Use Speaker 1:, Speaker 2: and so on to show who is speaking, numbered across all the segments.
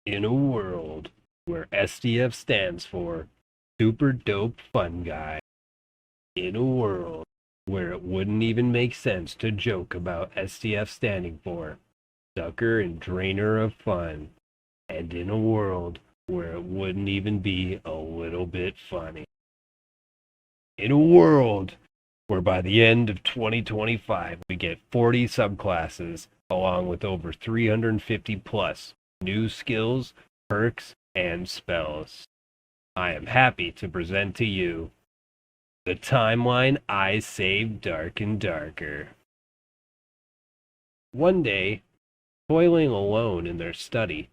Speaker 1: In a world where SDF stands for Super Dope Fun Guy, in a world where it wouldn't even make sense to joke about SDF standing for Sucker and Drainer of Fun, and in a world where it wouldn't even be a little bit funny. In a world where by the end of 2025 we get 40 subclasses along with over 350 plus new skills, perks, and spells. I am happy to present to you the timeline I saved Dark and Darker. One day, toiling alone in their study,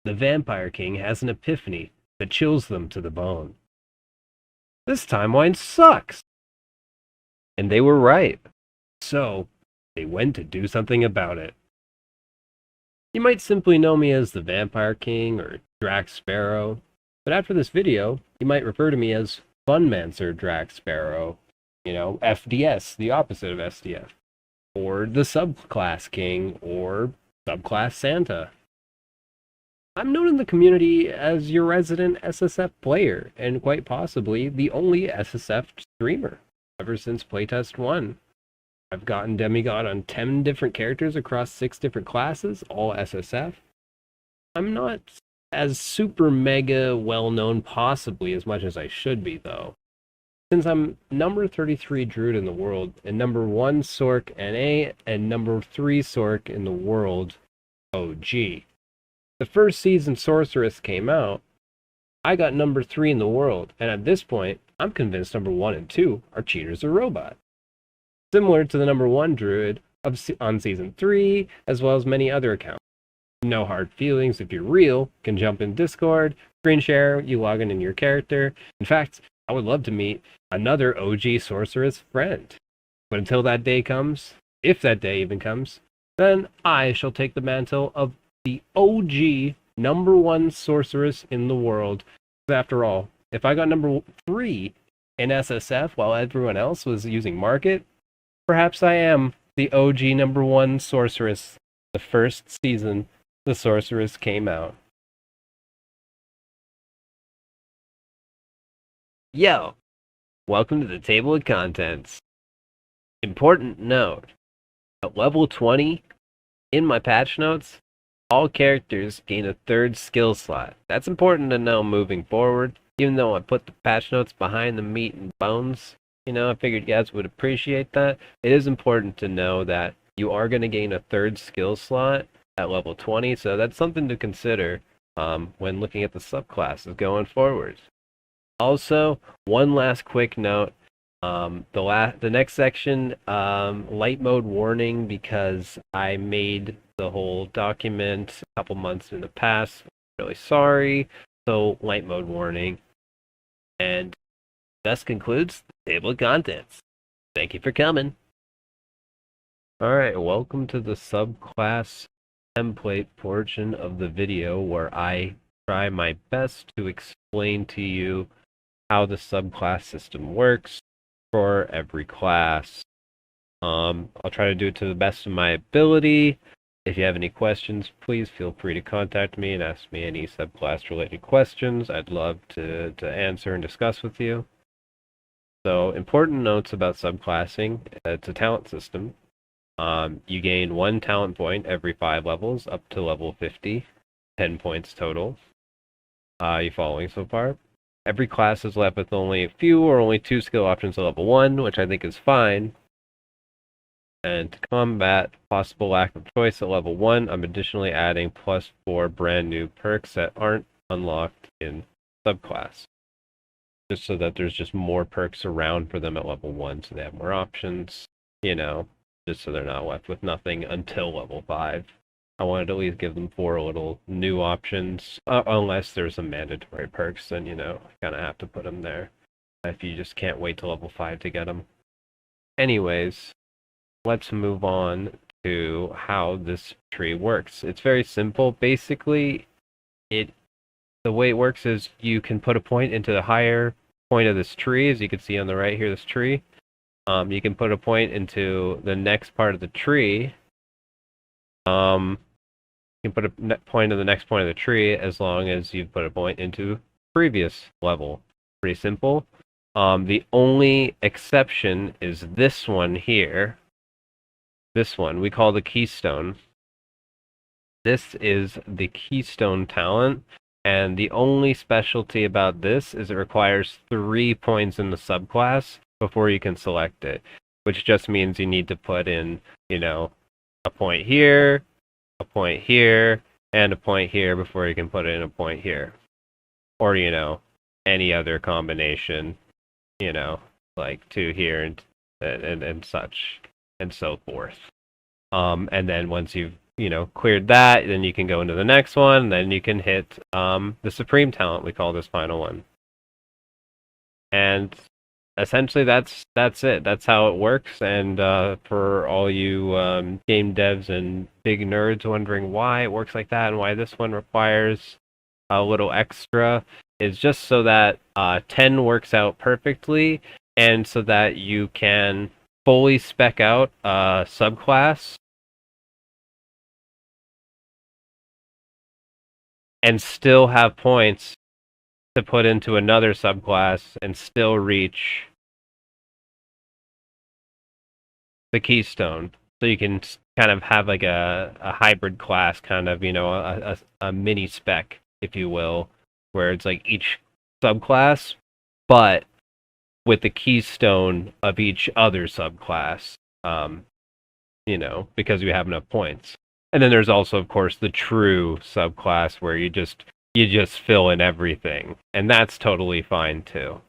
Speaker 1: the Vampire King has an epiphany that chills them to the bone. This timeline sucks! And they were right. So, they went to do something about it. You might simply know me as the Vampire King or Drax Sparrow, but after this video, you might refer to me as Funmancer Drax Sparrow, FDS, the opposite of SDF, or the Subclass King, or Subclass Santa. I'm known in the community as your resident SSF player, and quite possibly the only SSF streamer ever since Playtest 1. I've gotten Demigod on 10 different characters across 6 different classes, all SSF. I'm not as super mega well known possibly as much as I should be though. Since I'm number 33 Druid in the world, and number 1 Sorc NA, and number 3 Sorc in the world OG. The first season Sorceress came out, I got number 3 in the world, and at this point, I'm convinced number 1 and 2 are cheaters or robots. Similar to the number 1 Druid on Season 3, as well as many other accounts. No hard feelings. If you're real, can jump in Discord, screen share, you log in your character. In fact, I would love to meet another OG Sorceress friend. But until that day comes, if that day even comes, then I shall take the mantle of the OG number 1 Sorceress in the world. After all, if I got number 3 in SSF while everyone else was using Market, perhaps I am the OG number 1 Sorceress the first season the Sorceress came out. Yo, welcome to the table of contents. Important note, at level 20, in my patch notes, all characters gain a 3rd skill slot. That's important to know moving forward, even though I put the patch notes behind the meat and bones. I figured you guys would appreciate that. It is important to know that you are going to gain a 3rd skill slot at level 20, so that's something to consider when looking at the subclasses going forward. Also, one last quick note. The next section, light mode warning, because I made the whole document a couple months in the past. I'm really sorry. So, light mode warning. And thus concludes the table of contents. Thank you for coming. Alright, welcome to the subclass template portion of the video where I try my best to explain to you how the subclass system works for every class. I'll try to do it to the best of my ability. If you have any questions, please feel free to contact me and ask me any subclass related questions. I'd love to answer and discuss with you. So, important notes about subclassing. It's a talent system. You gain 1 talent point every 5 levels up to level 50. 10 points total. You following so far? Every class is left with only a few or only 2 skill options at level 1, which I think is fine. And to combat possible lack of choice at level 1, I'm additionally adding +4 brand new perks that aren't unlocked in subclass. Just so that there's just more perks around for them at level 1, so they have more options, just so they're not left with nothing until level 5. I wanted to at least give them 4 little new options, unless there's some mandatory perks, then, kind of have to put them there, if you just can't wait till level 5 to get them. Anyways, let's move on to how this tree works. It's very simple. Basically, the way it works is you can put a point into the higher point of this tree, as you can see on the right here, this tree. You can put a point into the next part of the tree. You can put a point in the next point of the tree as long as you've put a point into previous level. Pretty simple. The only exception is this one here. This one we call the keystone. This is the keystone talent, and the only specialty about this is it requires 3 points in the subclass before you can select it, which just means you need to put in, a point here, a point here, and a point here before you can put in a point here. Or, any other combination, like 2 here and such and so forth. And then once you've cleared that, then you can go into the next one, and then you can hit the supreme talent, we call this final one. And essentially that's it. That's how it works. And for all you game devs and big nerds wondering why it works like that and why this one requires a little extra, is just so that 10 works out perfectly, and so that you can fully spec out a subclass and still have points to put into another subclass and still reach the keystone. So you can kind of have like a hybrid class, kind of, a mini spec, if you will, where it's like each subclass, but with the keystone of each other subclass, because you have enough points. And then there's also, of course, the true subclass where you just fill in everything, and that's totally fine too.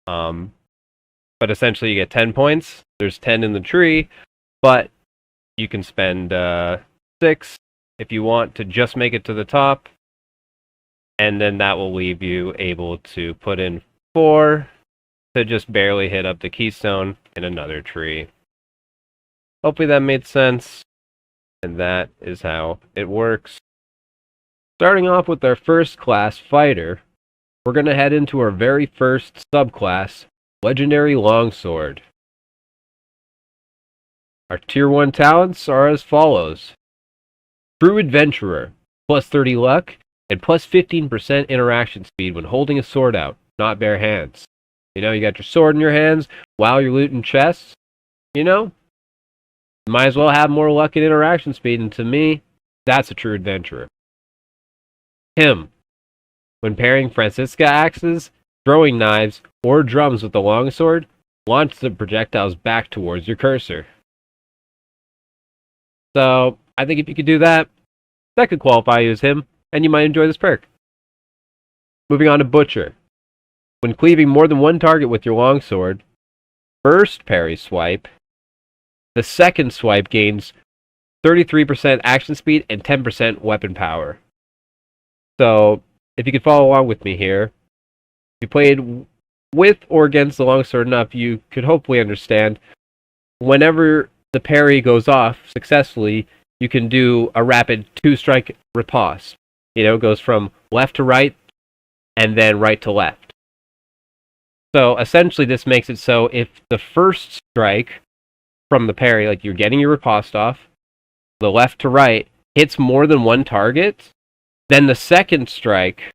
Speaker 1: But essentially, you get 10 points. There's 10 in the tree, but you can spend 6 if you want to just make it to the top, and then that will leave you able to put in 4 to just barely hit up the keystone in another tree. Hopefully that made sense. And that is how it works. Starting off with our first class, Fighter, we're going to head into our very first subclass, Legendary Longsword. Our Tier 1 talents are as follows. True Adventurer, plus 30 luck, and plus 15% interaction speed when holding a sword out, not bare hands. You got your sword in your hands while you're looting chests, might as well have more luck and interaction speed, and to me, that's a true adventurer. Him. When pairing Francisca axes, throwing knives, or drums with the longsword, launch the projectiles back towards your cursor. So, I think if you could do that, that could qualify you as him, and you might enjoy this perk. Moving on to Butcher. When cleaving more than one target with your longsword, first parry swipe, the second swipe gains 33% action speed and 10% weapon power. So, if you could follow along with me here, if you played with or against the longsword enough, you could hopefully understand whenever the parry goes off successfully, you can do a rapid 2-strike riposte. It goes from left to right and then right to left. So, essentially, this makes it so if the first strike from the parry, like you're getting your riposte off, the left to right, hits more than one target, then the second strike,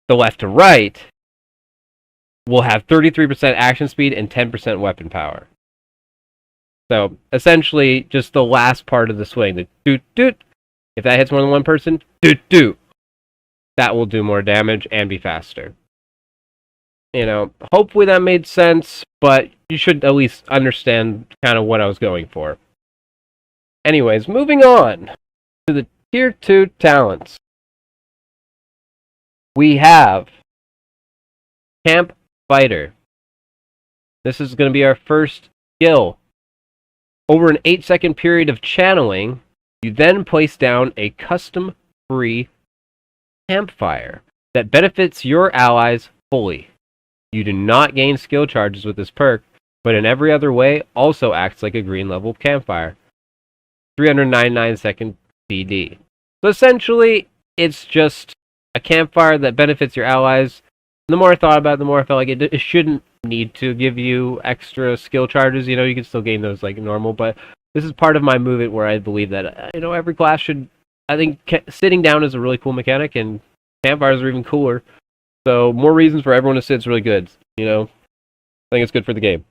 Speaker 1: the left to right, will have 33% action speed and 10% weapon power. So, essentially, just the last part of the swing, the doot-doot, if that hits more than one person, doot-doot, that will do more damage and be faster. Hopefully that made sense, but you should at least understand kind of what I was going for. Anyways, moving on to the Tier 2 talents. We have Camp Fighter. This is going to be our first skill. Over an 8-second period of channeling, you then place down a custom-free campfire that benefits your allies fully. You do not gain skill charges with this perk, but in every other way also acts like a green level campfire. 399 second CD. So essentially, it's just a campfire that benefits your allies. The more I thought about it, the more I felt like it shouldn't need to give you extra skill charges. You can still gain those like normal, but this is part of my movement where I believe that every class should I think sitting down is a really cool mechanic, and campfires are even cooler. So more reasons for everyone to sit is really good. You know, I think it's good for the game.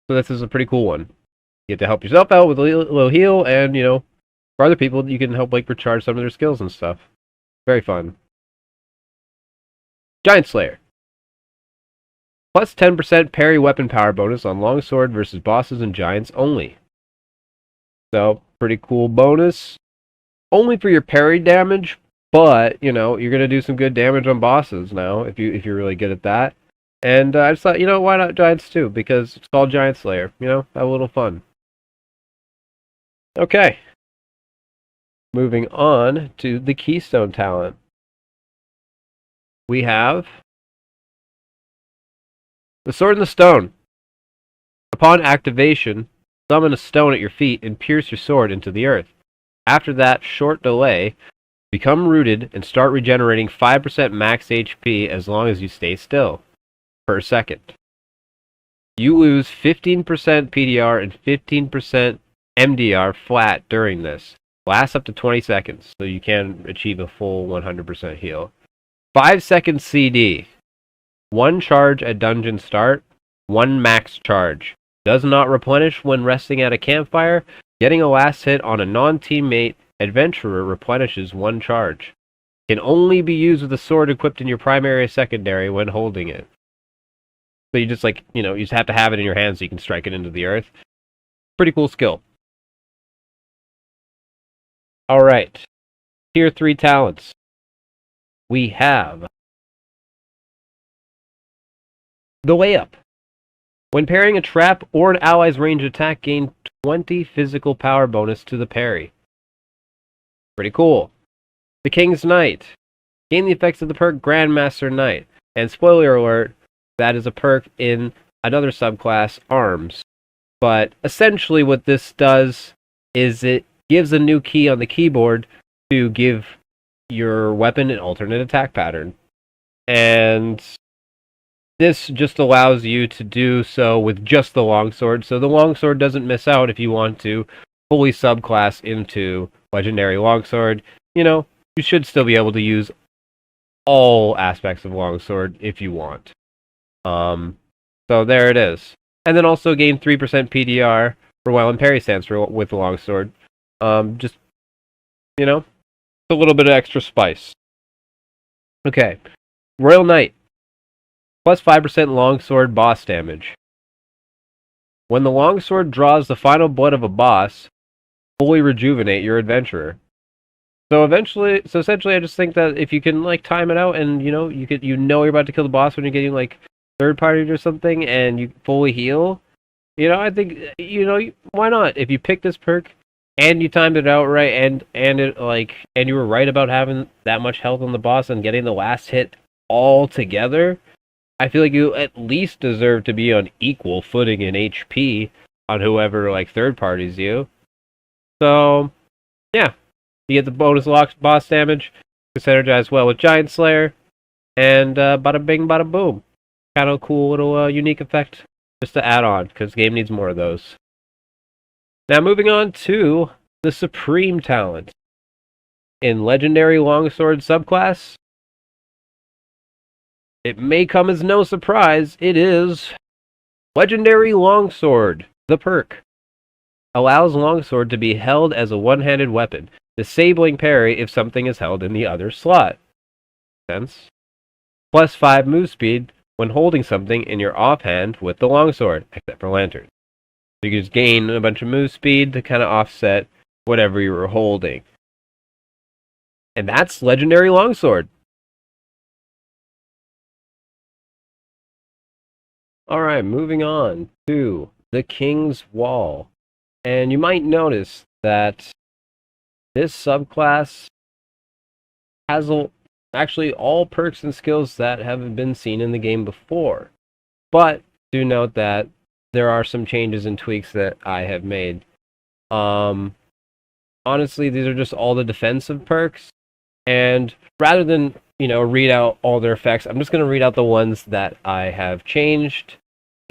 Speaker 1: So this is a pretty cool one. You get to help yourself out with a little heal, and you know, for other people, you can help like recharge some of their skills and stuff. Very fun. Giant Slayer. Plus 10% parry weapon power bonus on longsword versus bosses and giants only. So, pretty cool bonus. Only for your parry damage, but, you know, you're going to do some good damage on bosses now, if you're really good at that. And I just thought, you know, why not giants too? Because it's called Giant Slayer. You know, have a little fun. Okay. Moving on to the Keystone talent. We have the Sword in the Stone. Upon activation, summon a stone at your feet and pierce your sword into the earth. After that short delay, become rooted and start regenerating 5% max HP as long as you stay still per second. You lose 15% PDR and 15% MDR flat during this. Lasts up to 20 seconds, so you can achieve a full 100% heal. 5 seconds CD. 1 charge at dungeon start, 1 max charge. Does not replenish when resting at a campfire. Getting a last hit on a non-teammate adventurer replenishes 1 charge. Can only be used with a sword equipped in your primary or secondary when holding it. So you just like, you know, you just have to have it in your hand so you can strike it into the earth. Pretty cool skill. Alright. Tier 3 talents. We have the Way Up. When parrying a trap or an ally's ranged attack, gain 20 physical power bonus to the parry. Pretty cool. The King's Knight. Gain the effects of the perk Grandmaster Knight. And spoiler alert, that is a perk in another subclass, Arms. But essentially what this does is it gives a new key on the keyboard to give your weapon an alternate attack pattern. And this just allows you to do so with just the longsword, so the longsword doesn't miss out if you want to fully subclass into legendary longsword. You know, you should still be able to use all aspects of longsword if you want. So there it is. And then also gain 3% PDR for while in parry stance with the longsword. Just, you know, a little bit of extra spice. Okay. Royal Knight. Plus 5% longsword boss damage. When the longsword draws the final blood of a boss, fully rejuvenate your adventurer. So essentially, I just think that if you can like time it out, and you know you're about to kill the boss when you're getting like third party or something, and you fully heal, you know, I think why not? If you pick this perk and you timed it out right, and you were right about having that much health on the boss and getting the last hit all together, I feel like you at least deserve to be on equal footing in HP on whoever like third parties you. So yeah, you get the bonus boss damage, synergize well with Giant Slayer, and bada bing, bada boom. Kind of a cool little unique effect just to add on, because the game needs more of those. Now moving on to the Supreme talent. In Legendary Longsword subclass, it may come as no surprise, it is Legendary Longsword, the perk. Allows Longsword to be held as a one-handed weapon, disabling parry if something is held in the other slot. Sense? Plus 5 move speed when holding something in your offhand with the longsword, except for lantern. So you can just gain a bunch of move speed to kind of offset whatever you were holding. And that's Legendary Longsword. Alright, moving on to the King's Wall. And you might notice that this subclass has actually all perks and skills that haven't been seen in the game before. But do note that there are some changes and tweaks that I have made. Honestly, these are just all the defensive perks. And rather than, read out all their effects, I'm just going to read out the ones that I have changed.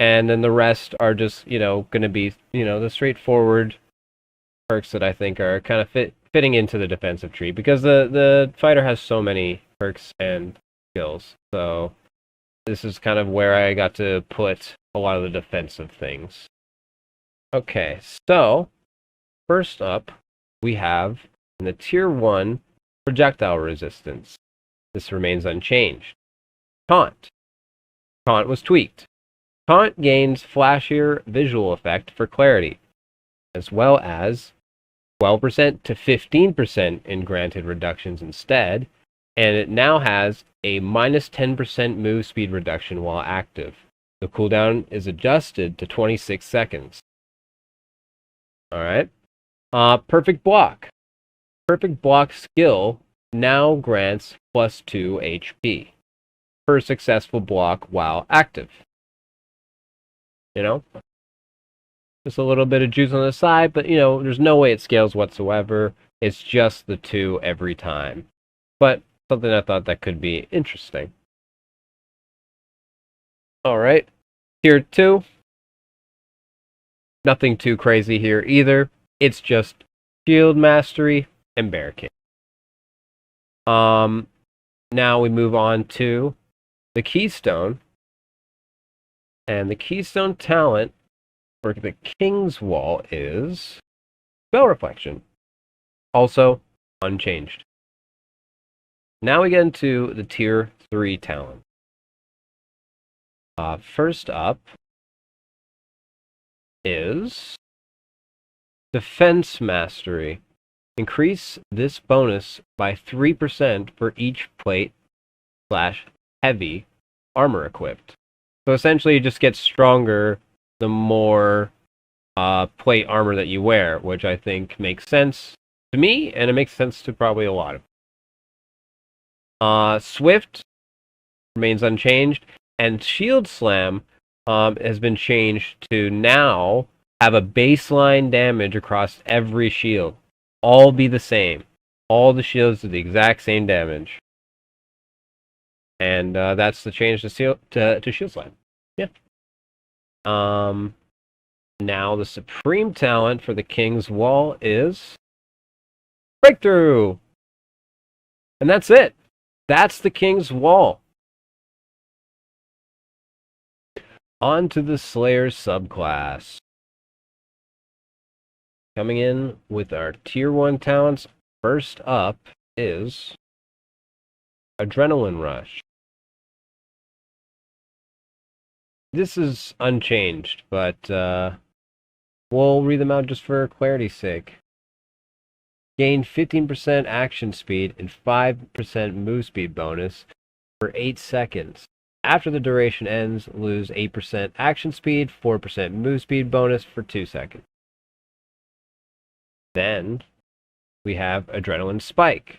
Speaker 1: And then the rest are just, going to be, the straightforward perks that I think are kind of fit fitting into the defensive tree because the fighter has so many perks and skills. So this is kind of where I got to put a lot of the defensive things. Okay, so first up we have in the tier 1 projectile resistance. This remains unchanged. Taunt. Taunt was tweaked. Taunt gains flashier visual effect for clarity, as well as 12% to 15% in granted reductions instead, and it now has a minus 10% move speed reduction while active. The cooldown is adjusted to 26 seconds. Alright. Perfect Block. Perfect Block skill now grants plus 2 HP per successful block while active. You know? Just a little bit of juice on the side, but there's no way it scales whatsoever. It's just the 2 every time. But something I thought that could be interesting. Alright. Tier 2. Nothing too crazy here either. It's just Shield Mastery and Barricade. Now we move on to the Keystone. And the Keystone talent for the King's Wall is Spell Reflection. Also unchanged. Now we get into the tier 3 talent. First up is Defense Mastery. Increase this bonus by 3% for each plate/heavy armor equipped. So essentially it just gets stronger the more plate armor that you wear, which I think makes sense to me, and it makes sense to probably a lot of Swift remains unchanged, and Shield Slam has been changed to now have a baseline damage across every shield. All be the same. All the shields do the exact same damage. And that's the change to Shield Slam. Yeah. Now the supreme talent for the King's Wall is Breakthrough. And that's it. That's the King's Wall. On to the Slayer's subclass. Coming in with our tier 1 talents, first up is Adrenaline Rush. This is unchanged, but we'll read them out just for clarity's sake. Gain 15% action speed and 5% move speed bonus for 8 seconds. After the duration ends, lose 8% action speed, 4% move speed bonus for 2 seconds. Then we have Adrenaline Spike.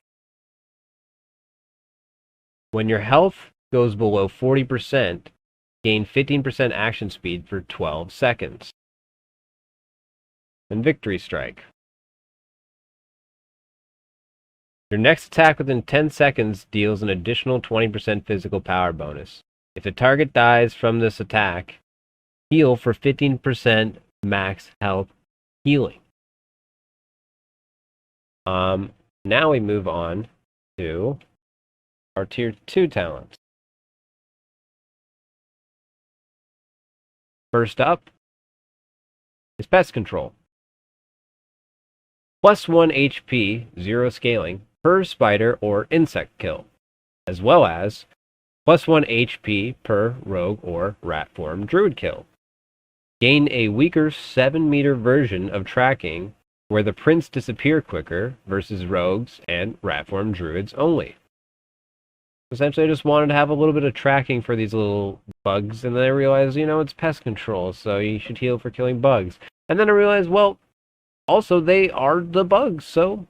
Speaker 1: When your health goes below 40%, gain 15% action speed for 12 seconds. And Victory Strike. Your next attack within 10 seconds deals an additional 20% physical power bonus. If the target dies from this attack, heal for 15% max health healing. Now we move on to our tier 2 talents. First up is Pest Control. Plus 1 HP, 0 scaling, per spider or insect kill, as well as plus 1 HP per rogue or rat form druid kill. Gain a weaker 7-meter version of tracking where the prints disappear quicker versus rogues and rat form druids only. Essentially, I just wanted to have a little bit of tracking for these little bugs, and then I realized, it's pest control, so you should heal for killing bugs. And then I realized, well, also they are the bugs, so,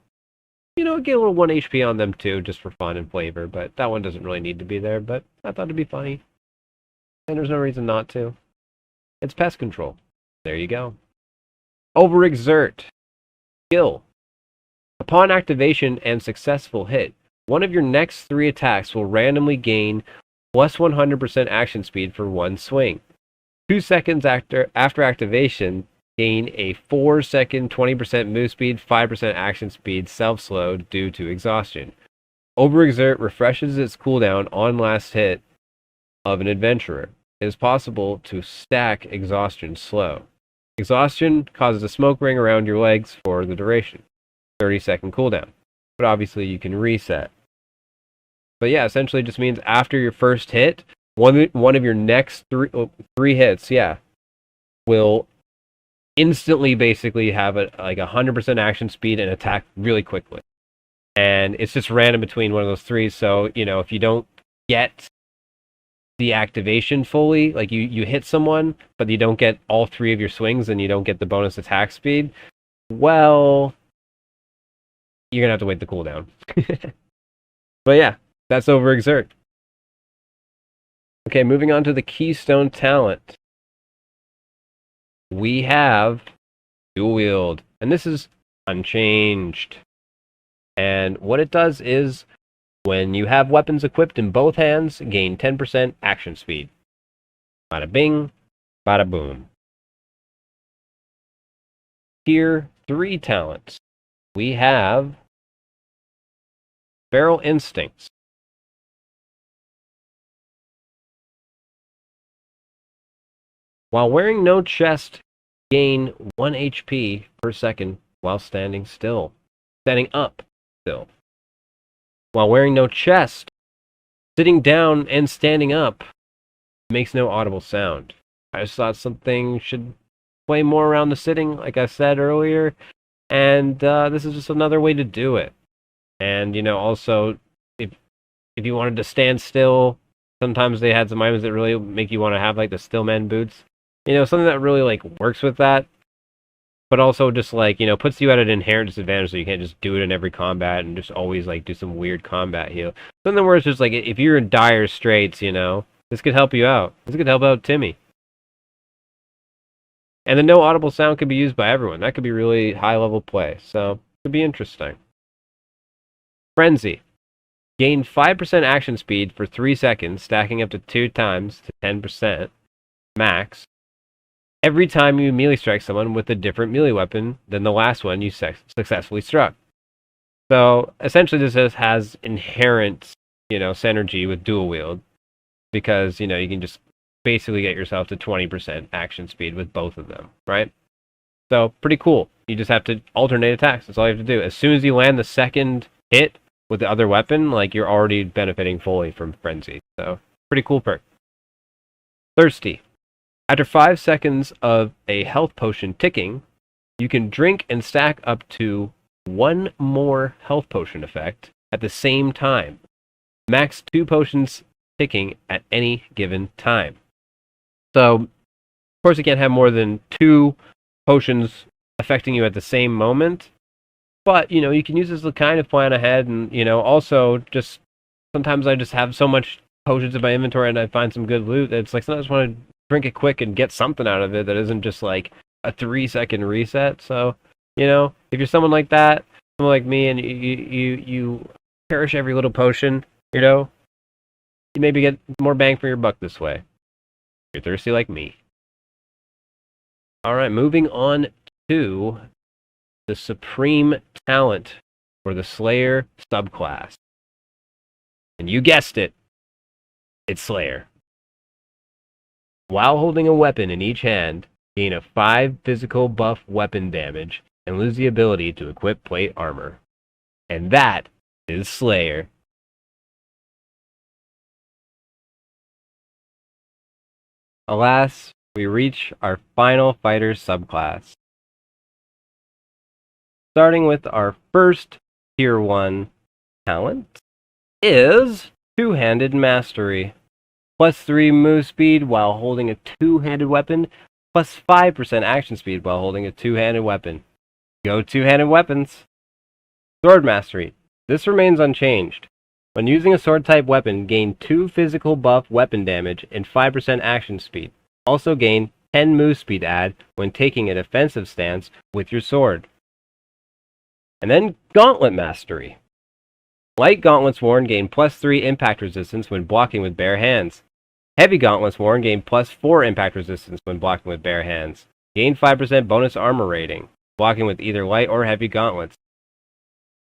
Speaker 1: get a little 1 HP on them too, just for fun and flavor, but that one doesn't really need to be there, but I thought it'd be funny. And there's no reason not to. It's pest control. There you go. Overexert. Skill. Upon activation and successful hit, one of your next 3 attacks will randomly gain plus 100% action speed for 1 swing. 2 seconds after activation, gain a 4-second 20% move speed, 5% action speed self-slow due to exhaustion. Overexert refreshes its cooldown on last hit of an adventurer. It is possible to stack exhaustion slow. Exhaustion causes a smoke ring around your legs for the duration. 30-second cooldown. But obviously you can reset. But yeah, essentially it just means after your first hit, one of your next three hits, will instantly basically have like 100% action speed and attack really quickly. And it's just random between one of those three. So, if you don't get the activation fully, like you hit someone, but you don't get all three of your swings and you don't get the bonus attack speed, well, you're going to have to wait the cooldown. But yeah, that's Overexert. Okay, moving on to the Keystone talent. We have Dual Wield, and this is unchanged. And what it does is, when you have weapons equipped in both hands, gain 10% action speed. Bada bing, bada boom. Tier 3 talents. We have Feral Instincts. While wearing no chest, gain 1 HP per second while standing still. Standing up still. While wearing no chest, sitting down and standing up makes no audible sound. I just thought something should play more around the sitting, like I said earlier, and this is just another way to do it. And, also, if you wanted to stand still, sometimes they had some items that really make you want to have, like, the Stillman boots. Something that really, like, works with that, but also just, like, puts you at an inherent disadvantage, so you can't just do it in every combat and just always, like, do some weird combat heal. Something where it's just, like, if you're in dire straits, this could help you out. This could help out Timmy. And the no audible sound could be used by everyone. That could be really high-level play, so it could be interesting. Frenzy. Gain 5% action speed for 3 seconds, stacking up to 2 times to 10% max. Every time you melee strike someone with a different melee weapon than the last one you successfully struck. So, essentially this has inherent, synergy with dual wield, because, you can just basically get yourself to 20% action speed with both of them, right? So, pretty cool. You just have to alternate attacks. That's all you have to do. As soon as you land the second hit with the other weapon, like, you're already benefiting fully from Frenzy. So, pretty cool perk. Thirsty. After 5 seconds of a health potion ticking, you can drink and stack up to 1 more health potion effect at the same time. Max 2 potions ticking at any given time. So, of course, you can't have more than 2 potions affecting you at the same moment. But, you can use this to kind of plan ahead. And, also just sometimes I just have so much potions in my inventory and I find some good loot that it's like sometimes I just want to drink it quick and get something out of it that isn't just like a 3-second reset. So, if you're someone like that, someone like me, and you cherish every little potion, you maybe get more bang for your buck this way. You're thirsty like me. Alright, moving on to the supreme talent for the Slayer subclass. And you guessed it, it's Slayer. While holding a weapon in each hand, gain a 5 physical buff weapon damage and lose the ability to equip plate armor. And that is Slayer. Alas, we reach our final fighter subclass. Starting with our first Tier 1 talent is Two-Handed Mastery. +3 move speed while holding a two-handed weapon, +5% action speed while holding a two-handed weapon. Go two-handed weapons! Sword Mastery. This remains unchanged. When using a sword-type weapon, gain 2 physical buff weapon damage and 5% action speed. Also gain 10 move speed add when taking a defensive stance with your sword. And then Gauntlet Mastery. Light gauntlets worn gain +3 impact resistance when blocking with bare hands. Heavy gauntlets worn gain +4 impact resistance when blocking with bare hands. Gain 5% bonus armor rating, blocking with either light or heavy gauntlets.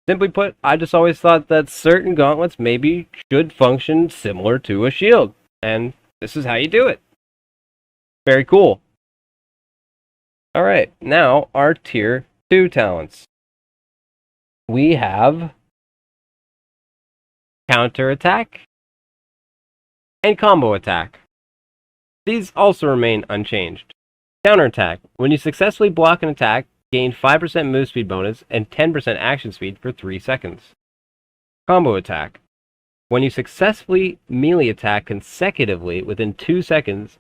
Speaker 1: Simply put, I just always thought that certain gauntlets maybe should function similar to a shield, and this is how you do it. Very cool. Alright, now our Tier 2 talents. We have Counter Attack and Combo Attack. These also remain unchanged. Counter Attack. When you successfully block an attack, gain 5% move speed bonus and 10% action speed for 3 seconds. Combo Attack. When you successfully melee attack consecutively within 2 seconds,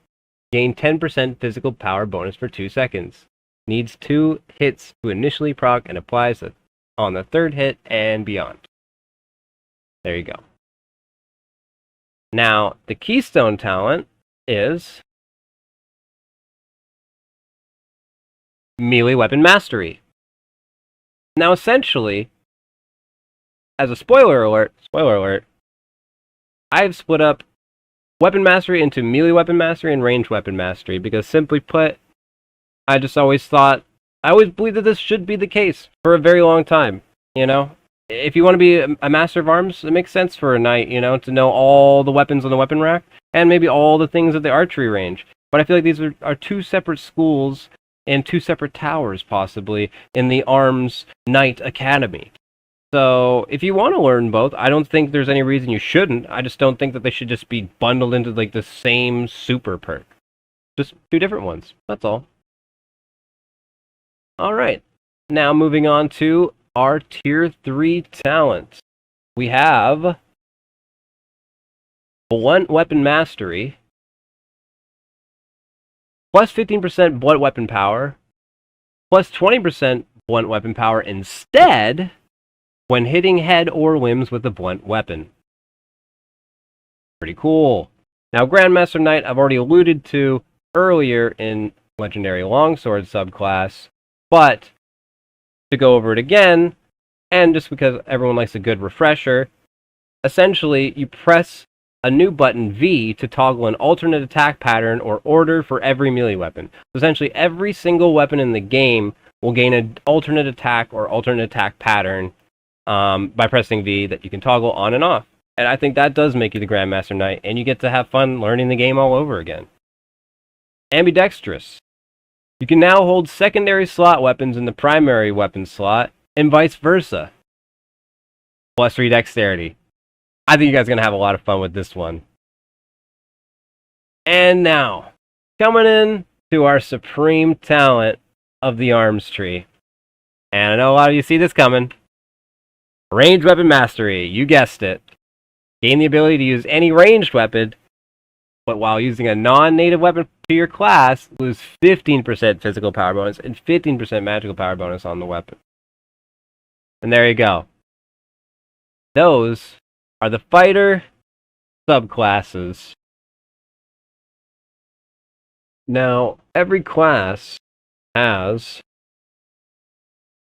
Speaker 1: gain 10% physical power bonus for 2 seconds. Needs 2 hits to initially proc and applies it on the 3rd hit and beyond. There you go. Now, the Keystone talent is Melee Weapon Mastery. Now, essentially, as a spoiler alert, I've split up Weapon Mastery into Melee Weapon Mastery and Ranged Weapon Mastery because, simply put, I always believed that this should be the case for a very long time, you know? If you want to be a Master of Arms, it makes sense for a knight, you know, to know all the weapons on the weapon rack, and maybe all the things at the archery range. But I feel like these are 2 separate schools and 2 separate towers, possibly, in the Arms Knight Academy. So, if you want to learn both, I don't think there's any reason you shouldn't. I just don't think that they should just be bundled into, like, the same super perk. Just 2 different ones, that's all. Alright, now moving on to our Tier 3 talents. We have Blunt Weapon Mastery, plus 15% blunt weapon power, plus 20% blunt weapon power instead when hitting head or limbs with a blunt weapon. Pretty cool. Now, Grandmaster Knight I've already alluded to earlier in Legendary Longsword subclass, but to go over it again, and just because everyone likes a good refresher, essentially you press a new button V to toggle an alternate attack pattern or order for every melee weapon. So essentially every single weapon in the game will gain an alternate attack or alternate attack pattern by pressing V that you can toggle on and off. And I think that does make you the Grandmaster Knight, and you get to have fun learning the game all over again. Ambidextrous. You can now hold secondary slot weapons in the primary weapon slot, and vice versa. Plus 3 dexterity. I think you guys are going to have a lot of fun with this one. And now, coming in to our supreme talent of the Arms Tree. And I know a lot of you see this coming. Ranged Weapon Mastery, you guessed it. Gain the ability to use any ranged weapon, but while using a non-native weapon to your class, lose 15% physical power bonus and 15% magical power bonus on the weapon. And there you go. Those are the Fighter Subclasses. Now, every class has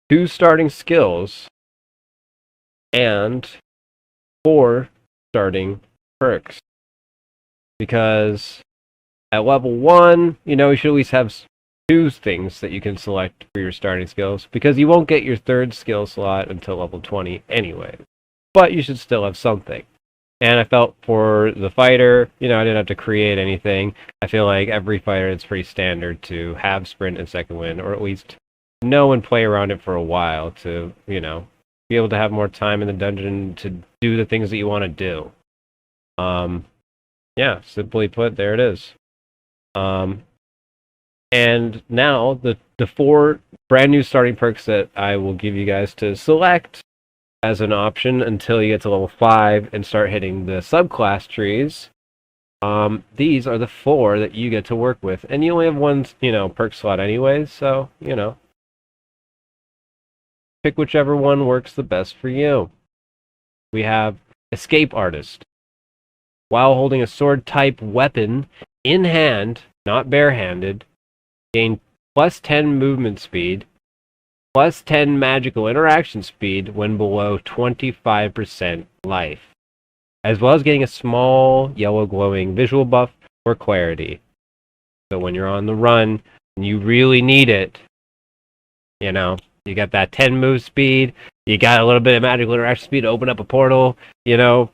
Speaker 1: 2 starting skills and 4 starting perks. Because at level 1, you know, you should at least have 2 things that you can select for your starting skills, because you won't get your 3rd skill slot until level 20 anyway. But you should still have something. And I felt for the fighter, you know, I didn't have to create anything. I feel like every fighter, it's pretty standard to have sprint and second wind, or at least know and play around it for a while to, you know, be able to have more time in the dungeon to do the things that you want to do. Yeah, simply put, there it is. And now, the 4 brand new starting perks that I will give you guys to select as an option until you get to level 5 and start hitting the subclass trees. These are the 4 that you get to work with. And you only have 1, you know, perk slot anyways, so, you know. Pick whichever one works the best for you. We have Escape Artist. While holding a sword-type weapon in hand, not barehanded, gain plus 10 movement speed, plus 10 magical interaction speed when below 25% life, as well as getting a small yellow glowing visual buff for clarity. So when you're on the run, and you really need it, you know, you got that 10 move speed, you got a little bit of magical interaction speed to open up a portal, you know,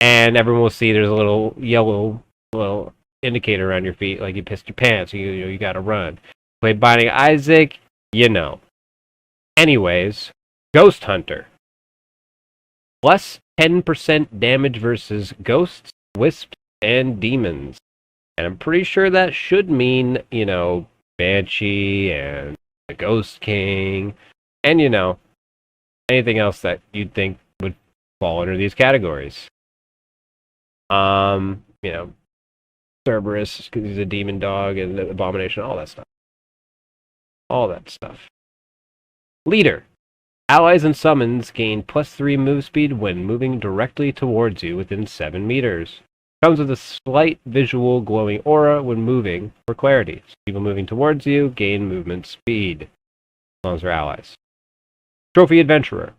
Speaker 1: and everyone will see there's a little yellow little indicator around your feet, like you pissed your pants, you gotta run. Play Binding Isaac, you know. Anyways, Ghost Hunter. Plus 10% damage versus ghosts, wisps, and demons. And I'm pretty sure that should mean, you know, Banshee and the Ghost King, and, you know, anything else that you'd think would fall under these categories. You know, Cerberus, because he's a demon dog, and the Abomination, all that stuff. All that stuff. Leader. Allies and summons gain +3 move speed when moving directly towards you within 7 meters. Comes with a slight visual glowing aura when moving for clarity. So people moving towards you gain movement speed, as long as they're allies. Trophy Adventurer.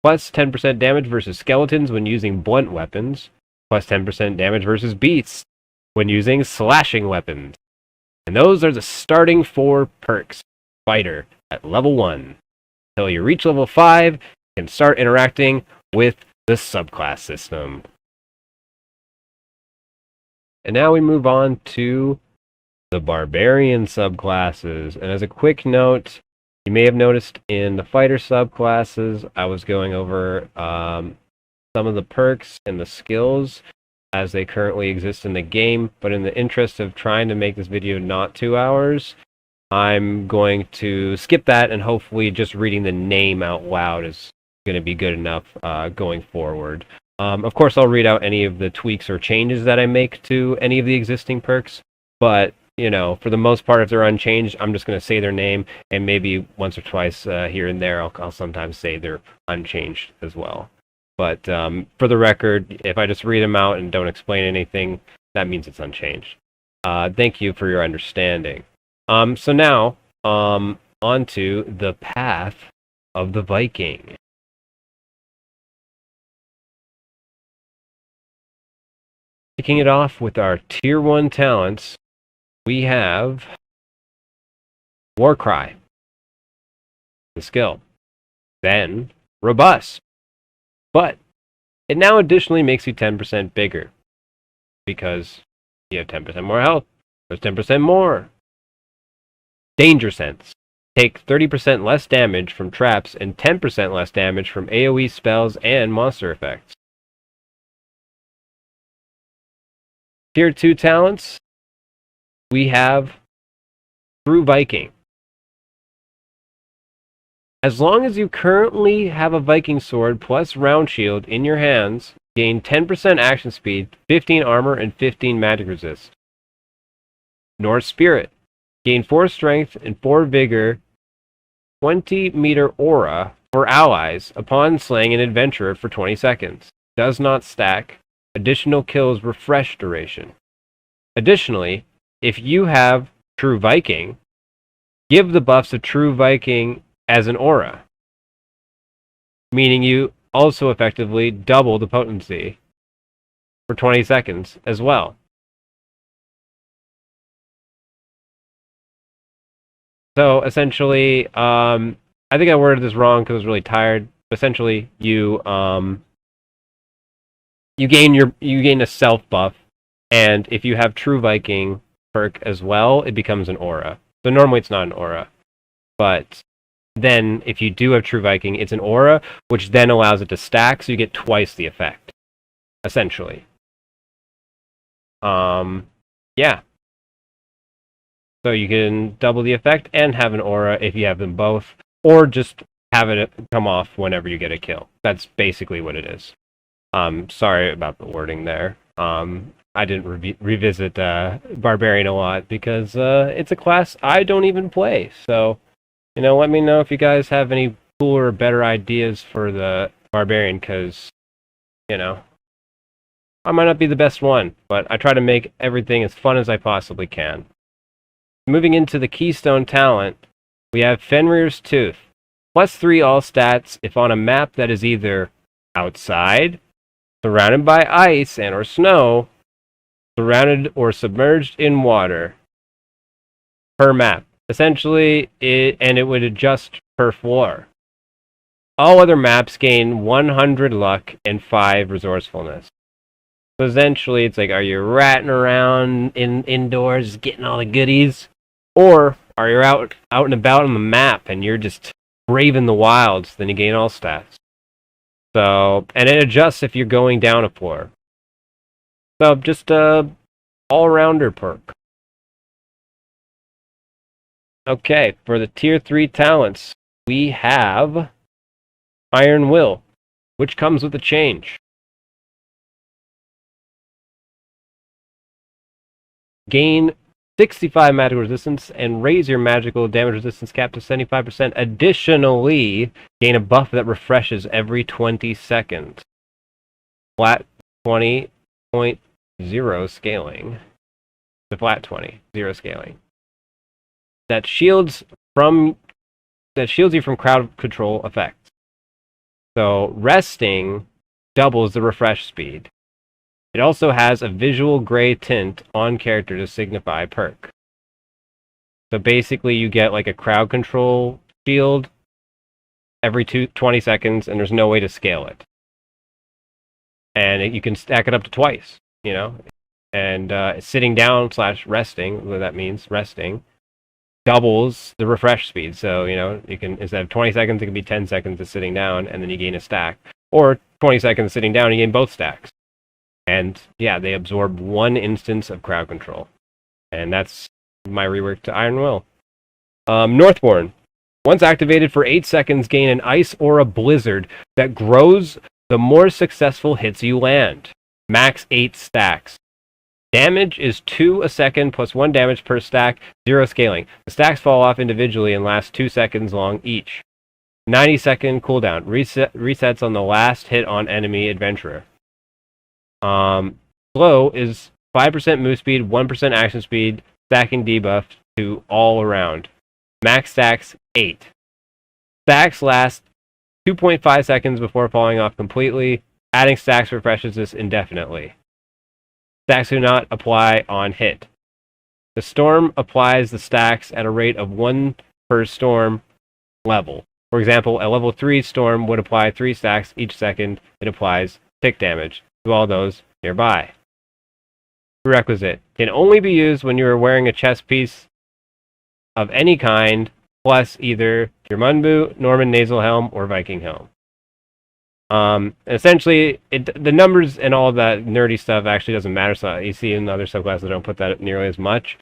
Speaker 1: Plus 10% damage versus skeletons when using blunt weapons. Plus 10% damage versus beasts when using slashing weapons. And those are the starting 4 perks. Fighter at level 1. Until you reach level 5, you can start interacting with the subclass system. And now we move on to the Barbarian Subclasses. And as a quick note, you may have noticed in the Fighter Subclasses, I was going over some of the perks and the skills as they currently exist in the game. But in the interest of trying to make this video not 2 hours, I'm going to skip that, and hopefully just reading the name out loud is going to be good enough going forward. Of course, I'll read out any of the tweaks or changes that I make to any of the existing perks, but, you know, for the most part, if they're unchanged, I'm just going to say their name, and maybe once or twice here and there, I'll sometimes say they're unchanged as well. But for the record, if I just read them out and don't explain anything, that means it's unchanged. Thank you for your understanding. So now, on to the Path of the Viking. Kicking it off with our Tier 1 talents, we have Warcry, the skill. Then, Robust. But it now additionally makes you 10% bigger, because you have 10% more health. There's 10% more. Danger Sense. Take 30% less damage from traps and 10% less damage from AoE spells and monster effects. Tier 2 talents, we have True Viking. As long as you currently have a Viking sword plus round shield in your hands, gain 10% action speed, 15 armor, and 15 magic resist. Norse Spirit. Gain 4 strength and 4 vigor, 20-meter aura for allies upon slaying an adventurer for 20 seconds. Does not stack. Additional kills refresh duration. Additionally, if you have True Viking, give the buffs of True Viking as an aura, meaning you also effectively double the potency for 20 seconds as well. So essentially, I think I worded this wrong because I was really tired. Essentially, you gain a self buff, and if you have True Viking perk as well, it becomes an aura. So normally it's not an aura, but then if you do have True Viking, it's an aura, which then allows it to stack, so you get twice the effect, essentially. Yeah. So you can double the effect and have an aura if you have them both, or just have it come off whenever you get a kill. That's basically what it is. Sorry about the wording there. I didn't revisit Barbarian a lot because it's a class I don't even play. So, you know, let me know if you guys have any cooler or better ideas for the Barbarian, because, you know, I might not be the best one, but I try to make everything as fun as I possibly can. Moving into the Keystone talent, we have Fenrir's Tooth. +3 all stats if on a map that is either outside, surrounded by ice and or snow, surrounded or submerged in water. per map. Essentially, it would adjust per floor. All other maps gain 100 luck and 5 resourcefulness. So essentially, it's like, are you ratting around indoors getting all the goodies? Or are you out and about on the map and you're just braving the wilds, then you gain all stats. So, and it adjusts if you're going down a floor. So, just a all-rounder perk. Okay, for the tier 3 talents, we have Iron Will, which comes with a change. Gain 65 magical resistance and raise your magical damage resistance cap to 75%. Additionally, gain a buff that refreshes every 20 seconds. Flat 20.0 scaling. The flat 20, 0 scaling. That shields you from crowd control effects. So resting doubles the refresh speed. It also has a visual gray tint on character to signify perk. So basically you get like a crowd control shield every 20 seconds, and there's no way to scale it. And you can stack it up to twice, you know? And sitting down / resting, what that means, resting, doubles the refresh speed. So, you know, you can, instead of 20 seconds, it can be 10 seconds of sitting down, and then you gain a stack. Or 20 seconds sitting down, you gain both stacks. And yeah, they absorb 1 instance of crowd control. And that's my rework to Iron Will. Northborn. Once activated for 8 seconds, gain an ice or a blizzard that grows the more successful hits you land. Max 8 stacks. Damage is 2 a second plus 1 damage per stack, 0 scaling. The stacks fall off individually and last 2 seconds long each. 90-second cooldown. Resets on the last hit on enemy adventurer. Slow is 5% move speed, 1% action speed, stacking debuff to all around. Max stacks 8. Stacks last 2.5 seconds before falling off completely. Adding stacks refreshes this indefinitely. Stacks do not apply on hit. The storm applies the stacks at a rate of 1 per storm level. For example, a level 3 storm would apply 3 stacks each second it applies tick damage to all those nearby. Prerequisite. Can only be used when you are wearing a chest piece of any kind, plus either your Munbu, Norman nasal helm, or Viking helm. Essentially, the numbers and all that nerdy stuff actually doesn't matter. So you see in other subclasses, they don't put that nearly as much.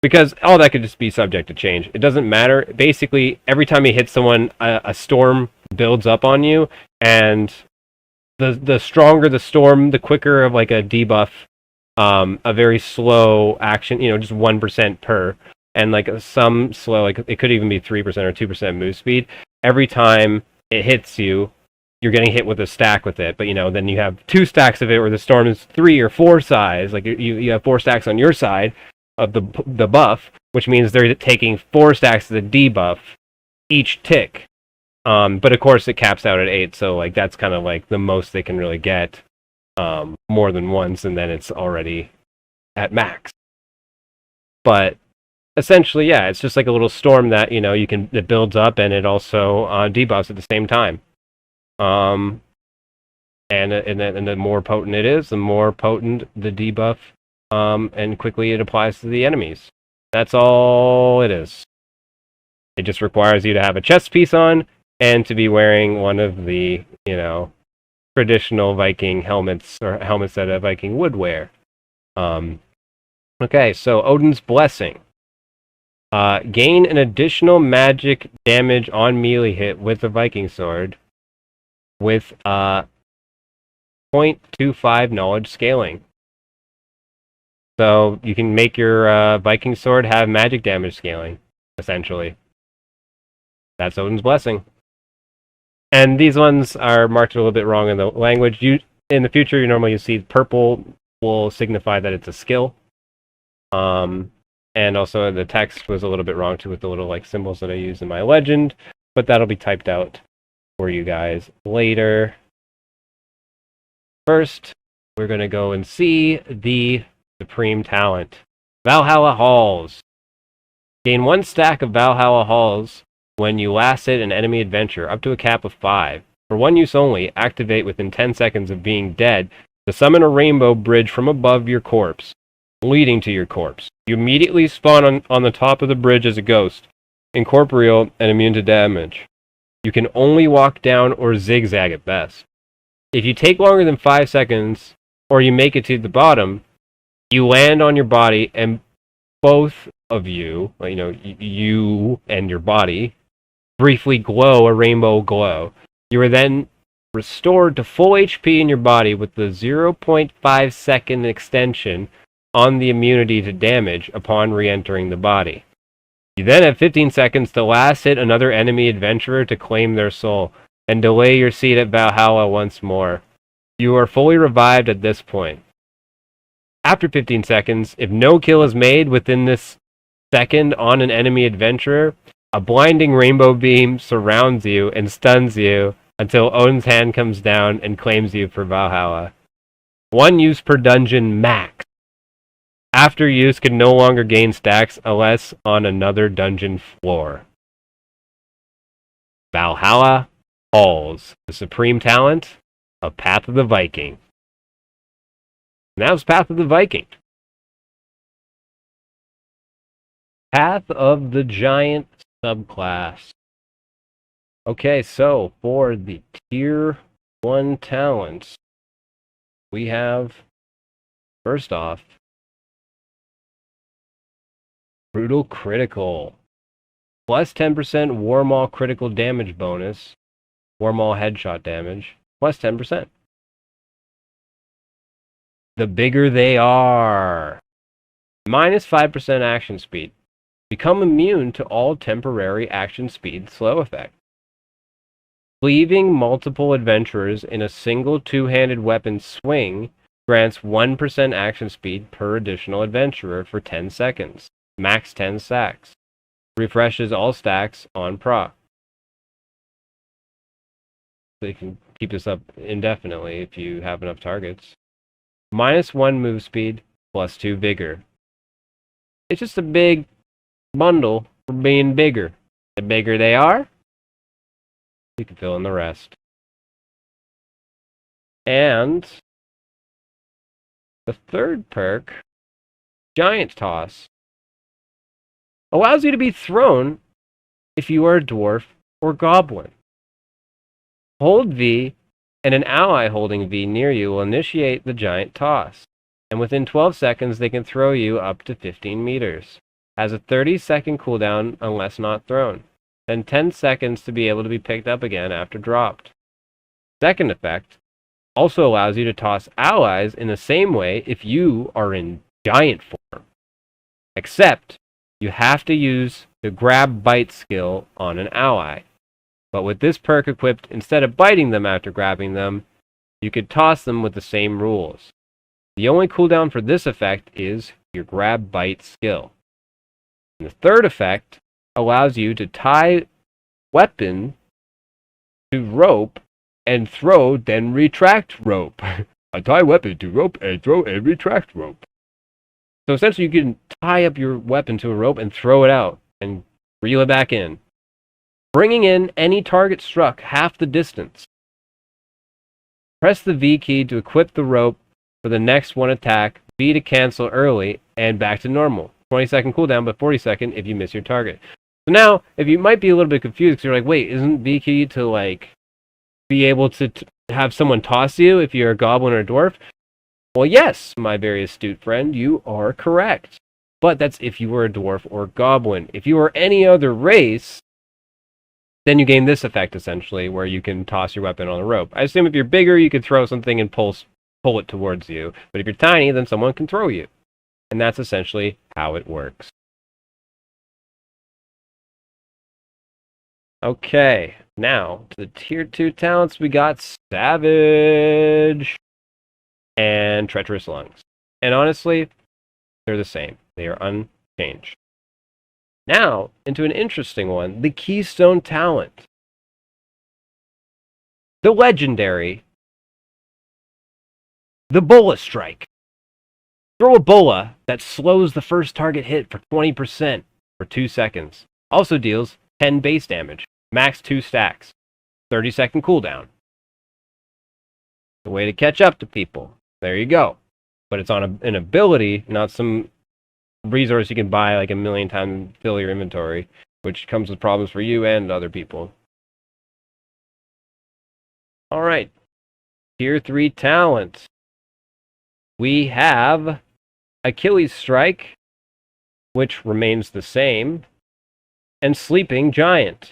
Speaker 1: Because all that could just be subject to change. It doesn't matter. Basically, every time you hit someone, a storm builds up on you, and the stronger the storm, the quicker of like a debuff, a very slow action, you know, just 1% per, and like some slow, like it could even be 3% or 2% move speed. Every time it hits you, you're getting hit with a stack with it, but you know, then you have 2 stacks of it where the storm is 3 or 4 size, like you have 4 stacks on your side of the buff, which means they're taking 4 stacks of the debuff each tick. But of course it caps out at 8, so like that's kind of like the most they can really get, more than once, and then it's already at max. But essentially, yeah, it's just like a little storm that, you know, it builds up, and it also debuffs at the same time. And the more potent it is, the more potent the debuff, and quickly it applies to the enemies. That's all it is. It just requires you to have a chest piece on, and to be wearing one of the, you know, traditional Viking helmets, or helmets that a Viking would wear. Okay, so Odin's Blessing. Gain an additional magic damage on melee hit with a Viking sword with 0.25 knowledge scaling. So you can make your Viking sword have magic damage scaling, essentially. That's Odin's Blessing. And these ones are marked a little bit wrong in the language. In the future, you see purple will signify that it's a skill. And also the text was a little bit wrong too, with the little like symbols that I use in my legend, but that'll be typed out for you guys later. First, we're going to go and see the Supreme Talent, Valhalla Halls. Gain 1 stack of Valhalla Halls when you last hit an enemy adventurer, up to a cap of 5. For one use only, activate within 10 seconds of being dead to summon a rainbow bridge from above your corpse, leading to your corpse. You immediately spawn on the top of the bridge as a ghost, incorporeal and immune to damage. You can only walk down or zigzag at best. If you take longer than 5 seconds, or you make it to the bottom, you land on your body, and both of you, you and your body, briefly glow a rainbow glow. You are then restored to full HP in your body with the 0.5 second extension on the immunity to damage upon re-entering the body. You then have 15 seconds to last hit another enemy adventurer to claim their soul, and delay your seat at Valhalla once more. You are fully revived at this point. After 15 seconds, if no kill is made within this second on an enemy adventurer, a blinding rainbow beam surrounds you and stuns you until Odin's hand comes down and claims you for Valhalla. 1 use per dungeon max. After use can no longer gain stacks unless on another dungeon floor. Valhalla Halls, the supreme talent of Path of the Viking. And that was Path of the Viking. Path of the Giant subclass. Okay, so for the Tier 1 talents, we have, first off, Brutal Critical. Plus 10% Warmaul critical damage bonus. Warmaul headshot damage. Plus 10%. The Bigger They Are. Minus 5% action speed. Become immune to all temporary action speed slow effect. Cleaving multiple adventurers in a single two-handed weapon swing grants 1% action speed per additional adventurer for 10 seconds. Max 10 stacks. Refreshes all stacks on proc. So you can keep this up indefinitely if you have enough targets. Minus 1 move speed, plus 2 vigor. It's just a big bundle for being bigger. The bigger they are, you can fill in the rest. And the third perk, Giant Toss, allows you to be thrown if you are a dwarf or goblin. Hold V, and an ally holding V near you will initiate the Giant Toss, and within 12 seconds they can throw you up to 15 meters. Has a 30-second cooldown unless not thrown, then 10 seconds to be able to be picked up again after dropped. Second effect also allows you to toss allies in the same way if you are in giant form, except you have to use the grab bite skill on an ally. But with this perk equipped, instead of biting them after grabbing them, you could toss them with the same rules. The only cooldown for this effect is your grab bite skill. And the third effect allows you to tie weapon to rope and throw, then retract rope. I tie weapon to rope and throw and retract rope. So essentially you can tie up your weapon to a rope and throw it out and reel it back in, bringing in any target struck half the distance. Press the V key to equip the rope for the next one attack, V to cancel early, and back to normal. 20-second cooldown, but 40-second if you miss your target. So now, if you might be a little bit confused, because you're like, wait, isn't V key to be able to have someone toss you if you're a goblin or a dwarf? Well, yes, my very astute friend, you are correct. But that's if you were a dwarf or goblin. If you were any other race, then you gain this effect, essentially, where you can toss your weapon on a rope. I assume if you're bigger, you could throw something and pull it towards you. But if you're tiny, then someone can throw you. And that's essentially how it works. Okay, now to the Tier 2 talents, we got Savage and Treacherous Lungs. And honestly, they're the same. They are unchanged. Now, into an interesting one, the Keystone talent. The legendary, the Bola Strike. Throw a bola that slows the first target hit for 20%. for 2 seconds. Also deals 10 base damage, max 2 stacks, 30-second cooldown. The way to catch up to people. There you go. But it's on an ability, not some resource you can buy like a million times and fill your inventory, which comes with problems for you and other people. Alright, Tier 3 talent. We have Achilles Strike, which remains the same, and Sleeping Giant.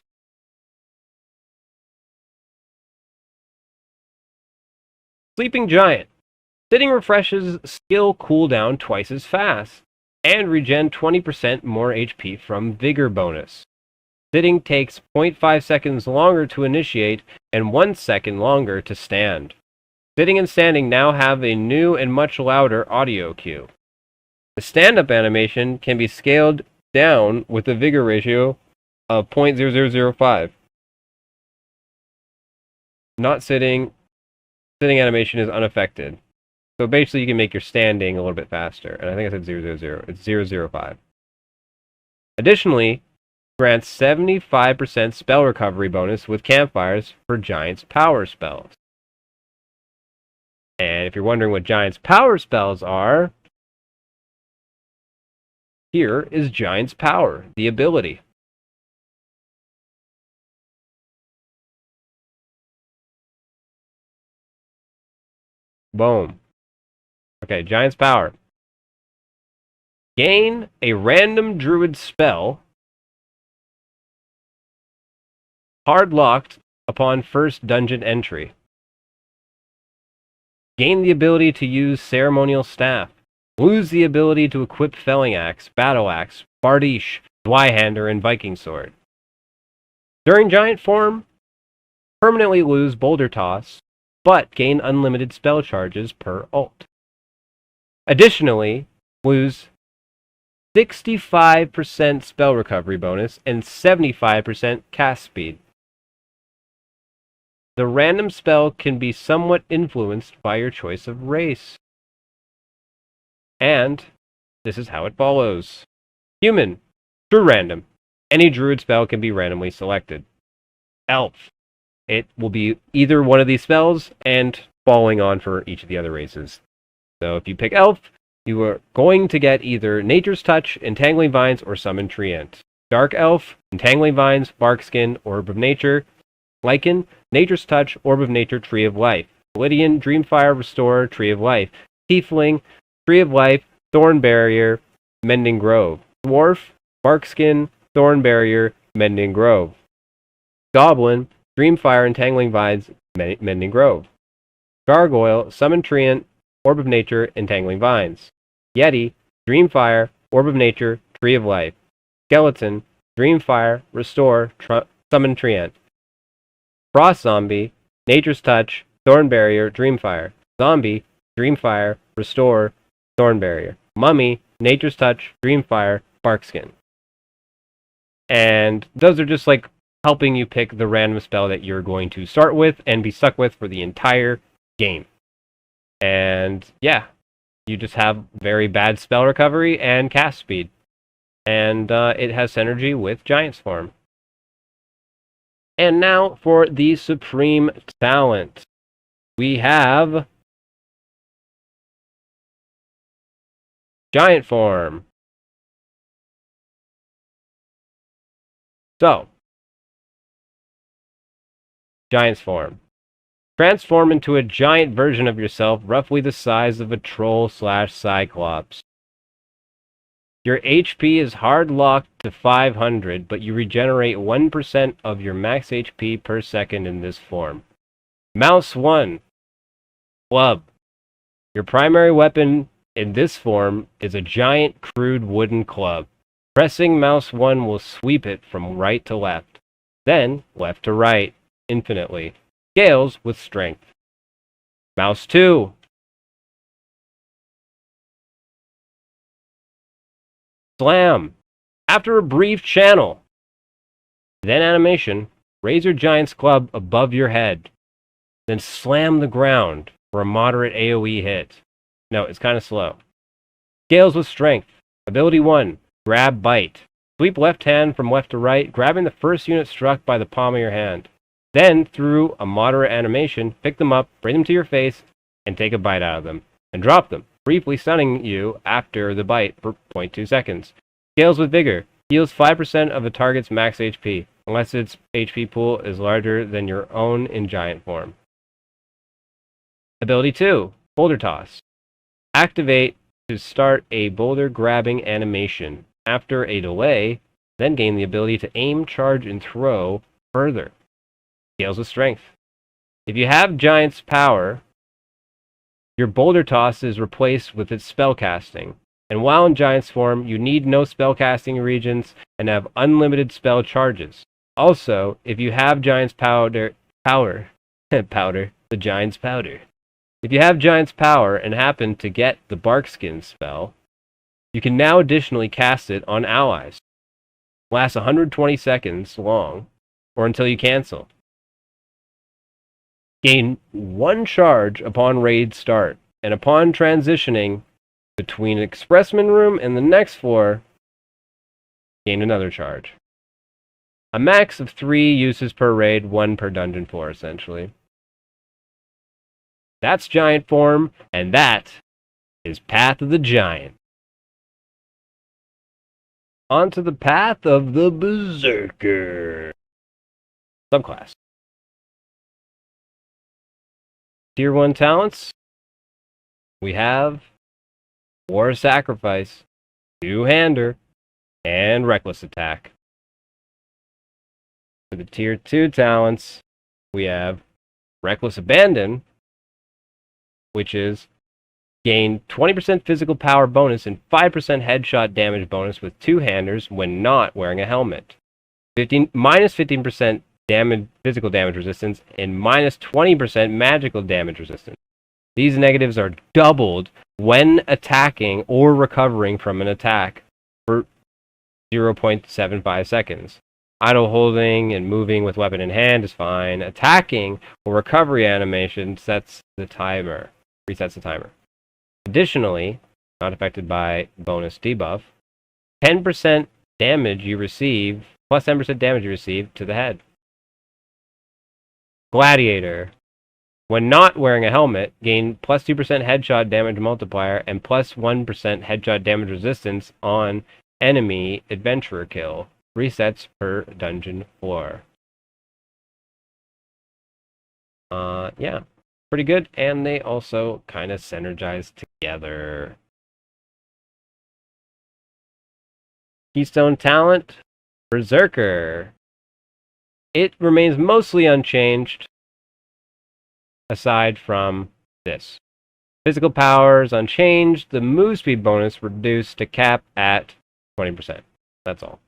Speaker 1: Sleeping Giant. Sitting refreshes skill cooldown twice as fast, and regen 20% more HP from Vigor bonus. Sitting takes 0.5 seconds longer to initiate and 1 second longer to stand. Sitting and standing now have a new and much louder audio cue. The stand-up animation can be scaled down with a Vigor ratio of 0.0005. Not sitting animation is unaffected. So basically you can make your standing a little bit faster. And I think I said 000. It's 005. Additionally, grants 75% spell recovery bonus with campfires for Giant's power spells. And if you're wondering what Giant's power spells are, here is Giant's Power, the ability. Boom. Okay, Giant's Power. Gain a random druid spell hard locked upon first dungeon entry. Gain the ability to use Ceremonial Staff. Lose the ability to equip Felling Axe, Battle Axe, Bardiche, Zweihander, and Viking Sword. During Giant form, permanently lose Boulder Toss, but gain unlimited spell charges per ult. Additionally, lose 65% spell recovery bonus and 75% cast speed. The random spell can be somewhat influenced by your choice of race. And this is how it follows. Human, true random. Any druid spell can be randomly selected. Elf. It will be either one of these spells and following on for each of the other races. So if you pick Elf, you are going to get either Nature's Touch, Entangling Vines, or Summon Treant. Dark Elf, Entangling Vines, Barkskin, Orb of Nature. Lycan, Nature's Touch, Orb of Nature, Tree of Life. Validian, Dreamfire, Restorer, Tree of Life. Tiefling, Tree of Life, Thorn Barrier, Mending Grove. Dwarf, Barkskin, Thorn Barrier, Mending Grove. Goblin, Dreamfire, Entangling Vines, Mending Grove. Gargoyle, Summon Treant, Orb of Nature, Entangling Vines. Yeti, Dreamfire, Orb of Nature, Tree of Life. Skeleton, Dreamfire, Restore, Summon Treant. Frost Zombie, Nature's Touch, Thorn Barrier, Dreamfire. Zombie, Dreamfire, Restore, Thorn Barrier. Mummy, Nature's Touch, Dreamfire, Barkskin. And those are just like helping you pick the random spell that you're going to start with and be stuck with for the entire game. And yeah, you just have very bad spell recovery and cast speed. And it has synergy with Giant's form. And now for the Supreme Talent. We have Giant form. So, Giant's form. Transform into a giant version of yourself, roughly the size of a troll/cyclops. Your HP is hard locked to 500, but you regenerate 1% of your max HP per second in this form. Mouse 1. Club. Your primary weapon in this form is a giant crude wooden club. Pressing mouse 1 will sweep it from right to left, then left to right, infinitely. Scales with strength. Mouse 2. Slam. After a brief channel, then animation, raise your giant's club above your head, then slam the ground for a moderate AoE hit. No, it's kind of slow. Scales with strength. Ability 1, Grab Bite. Sweep left hand from left to right, grabbing the first unit struck by the palm of your hand. Then, through a moderate animation, pick them up, bring them to your face, and take a bite out of them, and drop them, briefly stunning you after the bite for 0.2 seconds. Scales with Vigor. Heals 5% of the target's max HP, unless its HP pool is larger than your own in giant form. Ability 2, Boulder Toss. Activate to start a boulder grabbing animation. After a delay, then gain the ability to aim, charge, and throw further. Scales with Strength. If you have Giant's Power, your Boulder Toss is replaced with its spellcasting. And while in Giant's form, you need no spellcasting regions and have unlimited spell charges. Also, if you have Giant's Powder, the Giant's Powder. If you have Giant's Power and happen to get the Barkskin spell, you can now additionally cast it on allies. Lasts 120 seconds long, or until you cancel. Gain 1 charge upon raid start, and upon transitioning between Expressman Room and the next floor, gain another charge. A max of 3 uses per raid, 1 per dungeon floor, essentially. That's Giant form, and that is Path of the Giant. Onto the Path of the Berserker subclass. Tier 1 talents. We have War Sacrifice, Two-Hander, and Reckless Attack. For the Tier 2 talents, we have Reckless Abandon, which is gain 20% physical power bonus and 5% headshot damage bonus with Two-Handers when not wearing a helmet. Minus 15% physical damage resistance and minus 20% magical damage resistance. These negatives are doubled when attacking or recovering from an attack for 0.75 seconds. Idle holding and moving with weapon in hand is fine. Attacking or recovery animation resets the timer. Additionally, not affected by bonus debuff, 10% damage you receive, plus 10% damage you receive to the head. Gladiator. When not wearing a helmet, gain plus 2% headshot damage multiplier and plus 1% headshot damage resistance on enemy adventurer kill. Resets per dungeon floor. Yeah, pretty good, and they also kind of synergize together. Keystone talent, Berserker. It remains mostly unchanged, aside from this. Physical powers unchanged, the move speed bonus reduced to cap at 20%. That's all.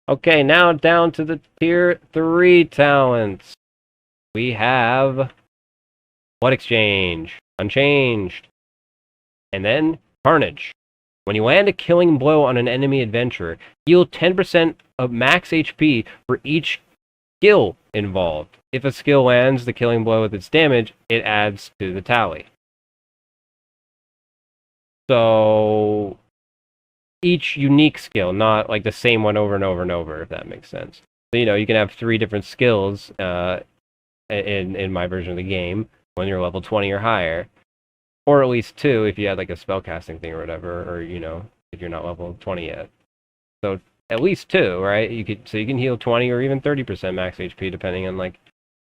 Speaker 1: Okay, now down to the Tier 3 talents. We have Blood Exchange, unchanged. And then Carnage. When you land a killing blow on an enemy adventurer, heal 10% of max HP for each skill involved. If a skill lands the killing blow with its damage, it adds to the tally. So each unique skill, not like the same one over and over and over, if that makes sense. So, you can have 3 different skills in my version of the game when you're level 20 or higher. Or at least 2 if you had like a spellcasting thing or whatever, or, if you're not level 20 yet. So at least 2, right? You can heal 20 or even 30% max HP depending on like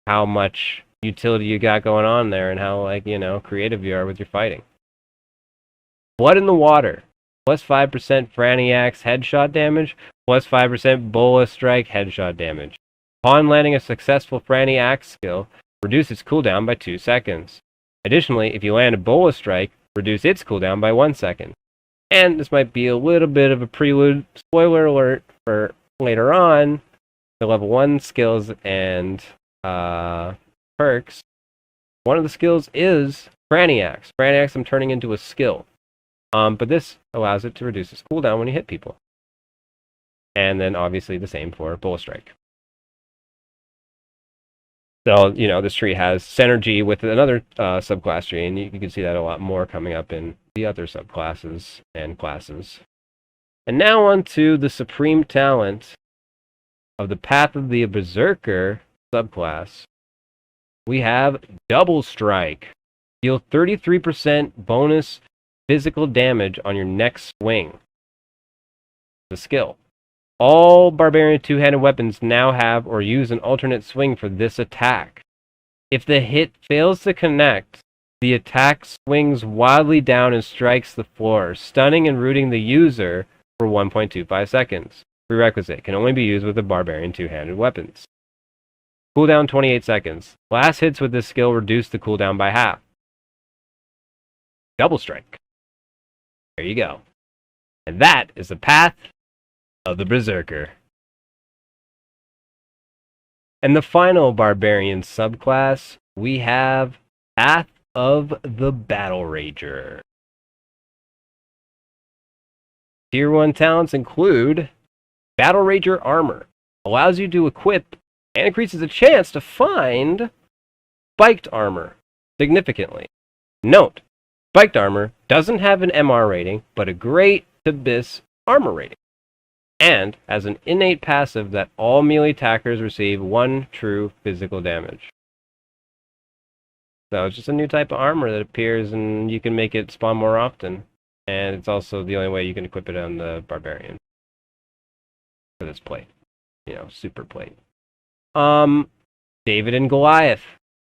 Speaker 1: how much utility you got going on there and how creative you are with your fighting. Blood in the Water. Plus 5% Franny Axe headshot damage, plus 5% Bola Strike headshot damage. Upon landing a successful Franny Axe skill, reduce its cooldown by 2 seconds. Additionally, if you land a Bola Strike, reduce its cooldown by 1 second. And this might be a little bit of a prelude, spoiler alert, for later on, the level 1 skills and perks. One of the skills is Franny Axe. Franny Axe I'm turning into a skill. But this allows it to reduce its cooldown when you hit people. And then obviously the same for Bola Strike. So, this tree has synergy with another subclass tree, and you can see that a lot more coming up in the other subclasses and classes. And now on to the supreme talent of the Path of the Berserker subclass. We have Double Strike. Deal 33% bonus physical damage on your next swing. The skill. All Barbarian two-handed weapons now have or use an alternate swing for this attack. If the hit fails to connect, the attack swings wildly down and strikes the floor, stunning and rooting the user for 1.25 seconds. Prerequisite, can only be used with the Barbarian two-handed weapons. Cooldown 28 seconds. Last hits with this skill reduce the cooldown by half. Double Strike. There you go. And that is the Path of the Berserker. And the final Barbarian subclass, we have Path of the Battle Rager. Tier 1 talents include Battle Rager Armor. Allows you to equip and increases the chance to find spiked armor significantly. Note, spiked armor doesn't have an MR rating, but a great to BIS armor rating, and has an innate passive that all melee attackers receive 1 true physical damage. So it's just a new type of armor that appears, and you can make it spawn more often, and it's also the only way you can equip it on the Barbarian for this plate. You know, super plate. David and Goliath.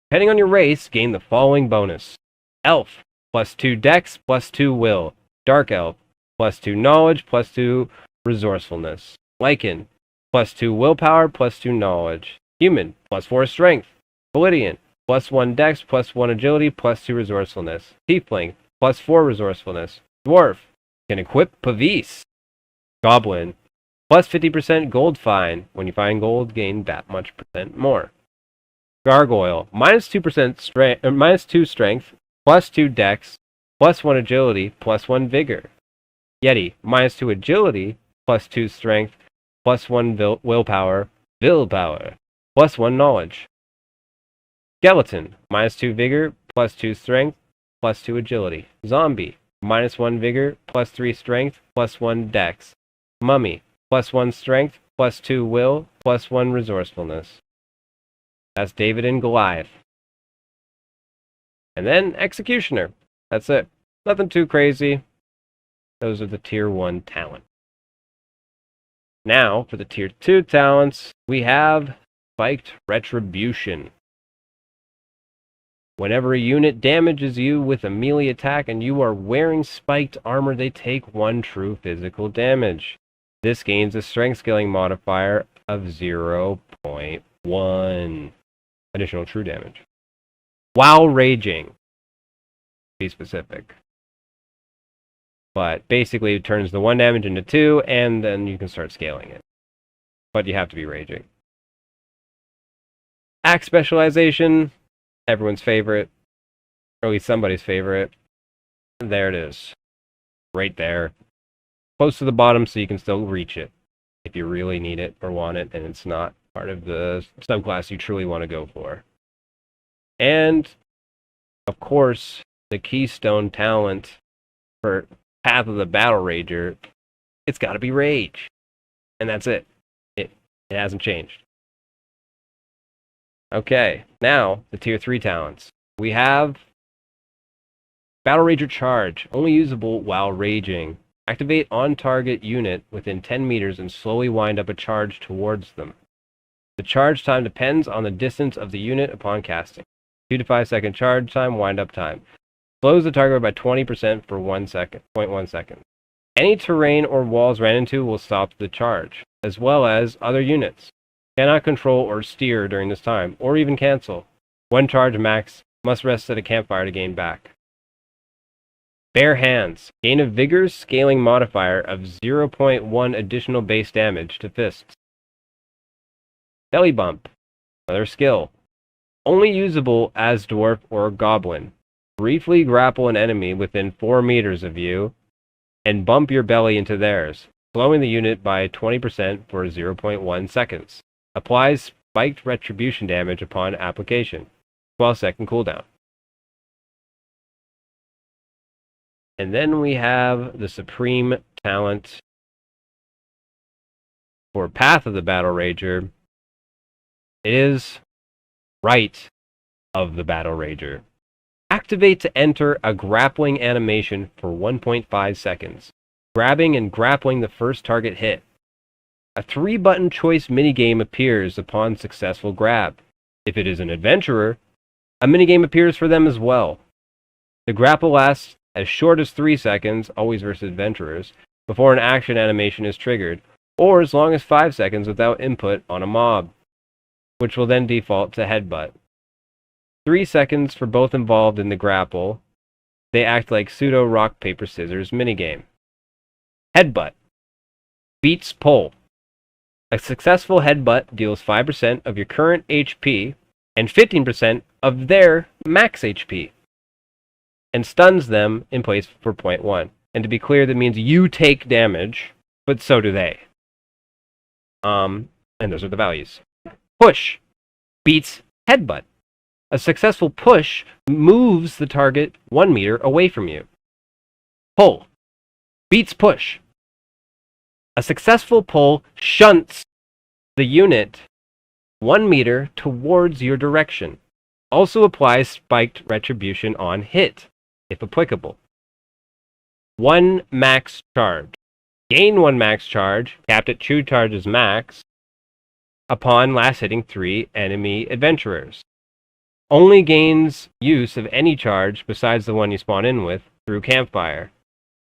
Speaker 1: Depending on your race, gain the following bonus. Elf, +2 Dex, +2 Will. Dark Elf, +2 Knowledge, +2 Resourcefulness. Lycan, +2 Willpower, +2 Knowledge. Human, +4 Strength. Validian, +1 Dex, +1 Agility, +2 Resourcefulness. Tiefling, +4 Resourcefulness. Dwarf, can equip Pavis. Goblin, +50% gold fine. When you find gold, gain that much percent more. Gargoyle, -2% strength, -2 strength, +2 dex, +1 agility, +1 vigor. Yeti, -2 agility, +2 strength, +1 willpower, +1 knowledge. Skeleton, -2 vigor, +2 strength, +2 agility. Zombie, -1 vigor, +3 strength, +1 dex. Mummy, +1 strength, +2 will, +1 resourcefulness. That's David and Goliath. And then Executioner. That's it. Nothing too crazy. Those are the Tier 1 talent. Now, for the Tier 2 talents, we have Spiked Retribution. Whenever a unit damages you with a melee attack and you are wearing spiked armor, they take 1 true physical damage. This gains a strength scaling modifier of 0.1 additional true damage. While raging, to be specific. But basically it turns the 1 damage into 2, and then you can start scaling it. But you have to be raging. Axe specialization, everyone's favorite. Or at least somebody's favorite. And there it is. Right there. Close to the bottom so you can still reach it if you really need it or want it and it's not part of the subclass you truly want to go for. And, of course, the keystone talent for Path of the Battle Rager, it's got to be Rage. And that's it. It hasn't changed. Okay, now the Tier 3 talents. We have Battle Rager Charge, only usable while raging. Activate on-target unit within 10 meters and slowly wind up a charge towards them. The charge time depends on the distance of the unit upon casting. 2 to 5 second charge time, wind up time. Slows the target by 20% for 1 second, 0.1 second. Any terrain or walls ran into will stop the charge, as well as other units. Cannot control or steer during this time, or even cancel. 1 charge max, must rest at a campfire to gain back. Bare Hands. Gain a Vigor scaling modifier of 0.1 additional base damage to fists. Belly Bump. Another skill. Only usable as Dwarf or Goblin. Briefly grapple an enemy within 4 meters of you and bump your belly into theirs, slowing the unit by 20% for 0.1 seconds. Applies spiked retribution damage upon application. 12-second cooldown. And then we have the Supreme Talent for Path of the Battle Rager is Rite of the Battle Rager. Activate to enter a grappling animation for 1.5 seconds, grabbing and grappling the first target hit. A 3-button choice minigame appears upon successful grab. If it is an adventurer, a minigame appears for them as well. The grapple lasts as short as 3 seconds, always versus adventurers, before an action animation is triggered, or as long as 5 seconds without input on a mob, which will then default to headbutt. 3 seconds for both involved in the grapple. They act like pseudo rock, paper, scissors minigame. Headbutt. Beats pull. A successful headbutt deals 5% of your current HP and 15% of their max HP, and stuns them in place for 0.1. And to be clear, that means you take damage, but so do they. And those are the values. Push. Beats headbutt. A successful push moves the target 1 meter away from you. Pull. Beats push. A successful pull shunts the unit 1 meter towards your direction. Also applies spiked retribution on hit, if applicable. 1 max charge. Gain 1 max charge, capped at 2 charges max, upon last hitting 3 enemy adventurers. Only gains use of any charge besides the one you spawn in with through campfire.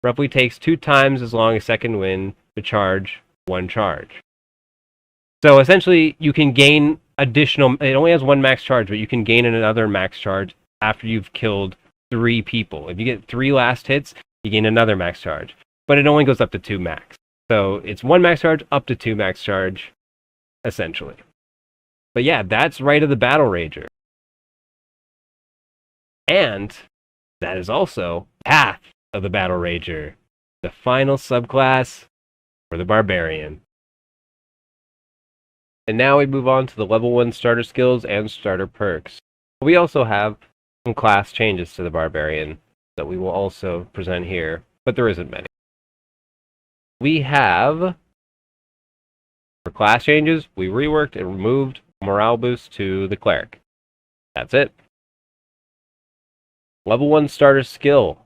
Speaker 1: Roughly takes 2 times as long as second wind to charge 1 charge. So essentially, you can gain additional. It only has 1 max charge, but you can gain another max charge after you've killed 3 people. If you get 3 last hits, you gain another max charge. But it only goes up to 2 max. So it's 1 max charge up to 2 max charge, essentially. But yeah, that's Rite of the Battle Rager. And that is also Path of the Battle Rager, the final subclass for the Barbarian. And now we move on to the level 1 starter skills and starter perks. We also have some class changes to the Barbarian that we will also present here, but there isn't many. We have, for class changes, we reworked and removed morale boost to the Cleric. That's it. Level 1 starter skill.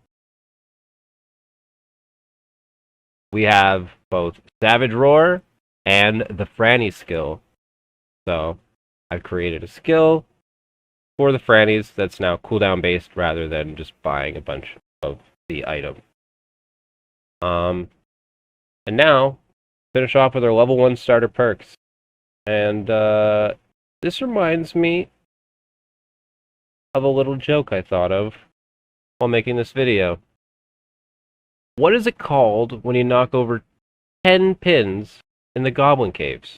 Speaker 1: We have both Savage Roar and the Franny skill. So I've created a skill for the Frannies that's now cooldown based rather than just buying a bunch of the item. And now, finish off with our level 1 starter perks. And this reminds me of a little joke I thought of while making this video. What is it called when you knock over 10 pins in the Goblin Caves?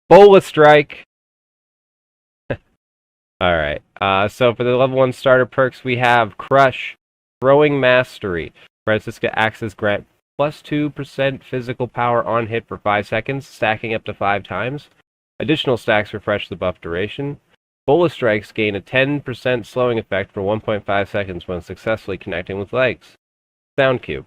Speaker 1: Bola Strike! Alright, so for the level 1 starter perks, we have Crush, Throwing Mastery. Francisca Axes grant plus 2% physical power on hit for 5 seconds, stacking up to 5 times. Additional stacks refresh the buff duration. Bola Strikes gain a 10% slowing effect for 1.5 seconds when successfully connecting with legs. Sound Cube.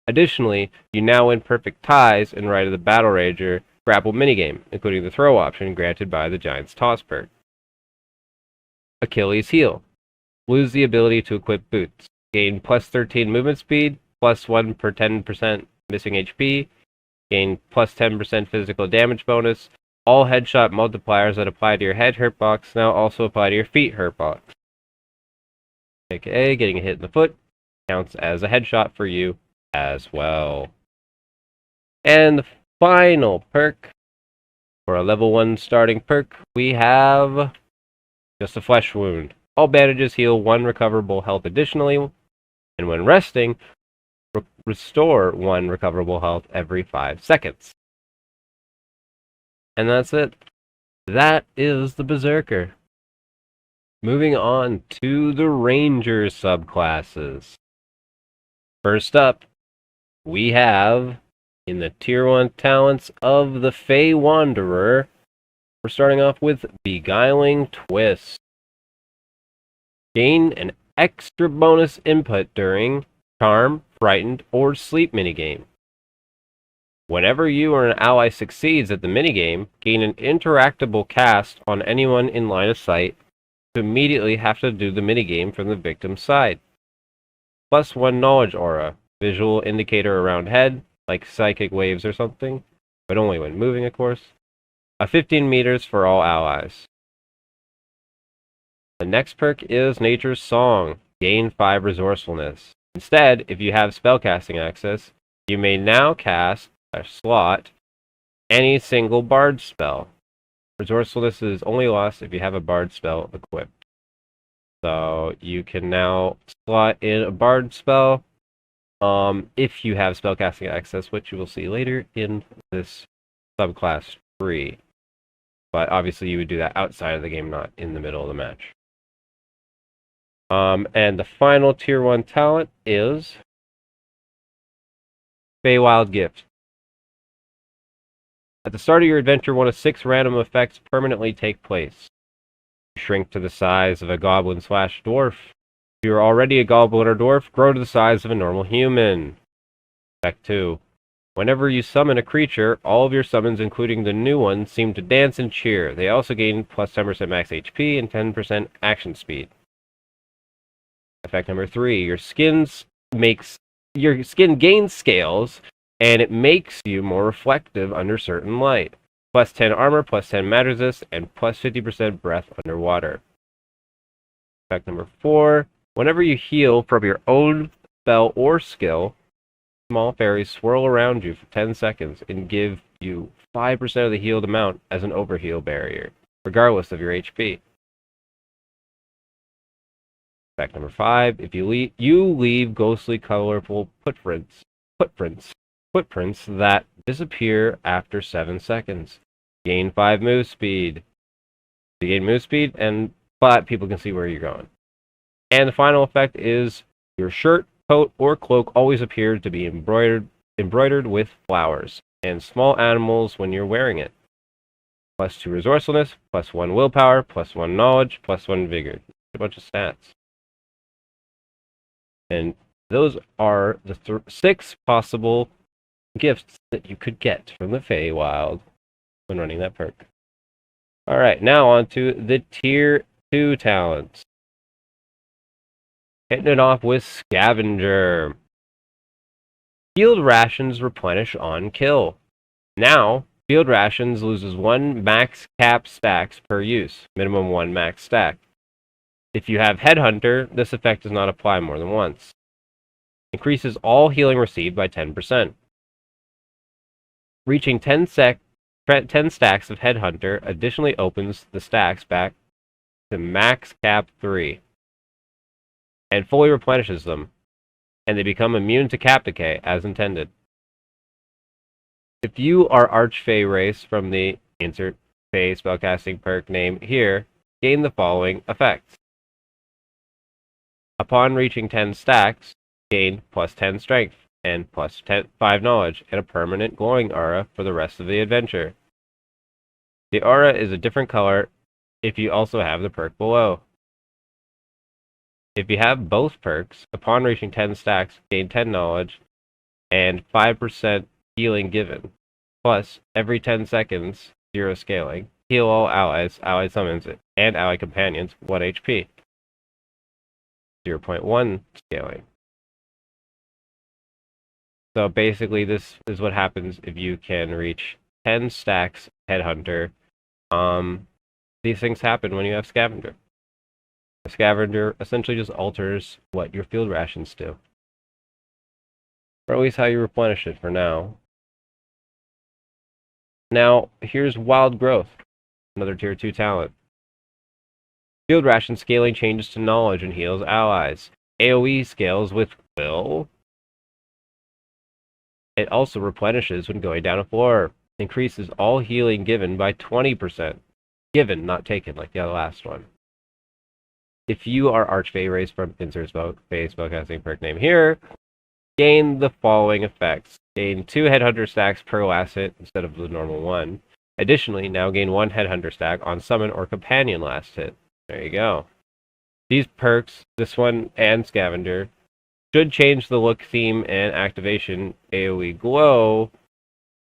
Speaker 1: Additionally, you now win perfect ties in Rite of the Battle Rager grapple minigame, including the throw option granted by the Giant's Toss perk. Achilles Heel. Lose the ability to equip boots. Gain plus 13 movement speed, plus 1 per 10% missing HP. Gain plus 10% physical damage bonus. All headshot multipliers that apply to your head hurt box now also apply to your feet hurt box. AKA, getting a hit in the foot counts as a headshot for you as well. And the final perk, for a level 1 starting perk, we have just a flesh wound. All bandages heal 1 recoverable health additionally, and when resting, restore 1 recoverable health every 5 seconds. And that's it. That is the Berserker. Moving on to the Ranger subclasses. First up, we have, in the Tier 1 talents of the Fey Wanderer, we're starting off with Beguiling Twist. Gain an extra bonus input during Charm, Frightened, or Sleep minigame. Whenever you or an ally succeeds at the minigame, gain an interactable cast on anyone in line of sight to immediately have to do the minigame from the victim's side. +1 knowledge aura, visual indicator around head, like psychic waves or something, but only when moving, of course. 15 meters for all allies. The next perk is Nature's Song, gain 5 resourcefulness. Instead, if you have spellcasting access, you may now cast a slot any single bard spell. Resourcefulness is only lost if you have a bard spell equipped. So you can now slot in a bard spell if you have spellcasting access, which you will see later in this subclass 3. But obviously you would do that outside of the game, not in the middle of the match. And the final tier 1 talent is Feywild Gift. At the start of your adventure, one of 6 random effects permanently take place. You shrink to the size of a goblin/dwarf. If you are already a goblin or dwarf, grow to the size of a normal human. Effect 2. Whenever you summon a creature, all of your summons, including the new ones, seem to dance and cheer. They also gain plus 10% max HP and 10% action speed. Effect number 3. Your skin gains scales, and it makes you more reflective under certain light. Plus 10 armor, plus 10 magic resist, and plus 50% breath underwater. Effect number 4. Whenever you heal from your own spell or skill, small fairies swirl around you for 10 seconds and give you 5% of the healed amount as an overheal barrier, regardless of your HP. Effect number 5. If you leave ghostly colorful footprints that disappear after 7 seconds. Gain 5 move speed. You gain move speed, but people can see where you're going. And the final effect is your shirt, coat, or cloak always appears to be embroidered with flowers and small animals when you're wearing it. Plus 2 resourcefulness, plus 1 willpower, plus 1 knowledge, plus 1 vigor. A bunch of stats. And those are the 6 possible gifts that you could get from the Feywild when running that perk. Alright, now on to the tier 2 talents. Hitting it off with Scavenger. Field rations replenish on kill. Now, field rations loses 1 max cap stacks per use, minimum 1 max stack. If you have Headhunter, this effect does not apply more than once. Increases all healing received by 10%. Reaching 10 stacks of Headhunter additionally opens the stacks back to max cap 3. And fully replenishes them, and they become immune to cap decay as intended. If you are Archfey race from the insert Fey spellcasting perk name here, gain the following effects. Upon reaching 10 stacks, gain plus 10 strength and plus 5 knowledge and a permanent glowing aura for the rest of the adventure. The aura is a different color if you also have the perk below. If you have both perks, upon reaching 10 stacks, gain 10 knowledge and 5% healing given. Plus, every 10 seconds, 0 scaling. Heal all allies, ally summons, and ally companions 1 HP. 0.1 scaling. So basically, this is what happens if you can reach 10 stacks Headhunter. These things happen when you have Scavenger. A Scavenger essentially just alters what your field rations do. Or at least how you replenish it for now. Now, here's Wild Growth, another tier 2 talent. Field ration scaling changes to knowledge and heals allies. AoE scales with will. It also replenishes when going down a floor. Increases all healing given by 20%. Given, not taken, like the last one. If you are Archfey race from insert Fey spellcasting perk name here, gain the following effects. Gain 2 Headhunter stacks per last hit instead of the normal 1. Additionally, now gain 1 Headhunter stack on summon or companion last hit. There you go. These perks, this one and Scavenger, should change the look, theme, and activation AoE glow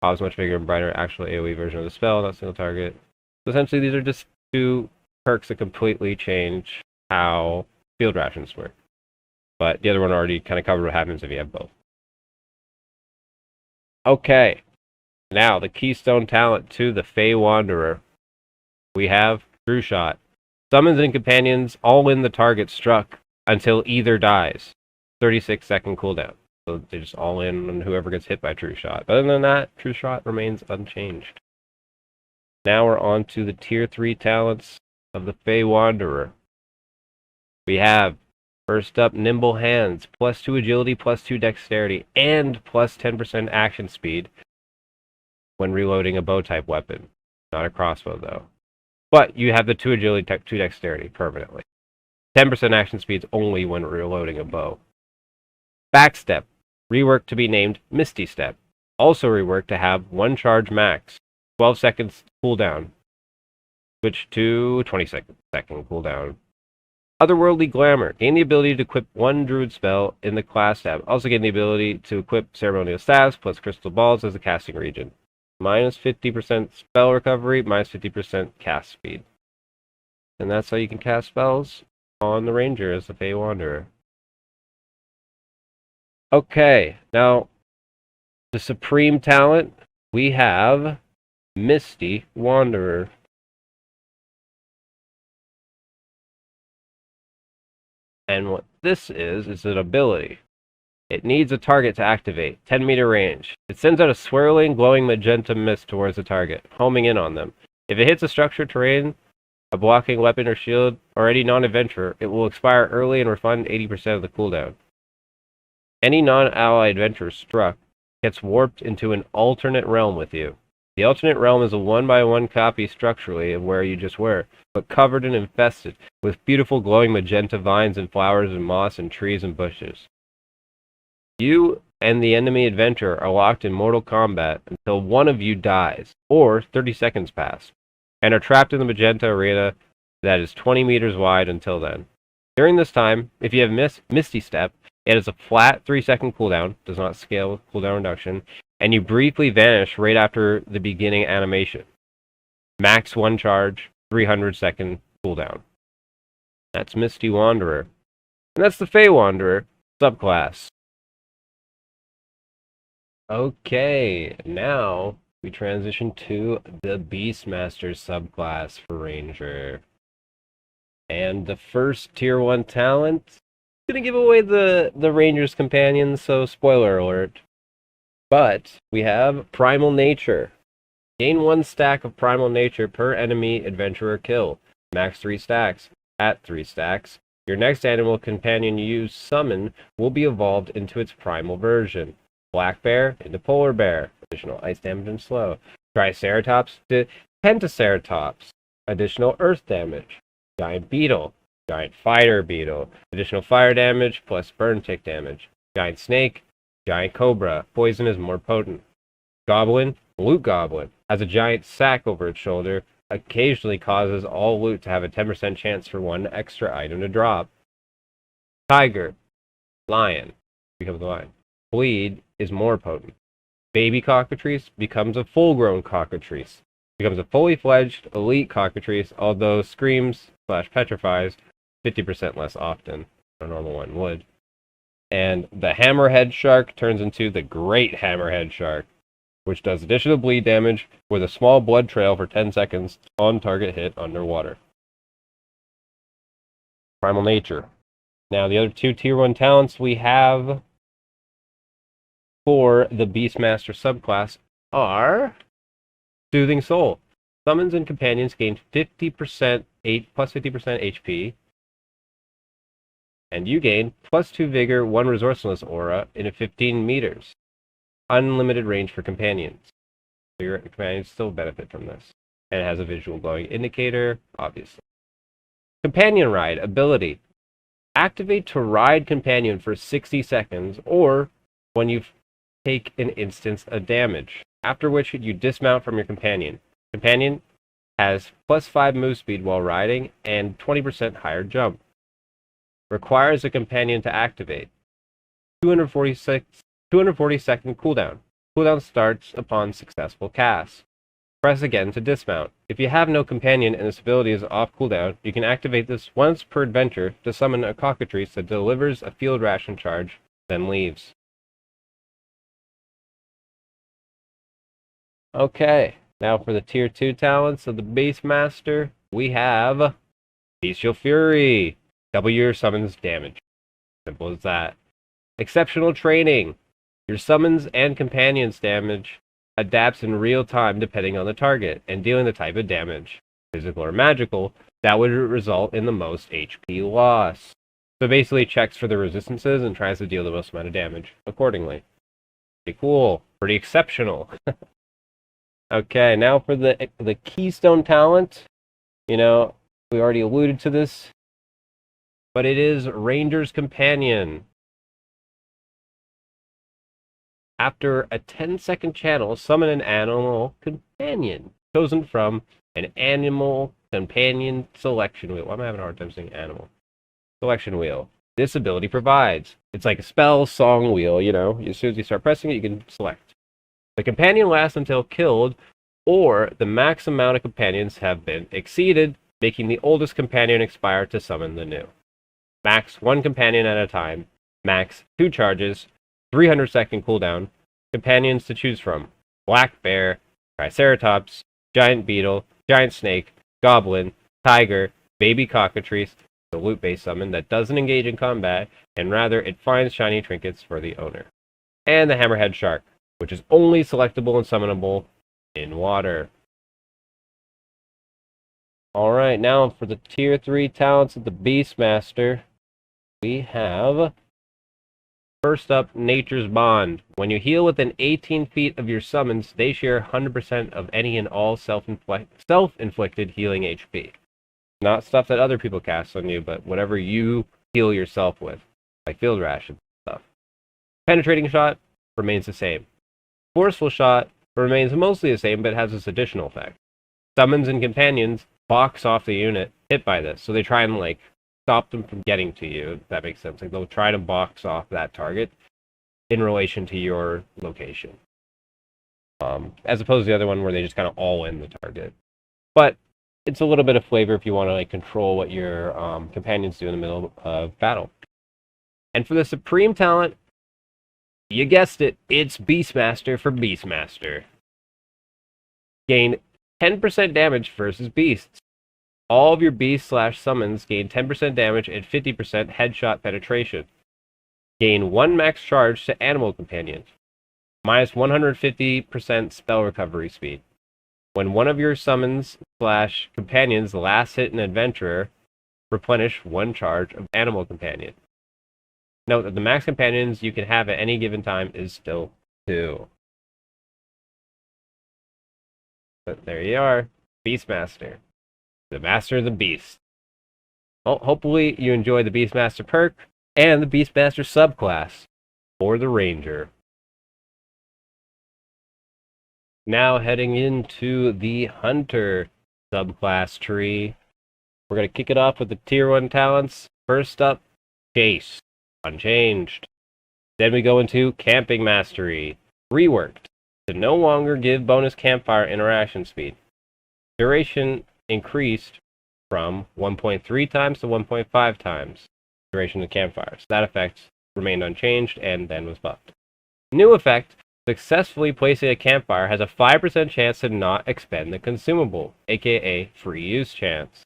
Speaker 1: Pops much bigger and brighter, actual AoE version of the spell, not single target. So essentially, these are just two perks that completely change how field rations work. But the other one already kind of covered what happens if you have both. Okay, now the keystone talent to the Fey Wanderer. We have True Shot. Summons and companions all in the target struck until either dies. 36-second cooldown. So they just all in on whoever gets hit by True Shot. Other than that, True Shot remains unchanged. Now we're on to the Tier 3 talents of the Fey Wanderer. We have, first up, Nimble Hands, +2 agility, +2 dexterity, and +10% action speed when reloading a bow-type weapon. Not a crossbow, though. But you have the 2 agility, 2 dexterity permanently. 10% action speeds only when reloading a bow. Backstep, reworked to be named Misty Step. Also reworked to have 1 charge max, 12 seconds cooldown. Switch to 20-second cooldown. Otherworldly Glamour, gain the ability to equip 1 druid spell in the class tab. Also gain the ability to equip ceremonial staves plus crystal balls as a casting region. Minus 50% spell recovery, minus 50% cast speed. And that's how you can cast spells on the Ranger as the Fey Wanderer. Okay, now the Supreme talent, we have Misty Wanderer. And what this is an ability. It needs a target to activate, 10-meter range. It sends out a swirling, glowing magenta mist towards the target, homing in on them. If it hits a structured terrain, a blocking weapon or shield, or any non-adventurer, it will expire early and refund 80% of the cooldown. Any non-ally adventurer struck gets warped into an alternate realm with you. The alternate realm is a 1-by-1 copy structurally of where you just were, but covered and infested with beautiful glowing magenta vines and flowers and moss and trees and bushes. You and the enemy adventurer are locked in mortal combat until one of you dies, or 30 seconds pass, and are trapped in the magenta arena that is 20 meters wide until then. During this time, if you have Misty Step, it has a flat 3-second cooldown, does not scale with cooldown reduction, and you briefly vanish right after the beginning animation. Max 1 charge, 300-second cooldown. That's Misty Wanderer. And that's the Fey Wanderer subclass. Okay, now we transition to the Beastmaster subclass for Ranger. And the first Tier 1 talent, I'm going to give away the Ranger's companion, so spoiler alert. But we have Primal Nature. Gain 1 stack of Primal Nature per enemy adventurer kill. Max 3 stacks. At 3 stacks, your next animal companion you summon will be evolved into its primal version. Black Bear into Polar Bear. Additional ice damage and slow. Triceratops to Pentaceratops. Additional earth damage. Giant Beetle. Giant Fighter Beetle. Additional fire damage plus burn tick damage. Giant Snake. Giant Cobra. Poison is more potent. Goblin. Loot Goblin. Has a giant sack over its shoulder. Occasionally causes all loot to have a 10% chance for 1 extra item to drop. Tiger. Lion. Becomes a lion. Bleed is more potent. Baby Cockatrice becomes a full-grown Cockatrice. Becomes a fully fledged elite Cockatrice, although screams / petrifies 50% less often than a normal one would. And the Hammerhead Shark turns into the Great Hammerhead Shark, which does additional bleed damage with a small blood trail for 10 seconds on target hit underwater. Primal Nature. Now, the other 2 Tier 1 talents we have for the Beastmaster subclass are Soothing Soul. Summons and companions gain 50% plus 50% HP, and you gain +2 vigor, 1 resourcefulness aura in 15 meters. Unlimited range for companions. So your companions still benefit from this. And it has a visual glowing indicator, obviously. Companion Ride ability. Activate to ride companion for 60 seconds, or when you take an instance of damage, after which you dismount from your companion. Companion has +5 move speed while riding and 20% higher jump. Requires a companion to activate. 240-second cooldown. Cooldown starts upon successful cast. Press again to dismount. If you have no companion and this ability is off cooldown, you can activate this once per adventure to summon a cockatrice that delivers a field ration charge, then leaves. Okay, now for the tier 2 talents of the Beastmaster, we have Bestial Fury. Double your summons damage. Simple as that. Exceptional Training. Your summons and companions damage adapts in real time depending on the target and dealing the type of damage. Physical or magical, that would result in the most HP loss. So basically checks for the resistances and tries to deal the most amount of damage accordingly. Pretty cool. Pretty exceptional. Okay, now for the keystone talent. You know, we already alluded to this, but it is Ranger's Companion. After a 10-second channel, summon an animal companion chosen from an animal companion selection wheel. Why am I having a hard time saying animal? Selection wheel. This ability provides. It's like a spell song wheel, you know. As soon as you start pressing it, you can select. The companion lasts until killed, or the max amount of companions have been exceeded, making the oldest companion expire to summon the new. Max 1 companion at a time. Max 2 charges. 300-second cooldown. Companions to choose from: Black Bear, Triceratops, Giant Beetle, Giant Snake, Goblin, Tiger, Baby Cockatrice, the loot-based summon that doesn't engage in combat, and rather it finds shiny trinkets for the owner. And the Hammerhead Shark, which is only selectable and summonable in water. Alright, now for the tier 3 talents of the Beastmaster, we have... First up, Nature's Bond. When you heal within 18 feet of your summons, they share 100% of any and all self-inflicted healing HP. Not stuff that other people cast on you, but whatever you heal yourself with, like field rations and stuff. Penetrating Shot remains the same. Forceful Shot remains mostly the same, but has this additional effect. Summons and companions box off the unit hit by this, so they try and like stop them from getting to you, if that makes sense. Like they'll try to box off that target in relation to your location. As opposed to the other one where they just kind of all in the target. But it's a little bit of flavor if you want to like control what your companions do in the middle of battle. And for the Supreme talent, you guessed it, it's Beastmaster for Beastmaster. Gain 10% damage versus beasts. All of your beast/summons gain 10% damage and 50% headshot penetration. Gain 1 max charge to animal companions. Minus 150% spell recovery speed. When one of your summons/companions last hit an adventurer, replenish 1 charge of animal companion. Note that the max companions you can have at any given time is still 2. But there you are, Beastmaster. The Master of the Beast. Well, hopefully you enjoy the Beastmaster perk and the Beastmaster subclass for the Ranger. Now heading into the Hunter subclass tree. We're going to kick it off with the tier 1 talents. First up, Chase. Unchanged. Then we go into Camping Mastery. Reworked to no longer give bonus campfire interaction speed. Duration increased from 1.3 times to 1.5 times duration of campfire. So that effect remained unchanged and then was buffed. New effect, successfully placing a campfire has a 5% chance to not expend the consumable, aka free use chance.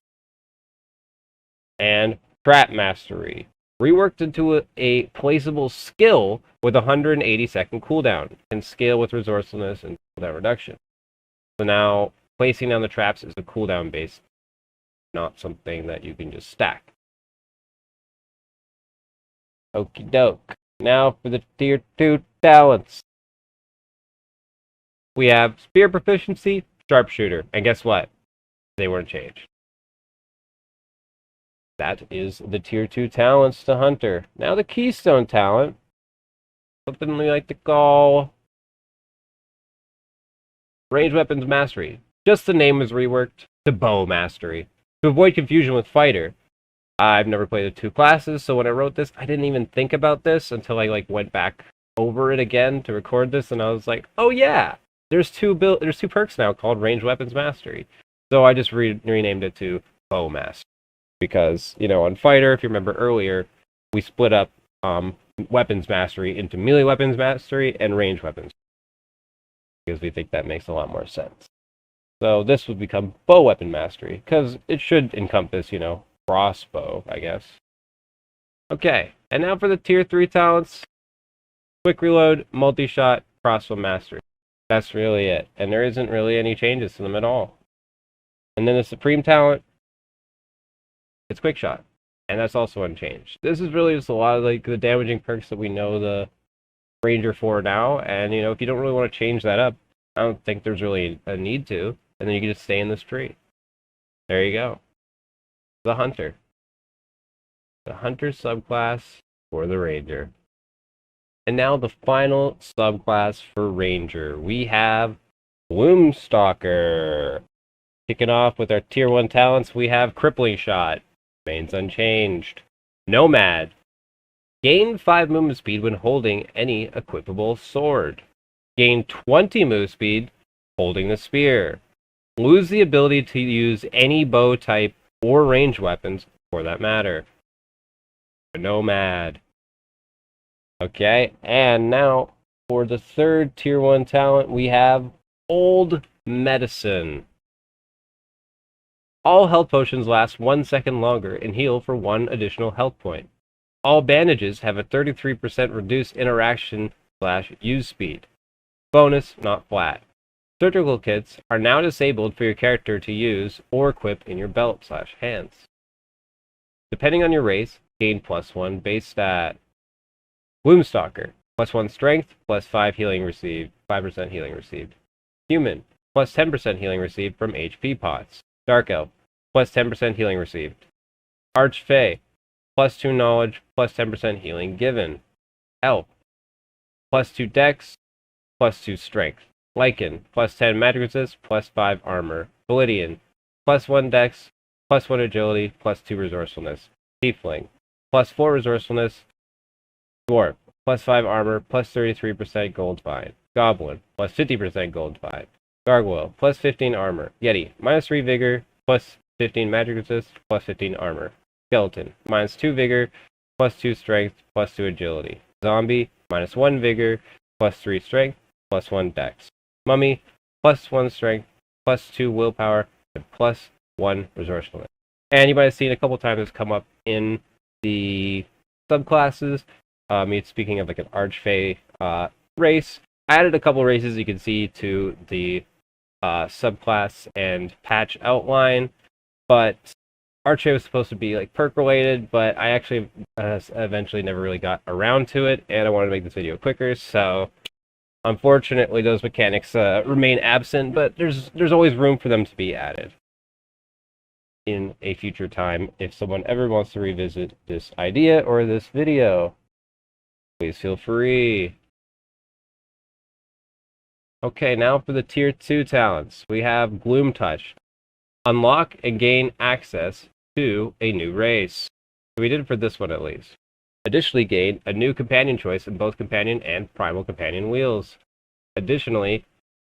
Speaker 1: And Trap Mastery. Reworked into a placeable skill with a 180-second cooldown. Can scale with resourcefulness and cooldown reduction. So now placing down the traps is a cooldown based, not something that you can just stack. Okie doke. Now for the tier 2 talents. We have Spear Proficiency, Sharpshooter, and guess what? They weren't changed. That is the tier 2 talents to Hunter. Now the Keystone talent, something we like to call Ranged Weapons Mastery. Just the name was reworked to Bow Mastery. To avoid confusion with Fighter, I've never played the 2 classes, so when I wrote this, I didn't even think about this until I went back over it again to record this, and I was like, oh yeah, there's two perks now called Ranged Weapons Mastery. So I just renamed it to Bow Mastery because, you know, on Fighter, if you remember earlier, we split up Weapons Mastery into Melee Weapons Mastery and Ranged Weapons because we think that makes a lot more sense. So this would become Bow Weapon Mastery because it should encompass, you know, crossbow, I guess. Okay, and now for the tier 3 talents. Quick reload, multi-shot, crossbow mastery. That's really it. And there isn't really any changes to them at all. And then the supreme talent, it's quick shot. And that's also unchanged. This is really just a lot of like the damaging perks that we know the ranger for now. And you know, if you don't really want to change that up, I don't think there's really a need to. And then you can just stay in this tree. There you go. The hunter. The hunter subclass for the ranger. And now the final subclass for Ranger. We have Gloomstalker. Kicking off with our tier 1 talents, we have Crippling Shot. Remains unchanged. Nomad. Gain 5 movement speed when holding any equipable sword. Gain 20 move speed holding the spear. Lose the ability to use any bow type or ranged weapons for that matter. Nomad. Okay, and now for the third tier 1 talent, we have Old Medicine. All health potions last 1 second longer and heal for 1 additional health point. All bandages have a 33% reduced interaction/use speed. Bonus, not flat. Surgical kits are now disabled for your character to use or equip in your belt/hands. Depending on your race, gain +1 base stat. Gloomstalker, +1 strength, +5 healing received, 5% healing received. Human, +10% healing received from HP pots. Dark Elf, +10% healing received. Archfey, +2 knowledge, +10% healing given. Elf, +2 dex, +2 strength. Lycan, +10 magic resist, +5 armor. Validian, +1 dex, +1 agility, +2 resourcefulness. Tiefling, +4 resourcefulness. Dwarf, +5 armor, +33% gold fine. Goblin, +50% gold fine. Gargoyle, +15 armor. Yeti, -3 vigor, +15 magic resist, +15 armor. Skeleton, -2 vigor, +2 strength, +2 agility. Zombie, -1 vigor, +3 strength, +1 dex. Mummy, +1 strength, +2 willpower, and +1 resourcefulness. And you might have seen a couple times this come up in the subclasses. Speaking of like an Archfey race, I added a couple races you can see to the subclass and patch outline, but Archfey was supposed to be like perk related, but I actually eventually never really got around to it, and I wanted to make this video quicker, so unfortunately those mechanics remain absent, but there's always room for them to be added in a future time if someone ever wants to revisit this idea or this video. Please feel free. Okay, now for the tier 2 talents. We have Gloom Touch. Unlock and gain access to a new race. So we did it for this one at least. Additionally, gain a new companion choice in both companion and primal companion wheels. Additionally,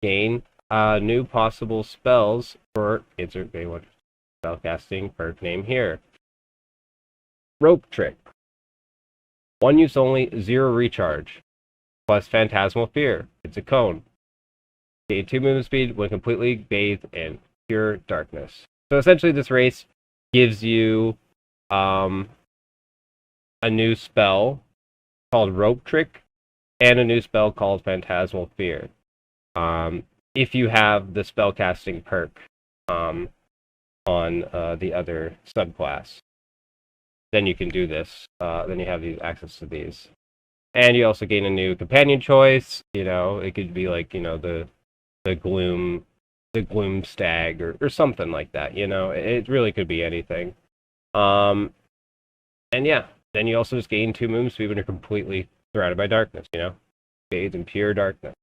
Speaker 1: gain new possible spells for insert spellcasting perk name here. Rope Trick. 1 use only, 0 recharge. Plus Phantasmal Fear. It's a cone. Gain 2 movement speed when completely bathed in pure darkness. So essentially this race gives you a new spell called Rope Trick and a new spell called Phantasmal Fear. If you have the spellcasting perk on the other subclass, then you can do this. Then you have access to these. And you also gain a new companion choice. You know, it could be like, you know, the gloom stag or something like that. You know, it really could be anything. And yeah, then you also just gain 2 movement speed when you're completely surrounded by darkness. You know, bathed in pure darkness.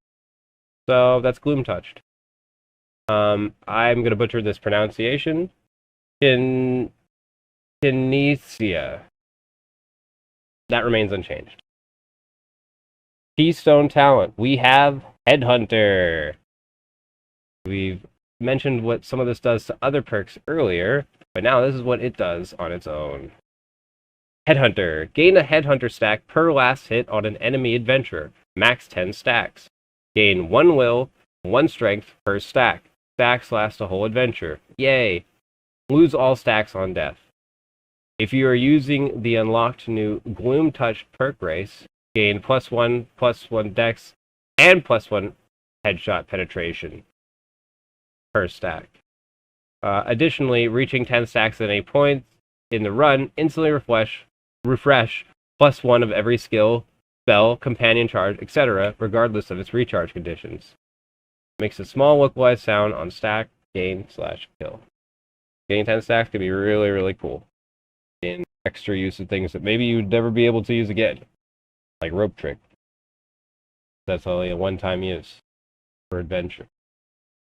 Speaker 1: So that's Gloom Touched. I'm gonna butcher this pronunciation. Kinesia. That remains unchanged. keystone talent, we have Headhunter. We've mentioned what some of this does to other perks earlier, but now this is what it does on its own. Headhunter. Gain a Headhunter stack per last hit on an enemy adventurer. Max 10 stacks. Gain 1 will, 1 strength per stack. Stacks last a whole adventure. Yay! Lose all stacks on death. If you are using the unlocked new Gloom Touch perk race, gain +1/+1 dex, and +1 headshot penetration per stack. Additionally, reaching 10 stacks at any point in the run, instantly refresh +1 of every skill, spell, companion charge, etc., regardless of its recharge conditions. Makes a small localized sound on stack, gain/kill. Getting 10 stacks can be really, really cool. In extra use of things that maybe you'd never be able to use again, like Rope Trick. That's only a one-time use for adventure.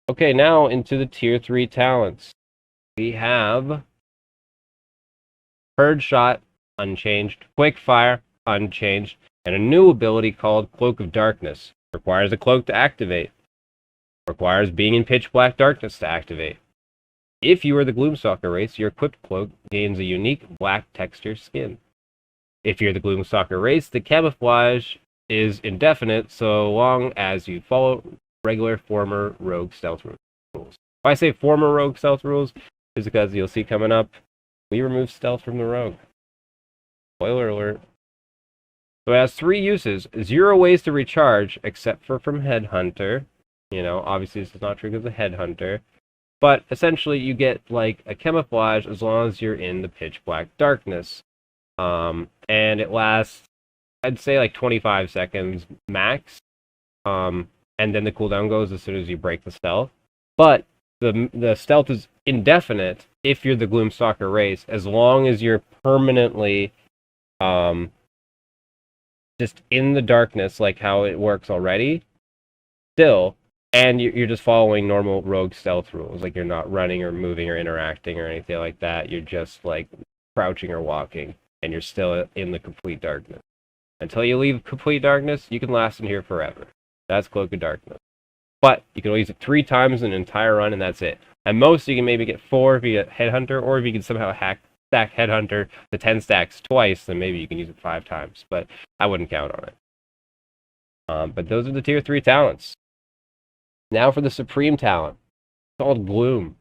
Speaker 1: Okay, now into the tier 3 talents. We have Purge Shot, unchanged, Quick Fire, unchanged, and a new ability called Cloak of Darkness. Requires a cloak to activate. Requires being in pitch black darkness to activate. If you are the Gloomstalker race, your equipped cloak gains a unique black texture skin. If you're the Gloomstalker race, the camouflage is indefinite so long as you follow regular former rogue stealth rules. If I say former rogue stealth rules, is because you'll see coming up, we remove stealth from the rogue. Spoiler alert. So it has 3 uses, 0 ways to recharge, except for from Headhunter. You know, obviously this is not true because of Headhunter. But essentially you get like a camouflage as long as you're in the pitch black darkness. And it lasts, I'd say like 25 seconds max. And then the cooldown goes as soon as you break the stealth. But the stealth is indefinite if you're the Gloomstalker race, as long as you're permanently just in the darkness, like how it works already, still, and you're just following normal rogue stealth rules, like you're not running or moving or interacting or anything like that. You're just like crouching or walking, and you're still in the complete darkness. Until you leave complete darkness, you can last in here forever. That's Cloak of Darkness. But you can only use it 3 times in an entire run, and that's it. At most, you can maybe get 4 if you get Headhunter, or if you can somehow stack Headhunter to 10 stacks twice, then maybe you can use it 5 times. But I wouldn't count on it. But those are the tier 3 talents. Now for the Supreme talent. It's called Gloom.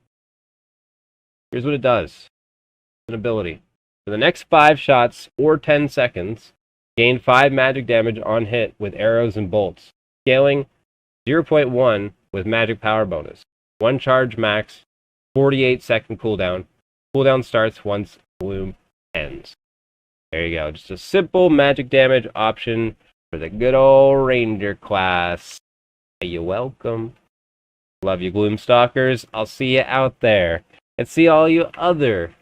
Speaker 1: Here's what it does. It's an ability. For the next 5 shots or 10 seconds, gain 5 magic damage on hit with arrows and bolts. Scaling 0.1 with magic power bonus. 1 charge max, 48-second cooldown. Cooldown starts once Gloom ends. There you go. Just a simple magic damage option for the good old Ranger class. You're welcome. Love you, Gloomstalkers. I'll see you out there. And see all you other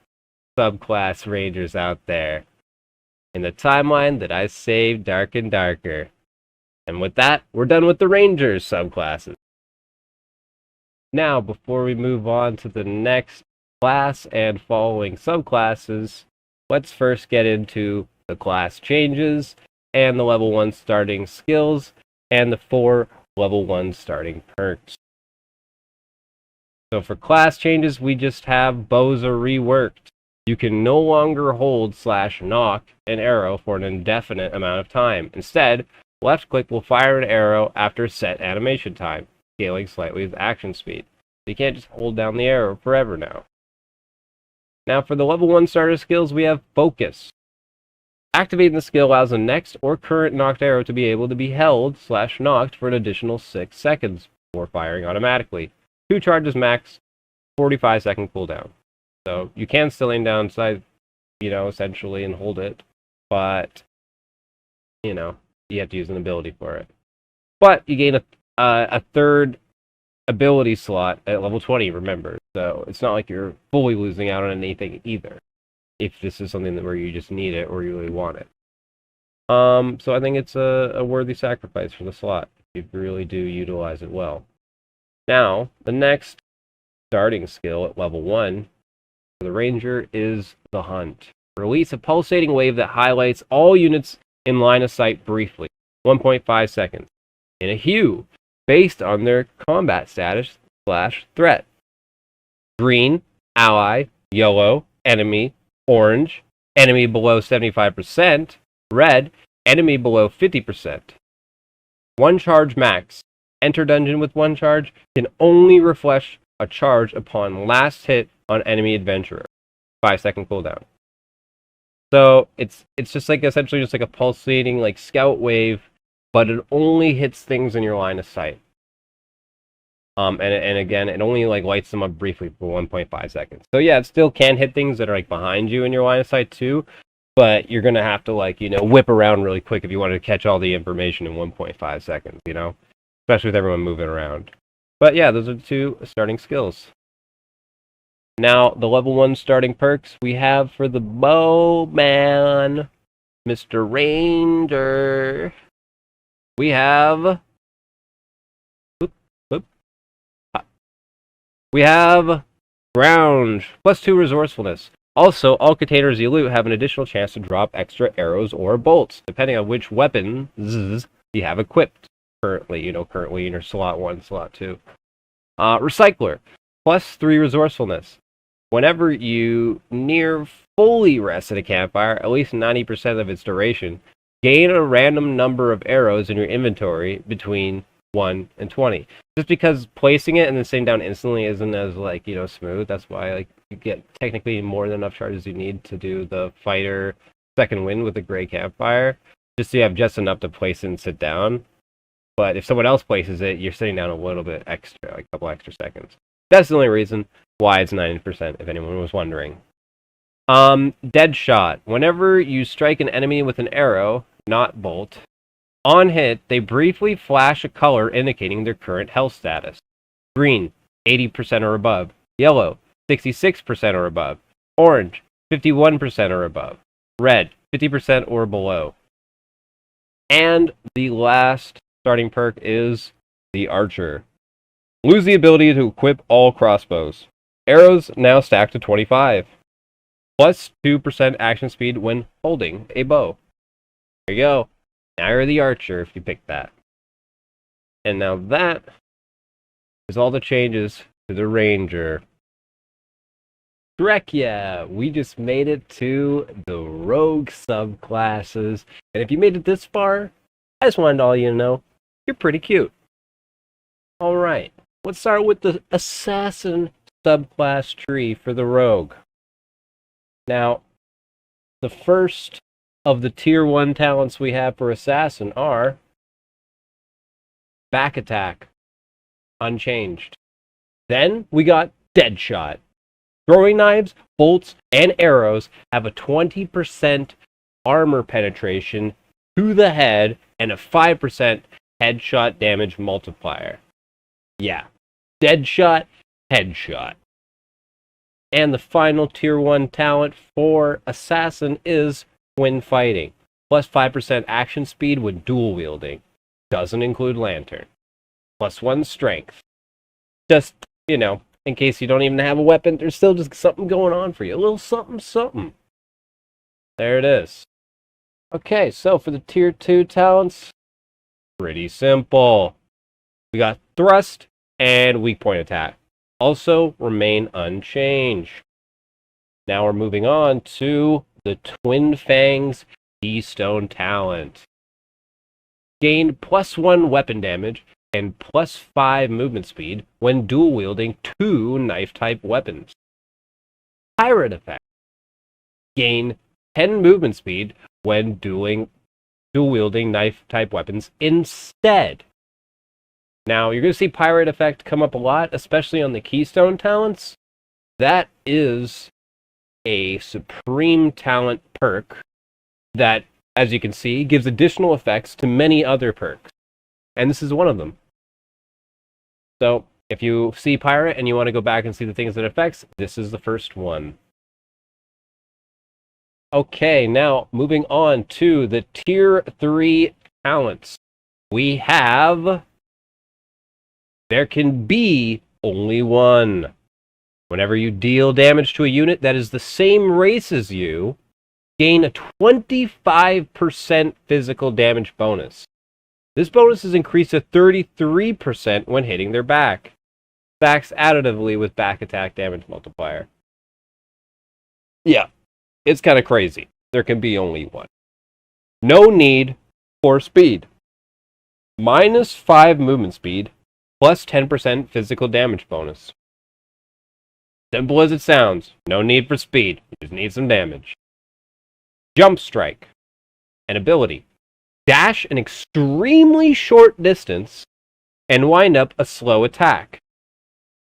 Speaker 1: subclass Rangers out there in the timeline that I saved Dark and Darker. And with that, we're done with the Rangers subclasses. Now, before we move on to the next class and following subclasses, let's first get into the class changes and the level 1 starting skills and the 4 level 1 starting perks. So for class changes, we just have bows are reworked. You can no longer hold /knock an arrow for an indefinite amount of time. Instead, left click will fire an arrow after set animation time, scaling slightly with action speed. So you can't just hold down the arrow forever now. Now for the level 1 starter skills, we have Focus. Activating the skill allows the next or current knocked arrow to be able to be held /knocked for an additional 6 seconds before firing automatically. 2 charges max, 45-second cooldown. So you can still aim down side, essentially, and hold it, but, you have to use an ability for it. But you gain a third ability slot at level 20, remember. So it's not like you're fully losing out on anything either, if this is something where you just need it or you really want it. So I think it's a worthy sacrifice for the slot, if you really do utilize it well. Now, the next starting skill at level 1 for the Ranger is the Hunt. Release a pulsating wave that highlights all units in line of sight briefly. 1.5 seconds. In a hue, based on their combat status / threat. Green, ally. Yellow, enemy. Orange, enemy below 75%. Red, enemy below 50%. One charge max. Enter dungeon with one charge. Can only refresh a charge upon last hit on enemy adventurer. 5-second cooldown. So it's just like essentially just like a pulsating like scout wave, but it only hits things in your line of sight. And again, it only like lights them up briefly for 1.5 seconds. So yeah, it still can hit things that are like behind you in your line of sight too, but you're gonna have to like whip around really quick if you want to catch all the information in 1.5 seconds. Especially with everyone moving around. But yeah, those are the two starting skills. Now, the level 1 starting perks we have for the Bowman, Mr. Ranger. We have... We have Ground, +2 resourcefulness. Also, all containers you loot have an additional chance to drop extra arrows or bolts, depending on which weapons you have equipped currently, currently in your slot 1, slot 2. Recycler, +3 resourcefulness. Whenever you near fully rest at a campfire, at least 90% of its duration, gain a random number of arrows in your inventory between 1 and 20. Just because placing it and then sitting down instantly isn't as smooth. That's why you get technically more than enough charges you need to do the fighter second wind with a gray campfire. Just so you have just enough to place it and sit down. But if someone else places it, you're sitting down a little bit extra, like a couple extra seconds. That's the only reason why it's 90%, if anyone was wondering. Dead shot. Whenever you strike an enemy with an arrow, not bolt, on hit, they briefly flash a color indicating their current health status. Green, 80% or above. Yellow, 66% or above. Orange, 51% or above. Red, 50% or below. And the last starting perk is the Archer. Lose the ability to equip all crossbows. Arrows now stack to 25. Plus 2% action speed when holding a bow. There you go. Now you're the Archer if you pick that. And now that is all the changes to the Ranger. Heck yeah, we just made it to the Rogue Subclasses. And if you made it this far, I just wanted all you to know, you're pretty cute. Alright, let's start with the Assassin subclass tree for the Rogue. Now, the first of the tier 1 talents we have for Assassin are Back Attack, unchanged. Then we got Deadshot. Throwing knives, bolts, and arrows have a 20% armor penetration to the head and a 5% headshot damage multiplier. Yeah, Deadshot, headshot. And the final tier 1 talent for Assassin is Twin Fighting. Plus 5% action speed when dual wielding. Doesn't include Lantern. Plus 1 strength. Just, in case you don't even have a weapon, there's still just something going on for you. A little something, something. There it is. Okay, so for the tier 2 talents, pretty simple. We got Thrust and Weak Point Attack. Also remain unchanged. Now we're moving on to the Twin Fangs Keystone talent. Gain plus 1 weapon damage and plus 5 movement speed when dual wielding 2 knife type weapons. Pirate effect. Gain 10 movement speed when dual wielding knife type weapons instead. Now, you're going to see Pirate Effect come up a lot, especially on the Keystone talents. That is a supreme talent perk that, as you can see, gives additional effects to many other perks. And this is one of them. So, if you see Pirate and you want to go back and see the things that it affects, this is the first one. Okay, now moving on to the Tier 3 talents. We have... There can be only one. Whenever you deal damage to a unit that is the same race as you, gain a 25% physical damage bonus. This bonus is increased to 33% when hitting their back. Stacks additively with back attack damage multiplier. Yeah, it's kind of crazy. There can be only one. No need for speed. -5 movement speed, plus 10% physical damage bonus. Simple as it sounds. No need for speed. You just need some damage. Jump Strike. An ability. Dash an extremely short distance and wind up a slow attack.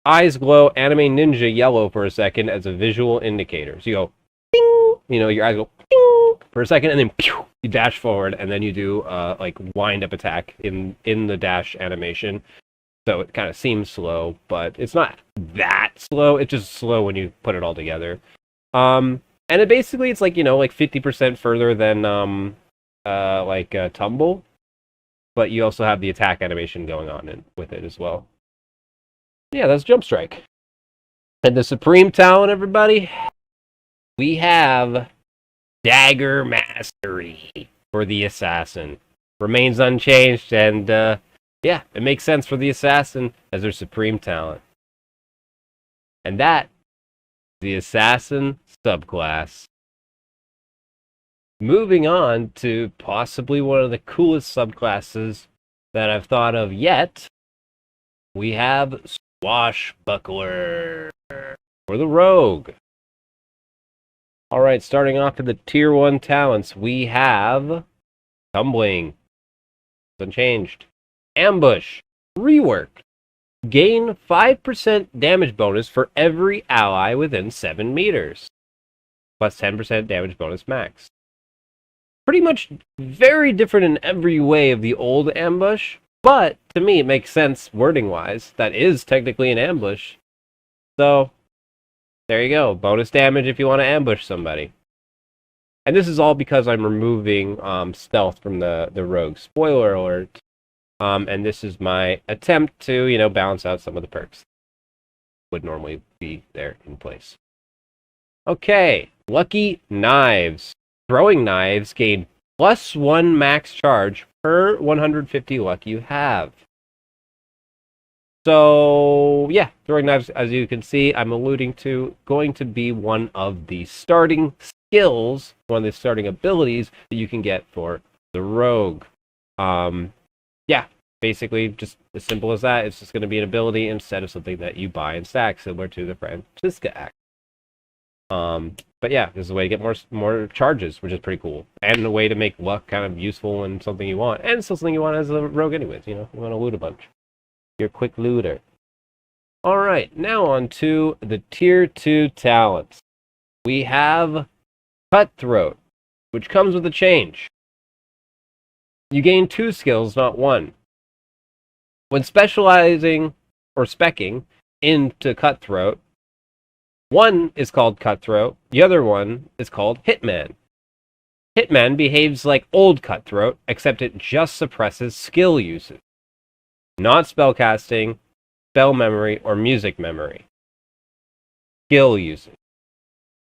Speaker 1: Eyes glow anime ninja yellow for a second as a visual indicator. So you go, ding! Your eyes go, ding! For a second, and then pew! You dash forward, and then you do like wind up attack in the dash animation. So it kind of seems slow, but it's not that slow. It's just slow when you put it all together. And it basically, it's like, like 50% further than Tumble. But you also have the attack animation going on with it as well. Yeah, that's Jump Strike. And the Supreme Talent, everybody, we have Dagger Mastery for the Assassin. Remains unchanged, and yeah, it makes sense for the Assassin as their Supreme Talent. And that, the Assassin Subclass. Moving on to possibly one of the coolest subclasses that I've thought of yet, we have Swashbuckler for the Rogue. Alright, starting off with the Tier 1 talents, we have Tumbling. It's unchanged. Ambush. Reworked. Gain 5% damage bonus for every ally within 7 meters. Plus 10% damage bonus max. Pretty much very different in every way of the old Ambush, but to me it makes sense wording-wise. That is technically an ambush. So, there you go. Bonus damage if you want to ambush somebody. And this is all because I'm removing stealth from the rogue. Spoiler alert. And this is my attempt to, balance out some of the perks would normally be there in place. Okay, Lucky Knives. Throwing knives gain +1 max charge per 150 luck you have. So, yeah, throwing knives, as you can see, I'm alluding to, going to be one of the starting skills, one of the starting abilities that you can get for the rogue. Yeah, basically just as simple as that. It's just going to be an ability instead of something that you buy and stack, similar to the Francisca Act. But yeah, this is a way to get more charges, which is pretty cool. And a way to make luck kind of useful and something you want. And still something you want as a rogue anyways, you want to loot a bunch. You're a quick looter. Alright, now on to the Tier 2 talents. We have Cutthroat, which comes with a change. You gain 2 skills, not 1. When specializing or speccing into Cutthroat, one is called Cutthroat, the other one is called Hitman. Hitman behaves like old Cutthroat, except it just suppresses skill usage, not spellcasting, spell memory, or music memory. Skill usage.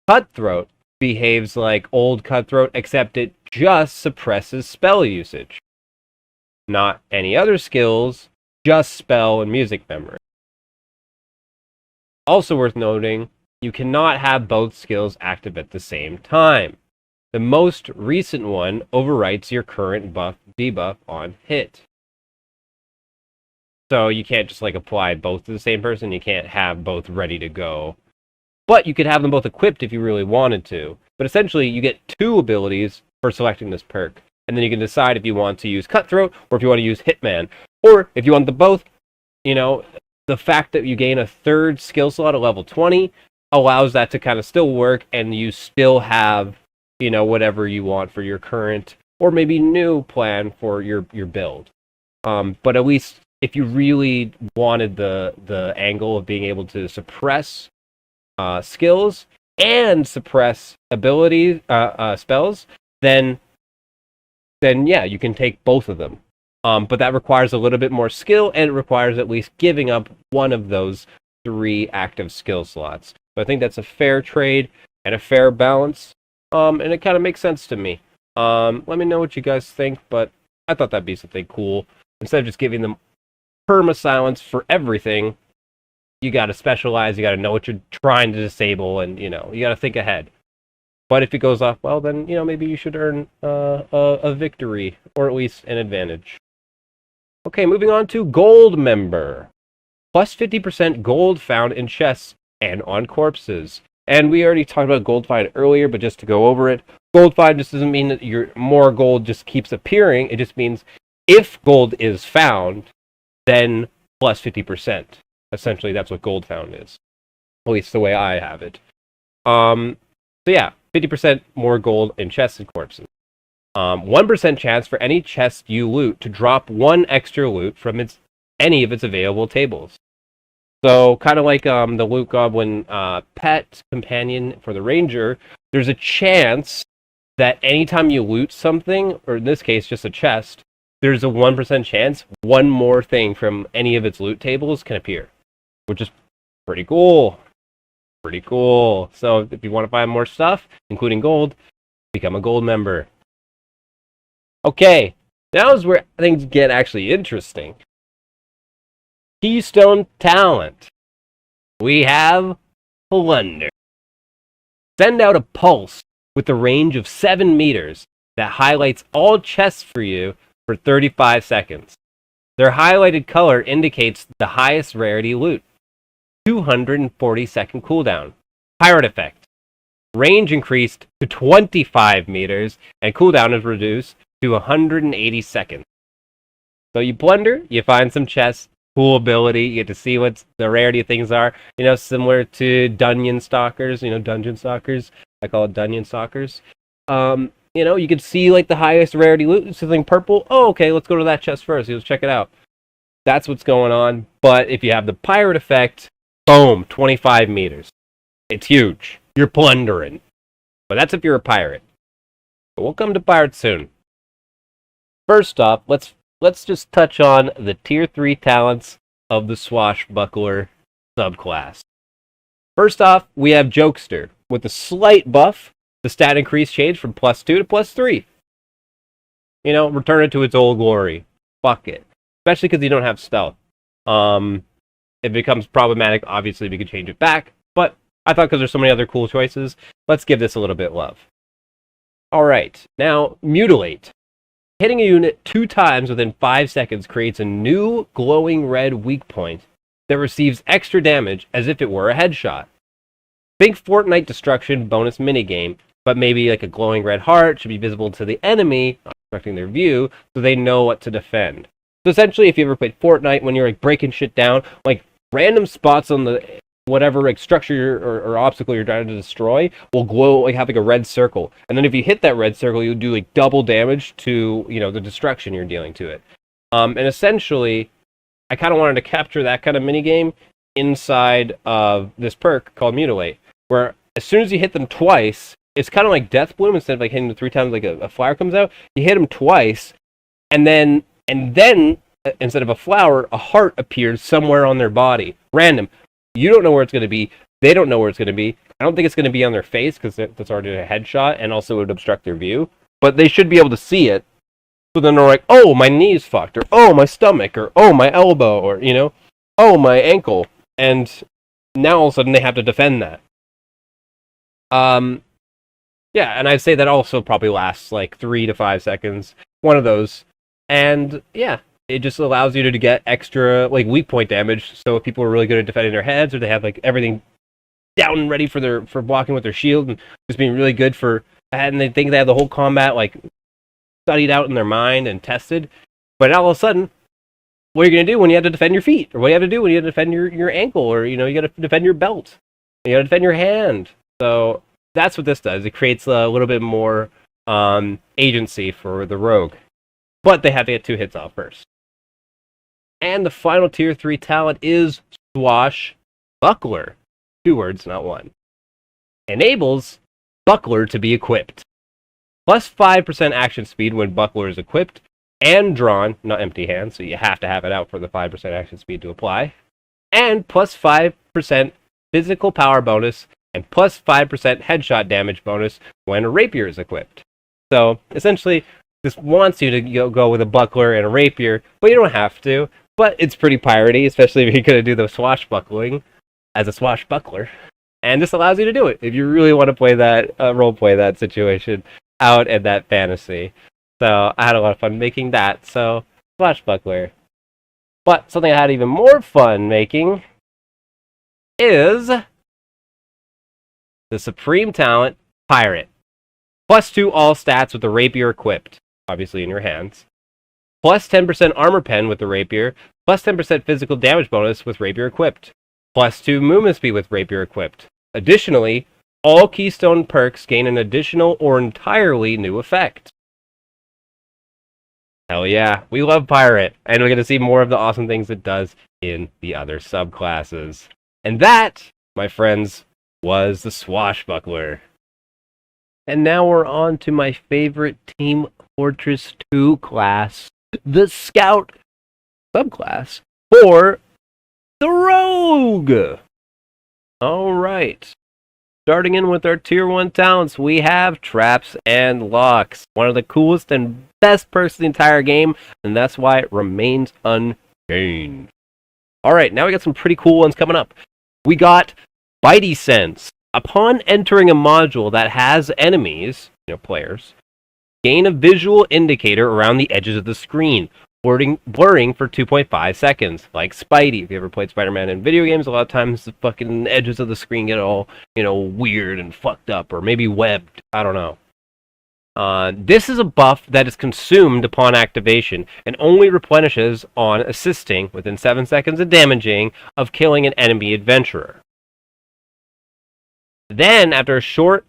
Speaker 1: Cutthroat behaves like old Cutthroat, except it just suppresses spell usage, not any other skills, just spell and music memory. Also worth noting, you cannot have both skills active at the same time. The most recent one overwrites your current debuff on hit. So you can't just apply both to the same person. You can't have both ready to go. But you could have them both equipped if you really wanted to. But essentially, you get 2 abilities for selecting this perk. And then you can decide if you want to use Cutthroat or if you want to use Hitman. Or if you want them both, the fact that you gain a 3rd skill slot at level 20 allows that to kind of still work, and you still have, whatever you want for your current or maybe new plan for your build. But at least if you really wanted the angle of being able to suppress skills and suppress abilities, spells, then yeah, you can take both of them. But that requires a little bit more skill, and it requires at least giving up one of those 3 active skill slots. So I think that's a fair trade and a fair balance, and it kind of makes sense to me. Let me know what you guys think, but I thought that'd be something cool. Instead of just giving them perma silence for everything, you got to specialize, you got to know what you're trying to disable, and you got to think ahead. But if it goes off well, then maybe you should earn a victory, or at least an advantage. Okay, moving on to Gold Member. Plus 50% gold found in chests and on corpses. And we already talked about Gold Find earlier, but just to go over it, Gold Find just doesn't mean that your more gold just keeps appearing. It just means if gold is found, then plus 50%. Essentially, that's what Gold Found is. At least the way I have it. So yeah, 50% more gold in chests and corpses. 1% chance for any chest you loot to drop 1 extra loot from any of its available tables. So, kind of like the Loot Goblin pet companion for the Ranger, there's a chance that anytime you loot something, or in this case, just a chest, there's a 1% chance one more thing from any of its loot tables can appear, which is pretty cool. Pretty cool. So, if you want to find more stuff, including gold, become a gold member. Okay, now is where things get actually interesting. Keystone talent. We have Plunder. Send out a pulse with a range of 7 meters that highlights all chests for you for 35 seconds. Their highlighted color indicates the highest rarity loot. 240-second cooldown. Pirate effect. Range increased to 25 meters, and cooldown is reduced to 180 seconds. So you plunder, you find some chests, cool ability, you get to see what the rarity of things are, similar to Dungeon Stalkers, Dungeon Stalkers, I call it Dungeon Stalkers. You could see like the highest rarity loot, something purple, oh okay, let's go to that chest first, let's check it out. That's what's going on, but if you have the pirate effect, boom, 25 meters. It's huge. You're plundering. But that's if you're a pirate. But we'll come to pirates soon. First off, let's just touch on the tier 3 talents of the Swashbuckler subclass. First off, we have Jokester. With a slight buff, the stat increase changed from +2 to +3. Return it to its old glory. Fuck it. Especially because you don't have stealth. It becomes problematic, obviously, we could change it back. But I thought because there's so many other cool choices, let's give this a little bit love. Alright, now, Mutilate. Hitting a unit 2 times within 5 seconds creates a new glowing red weak point that receives extra damage as if it were a headshot. Think Fortnite Destruction bonus minigame, but maybe like a glowing red heart should be visible to the enemy, obstructing their view, so they know what to defend. So essentially, if you ever played Fortnite, when you're like breaking shit down, like random spots on the whatever like structure or obstacle you're trying to destroy will glow, like have like a red circle, and then if you hit that red circle, you'll do like double damage to the destruction you're dealing to it. And essentially, I kind of wanted to capture that kind of minigame inside of this perk called Mutilate, where as soon as you hit them twice, it's kind of like Death Bloom. Instead of like hitting them 3 times, like a flower comes out, you hit them twice, and then instead of a flower, a heart appears somewhere on their body, random. You don't know where it's going to be. They don't know where it's going to be. I don't think it's going to be on their face because that's already a headshot and also would obstruct their view. But they should be able to see it. So then they're like, oh, my knee's fucked, or oh, my stomach, or oh, my elbow, or, oh, my ankle. And now all of a sudden they have to defend that. Yeah, and I'd say that also probably lasts like 3 to 5 seconds. One of those. And yeah. It just allows you to get extra like weak point damage. So if people are really good at defending their heads, or they have like everything down and ready for blocking with their shield, and just being really good and they think they have the whole combat like studied out in their mind and tested. But all of a sudden, what are you gonna do when you have to defend your feet, or what do you have to do when you have to defend your ankle, or you got to defend your belt, you got to defend your hand. So that's what this does. It creates a little bit more agency for the rogue, but they have to get 2 hits off first. And the final tier 3 talent is Swashbuckler. 2 words, not 1. Enables Buckler to be equipped. Plus 5% action speed when Buckler is equipped and drawn, not empty hands, so you have to have it out for the 5% action speed to apply. And plus 5% physical power bonus and plus 5% headshot damage bonus when a rapier is equipped. So essentially, this wants you to go with a buckler and a rapier, but you don't have to. But it's pretty piratey, especially if you're going to do the swashbuckling as a swashbuckler. And this allows you to do it if you really want to play that, role play that situation out in that fantasy. So I had a lot of fun making that. So, swashbuckler. But something I had even more fun making is the Supreme Talent Pirate. +2 all stats with the rapier equipped, obviously in your hands. +10% armor pen with the rapier. +10% physical damage bonus with rapier equipped. +2 movement speed with rapier equipped. Additionally, all keystone perks gain an additional or entirely new effect. Hell yeah, we love Pirate, and we're going to see more of the awesome things it does in the other subclasses. And that, my friends, was the Swashbuckler. And now we're on to my favorite Team Fortress 2 class, the Scout subclass for the Rogue. Alright. Starting in with our Tier 1 talents, we have Traps and Locks. One of the coolest and best perks in the entire game, and that's why it remains unchanged. Alright, now we got some pretty cool ones coming up. We got Bitey Sense. Upon entering a module that has enemies, players, gain a visual indicator around the edges of the screen, blurring for 2.5 seconds, like Spidey. If you ever played Spider-Man in video games, a lot of times the fucking edges of the screen get all, weird and fucked up, or maybe webbed. I don't know. This is a buff that is consumed upon activation and only replenishes on assisting within 7 seconds of damaging of killing an enemy adventurer. Then, after a short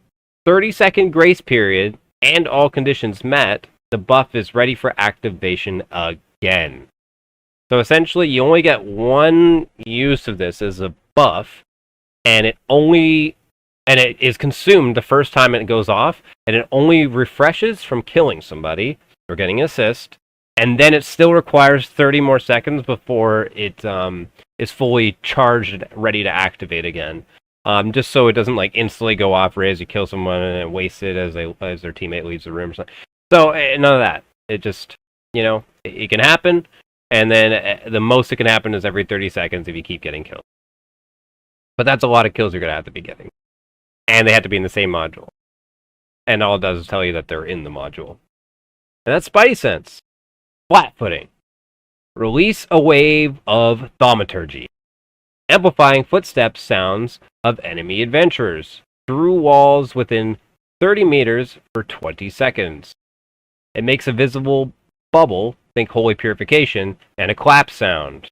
Speaker 1: 30-second grace period and all conditions met, the buff is ready for activation again. So essentially, you only get one use of this as a buff, and it is consumed the first time it goes off, and it only refreshes from killing somebody or getting an assist, and then it still requires 30 more seconds before it is fully charged and ready to activate again. Just so it doesn't instantly go off right as you kill someone and waste it as their teammate leaves the room or something. So none of that. It just, it can happen, and then the most it can happen is every 30 seconds if you keep getting killed. But that's a lot of kills you're going to have to be getting. And they have to be in the same module. And all it does is tell you that they're in the module. And that's Spidey Sense. Flat-footing. Release a wave of thaumaturgy, amplifying footsteps sounds of enemy adventurers through walls within 30 meters for 20 seconds. It makes a visible bubble, think Holy Purification, and a clap sound.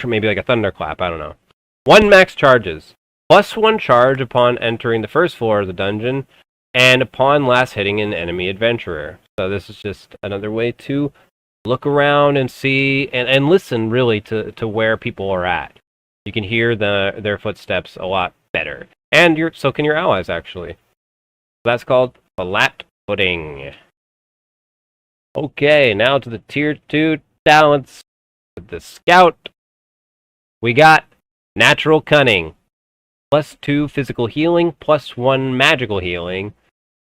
Speaker 1: Maybe like a thunderclap, I don't know. 1 max charges. +1 charge upon entering the first floor of the dungeon, and upon last hitting an enemy adventurer. So this is just another way to look around and see and listen really to where people are at. You can hear their footsteps a lot better. And so can your allies, actually. That's called flat-footing. Okay, now to the Tier 2 talents. With the Scout, we got Natural Cunning. +2 physical healing, +1 magical healing,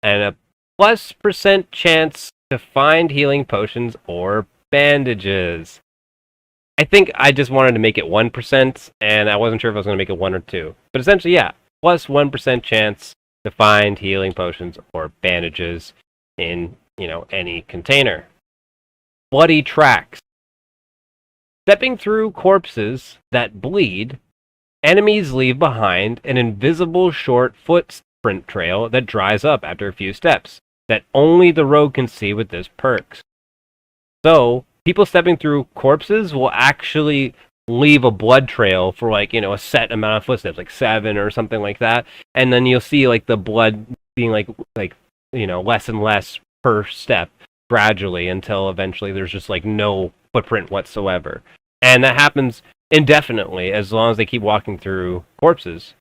Speaker 1: and a +% chance to find healing potions or bandages. I think I just wanted to make it 1%, and I wasn't sure if I was going to make it 1 or 2. But essentially, yeah, +1% chance to find healing potions or bandages in, any container. Bloody Tracks. Stepping through corpses that bleed, enemies leave behind an invisible short footprint trail that dries up after a few steps, that only the rogue can see with this perk. So, people stepping through corpses will actually leave a blood trail for a set amount of footsteps, like 7 or something like that, and then you'll see the blood being less and less per step gradually until eventually there's just no footprint whatsoever. And that happens indefinitely as long as they keep walking through corpses.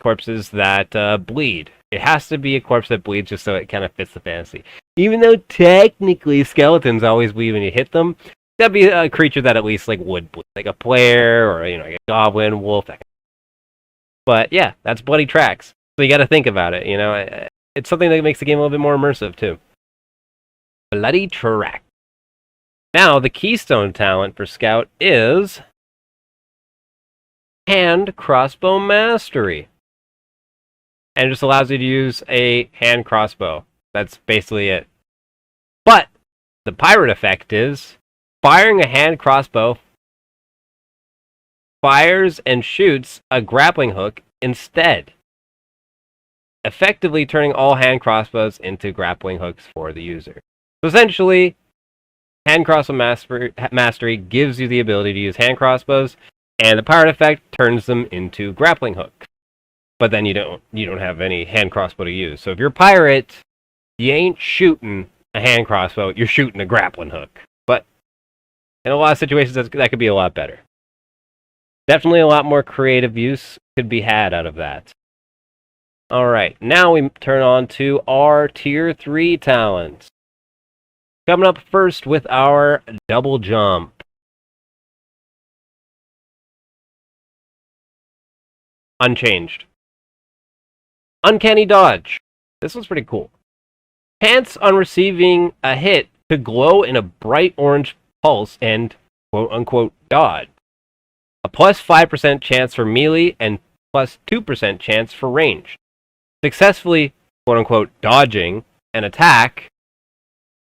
Speaker 1: Corpses that bleed. It has to be a corpse that bleeds just so it kind of fits the fantasy. Even though technically skeletons always bleed when you hit them, that'd be a creature that at least would bleed, like a player or like a goblin, wolf. But yeah, that's Bloody Tracks. So you got to think about it. It's something that makes the game a little bit more immersive too. Bloody Track. Now, the keystone talent for Scout is Hand Crossbow Mastery. And it just allows you to use a hand crossbow. That's basically it. But the pirate effect is firing a hand crossbow fires and shoots a grappling hook instead, effectively turning all hand crossbows into grappling hooks for the user. So essentially, Hand Crossbow Mastery gives you the ability to use hand crossbows, and the pirate effect turns them into grappling hooks. But then you don't have any hand crossbow to use. So if you're a pirate, you ain't shooting a hand crossbow, you're shooting a grappling hook. But in a lot of situations, that could be a lot better. Definitely a lot more creative use could be had out of that. Alright, now we turn on to our Tier 3 talents. Coming up first with our Double Jump. Unchanged. Uncanny Dodge. This one's pretty cool. Chance on receiving a hit to glow in a bright orange pulse and quote-unquote dodge. A plus 5% chance for melee and plus 2% chance for range. Successfully quote-unquote dodging an attack,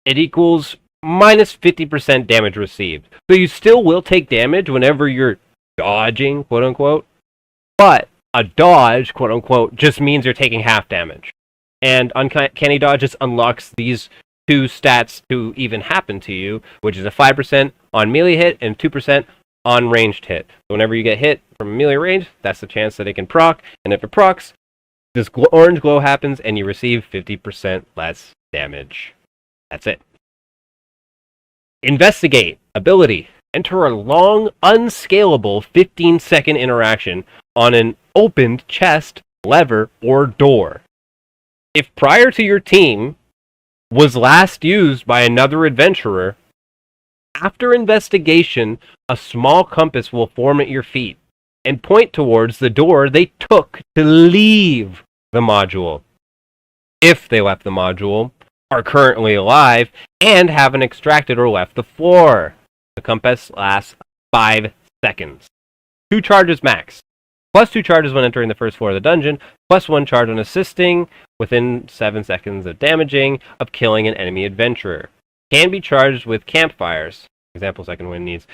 Speaker 1: it equals minus 50% damage received. So you still will take damage whenever you're dodging, quote-unquote, but a dodge, quote-unquote, just means you're taking half damage. And Uncanny Dodge just unlocks these two stats to even happen to you, which is a 5% on melee hit and 2% on ranged hit. So whenever you get hit from melee range, that's the chance that it can proc, and if it procs, this orange glow happens and you receive 50% less damage. That's it. Investigate ability. Enter a long, unscalable 15-second interaction on an opened chest, lever, or door. If prior to your team was last used by another adventurer, after investigation, a small compass will form at your feet and point towards the door they took to leave the module. If they left the module, are currently alive, and haven't extracted or left the floor. The compass lasts 5 seconds. 2 charges max. Plus 2 charges when entering the first floor of the dungeon, plus 1 charge on assisting within 7 seconds of damaging of killing an enemy adventurer. Can be charged with campfires. Example, second wind needs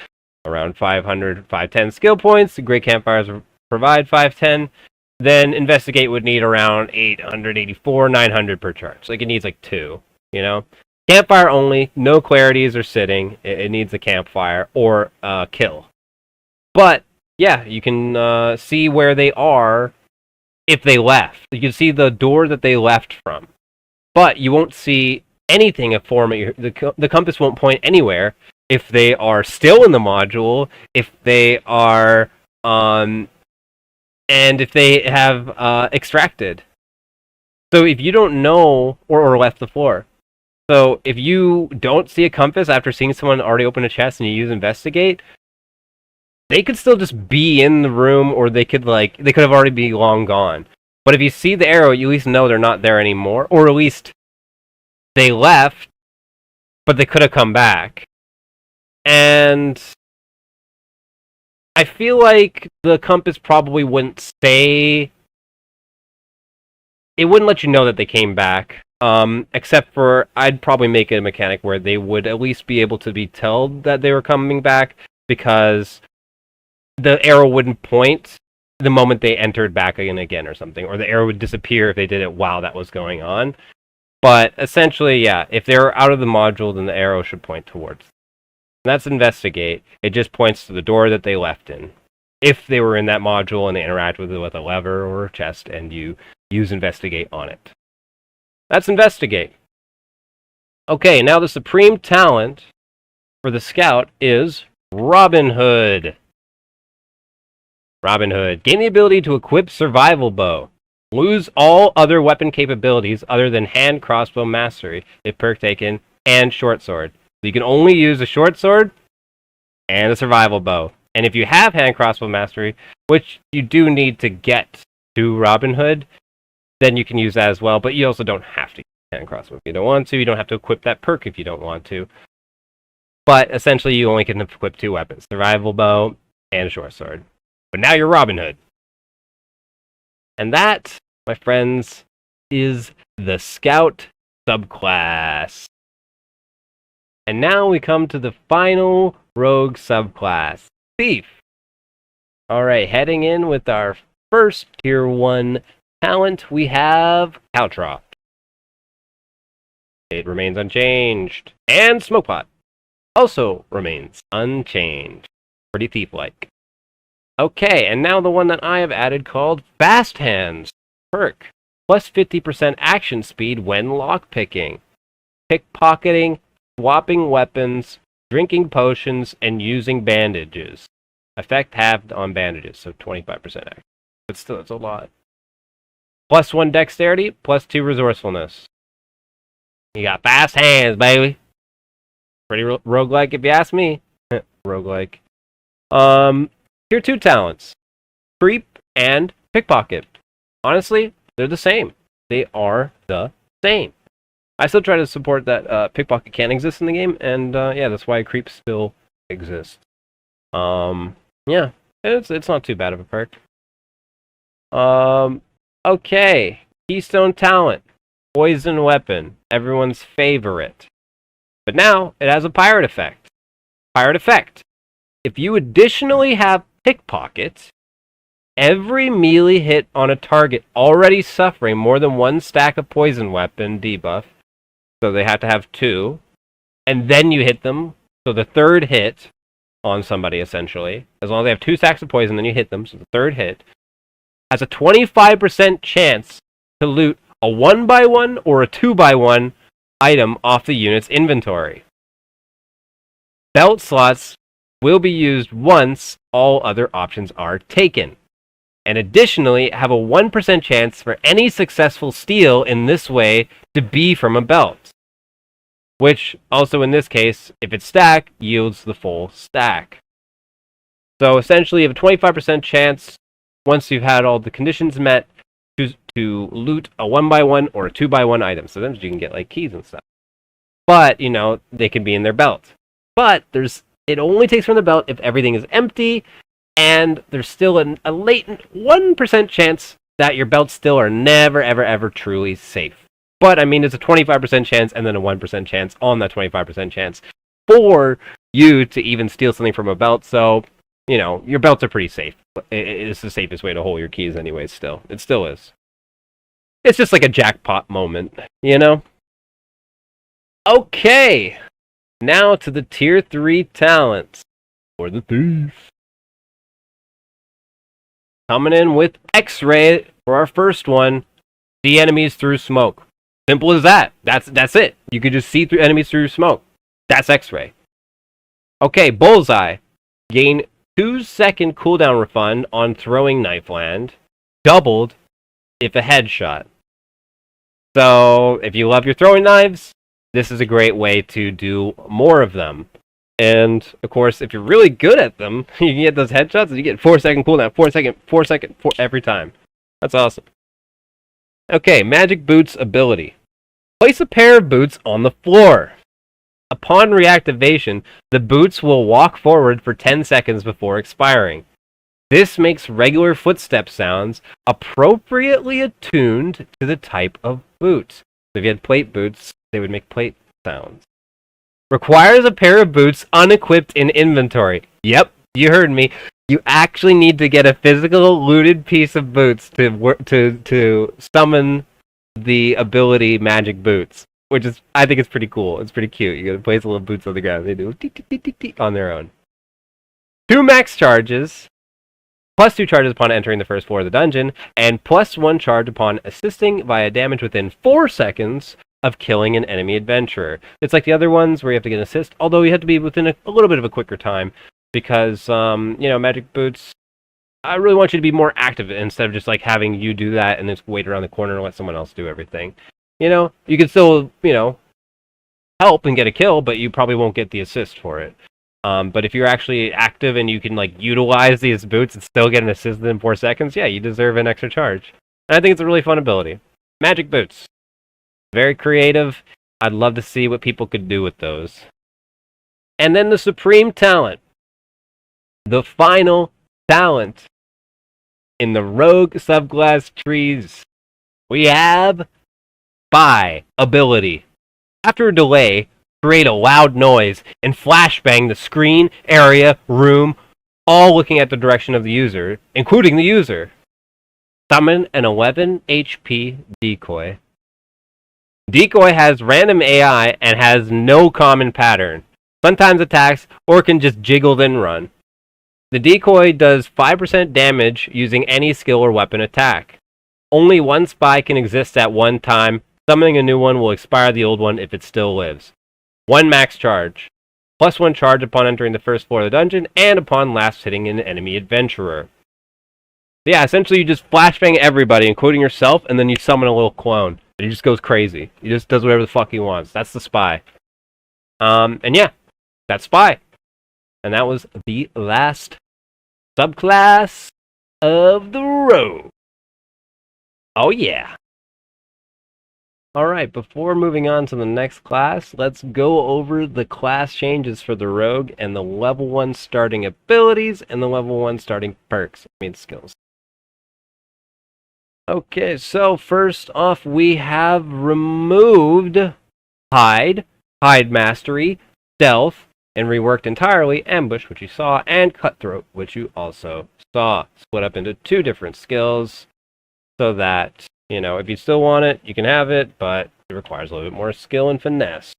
Speaker 1: around 500, 510 skill points. The great campfires provide 510. Then investigate would need around 884, 900 per charge. Like it needs like 2, you know? Campfire only, no clarities or sitting. It needs a campfire or kill. But yeah, you can see where they are if they left. You can see the door that they left from. But you won't see anything of form at your, the compass won't point anywhere if they are still in the module, if they are and if they have extracted. So if you don't know or left the floor. So if you don't see a compass after seeing someone already open a chest and you use investigate, they could still just be in the room, or they could have already be long gone. But if you see the arrow, you at least know they're not there anymore, or at least they left, but they could have come back. And I feel like the compass probably wouldn't stay. It wouldn't let you know that they came back. Except for, I'd probably make it a mechanic where they would at least be able to be told that they were coming back, because the arrow wouldn't point the moment they entered back again or something, or the arrow would disappear if they did it while that was going on. But essentially, yeah, if they're out of the module, then the arrow should point towards. And that's investigate. It just points to the door that they left in. If they were in that module and they interact with it with a lever or a chest, and you use investigate on it. That's investigate. Okay, now the supreme talent for the scout is Robin Hood. Robin Hood. Gain the ability to equip survival bow. Lose all other weapon capabilities other than hand crossbow mastery if perk taken, and short sword. So you can only use a short sword and a survival bow. And if you have hand crossbow mastery, which you do need to get to Robin Hood, then you can use that as well, but you also don't have to use can crossbow if you don't want to. You don't have to equip that perk if you don't want to. But essentially, you only can equip 2 weapons, survival bow and a short sword. But now you're Robin Hood. And that, my friends, is the Scout subclass. And now we come to the final rogue subclass, Thief. Alright, heading in with our first tier 1 talent, we have Caltrops. It remains unchanged. And Smokepot also remains unchanged. Pretty thief-like. Okay, and now the one that I have added called Fast Hands. Perk. Plus 50% action speed when lockpicking. Pickpocketing, swapping weapons, drinking potions, and using bandages. Effect halved on bandages, so 25% action. But still, it's a lot. Plus 1 dexterity, plus 2 resourcefulness. You got fast hands, baby. Pretty roguelike if you ask me. Roguelike. Tier 2 talents. Creep and Pickpocket. Honestly, they're the same. They are the same. I still try to support that Pickpocket can exist in the game, and yeah, that's why Creep still exists. Yeah, it's not too bad of a perk. Okay. Keystone talent. Poison weapon. Everyone's favorite. But now, it has a pirate effect. Pirate effect. If you additionally have Pickpocket, every melee hit on a target already suffering more than 1 stack of poison weapon debuff, so they have to have 2, and then you hit them, so the third hit on somebody, essentially, as long as they have 2 stacks of poison, then you hit them, so the third hit, has a 25% chance to loot a 1x1 or a 2x1 item off the unit's inventory. Belt slots will be used once all other options are taken. And additionally, have a 1% chance for any successful steal in this way to be from a belt. Which, also in this case, if it's stacked, yields the full stack. So essentially, you have a 25% chance, once you've had all the conditions met, to loot a 1x1 or a 2x1 item. So then you can get like keys and stuff. But, you know, they can be in their belt. But it only takes from the belt if everything is empty, and there's still a latent 1% chance that your belts still are never, ever, ever truly safe. But, I mean, it's a 25% chance and then a 1% chance on that 25% chance for you to even steal something from a belt. So, you know, your belts are pretty safe. It's the safest way to hold your keys anyways still. It still is. It's just like a jackpot moment, you know? Okay. Now to the tier 3 talents for the Thief. Coming in with X-Ray for our first one. See enemies through smoke. Simple as that. That's it. You can just see through enemies through smoke. That's X-Ray. Okay, Bullseye. Gain 2-second cooldown refund on throwing knife land. Doubled if a headshot. So, if you love your throwing knives, this is a great way to do more of them. And, of course, if you're really good at them, you can get those headshots and you get 4-second cooldown, 4 second, every time. That's awesome. Okay, Magic Boots ability. Place a pair of boots on the floor. Upon reactivation, the boots will walk forward for 10 seconds before expiring. This makes regular footstep sounds appropriately attuned to the type of boot. So if you had plate boots, they would make plate sounds. Requires a pair of boots unequipped in inventory. Yep, you heard me. You actually need to get a physical looted piece of boots to summon the ability Magic Boots, which is, I think it's pretty cool. It's pretty cute. You gotta place little boots on the ground. They do on their own. 2 max charges. Plus 2 charges upon entering the first floor of the dungeon, and plus 1 charge upon assisting via damage within 4 seconds of killing an enemy adventurer. It's like the other ones where you have to get an assist, although you have to be within a little bit of a quicker time, because, you know, Magic Boots, I really want you to be more active instead of just like having you do that and just wait around the corner and let someone else do everything. You know, you can still, you know, help and get a kill, but you probably won't get the assist for it. But if you're actually active and you can like utilize these boots and still get an assist in 4 seconds, yeah, you deserve an extra charge. And I think it's a really fun ability. Magic Boots. Very creative. I'd love to see what people could do with those. And then the supreme talent. The final talent in the rogue subclass trees. We have Spy ability. After a delay, create a loud noise and flashbang the screen, area, room, all looking at the direction of the user, including the user. Summon an 11 HP decoy. Decoy has random AI and has no common pattern. Sometimes attacks or can just jiggle then run. The decoy does 5% damage using any skill or weapon attack. Only one spy can exist at one time. Summoning a new one will expire the old one if it still lives. 1 max charge. +1 charge upon entering the first floor of the dungeon and upon last hitting an enemy adventurer. Yeah, essentially you just flashbang everybody, including yourself, and then you summon a little clone. And he just goes crazy. He just does whatever the fuck he wants. That's the spy. And yeah, that's spy. And that was the last subclass of the rogue. Oh yeah. Alright, before moving on to the next class, let's go over the class changes for the rogue and the level 1 starting abilities and the level 1 starting perks. Skills. Okay, so first off, we have removed Hide, Hide Mastery, Stealth, and reworked entirely Ambush, which you saw, and Cutthroat, which you also saw. Split up into 2 different skills, so that, you know, if you still want it, you can have it, but it requires a little bit more skill and finesse.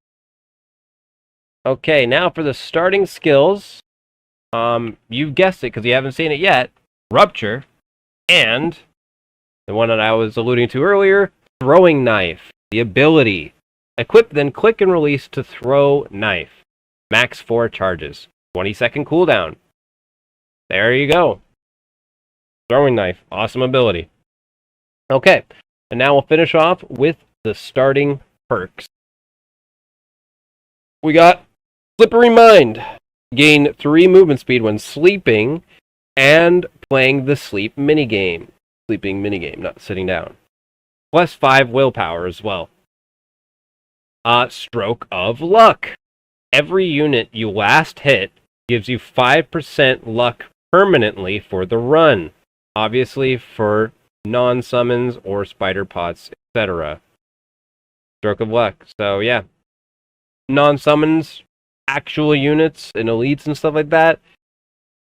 Speaker 1: Okay, now for the starting skills, you've guessed it because you haven't seen it yet, Rupture, and the one that I was alluding to earlier, Throwing Knife, the ability. Equip, then click and release to throw knife. Max 4 charges. 20-second cooldown. There you go. Throwing Knife. Awesome ability. Okay, and now we'll finish off with the starting perks. We got Slippery Mind. Gain 3 movement speed when sleeping and playing the sleep minigame. Sleeping minigame, not sitting down. +5 willpower as well. Stroke of Luck. Every unit you last hit gives you 5% luck permanently for the run. Obviously for non-summons or spider pots, etc. Stroke of Luck. So yeah. Non-summons, actual units and elites and stuff like that.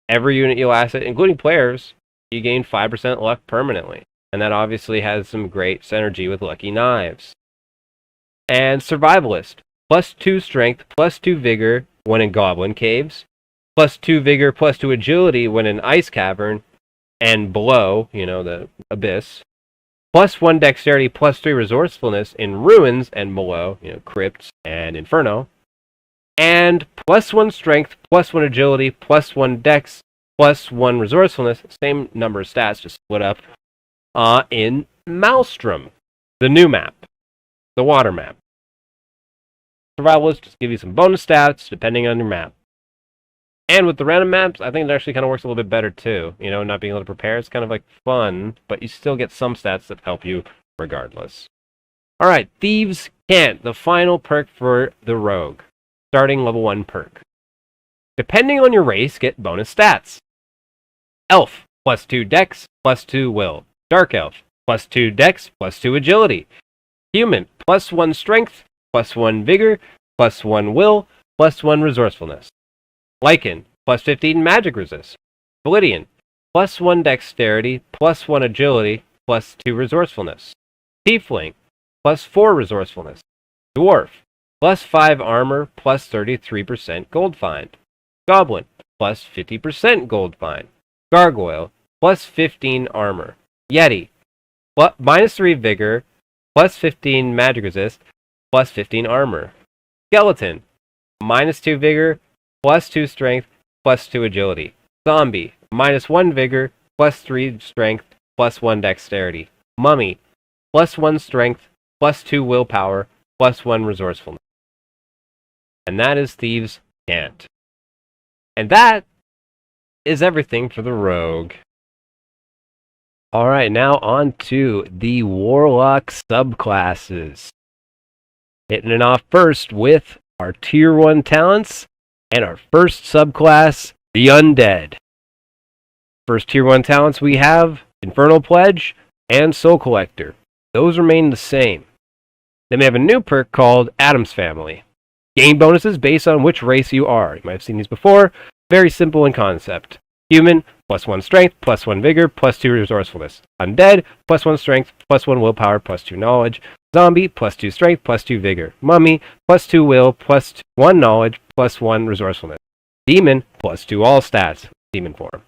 Speaker 1: Every unit you last hit, including players, you gain 5% luck permanently. And that obviously has some great synergy with Lucky Knives. And Survivalist. +2 strength, +2 vigor when in Goblin Caves. +2 vigor, +2 agility when in Ice Cavern. And below, you know, the Abyss. +1 dexterity, +3 resourcefulness in Ruins and below, you know, Crypts and Inferno. And +1 strength, +1 agility, +1 dex, +1 resourcefulness, same number of stats, just split up, in Maelstrom, the new map, the water map. Survivalists just give you some bonus stats depending on your map. And with the random maps, I think it actually kind of works a little bit better too. You know, not being able to prepare is kind of like fun, but you still get some stats that help you regardless. Alright, Thieves' Cant, the final perk for the rogue. Starting level 1 perk. Depending on your race, get bonus stats. Elf, +2 dex, +2 will. Dark Elf, +2 dex, +2 agility. Human, +1 strength, +1 vigor, +1 will, +1 resourcefulness. Lycan, +15 magic resist. Validian, +1 dexterity, +1 agility, +2 resourcefulness. Tiefling, +4 resourcefulness. Dwarf, +5 armor, +33% gold find. Goblin, +50% gold find. Gargoyle, +15 armor. Yeti, -3 vigor, +15 magic resist, +15 armor. Skeleton, -2 vigor, +2 strength, +2 agility. Zombie, -1 vigor, +3 strength, +1 dexterity. Mummy, +1 strength, +2 willpower, +1 resourcefulness. And that is Thieves' Cant. And that is everything for the rogue. Alright, now on to the Warlock Subclasses. Hitting it off first with our Tier 1 talents and our first subclass, the Undead. First Tier 1 talents we have Infernal Pledge and Soul Collector. Those remain the same. Then we have a new perk called Adam's Family. Gain bonuses based on which race you are. You might have seen these before. Very simple in concept. Human, +1 strength, +1 vigor, +2 resourcefulness. Undead, +1 strength, +1 willpower, +2 knowledge. Zombie, +2 strength, +2 vigor. Mummy, +2 will, +1 knowledge, +1 resourcefulness. Demon, +2 all stats, demon form.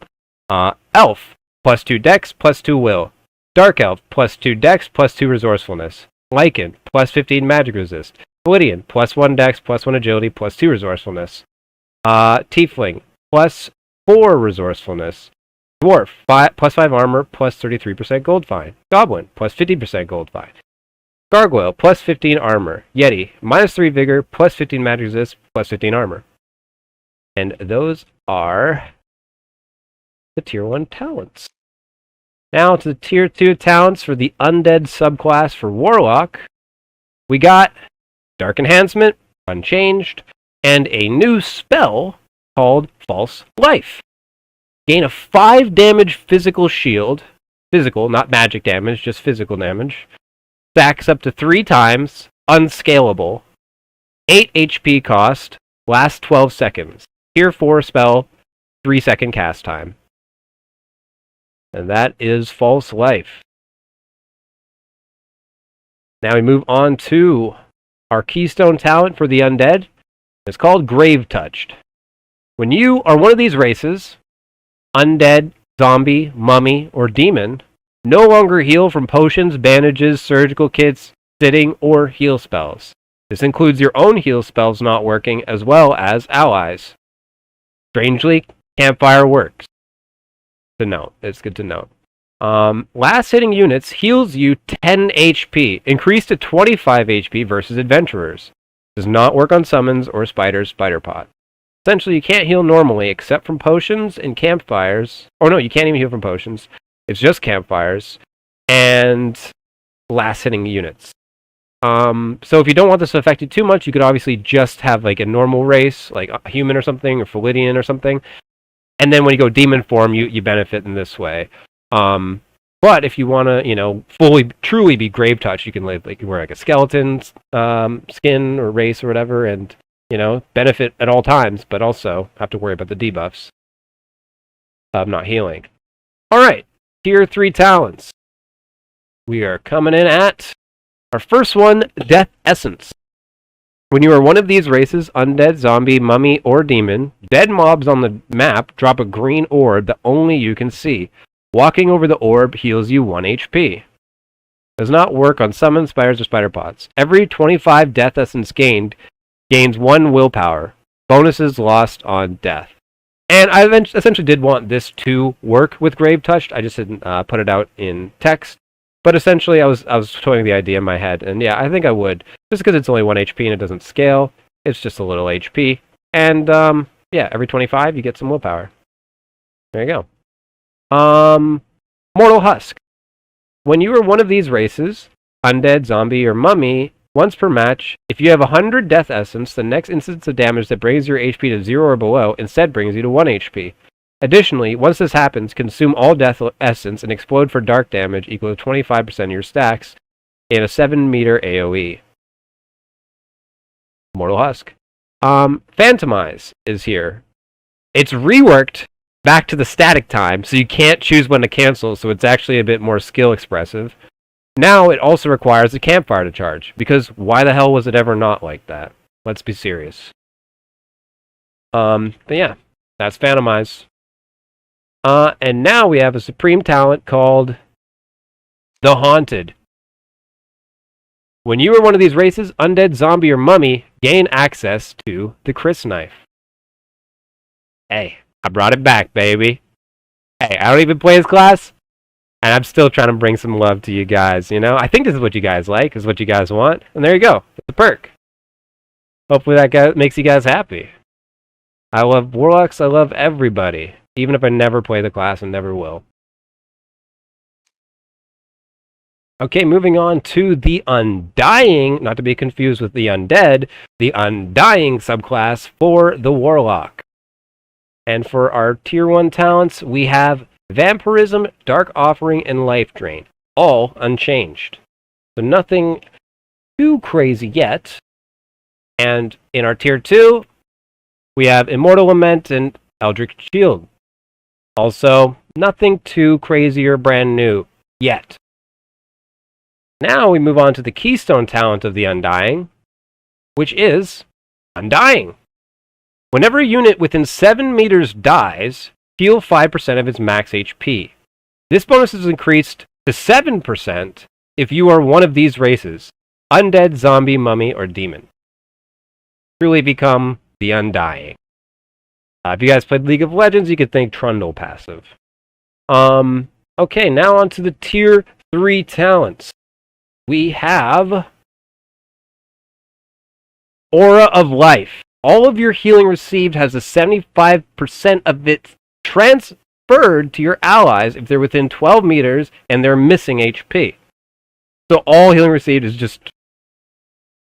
Speaker 1: Elf, +2 dex, +2 will. Dark Elf, +2 dex, +2 resourcefulness. Lycan, +15 magic resist. Validian, +1 dex, +1 agility, +2 resourcefulness. Tiefling, +4 resourcefulness. Dwarf, +5 armor, +33% gold fine. Goblin, +50% gold fine. Gargoyle, +15 armor. Yeti, -3 vigor, +15 magic resist, +15 armor. And those are the Tier 1 talents. Now to the Tier 2 talents for the Undead subclass for Warlock. We got Dark Enhancement, unchanged, and a new spell called False Life. Gain a 5 damage physical shield. Physical, not magic damage, just physical damage. Stacks up to 3 times, unscalable. 8 HP cost, lasts 12 seconds. Tier 4 spell, 3-second cast time. And that is False Life. Now we move on to our keystone talent for the Undead. It's called Grave Touched. When you are one of these races, Undead, Zombie, Mummy, or Demon, no longer heal from potions, bandages, surgical kits, sitting, or heal spells. This includes your own heal spells not working, as well as allies. Strangely, Campfire works. It's good to note. Last hitting units heals you 10 HP, increased to 25 HP versus adventurers. Does not work on summons or spiders, spider pot. Essentially, you can't heal normally except from potions and campfires. Oh no, you can't even heal from potions. It's just campfires and last hitting units. So if you don't want this to affect you too much, you could obviously just have like a normal race, like a human or something, or Validian or something. And then when you go demon form, you benefit in this way. But if you want to, truly be Grave Touch, you can wear like a skeleton skin or race or whatever, and benefit at all times, but also have to worry about the debuffs of not healing. All right, Tier 3 talents. We are coming in at our first one, Death Essence. When you are one of these races, Undead, Zombie, Mummy, or Demon, dead mobs on the map drop a green orb that only you can see. Walking over the orb heals you 1 HP. Does not work on summons, spiders, or spider pots. Every 25 Death Essence gained gains 1 willpower. Bonuses lost on death. And I essentially did want this to work with Grave Touched. I just didn't put it out in text. But essentially, I was toying the idea in my head, and yeah, I think I would. Just because it's only 1 HP and it doesn't scale, it's just a little HP. And yeah, every 25 you get some willpower. There you go. Mortal Husk. When you are one of these races, Undead, Zombie, or Mummy, once per match, if you have 100 Death Essence, the next instance of damage that brings your HP to 0 or below instead brings you to 1 HP. Additionally, once this happens, consume all Death Essence and explode for dark damage equal to 25% of your stacks in a 7-meter AoE. Mortal Husk. Phantomize is here. It's reworked back to the static time, so you can't choose when to cancel, so it's actually a bit more skill expressive. Now it also requires a campfire to charge, because why the hell was it ever not like that? Let's be serious. But yeah, that's Phantomize. And now we have a supreme talent called The Haunted. When you are one of these races, Undead, Zombie, or Mummy, gain access to the Chris Knife. Hey, I brought it back, baby. Hey, I don't even play this class, and I'm still trying to bring some love to you guys, I think this is what you guys like, is what you guys want, and there you go. It's a perk. Hopefully that makes you guys happy. I love Warlocks, I love everybody. Even if I never play the class and never will. Okay, moving on to the Undying, not to be confused with the Undead, the Undying subclass for the Warlock. And for our Tier 1 talents, we have Vampirism, Dark Offering, and Life Drain, all unchanged. So nothing too crazy yet. And in our Tier 2, we have Immortal Lament and Eldritch Shield. Also, nothing too crazy or brand new yet. Now we move on to the keystone talent of the Undying, which is Undying. Whenever a unit within 7 meters dies, heal 5% of its max HP. This bonus is increased to 7% if you are one of these races: Undead, Zombie, Mummy, or Demon. Truly become the Undying. If you guys played League of Legends, you could think Trundle passive. Okay, now on to the Tier 3 talents. We have Aura of Life. All of your healing received has a 75% of it transferred to your allies if they're within 12 meters and they're missing HP. So all healing received is just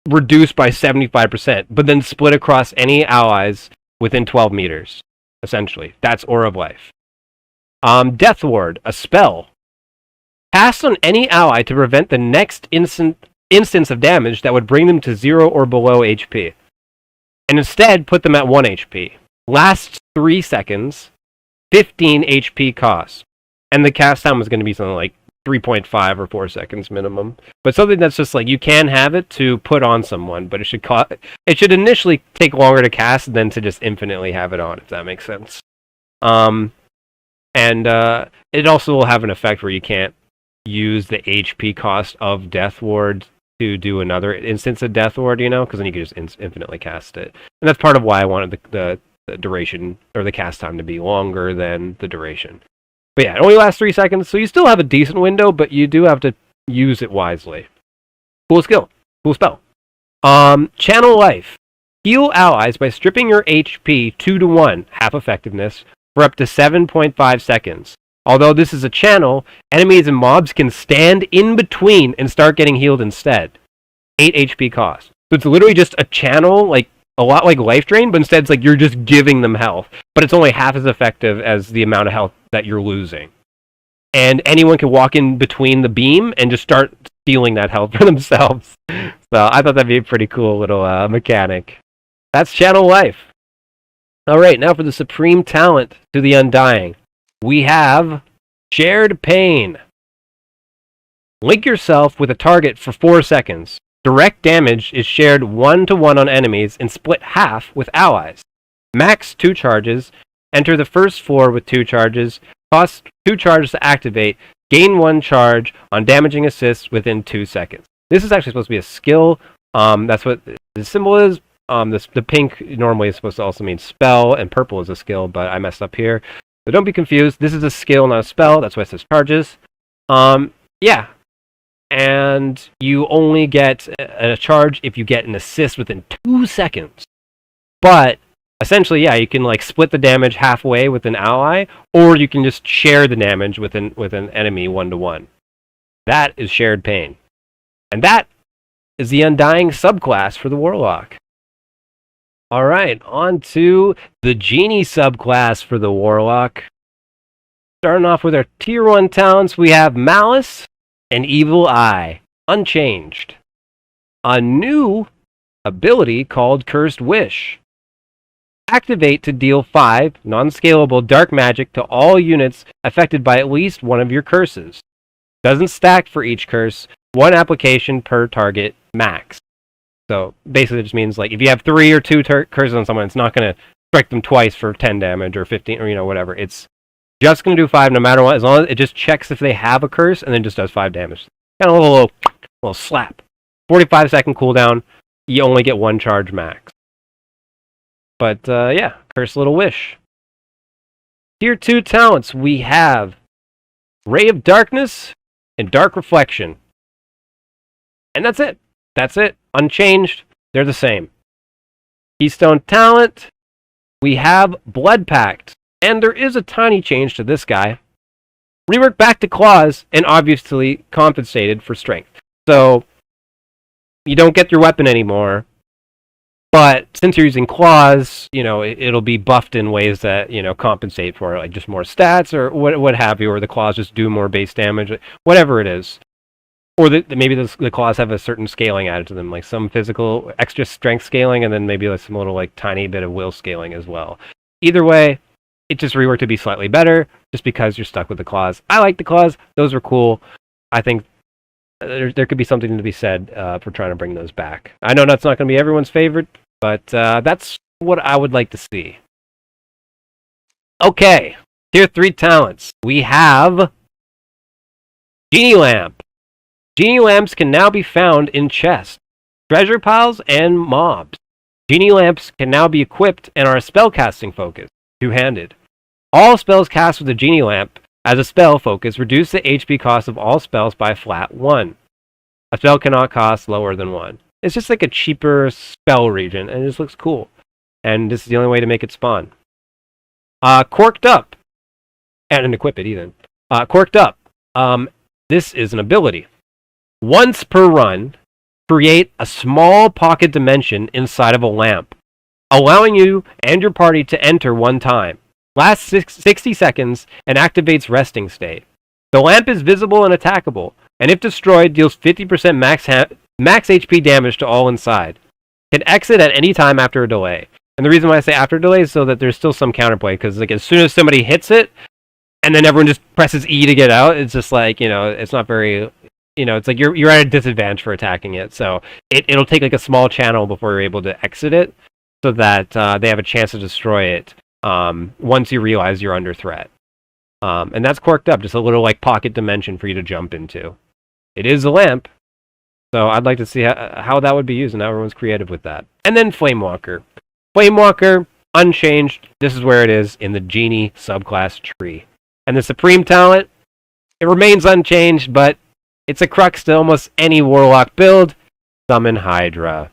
Speaker 1: reduced by 75%, but then split across any allies within 12 meters, essentially. That's Aura of Life. Death Ward, a spell. Cast on any ally to prevent the next instance of damage that would bring them to 0 or below HP. And instead, put them at 1 HP. Lasts 3 seconds, 15 HP cost. And the cast time is going to be something like 3.5 or 4 seconds minimum. But something that's just like, you can have it to put on someone, but it should initially take longer to cast than to just infinitely have it on, if that makes sense. It also will have an effect where you can't use the HP cost of Death Ward to do another instance of Death Ward, because then you can just infinitely cast it. And that's part of why I wanted the duration, or the cast time, to be longer than the duration. But yeah, it only lasts 3 seconds, so you still have a decent window, but you do have to use it wisely. Cool skill. Cool spell. Channel Life. Heal allies by stripping your HP 2-1, half effectiveness, for up to 7.5 seconds. Although this is a channel, enemies and mobs can stand in between and start getting healed instead. 8 HP cost. So it's literally just a channel, like a lot like Life Drain, but instead it's like you're just giving them health. But it's only half as effective as the amount of health that you're losing. And anyone can walk in between the beam and just start stealing that health for themselves. So I thought that'd be a pretty cool little mechanic. That's Channel Life. Alright, now for the supreme talent to the Undying. We have Shared Pain. Link yourself with a target for 4 seconds. Direct damage is shared 1-to-1 on enemies and split half with allies. Max 2 charges. Enter the first floor with 2 charges. Cost 2 charges to activate. Gain 1 charge on damaging assists within 2 seconds. This is actually supposed to be a skill. That's what the symbol is. The pink normally is supposed to also mean spell, and purple is a skill, but I messed up here. So don't be confused. This is a skill, not a spell. That's why it says charges. Yeah. And you only get a charge if you get an assist within 2 seconds. But essentially, yeah, you can like split the damage halfway with an ally, or you can just share the damage with an enemy 1-to-1. That is Shared Pain. And that is the Undying subclass for the Warlock. Alright, on to the Genie subclass for the Warlock. Starting off with our Tier 1 talents, we have Malice and Evil Eye, unchanged. A new ability called Cursed Wish. Activate to deal 5 non-scalable dark magic to all units affected by at least one of your curses. Doesn't stack for each curse, 1 application per target max. So basically it just means like if you have 3 or 2 curses on someone, it's not going to strike them twice for 10 damage or 15 or whatever. It's just going to do 5 no matter what, as long as it just checks if they have a curse and then just does 5 damage. Kind of a little slap. 45-second cooldown. You only get 1 charge max. But yeah, Cursed Little Wish. Tier 2 talents, we have Ray of Darkness and Dark Reflection. And that's it. That's it. Unchanged. They're the same. Keystone talent, we have Blood Pact. And there is a tiny change to this guy. rework back to claws, and obviously compensated for strength. So you don't get your weapon anymore, but since you're using claws, it'll be buffed in ways that, compensate for like just more stats or what have you, or the claws just do more base damage, whatever it is. Or maybe the claws have a certain scaling added to them, like some physical extra strength scaling, and then maybe like some little like tiny bit of will scaling as well. Either way, it just reworked to be slightly better, just because you're stuck with the claws. I like the claws; those were cool. I think there could be something to be said for trying to bring those back. I know that's not going to be everyone's favorite, but that's what I would like to see. Okay, tier 3 talents. We have Genie Lamp. Genie lamps can now be found in chests, treasure piles, and mobs. Genie lamps can now be equipped and are spellcasting focus, two-handed. All spells cast with a genie lamp as a spell focus reduce the HP cost of all spells by a flat 1. A spell cannot cost lower than 1. It's just like a cheaper spell region, and it just looks cool. And this is the only way to make it spawn. Corked Up. And equip it, even. Corked Up. This is an ability. Once per run, create a small pocket dimension inside of a lamp, allowing you and your party to enter one time. Lasts 60 seconds and activates resting state. The lamp is visible and attackable, and if destroyed, deals 50% max HP damage to all inside. Can exit at any time after a delay. And the reason why I say after a delay is so that there's still some counterplay, because like as soon as somebody hits it, and then everyone just presses E to get out, it's just like, it's not very... it's like you're at a disadvantage for attacking it. So it'll take like a small channel before you're able to exit it, so that they have a chance to destroy it once you realize you're under threat. And that's Corked Up, just a little like pocket dimension for you to jump into. It is a lamp, so I'd like to see how that would be used, and how everyone's creative with that. And then Flamewalker. Flamewalker, unchanged. This is where it is in the Genie subclass tree. And the Supreme talent, it remains unchanged, but it's a crux to almost any Warlock build. Summon Hydra.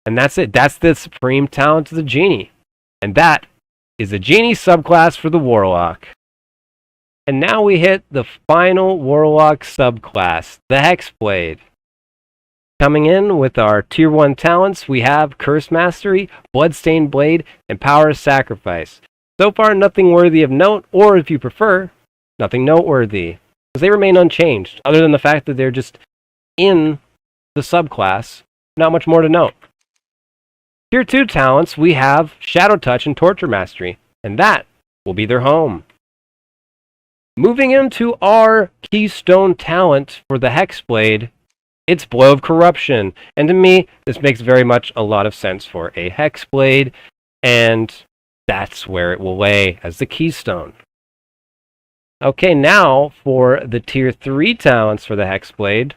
Speaker 1: And that's it. That's the Supreme talent of the Genie. And that is the Genie subclass for the Warlock. And now we hit the final Warlock subclass, the Hexblade. Coming in with our Tier 1 talents, we have Curse Mastery, Bloodstained Blade, and Power of Sacrifice. So far, nothing worthy of note, or if you prefer, nothing noteworthy. Because they remain unchanged, other than the fact that they're just in the subclass. Not much more to note. Tier 2 talents, we have Shadow Touch and Torture Mastery, and that will be their home. Moving into our keystone talent for the Hexblade, it's Blow of Corruption. And to me, this makes very much a lot of sense for a Hexblade, and that's where it will lay as the keystone. Okay, now for the Tier 3 talents for the Hexblade,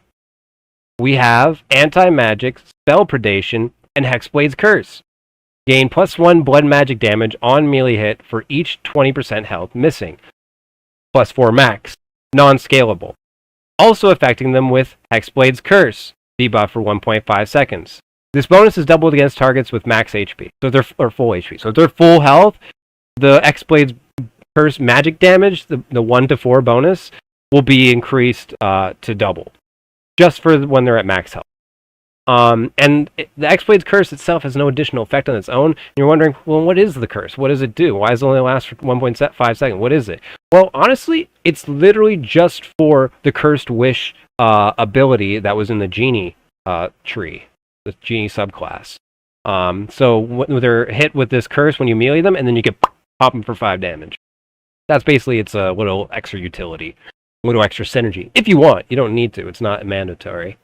Speaker 1: we have Anti-Magic, Spell Predation, and Hexblade's Curse. Gain +1 blood magic damage on melee hit for each 20% health missing. +4 max, non-scalable. Also affecting them with Hexblade's Curse, debuff for 1.5 seconds. This bonus is doubled against targets with max HP, or full HP. So if they're full health, the Hexblade's Curse magic damage, the 1 to 4 bonus, will be increased to double, just for when they're at max health. And the Hexblade's Curse itself has no additional effect on its own. And you're wondering, well, what is the curse? What does it do? Why does it only last for 1.5 seconds? What is it? Well, honestly, it's literally just for the Cursed Wish ability that was in the Genie tree, the Genie subclass. So when they're hit with this curse, when you melee them, and then you can pop them for 5 damage. That's basically its a little extra utility, a little extra synergy. If you want, you don't need to. It's not mandatory.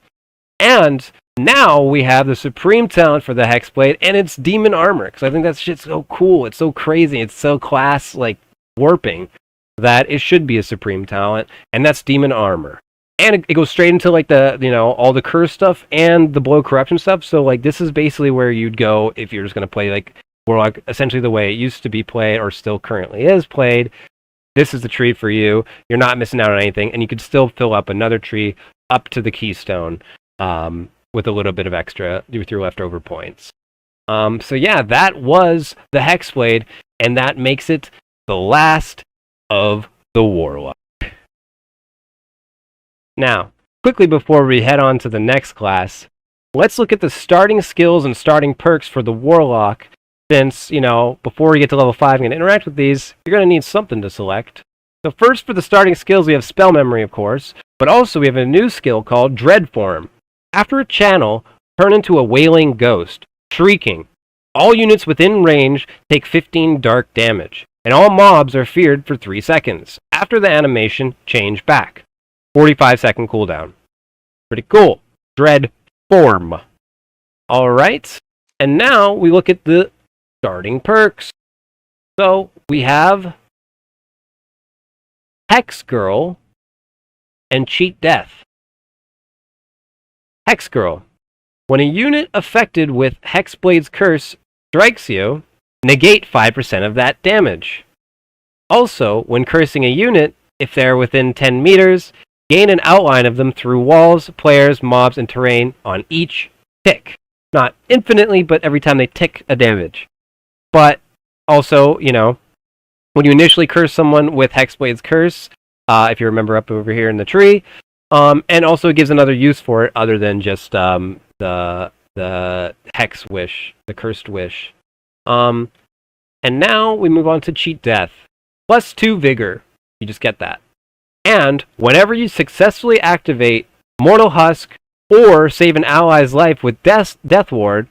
Speaker 1: And now we have the Supreme talent for the Hexblade, and it's Demon Armor, because I think that shit's so cool. It's so crazy. It's so class warping that it should be a Supreme talent, and that's Demon Armor. And it goes straight into all the curse stuff and the Blow Corruption stuff. So this is basically where you'd go if you're just going to play Warlock essentially the way it used to be played, or still currently is played. This is the tree for you. You're not missing out on anything, and you could still fill up another tree up to the keystone with a little bit of extra with your leftover points. So yeah, that was the Hexblade, and that makes it the last of the Warlock. Now, quickly before we head on to the next class, let's look at the starting skills and starting perks for the Warlock. Since, before we get to level 5 and interact with these, you're going to need something to select. So first, for the starting skills, we have Spell Memory, of course, but also we have a new skill called Dread Form. After a channel, turn into a wailing ghost, shrieking. All units within range take 15 dark damage, and all mobs are feared for 3 seconds. After the animation, change back. 45-second cooldown. Pretty cool. Dread Form. Alright, and now we look at the starting perks. So, we have Hex Girl and Cheat Death. Hex Girl. When a unit affected with Hexblade's Curse strikes you, negate 5% of that damage. Also, when cursing a unit, if they're within 10 meters, gain an outline of them through walls, players, mobs, and terrain on each tick. Not infinitely, but every time they tick a damage. But also, when you initially curse someone with Hexblade's Curse, if you remember up over here in the tree, and also it gives another use for it other than just the Hex Wish, the Cursed Wish. And now we move on to Cheat Death. +2 Vigor. You just get that. And whenever you successfully activate Mortal Husk or save an ally's life with Death Ward,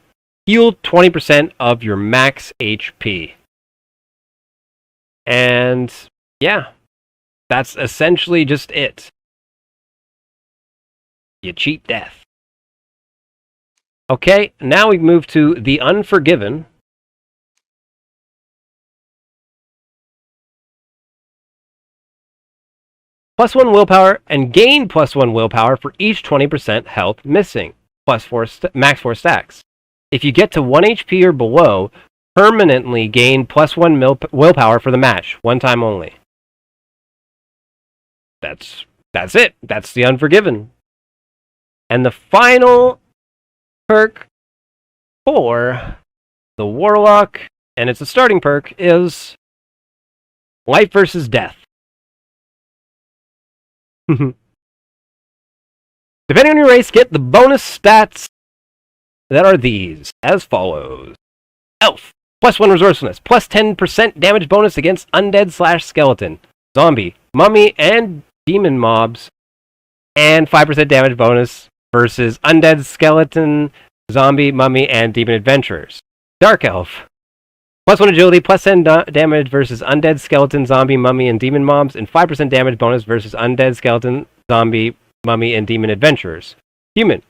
Speaker 1: heal 20% of your max HP. And yeah, that's essentially just it. You cheat death. Okay, now we move to the Unforgiven. +1 willpower and gain +1 willpower for each 20% health missing. Max 4 stacks. If you get to 1 HP or below, permanently gain +1 willpower for the match, one time only. That's it. That's the Unforgiven. And the final perk for the Warlock, and it's a starting perk, is Life versus Death. Depending on your race, get the bonus stats that are these, as follows. Elf, +1 resourcefulness, +10% damage bonus against undead/skeleton, zombie, mummy, and demon mobs, and 5% damage bonus versus undead, skeleton, zombie, mummy, and demon adventurers. Dark Elf, +1 agility, +10 damage versus undead, skeleton, zombie, mummy, and demon mobs, and 5% damage bonus versus undead, skeleton, zombie, mummy, and demon adventurers. Human,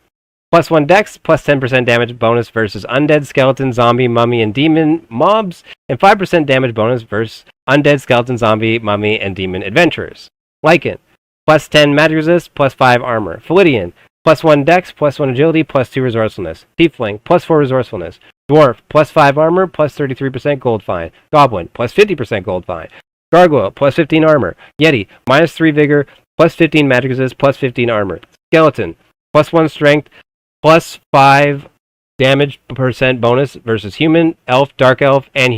Speaker 1: +1 dex, +10% damage bonus versus undead, skeleton, zombie, mummy, and demon mobs, and 5% damage bonus versus undead, skeleton, zombie, mummy, and demon adventurers. Lycan, +10 magic resist, +5 armor. Philidian, +1 dex, +1 agility, +2 resourcefulness. Tiefling, +4 resourcefulness. Dwarf, +5 armor, +33% gold fine. Goblin, +50% gold fine. Gargoyle, +15 armor. Yeti, -3 vigor, +15 magic resist, +15 armor. Skeleton, +1 strength, +5 damage percent bonus versus human, elf, dark elf, and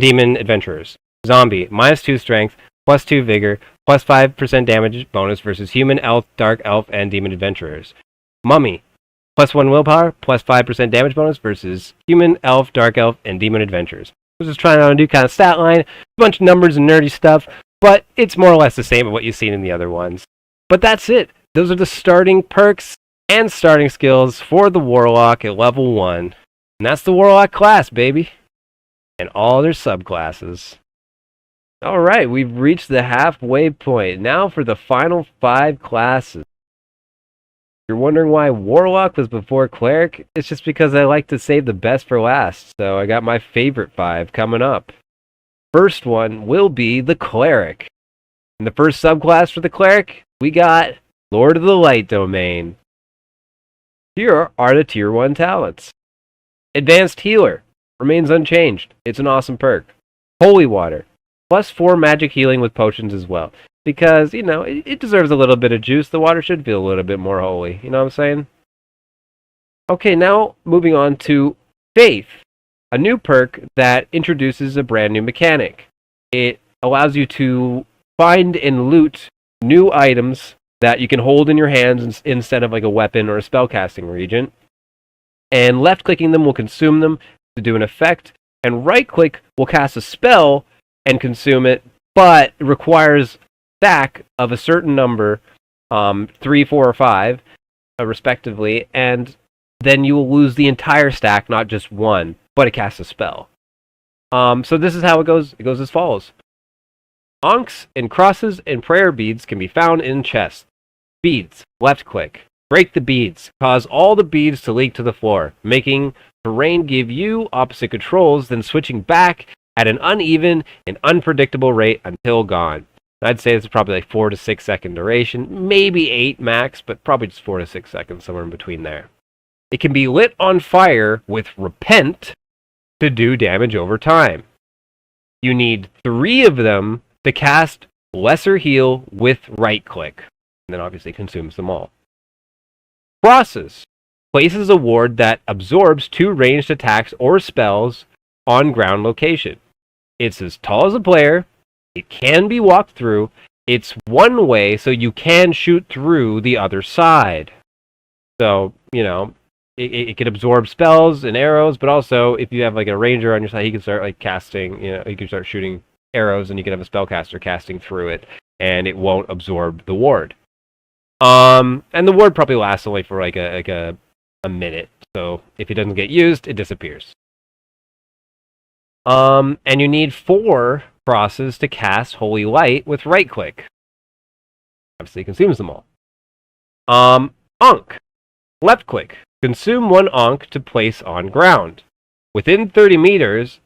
Speaker 1: demon adventurers. Zombie, -2 strength, +2 vigor, +5% damage bonus versus human, elf, dark elf, and demon adventurers. Mummy, +1 willpower, +5% damage bonus versus human, elf, dark elf, and demon adventurers. I was just trying out a new kind of stat line, a bunch of numbers and nerdy stuff, but it's more or less the same as what you've seen in the other ones. But that's it. Those are the starting perks and starting skills for the Warlock at level 1. And that's the Warlock class, baby. And all their subclasses. Alright, we've reached the halfway point. Now for the final 5 classes. You're wondering why Warlock was before Cleric? It's just because I like to save the best for last, so I got my favorite 5 coming up. First one will be the Cleric. In the first subclass for the Cleric, we got Lord of the Light Domain. Here are the Tier 1 talents. Advanced Healer. Remains unchanged. It's an awesome perk. Holy Water. +4 magic healing with potions as well. Because, it deserves a little bit of juice. The water should feel a little bit more holy. You know what I'm saying? Okay, now moving on to Faith. A new perk that introduces a brand new mechanic. It allows you to find and loot new items that you can hold in your hands instead of like a weapon or a spellcasting regent. And left-clicking them will consume them to do an effect, and right-click will cast a spell and consume it, but it requires a stack of a certain number, 3, 4, or 5, respectively, and then you will lose the entire stack, not just one, but it casts a spell. So this is how it goes. It goes as follows. Ankhs and crosses and prayer beads can be found in chests. Beads, left-click. Break the beads. Cause all the beads to leak to the floor, making terrain give you opposite controls, then switching back at an uneven and unpredictable rate until gone. I'd say it's probably like 4 to 6 second duration, maybe 8 max, but probably just 4 to 6 seconds, somewhere in between there. It can be lit on fire with Repent to do damage over time. You need 3 of them to cast Lesser Heal with right-click, and then obviously consumes them all. Crosses places a ward that absorbs 2 ranged attacks or spells on ground location. It's as tall as a player, it can be walked through, it's one way, so you can shoot through the other side. So, you know, it can absorb spells and arrows, but also if you have like a ranger on your side, he can start like casting, you know, he can start shooting arrows, and you can have a spellcaster casting through it, and it won't absorb the ward. And the ward probably lasts only for like a minute, so if it doesn't get used, it disappears. And you need 4 crosses to cast Holy Light with right-click. Obviously, consumes them all. Ankh, left-click. Consume 1 Ankh to place on ground. Within 30 meters,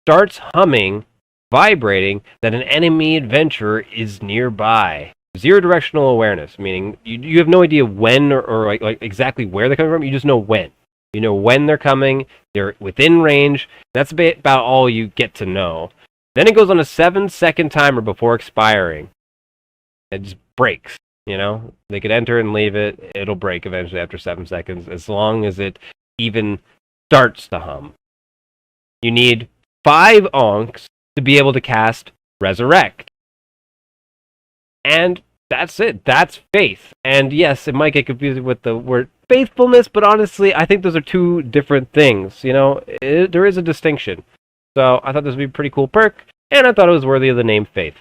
Speaker 1: starts humming, vibrating that an enemy adventurer is nearby. 0 directional awareness, meaning you have no idea when or like exactly where they're coming from. You just know when. You know when they're coming. They're within range. That's about all you get to know. Then it goes on a 7-second timer before expiring. It just breaks. You know, they could enter and leave it. It'll break eventually after 7 seconds, as long as it even starts to hum. You need 5 Ankhs to be able to cast Resurrect. And that's it. That's faith. And yes, it might get confusing with the word faithfulness, but honestly, I think those are 2 different things. You know, there is a distinction. So I thought this would be a pretty cool perk, and I thought it was worthy of the name Faith.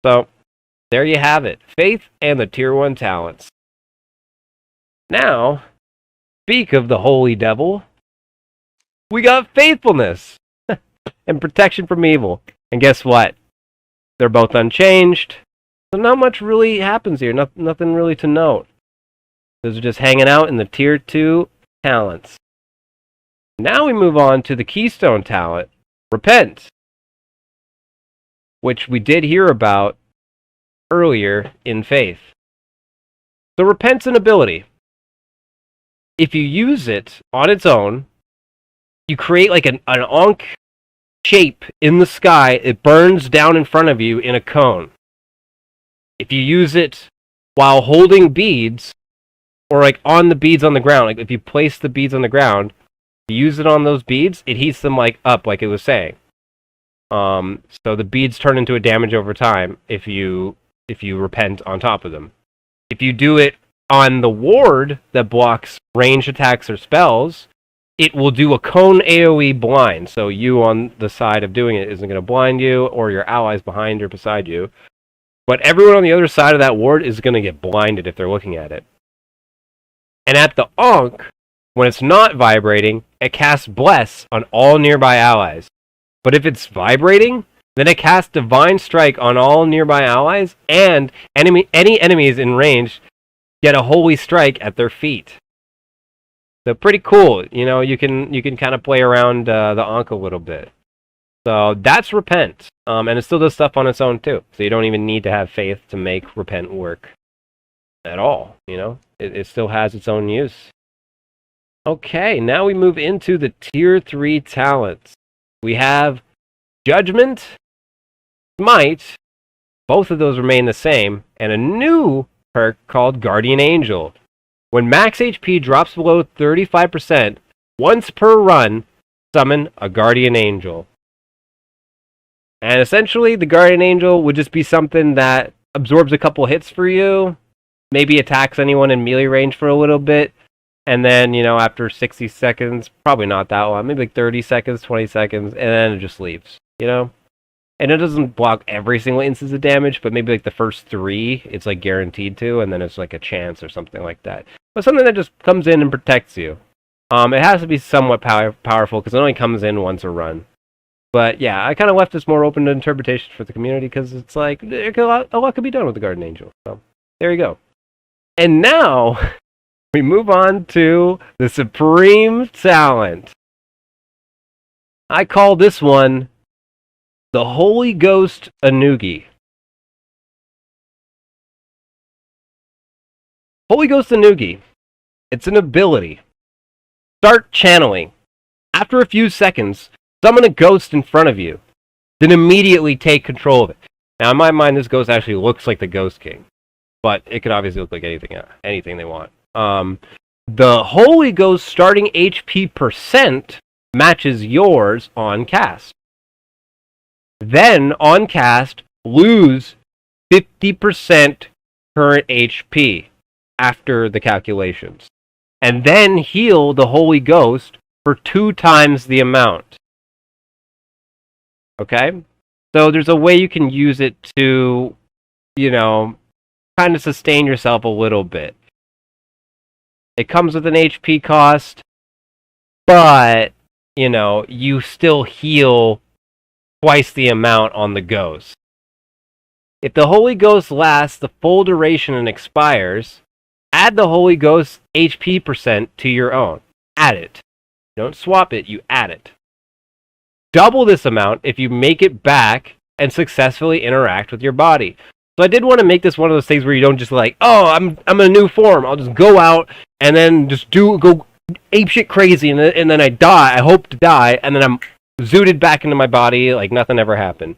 Speaker 1: So there you have it. Faith and the Tier 1 talents. Now, speak of the Holy Devil, we got Faithfulness and Protection from Evil. And guess what? They're both unchanged. So not much really happens here. Nothing really to note. Those are just hanging out in the Tier 2 talents. Now we move on to the Keystone talent, Repent, which we did hear about earlier in Faith. So Repent's an ability. If you use it on its own, you create like an Ankh shape in the sky. It burns down in front of you in a cone. If you use it while holding beads, or like on the beads on the ground, like if you place the beads on the ground, you use it on those beads, it heats them like up, like it was saying. So the beads turn into a damage over time if you repent on top of them. If you do it on the ward that blocks ranged attacks or spells, it will do a cone AoE blind. So you on the side of doing it isn't going to blind you, or your allies behind or beside you. But everyone on the other side of that ward is going to get blinded if they're looking at it. And at the Ankh, when it's not vibrating, it casts Bless on all nearby allies. But if it's vibrating, then it casts Divine Strike on all nearby allies, and any enemies in range get a Holy Strike at their feet. So pretty cool. You know, you can kind of play around the Ankh a little bit. So that's Repent. And it still does stuff on its own too. So you don't even need to have faith to make Repent work at all. You know, it still has its own use. Okay, now we move into the Tier 3 talents. We have Judgment, Smite, both of those remain the same, and a new perk called Guardian Angel. When max HP drops below 35%, once per run, summon a Guardian Angel. And essentially, the Guardian Angel would just be something that absorbs a couple hits for you, maybe attacks anyone in melee range for a little bit, and then, after 60 seconds, probably not that long, maybe like 30 seconds, 20 seconds, and then it just leaves, And it doesn't block every single instance of damage, but maybe like the first 3, it's like guaranteed to, and then it's like a chance or something like that. But something that just comes in and protects you. It has to be somewhat powerful, because it only comes in once a run. But yeah, I kind of left this more open to interpretation for the community, because it's like, a lot could be done with the Guardian Angel. So, there you go. And now, we move on to the Supreme Talent. I call this one the Holy Ghost Anugi. Holy Ghost Anugi. It's an ability. Start channeling. After a few seconds, summon a ghost in front of you. Then immediately take control of it. Now, in my mind, this ghost actually looks like the Ghost King. But it could obviously look like anything they want. The Holy Ghost starting HP percent matches yours on cast. Then, on cast, lose 50% current HP after the calculations. And then heal the Holy Ghost for 2 times the amount. Okay? So there's a way you can use it to, kind of sustain yourself a little bit. It comes with an HP cost, but, you still heal twice the amount on the ghost. If the Holy Ghost lasts the full duration and expires, add the Holy Ghost HP percent to your own. Add it. Don't swap it, you add it. Double this amount if you make it back and successfully interact with your body. So I did want to make this one of those things where you don't just like, oh, I'm in a new form. I'll just go out and then just go apeshit crazy, and then I die. I hope to die, and then I'm zooted back into my body like nothing ever happened.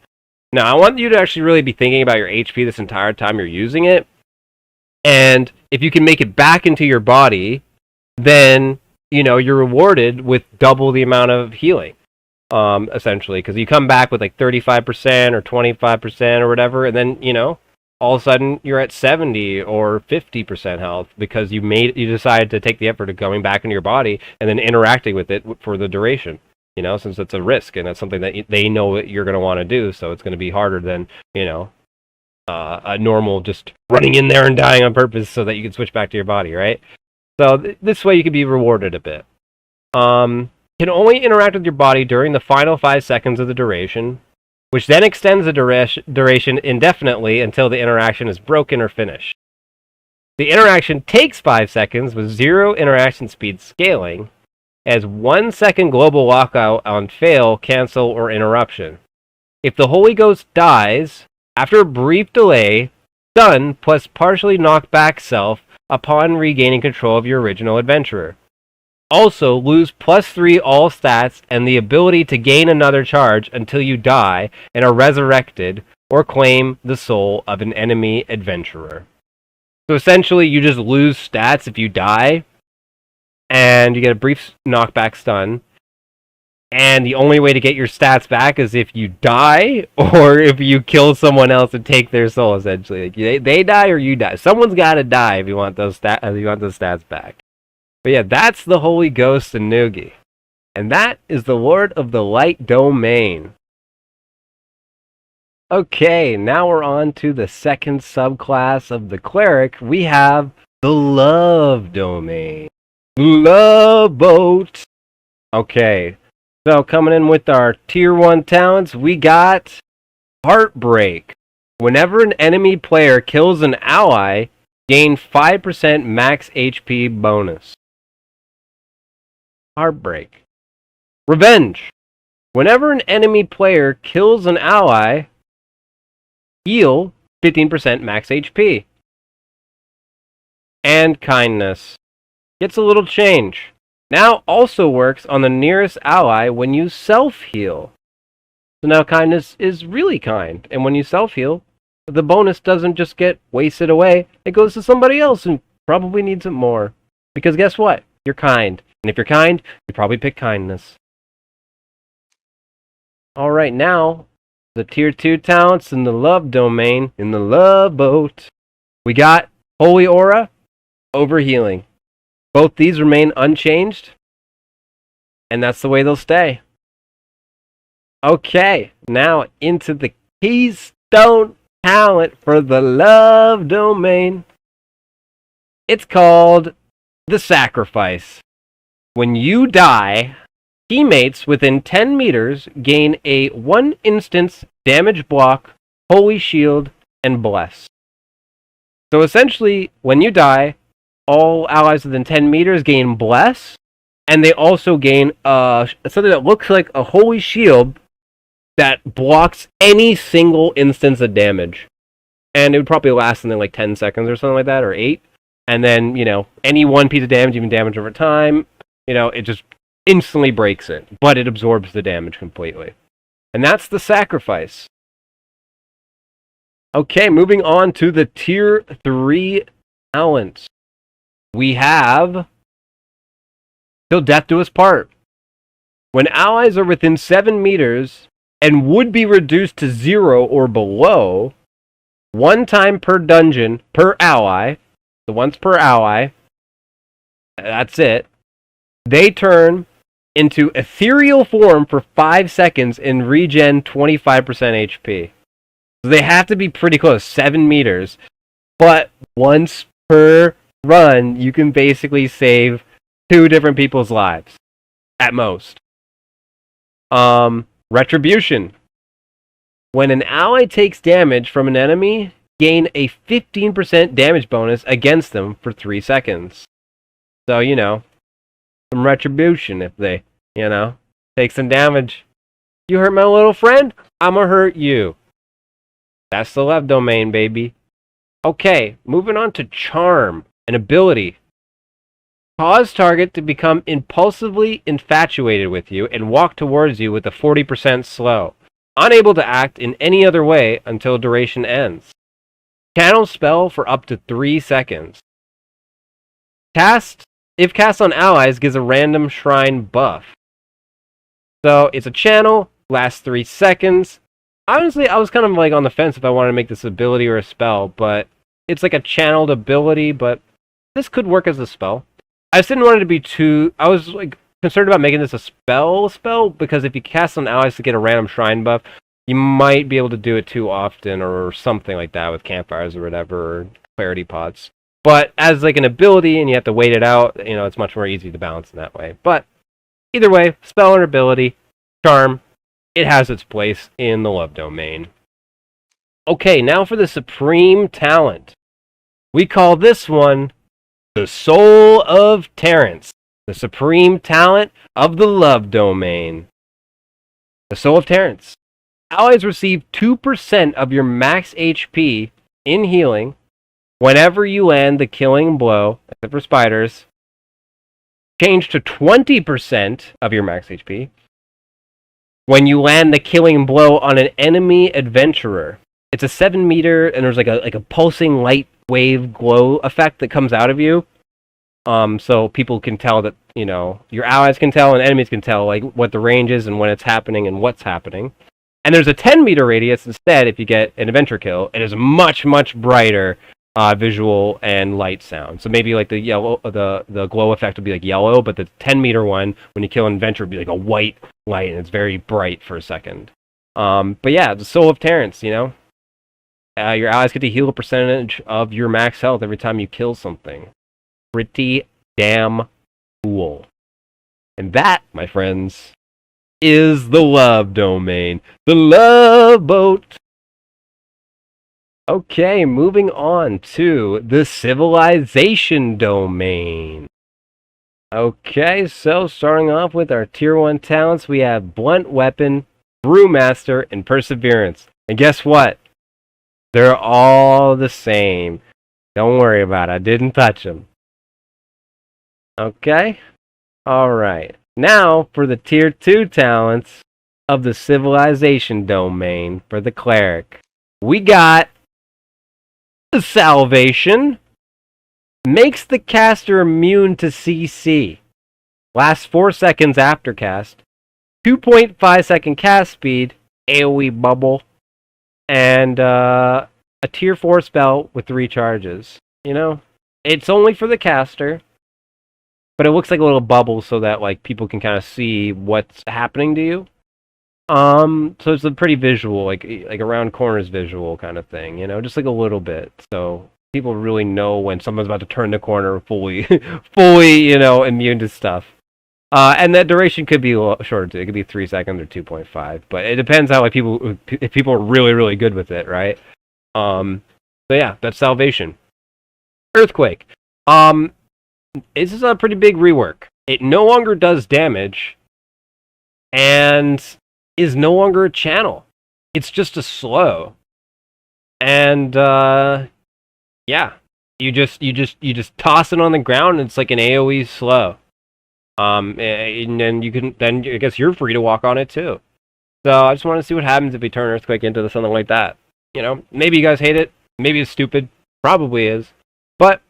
Speaker 1: Now, I want you to actually really be thinking about your HP this entire time you're using it. And if you can make it back into your body, then, you're rewarded with double the amount of healing, essentially. Because you come back with like 35% or 25% or whatever, and then, all of a sudden you're at 70 or 50% health because you decided to take the effort of going back into your body and then interacting with it for the duration. Since it's a risk and that's something that they know that you're going to want to do, so it's going to be harder than, a normal just running in there and dying on purpose so that you can switch back to your body, right? So this way you can be rewarded a bit. Can only interact with your body during the final 5 seconds of the duration, which then extends the duration indefinitely until the interaction is broken or finished. The interaction takes 5 seconds with 0 interaction speed scaling, as 1 second global lockout on fail, cancel, or interruption. If the Holy Ghost dies, after a brief delay, stun plus partially knocked back self upon regaining control of your original adventurer. Also, lose +3 all stats and the ability to gain another charge until you die and are resurrected or claim the soul of an enemy adventurer. So essentially, you just lose stats if you die, and you get a brief knockback stun, and the only way to get your stats back is if you die or if you kill someone else and take their soul. Essentially, like they die or you die. Someone's got to die if you want those stats back. But yeah, that's the Holy Ghost Anugi, and that is the Lord of the Light Domain. Okay, now we're on to the second subclass of the Cleric. We have the Love Domain. Love Boat. Okay, so coming in with our Tier 1 talents, we got Heartbreak. Whenever an enemy player kills an ally, gain 5% max HP bonus. Heartbreak. Revenge. Whenever an enemy player kills an ally, heal 15% max HP. And Kindness. Gets a little change. Now also works on the nearest ally when you self-heal. So now Kindness is really kind, and when you self-heal, the bonus doesn't just get wasted away, it goes to somebody else who probably needs it more. Because guess what? You're kind. And if you're kind, you probably pick Kindness. Alright, now, the Tier 2 talents in the Love Domain, in the Love Boat. We got Holy Aura, Overhealing. Both these remain unchanged, and that's the way they'll stay. Okay, now into the keystone talent for the love domain. It's called the Sacrifice. When you die, teammates within 10 meters gain a 1 instance damage block, Holy Shield, and Bless. So essentially, when you die, all allies within 10 meters gain Bless, and they also gain something that looks like a Holy Shield that blocks any single instance of damage. And it would probably last something like 10 seconds or something like that, or 8. And then, any one piece of damage, even damage over time, it just instantly breaks it. But it absorbs the damage completely. And that's the Sacrifice. Okay, moving on to the Tier 3 talents. We have Till Death Do Us Part. When allies are within 7 meters and would be reduced to 0 or below, 1 time per dungeon per ally, so once per ally, that's it, they turn into ethereal form for 5 seconds and regen 25% HP. So they have to be pretty close, 7 meters, but once per run, you can basically save 2 different people's lives, at most. Retribution. When an ally takes damage from an enemy, gain a 15% damage bonus against them for 3 seconds. So, some retribution if they, take some damage. You hurt my little friend, I'ma hurt you. That's the love domain, baby. Okay, moving on to Charm, an ability. Cause target to become impulsively infatuated with you and walk towards you with a 40% slow, unable to act in any other way until duration ends. Channel spell for up to 3 seconds. If cast on allies, gives a random shrine buff. So it's a channel, lasts 3 seconds. Honestly, I was kind of like on the fence if I wanted to make this ability or a spell, but it's like a channeled ability, but this could work as a spell. I just didn't want it to be too... I was like concerned about making this a spell, because if you cast on allies to get a random shrine buff, you might be able to do it too often or something like that with campfires or whatever, or clarity pots. But as like an ability and you have to wait it out, it's much more easy to balance in that way. But either way, spell or ability, Charm, it has its place in the love domain. Okay, now for the supreme talent. We call this one the Soul of Terrence, the supreme talent of the love domain. The Soul of Terrence. Allies receive 2% of your max HP in healing whenever you land the killing blow, except for spiders. Change to 20% of your max HP when you land the killing blow on an enemy adventurer. It's a 7 meter, and there's like a pulsing light wave glow effect that comes out of you. So people can tell that, your allies can tell and enemies can tell like what the range is and when it's happening and what's happening. And there's a 10 meter radius instead if you get an adventure kill. It is much, much brighter visual and light sound. So maybe like the yellow, the glow effect would be like yellow, but the 10 meter one, when you kill an adventurer, would be like a white light, and it's very bright for a second. But yeah, the Soul of Terrence, your allies get to heal a percentage of your max health every time you kill something. Pretty damn cool. And that, my friends, is the love domain. The love boat. Okay, moving on to the civilization domain. Okay, so starting off with our Tier 1 talents, we have Blunt Weapon, Brewmaster, and Perseverance. And guess what? They're all the same. Don't worry about it. I didn't touch them. Okay? Alright. Now for the Tier 2 talents of the civilization domain for the Cleric. We got the Salvation. Makes the caster immune to CC. Lasts 4 seconds after cast. 2.5 second cast speed. AoE bubble. And a Tier 4 spell with 3 charges. you know? It's only for the caster, but it looks like a little bubble so that like people can kind of see what's happening to you. So it's a pretty visual, like around corners visual kind of thing, just like a little bit. So people really know when someone's about to turn the corner fully, fully, immune to stuff. And that duration could be a little shorter too. It could be 3 seconds or 2.5, but it depends how like if people are really, really good with it, right? So yeah, that's Salvation. Earthquake. This is a pretty big rework. It no longer does damage, and is no longer a channel. It's just a slow. And yeah, you just toss it on the ground and it's like an AoE slow. And then I guess you're free to walk on it too. So I just want to see what happens if we turn Earthquake into something like that. Maybe you guys hate it, maybe it's stupid, probably is. But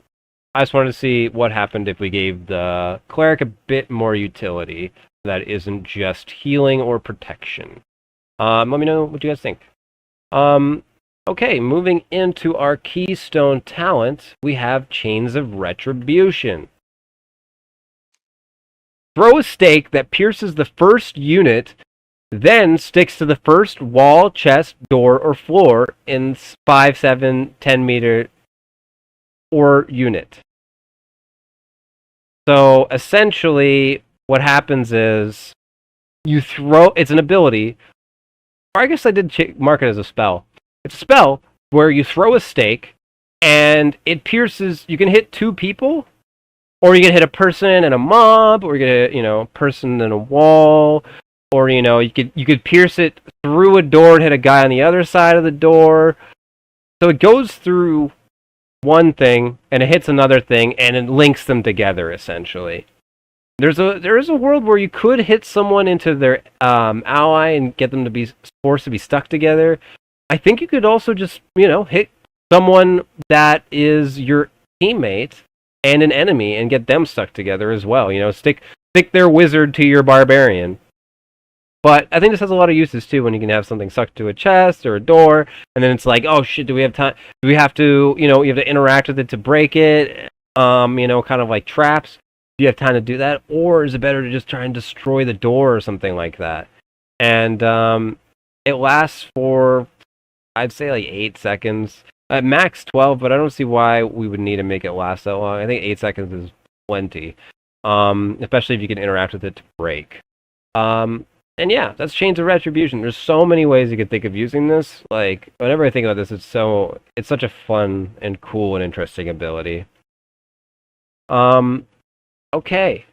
Speaker 1: I just wanted to see what happened if we gave the Cleric a bit more utility that isn't just healing or protection. Let me know what you guys think. Okay, moving into our keystone talent, we have Chains of Retribution. Throw a stake that pierces the first unit, then sticks to the first wall, chest, door, or floor in 5, 7, 10 meter or unit. So essentially, what happens is you throw. It's an ability, or I guess I did mark it as a spell. It's a spell where you throw a stake, and it pierces. You can hit 2 people, or you can hit a person and a mob, or you can hit a person and a wall, or you could pierce it through a door and hit a guy on the other side of the door. So it goes through one thing and it hits another thing and it links them together essentially. There is a world where you could hit someone into their ally and get them to be forced to be stuck together. I think you could also just hit someone that is your teammate and an enemy and get them stuck together as well. Stick their wizard to your barbarian. But I think this has a lot of uses too when you can have something stuck to a chest or a door, and then it's like, oh shit, do we have time? Do we have to, you have to interact with it to break it? Kind of like traps. Do you have time to do that? Or is it better to just try and destroy the door or something like that? And it lasts for, I'd say like 8 seconds. At max 12, but I don't see why we would need to make it last that long. I think 8 seconds is plenty. Especially if you can interact with it to break. And yeah, that's Chains of Retribution. There's so many ways you could think of using this. Like, whenever I think about this, it's such a fun and cool and interesting ability. Okay.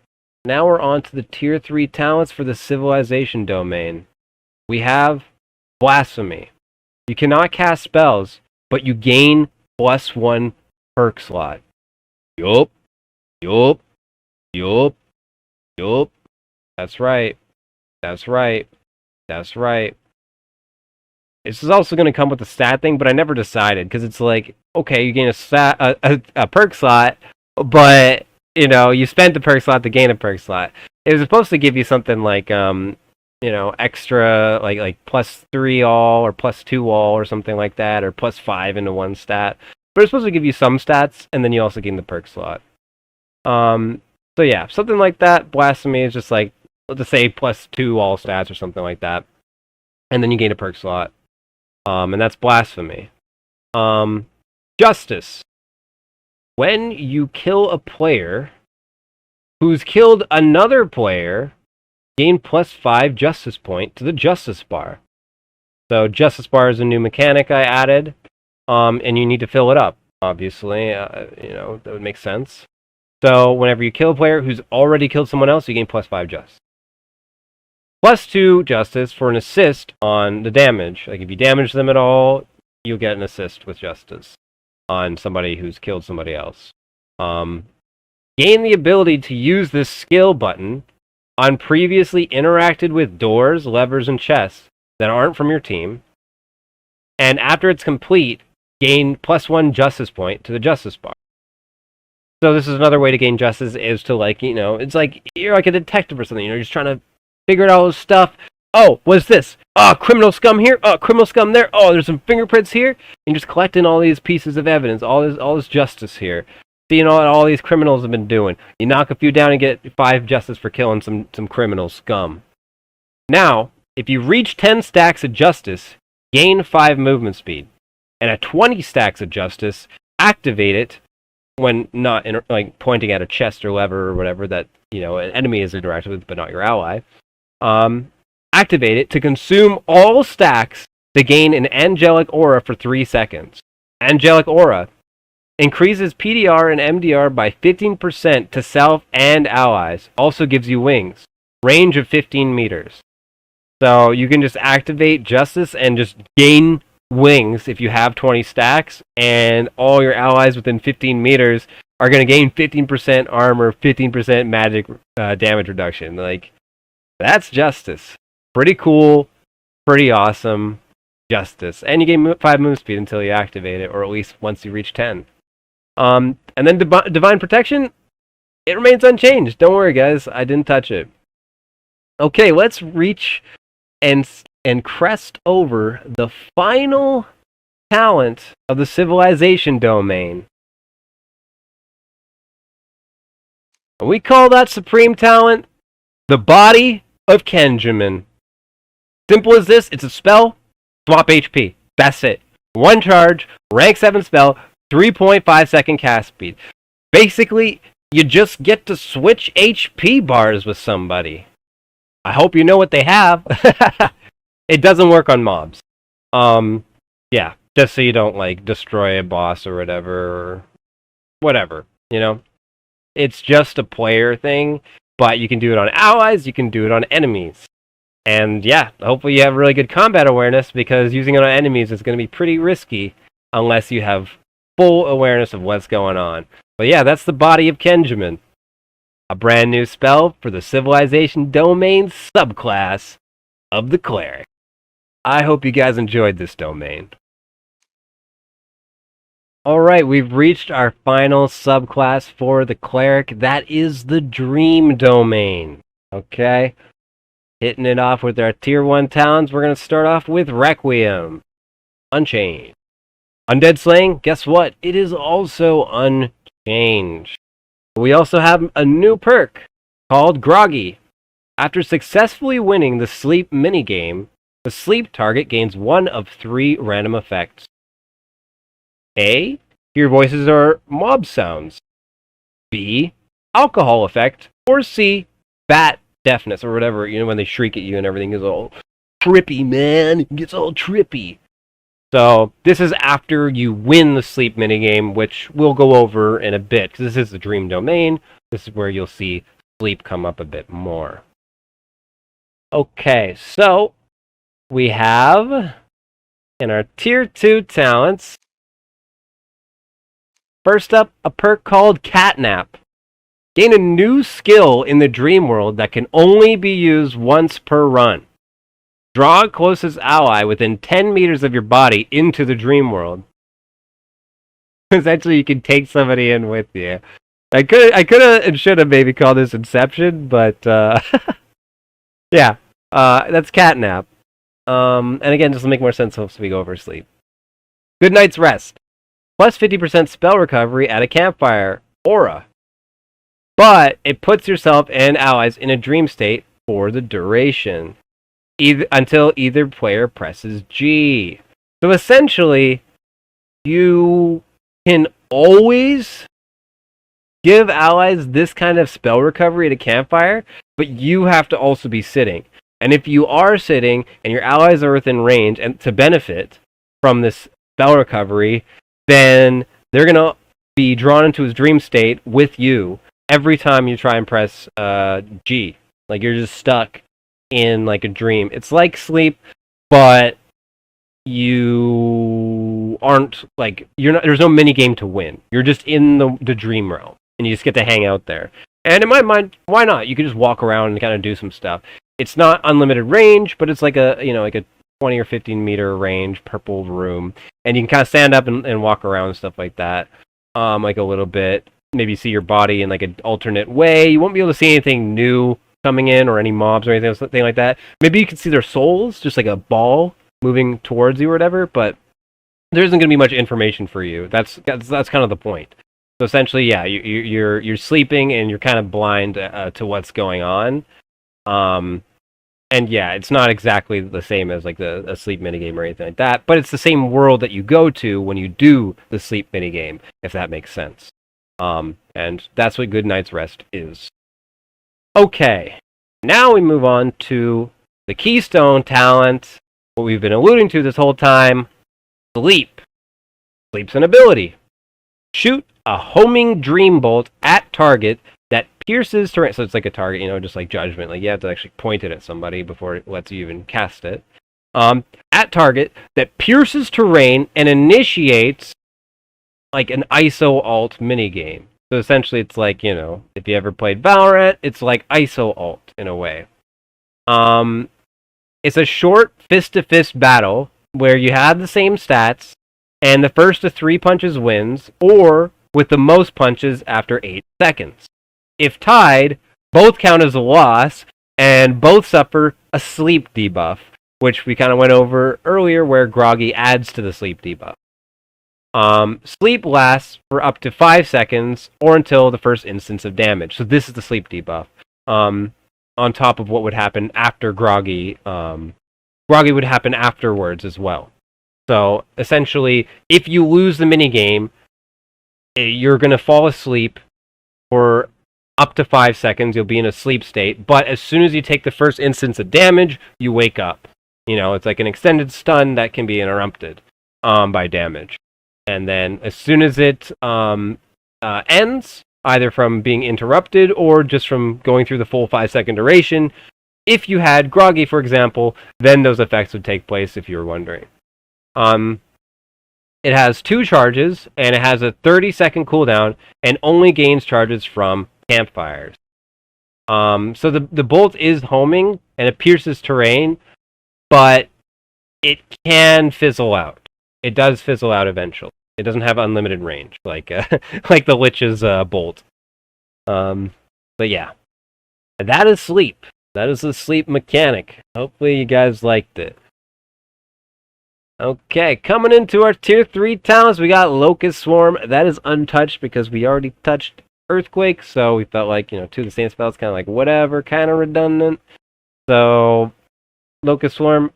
Speaker 1: Now we're on to the Tier 3 talents for the Civilization domain. We have Blasphemy. You cannot cast spells, but you gain +1 perk slot. Yup. That's right. That's right. This is also going to come with a stat thing, but I never decided because it's like, okay, you gain a perk slot, but you spent the perk slot to gain a perk slot. It was supposed to give you something like extra like +3 all or +2 all or something like that, or +5 into one stat. But it's supposed to give you some stats, and then you also gain the perk slot. So yeah, something like that. Blasphemy is just like, let's say +2 all stats or something like that, and then you gain a perk slot, and that's Blasphemy. Justice. When you kill a player who's killed another player, gain +5 Justice point to the Justice bar. So Justice bar is a new mechanic I added, and you need to fill it up. Obviously, that would make sense. So whenever you kill a player who's already killed someone else, you gain +5 Justice. +2 Justice for an assist on the damage. Like if you damage them at all, you'll get an assist with Justice on somebody who's killed somebody else. Gain the ability to use this skill button on previously interacted with doors, levers, and chests that aren't from your team. And after it's complete, gain +1 Justice point to the Justice bar. So this is another way to gain Justice, is to it's like you're like a detective or something. You're just trying to figure out all this stuff. Oh, what's this? Oh, criminal scum here. Oh, criminal scum there. Oh, there's some fingerprints here. And just collecting all these pieces of evidence, all this justice here. Seeing all these criminals have been doing. You knock a few down and get 5 justice for killing some criminal scum. Now, if you reach 10 stacks of justice, gain 5 movement speed. And at 20 stacks of justice, activate it when not like pointing at a chest or lever or whatever that an enemy is interacting with, but not your ally. Activate it to consume all stacks to gain an angelic aura for 3 seconds. Angelic aura increases PDR and MDR by 15% to self and allies. Also gives you wings. Range of 15 meters. So you can just activate Justice and just gain wings if you have 20 stacks, and all your allies within 15 meters are going to gain 15% armor, 15% magic damage reduction. Like, that's Justice. Pretty cool, pretty awesome Justice. And you gain 5 move speed until you activate it, or at least once you reach 10. And then Divine Protection, it remains unchanged. Don't worry, guys. I didn't touch it. Okay, let's reach and crest over the final talent of the Civilization domain. We call that supreme talent the Body of Kenjamin. Simple as this, it's a spell, swap HP. That's it. 1 charge, rank 7 spell, 3.5 second cast speed. Basically, you just get to switch HP bars with somebody. I hope you know what they have. It doesn't work on mobs. Yeah, just so you don't like destroy a boss or whatever, It's just a player thing, but you can do it on allies, you can do it on enemies. And yeah, hopefully you have really good combat awareness, because using it on enemies is going to be pretty risky unless you have full awareness of what's going on. But yeah, that's the Body of Kenjamin. A brand new spell for the Civilization domain subclass of the Cleric. I hope you guys enjoyed this domain. Alright, we've reached our final subclass for the Cleric. That is the Dream domain. Okay? Hitting it off with our Tier 1 talents, we're going to start off with Requiem. Unchanged. Undead Slaying, guess what? It is also unchanged. We also have a new perk called Groggy. After successfully winning the sleep minigame, the sleep target gains 1 of 3 random effects. A. Hear voices or mob sounds. B. Alcohol effect. Or C. Bat deafness or whatever, when they shriek at you and everything is all trippy, man. It gets all trippy. So this is after you win the sleep minigame, which we'll go over in a bit, because this is the Dream domain. This is where you'll see sleep come up a bit more. Okay, so we have in our Tier 2 talents, first up, a perk called Catnap. Gain a new skill in the dream world that can only be used once per run. Draw a closest ally within 10 meters of your body into the dream world. Essentially, you can take somebody in with you. I could have and should have maybe called this Inception, but yeah, that's Catnap. And again, just to make more sense once we go over sleep. Good Night's Rest. Plus 50% spell recovery at a campfire. Aura. But it puts yourself and allies in a dream state for the duration. Until either player presses G. So essentially, you can always give allies this kind of spell recovery at a campfire, but you have to also be sitting. And if you are sitting and your allies are within range and to benefit from this spell recovery, then they're going to be drawn into his dream state with you every time you try and press G. Like, you're just stuck in like a dream. It's like sleep, but you aren't like, there's no mini game to win. You're just in the dream realm and you just get to hang out there. And in my mind, why not? You can just walk around and kind of do some stuff. It's not unlimited range, but it's like a 20 or 15 meter range purple room, and you can kind of stand up and walk around and stuff like that, like a little bit. Maybe see your body in like an alternate way. You won't be able to see anything new coming in or any mobs or anything like that. Maybe you can see their souls, just like a ball moving towards you or whatever, but there isn't going to be much information for you. That's kind of the point. So essentially, yeah, you're sleeping and you're kind of blind to what's going on. And yeah, it's not exactly the same as like a sleep minigame or anything like that, but it's the same world that you go to when you do the sleep minigame, if that makes sense. And that's what Good Night's Rest is. Okay, now we move on to the keystone talent, what we've been alluding to this whole time, Sleep. Sleep's an ability. Shoot a homing dream bolt at target that pierces terrain. So it's like a target, just like Judgment. Like you have to actually point it at somebody before it lets you even cast it. At target that pierces terrain and initiates like an ISO alt minigame. So essentially it's like, if you ever played Valorant, it's like ISO alt in a way. It's a short fist-to-fist battle where you have the same stats, and the first to 3 punches wins, or with the most punches after 8 seconds. If tied, both count as a loss, and both suffer a sleep debuff, which we kind of went over earlier, where Groggy adds to the sleep debuff. Sleep lasts for up to 5 seconds, or until the first instance of damage. So this is the sleep debuff. On top of what would happen after Groggy. Groggy would happen afterwards as well. So essentially, if you lose the minigame, you're going to fall asleep for up to 5 seconds. You'll be in a sleep state, but as soon as you take the first instance of damage, you wake up. It's like an extended stun that can be interrupted by damage. And then as soon as it ends, either from being interrupted or just from going through the full 5-second duration, if you had Groggy, for example, then those effects would take place, if you were wondering. It has 2 charges, and it has a 30-second cooldown, and only gains charges from campfires. So the bolt is homing, and it pierces terrain, but it can fizzle out. It does fizzle out eventually. It doesn't have unlimited range, like like the Lich's bolt. But yeah, that is Sleep. That is the Sleep mechanic. Hopefully you guys liked it. Okay, coming into our Tier 3 talents, we got Locust Swarm. That is untouched because we already touched Earthquake, so we felt like, 2 of the same spells, kind of like whatever, kind of redundant. So, Locust Swarm,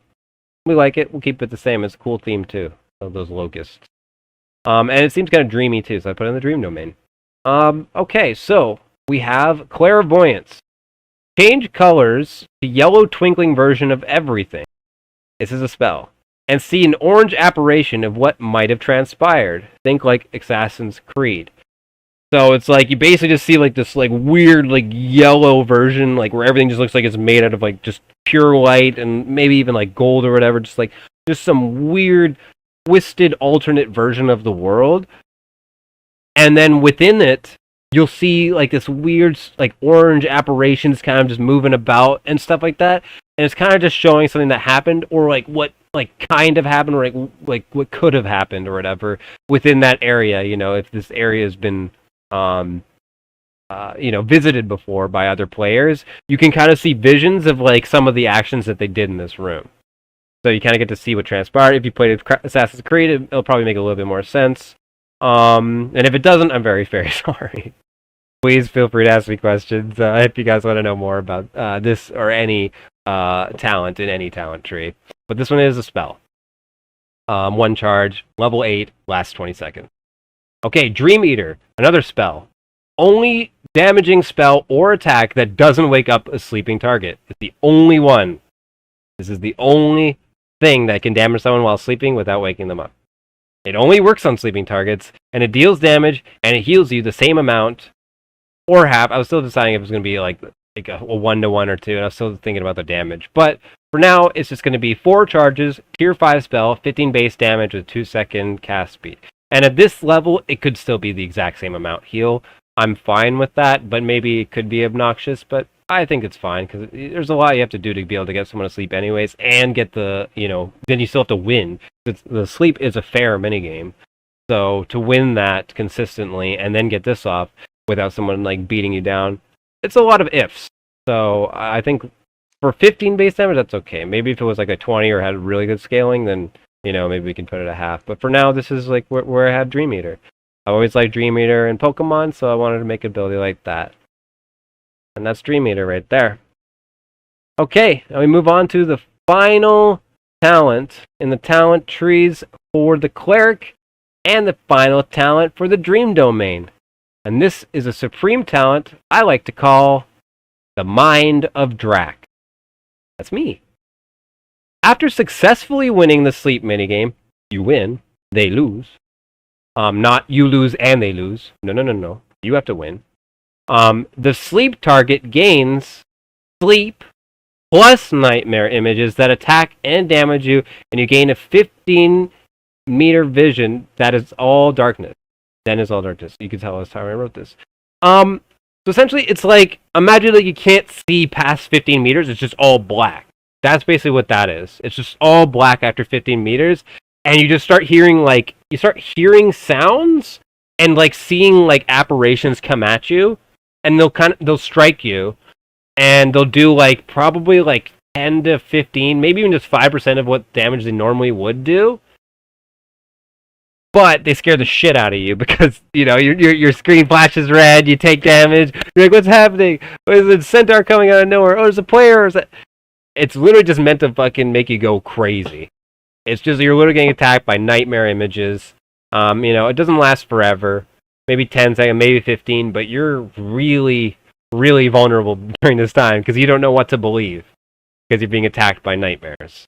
Speaker 1: we like it. We'll keep it the same. It's a cool theme, too, of those locusts. And it seems kind of dreamy, too, so I put it in the Dream domain. Okay, so we have Clairvoyance. Change colors to yellow twinkling version of everything. This is a spell. And see an orange apparition of what might have transpired. Think like Assassin's Creed. So it's like you basically just see like this like weird like yellow version, like where everything just looks like it's made out of like just pure light and maybe even like gold or whatever, just some weird twisted alternate version of the world. And then within it, you'll see like this weird like orange apparitions kind of just moving about and stuff like that. And it's kind of just showing something that happened or like what like kind of happened or like what could have happened or whatever within that area, if this area has been visited before by other players, you can kind of see visions of like some of the actions that they did in this room. So you kind of get to see what transpired. If you played Assassin's Creed, it'll probably make a little bit more sense. And if it doesn't, I'm very, very sorry. Please feel free to ask me questions if you guys want to know more about this or any talent in any talent tree. But this one is a spell. 1 charge, level 8, lasts 20 seconds. Okay, Dream Eater, another spell. Only damaging spell or attack that doesn't wake up a sleeping target. It's the only one. This is the only thing that can damage someone while sleeping without waking them up. It only works on sleeping targets, and it deals damage, and it heals you the same amount, or half. I was still deciding if it was going to be like a 1-to-1 or 2, and I was still thinking about the damage. But for now, it's just going to be 4 charges, tier 5 spell, 15 base damage with 2-second cast speed. And at this level, it could still be the exact same amount heal. I'm fine with that, but maybe it could be obnoxious, but I think it's fine, because there's a lot you have to do to be able to get someone to sleep anyways, and get the, then you still have to win. The sleep is a fair minigame. So to win that consistently, and then get this off without someone, like, beating you down, it's a lot of ifs. So I think for 15 base damage, that's okay. Maybe if it was like a 20 or had really good scaling, then, you know, maybe we can put it at half. But for now, this is like where I have Dream Eater. I always liked Dream Eater in Pokemon, so I wanted to make an ability like that. And that's Dream Eater right there. Okay, now we move on to the final talent in the talent trees for the Cleric and the final talent for the Dream Domain. And this is a supreme talent I like to call the Mind of Drac. That's me. After successfully winning the sleep minigame, you win, they lose. Not you lose and they lose. No. You have to win. The sleep target gains sleep plus nightmare images that attack and damage you, and you gain a 15-meter vision that is all darkness. Then is all darkness. You can tell us how I wrote this. So essentially, it's like, imagine that you can't see past 15 meters. It's just all black. That's basically what that is. It's just all black after 15 meters, and you just start hearing sounds and like seeing like apparitions come at you, and they'll strike you, and they'll do like probably like 10 to 15, maybe even just 5% of what damage they normally would do. But they scare the shit out of you because, you know, your screen flashes red, you take damage, you're like, what's happening? Is the centaur coming out of nowhere? Oh, there's a player. Or is that... It's literally just meant to fucking make you go crazy. It's just, you're literally getting attacked by nightmare images. You know, it doesn't last forever. Maybe 10 seconds, maybe 15, but you're really, really vulnerable during this time because you don't know what to believe because you're being attacked by nightmares.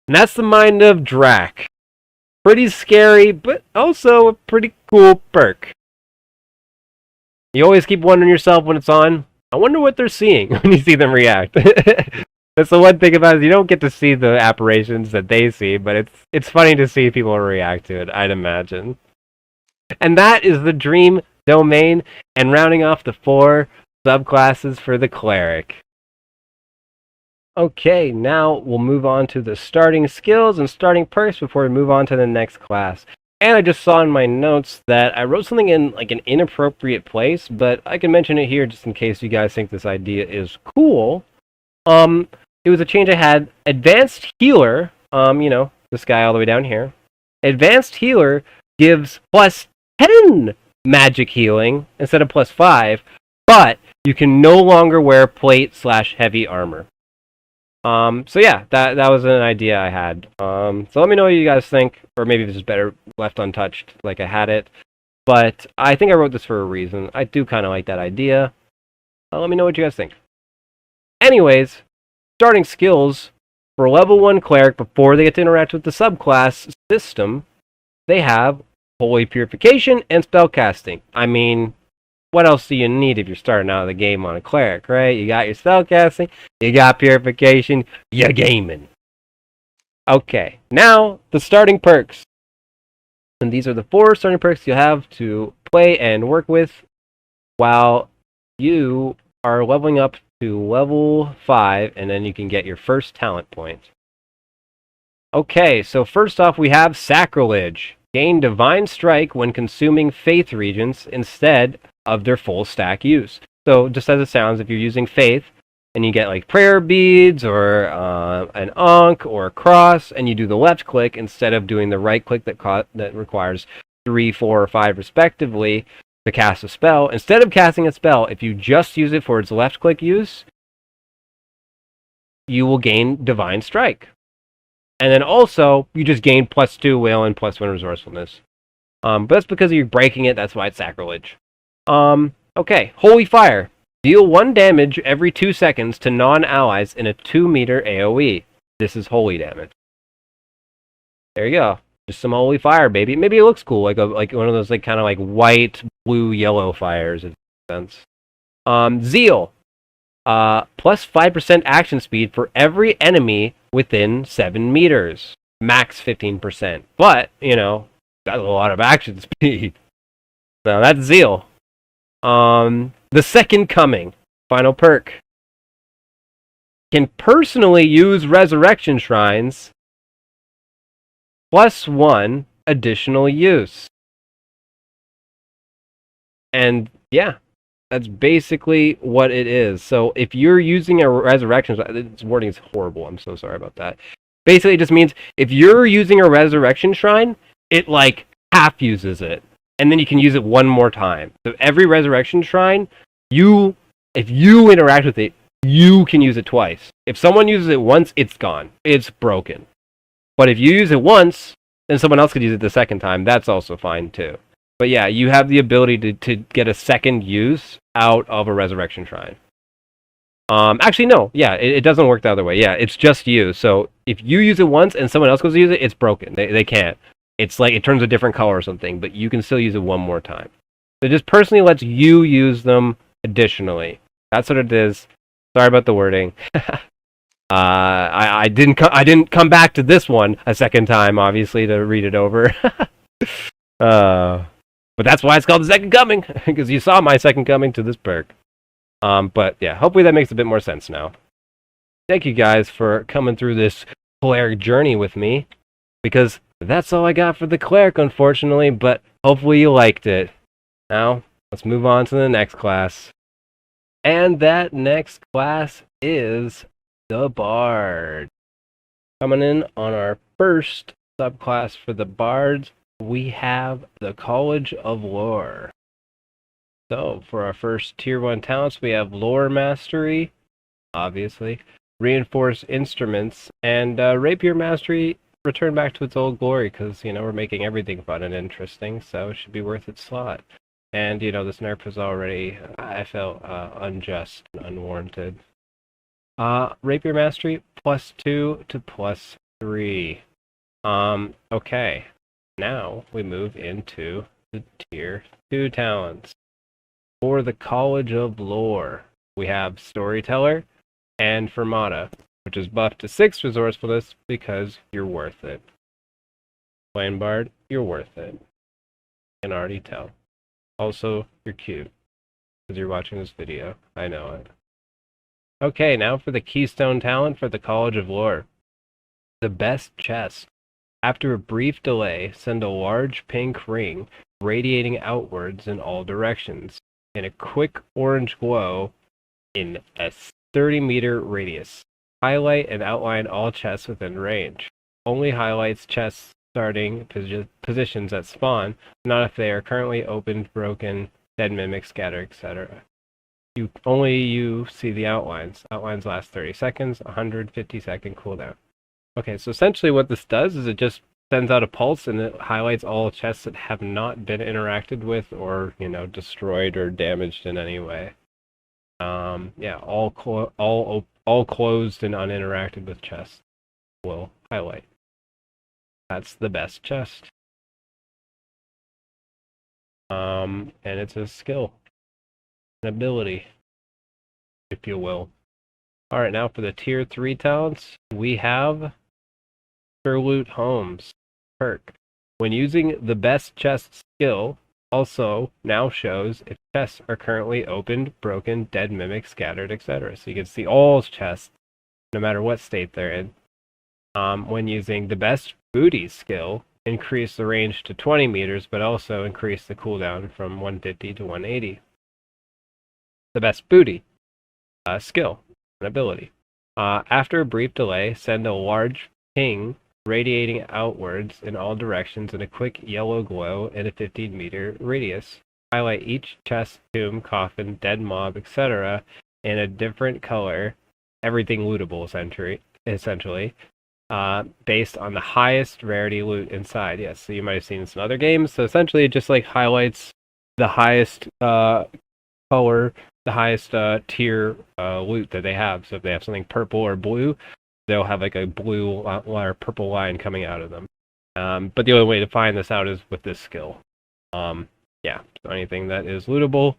Speaker 1: And that's the Mind of Drac. Pretty scary, but also a pretty cool perk. You always keep wondering yourself when it's on, I wonder what they're seeing when you see them react. That's the one thing about it. You don't get to see the apparitions that they see, but it's funny to see people react to it, I'd imagine. And that is the Dream Domain, and rounding off the 4 subclasses for the Cleric. Okay, now we'll move on to the starting skills and starting perks before we move on to the next class. And I just saw in my notes that I wrote something in like an inappropriate place, but I can mention it here just in case you guys think this idea is cool. It was a change I had. Advanced Healer, you know, this guy all the way down here. Advanced Healer gives plus 10 magic healing instead of plus 5, but you can no longer wear plate/heavy armor. So yeah, that was an idea I had. So let me know what you guys think, or maybe this is better left untouched like I had it. But I think I wrote this for a reason. I do kind of like that idea. Let me know what you guys think. Anyways, starting skills for level 1 Cleric before they get to interact with the subclass system, they have Holy Purification and Spellcasting. I mean, what else do you need if you're starting out of the game on a Cleric, right? You got your Spellcasting, you got Purification, you're gaming. Okay, now the starting perks. And these are the 4 starting perks you have to play and work with while you are leveling up to level 5, and then you can get your first talent point. Okay, so first off we have Sacrilege. Gain Divine Strike when consuming Faith Regents instead of their full stack use. So just as it sounds, if you're using Faith and you get like prayer beads or an Ankh or a cross, and you do the left click instead of doing the right click that requires 3, 4, or 5 respectively to cast a spell, instead of casting a spell, if you just use it for its left click use, you will gain Divine Strike. And then also, you just gain +2 will and +1 resourcefulness. But that's because you're breaking it, that's why it's Sacrilege. Okay, Holy Fire. Deal 1 damage every 2 seconds to non-allies in a 2-meter AoE. This is holy damage. There you go. Just some Holy Fire, baby. Maybe it looks cool, like one of those like kind of like white, blue, yellow fires, if that makes sense. Zeal. Plus 5% action speed for every enemy within 7 meters. Max 15%. But, you know, that's a lot of action speed. So that's Zeal. The Second Coming. Final perk. Can personally use Resurrection Shrines. +1 additional use. And, yeah. That's basically what it is. So if you're using a resurrection, its wording is horrible. I'm so sorry about that. Basically, it just means if you're using a resurrection shrine, it like half uses it, and then you can use it one more time. So every resurrection shrine, if you interact with it, you can use it twice. If someone uses it once, it's gone. It's broken. But if you use it once, then someone else could use it the second time. That's also fine too. But yeah, you have the ability to get a second use out of a resurrection shrine. Actually, no. Yeah, it doesn't work the other way. Yeah, it's just you. So if you use it once and someone else goes to use it, it's broken. They can't. It's like it turns a different color or something, but you can still use it one more time. So it just personally lets you use them additionally. That's what it is. Sorry about the wording. I didn't come back to this one a second time, obviously, to read it over. But that's why it's called the Second Coming, because you saw my second coming to this perk. But yeah, hopefully that makes a bit more sense now. Thank you guys for coming through this cleric journey with me, because that's all I got for the cleric, unfortunately, but hopefully you liked it. Now, let's move on to the next class. And that next class is the Bard. Coming in on our first subclass for the Bards, we have the College of Lore. So, for our first Tier 1 talents, we have Lore Mastery, obviously, Reinforced Instruments, and Rapier Mastery return back to its old glory, because, we're making everything fun and interesting, so it should be worth its slot. And, this nerf is already, I felt, unjust and unwarranted. Rapier Mastery, +2 to +3. Okay. Now we move into the Tier 2 talents. For the College of Lore, we have Storyteller and Fermata, which is buffed to 6 resourcefulness because you're worth it. Playing Bard, you're worth it. I can already tell. Also, you're cute because you're watching this video. I know it. Okay, now for the Keystone talent for the College of Lore. The Best Chest. After a brief delay, send a large pink ring radiating outwards in all directions in a quick orange glow in a 30-meter radius. Highlight and outline all chests within range. Only highlights chests starting positions at spawn, not if they are currently opened, broken, dead mimic, scatter, etc. Only you see the outlines. Outlines last 30 seconds, 150-second cooldown. Okay, so essentially what this does is it just sends out a pulse and it highlights all chests that have not been interacted with or, destroyed or damaged in any way. Yeah, all closed and uninteracted with chests will highlight. That's the best chest. And it's a skill, an ability, if you will. Alright, now for the Tier 3 talents, we have Sherloot Holmes perk. When using the Best Chest skill, also now shows if chests are currently opened, broken, dead mimic, scattered, etc. So you can see all chests, no matter what state they're in. When using the Best Booty skill, increase the range to 20 meters, but also increase the cooldown from 150 to 180. The Best Booty skill, an ability. After a brief delay, send a large ping radiating outwards in all directions in a quick yellow glow in a 15-meter radius. Highlight each chest, tomb, coffin, dead mob, etc. in a different color, everything lootable essentially, based on the highest rarity loot inside. Yes, so you might have seen this in other games. So essentially it just highlights the highest color, the highest tier loot that they have. So if they have something purple or blue, they'll have a blue or purple line coming out of them. But the only way to find this out is with this skill. Yeah, so anything that is lootable,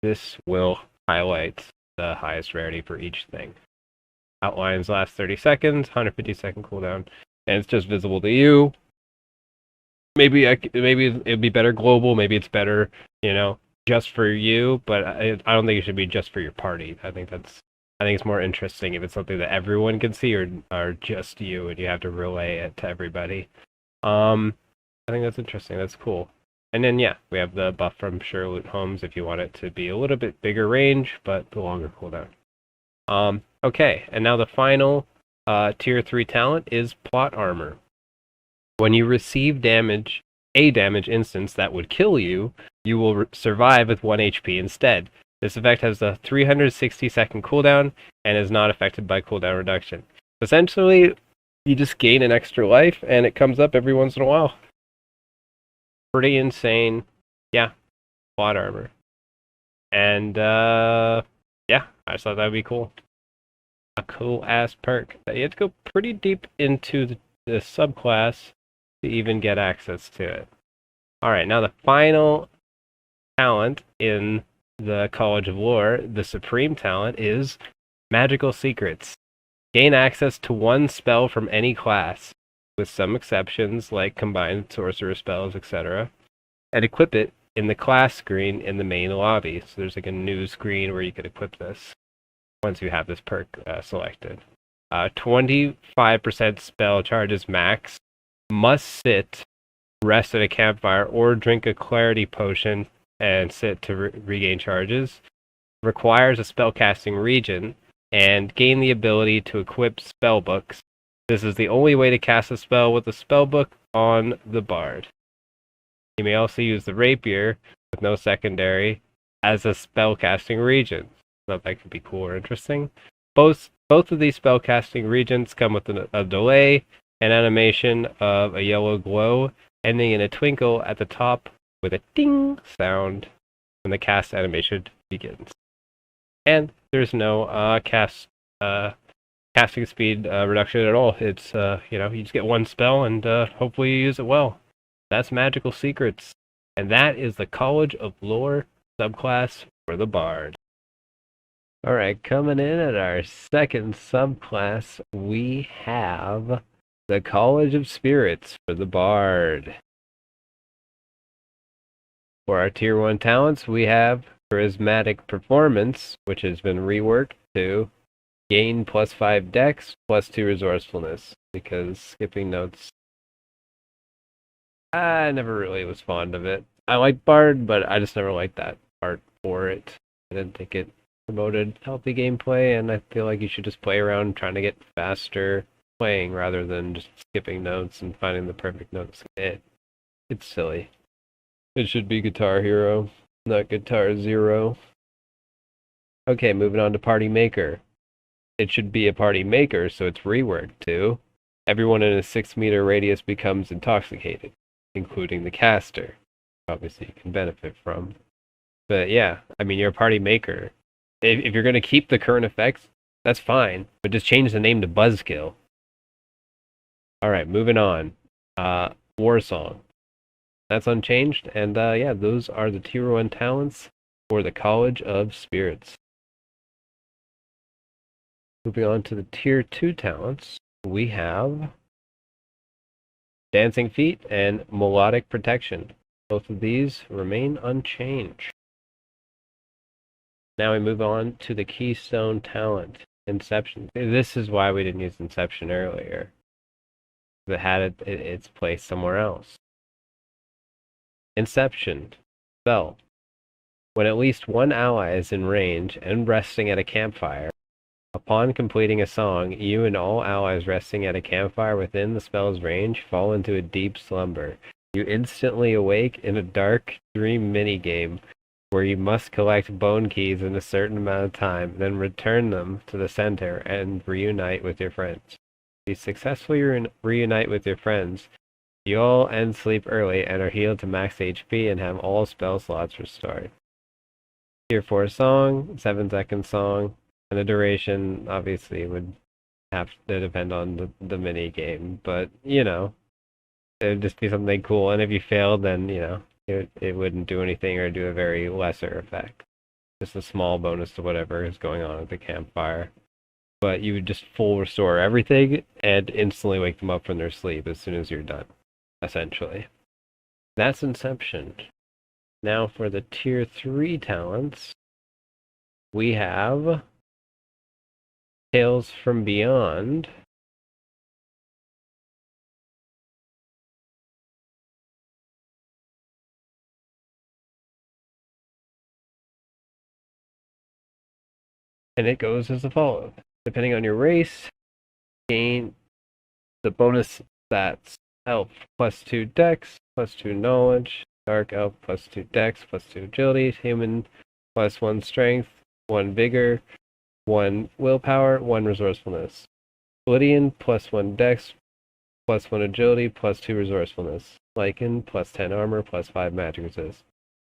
Speaker 1: this will highlight the highest rarity for each thing. Outlines last 30 seconds, 150-second cooldown, and it's just visible to you. Maybe it'd be better global. Maybe it's better, just for you. But I don't think it should be just for your party. I think it's more interesting if it's something that everyone can see or just you, and you have to relay it to everybody. I think that's interesting. That's cool. And then, yeah, we have the buff from Sherlock Holmes if you want it to be a little bit bigger range, but the longer cooldown. Okay, and now the final tier 3 talent is Plot Armor. When you receive a damage instance that would kill you, you will survive with 1 HP instead. This effect has a 360-second cooldown and is not affected by cooldown reduction. Essentially, you just gain an extra life, and it comes up every once in a while. Pretty insane. Yeah, Plot Armor. And, yeah, I just thought that would be cool. A cool-ass perk. You have to go pretty deep into the subclass to even get access to it. Alright, now the final talent in the College of Lore, the supreme talent, is Magical Secrets. Gain access to one spell from any class, with some exceptions like combined sorcerer spells, etc., and equip it in the class screen in the main lobby. So there's like a new screen where you could equip this once you have this perk selected. 25% spell charges max. Must sit, rest at a campfire, or drink a clarity potion and sit to regain charges. Requires a spellcasting region, and gain the ability to equip spellbooks. This is the only way to cast a spell with a spellbook on the bard. You may also use the rapier, with no secondary, as a spellcasting region. So that could be cool or interesting. Both of these spellcasting regions come with a delay, an animation of a yellow glow, ending in a twinkle at the top with a ding sound when the cast animation begins. And there's no casting speed reduction at all. It's you just get one spell and hopefully you use it well. That's Magical Secrets, and that is the College of Lore subclass for the Bard. Alright, coming in at our second subclass, we have the College of Spirits for the Bard. For our Tier 1 talents, we have Charismatic Performance, which has been reworked to gain +5 dex, +2 resourcefulness, because skipping notes, I never really was fond of it. I liked Bard, but I just never liked that part for it. I didn't think it promoted healthy gameplay, and I feel like you should just play around trying to get faster playing rather than just skipping notes and finding the perfect notes. It's silly. It should be Guitar Hero, not Guitar Zero. Okay, moving on to Party Maker. It should be a Party Maker, so it's reworked to everyone in a 6-meter radius becomes intoxicated, including the caster. Obviously, you can benefit from. But yeah, I mean, you're a Party Maker. If you're going to keep the current effects, that's fine, but just change the name to Buzzkill. Alright, moving on. War Song. That's unchanged, and yeah, those are the Tier 1 talents for the College of Spirits. Moving on to the Tier 2 talents, we have Dancing Feet and Melodic Protection. Both of these remain unchanged. Now we move on to the Keystone talent, Inception. This is why we didn't use Inception earlier. It had its place somewhere else. Inception. Spell. When at least one ally is in range and resting at a campfire, upon completing a song, you and all allies resting at a campfire within the spell's range fall into a deep slumber. You instantly awake in a dark dream minigame where you must collect bone keys in a certain amount of time, then return them to the center and reunite with your friends. If you successfully reunite with your friends, you all end sleep early and are healed to max HP and have all spell slots restored. Tier 4 song, 7-second song, and the duration obviously would have to depend on the mini game, but it would just be something cool. And if you failed, then it wouldn't do anything or do a very lesser effect. Just a small bonus to whatever is going on at the campfire. But you would just full restore everything and instantly wake them up from their sleep as soon as you're done, essentially. That's Inception. Now for the Tier 3 talents, we have Tales from Beyond. And it goes as follows. Depending on your race, gain the bonus stats. Elf +2 Dex, +2 Knowledge. Dark Elf +2 Dex, +2 Agility. Human +1 Strength, 1 Vigor, 1 Willpower, 1 Resourcefulness. Lydian +1 Dex, +1 Agility, +2 Resourcefulness. Lycan +10 Armor, +5 Magic Resist.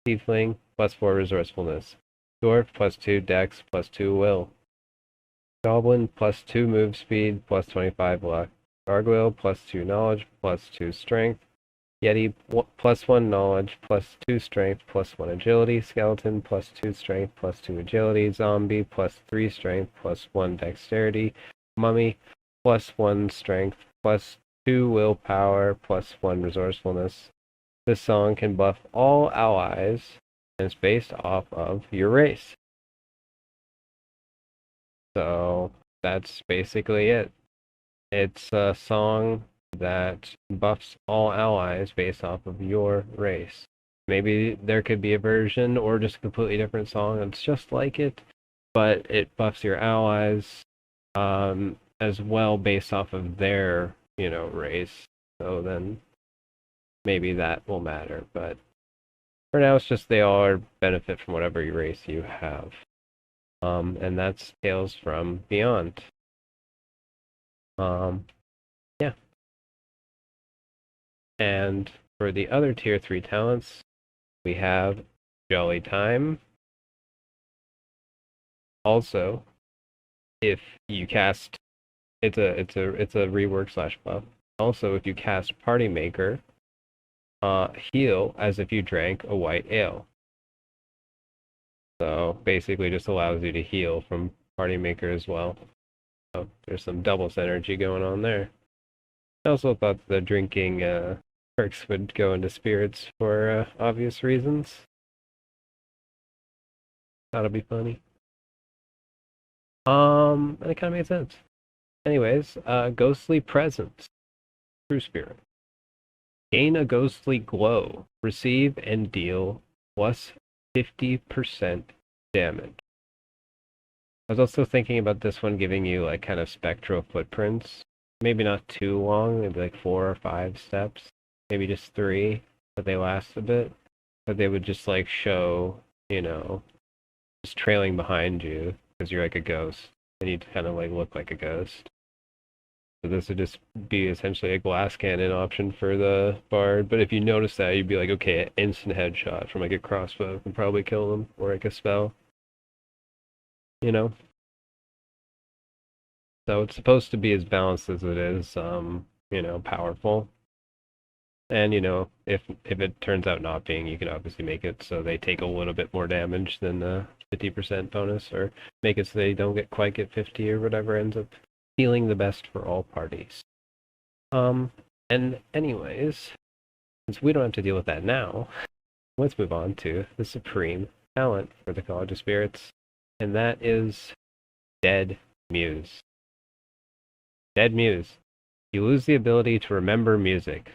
Speaker 1: Tiefling +4 Resourcefulness. Dwarf +2 Dex, +2 Will. Goblin +2 Move Speed, +25 Luck. Gargoyle +2 Knowledge, +2 Strength. Yeti +1 Knowledge, +2 Strength, +1 Agility. Skeleton +2 Strength, +2 Agility. Zombie +3 Strength, +1 Dexterity. Mummy +1 Strength, +2 Willpower, +1 Resourcefulness. This song can buff all allies and it's based off of your race. So that's basically it. It's a song that buffs all allies based off of your race. Maybe there could be a version or just a completely different song that's just like it, but it buffs your allies as well based off of their, race. So then maybe that will matter. But for now, it's just they all benefit from whatever race you have. And that's Tales from Beyond. Yeah. And for the other tier 3 talents, we have Jolly Time. Also, if you cast, it's a rework / buff. Also, if you cast Party Maker, heal as if you drank a white ale. So basically just allows you to heal from Party Maker as well. So there's some double synergy going on there. I also thought the drinking perks would go into spirits for obvious reasons. That'll be funny. And it kind of made sense. Anyways, Ghostly Presence. True Spirit. Gain a ghostly glow. Receive and deal plus 50% damage. I was also thinking about this one giving you like kind of spectral footprints. Maybe not too long, maybe like 4 or 5 steps. Maybe just 3, but they last a bit. But they would just like show, just trailing behind you because you're like a ghost. And you'd kind of like look like a ghost. So this would just be essentially a glass cannon option for the bard. But if you notice that, you'd be like, okay, instant headshot from like a crossbow can probably kill them, or like a spell. So it's supposed to be as balanced as it is, powerful. And if it turns out not being, you can obviously make it so they take a little bit more damage than the 50% bonus, or make it so they don't quite get 50 or whatever ends up feeling the best for all parties. And anyways, since we don't have to deal with that now, let's move on to the supreme talent for the College of Spirits, and that is Dead Muse. Dead Muse. You lose the ability to remember music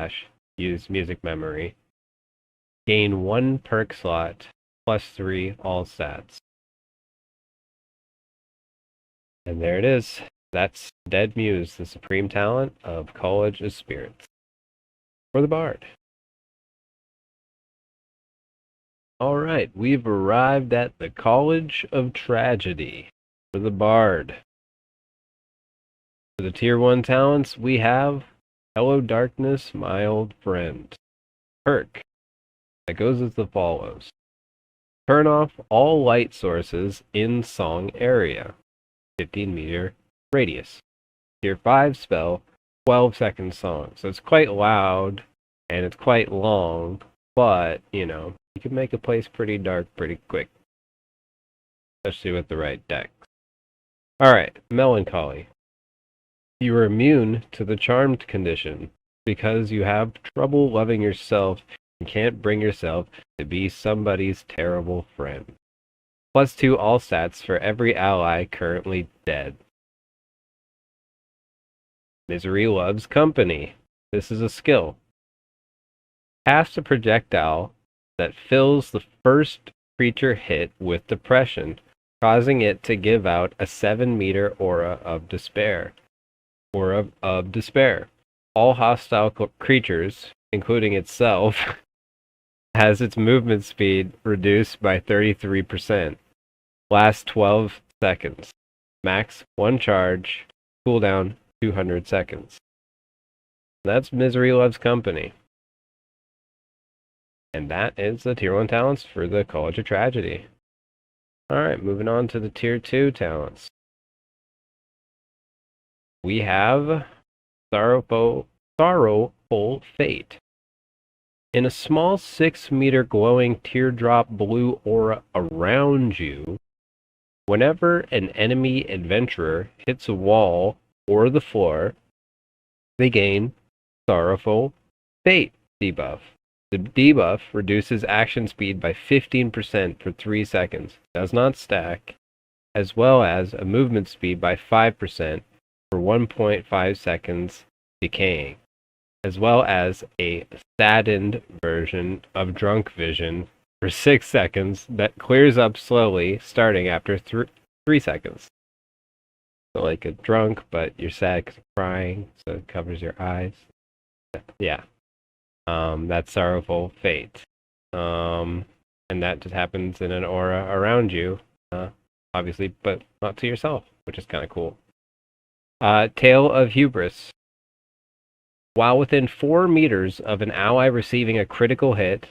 Speaker 1: / use music memory. Gain 1 perk slot +3 all stats. And there it is. That's Dead Muse, the supreme talent of College of Spirits. For the Bard. Alright, we've arrived at the College of Tragedy for the Bard. For the Tier 1 talents, we have Hello Darkness, My Old Friend. Perk. That goes as follows. Turn off all light sources in song area. 15-meter radius. Tier 5 spell, 12-second song. So it's quite loud, and it's quite long, but, you can make a place pretty dark pretty quick. Especially with the right deck. Alright, Melancholy. You are immune to the charmed condition because you have trouble loving yourself and can't bring yourself to be somebody's terrible friend. +2 all stats for every ally currently dead. Misery Loves Company. This is a skill. Cast a projectile that fills the first creature hit with depression. causing it to give out a 7-meter aura of despair. Aura of despair. All hostile creatures, including itself, has its movement speed reduced by 33%. Lasts 12 seconds. Max 1 charge. Cooldown 200 seconds. That's Misery Loves Company. And that is the Tier 1 talents for the College of Tragedy. Alright, moving on to the Tier 2 talents. We have Sorrowful Fate. In a small 6-meter glowing teardrop blue aura around you, whenever an enemy adventurer hits a wall or the floor, they gain Sorrowful Fate debuff. The debuff reduces action speed by 15% for 3 seconds, does not stack, as well as a movement speed by 5% for 1.5 seconds decaying, as well as a saddened version of Drunk Vision for 6 seconds that clears up slowly starting after 3 seconds. So like a drunk, but you're sad because you're crying, so it covers your eyes. Yeah. That's Sorrowful Fate. And that just happens in an aura around you, obviously, but not to yourself, which is kind of cool. Tale of Hubris. While within 4 meters of an ally receiving a critical hit,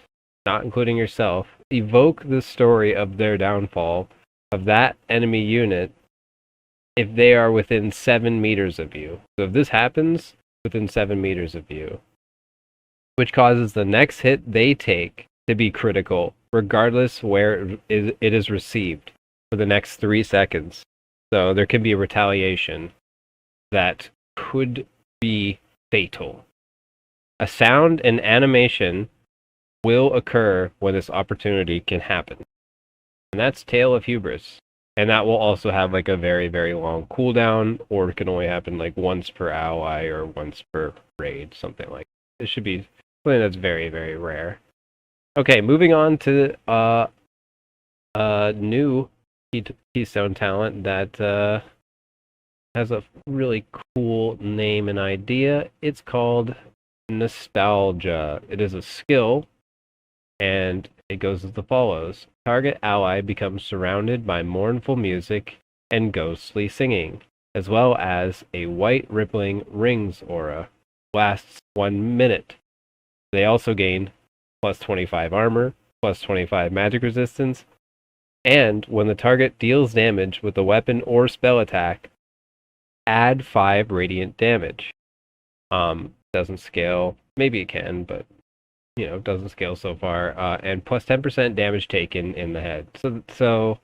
Speaker 1: not including yourself, evoke the story of their downfall of that enemy unit if they are within 7 meters of you. So if this happens within 7 meters of you, which causes the next hit they take to be critical, regardless where it is received, for the next 3 seconds. So there can be a retaliation that could be fatal. A sound and animation will occur when this opportunity can happen. And that's Tale of Hubris. And that will also have like a very, very long cooldown, or it can only happen like once per ally or once per raid, something like that. It should be something that's very, very rare. Okay, moving on to new Keystone talent that has a really cool name and idea. It's called Nostalgia. It is a skill, and it goes as follows. Target ally becomes surrounded by mournful music and ghostly singing, as well as a white rippling rings aura. Lasts 1 minute. They also gain plus 25 armor, plus 25 magic resistance, and when the target deals damage with a weapon or spell attack, add 5 radiant damage. Doesn't scale. Maybe it can, but doesn't scale so far. And plus 10% damage taken in the head. So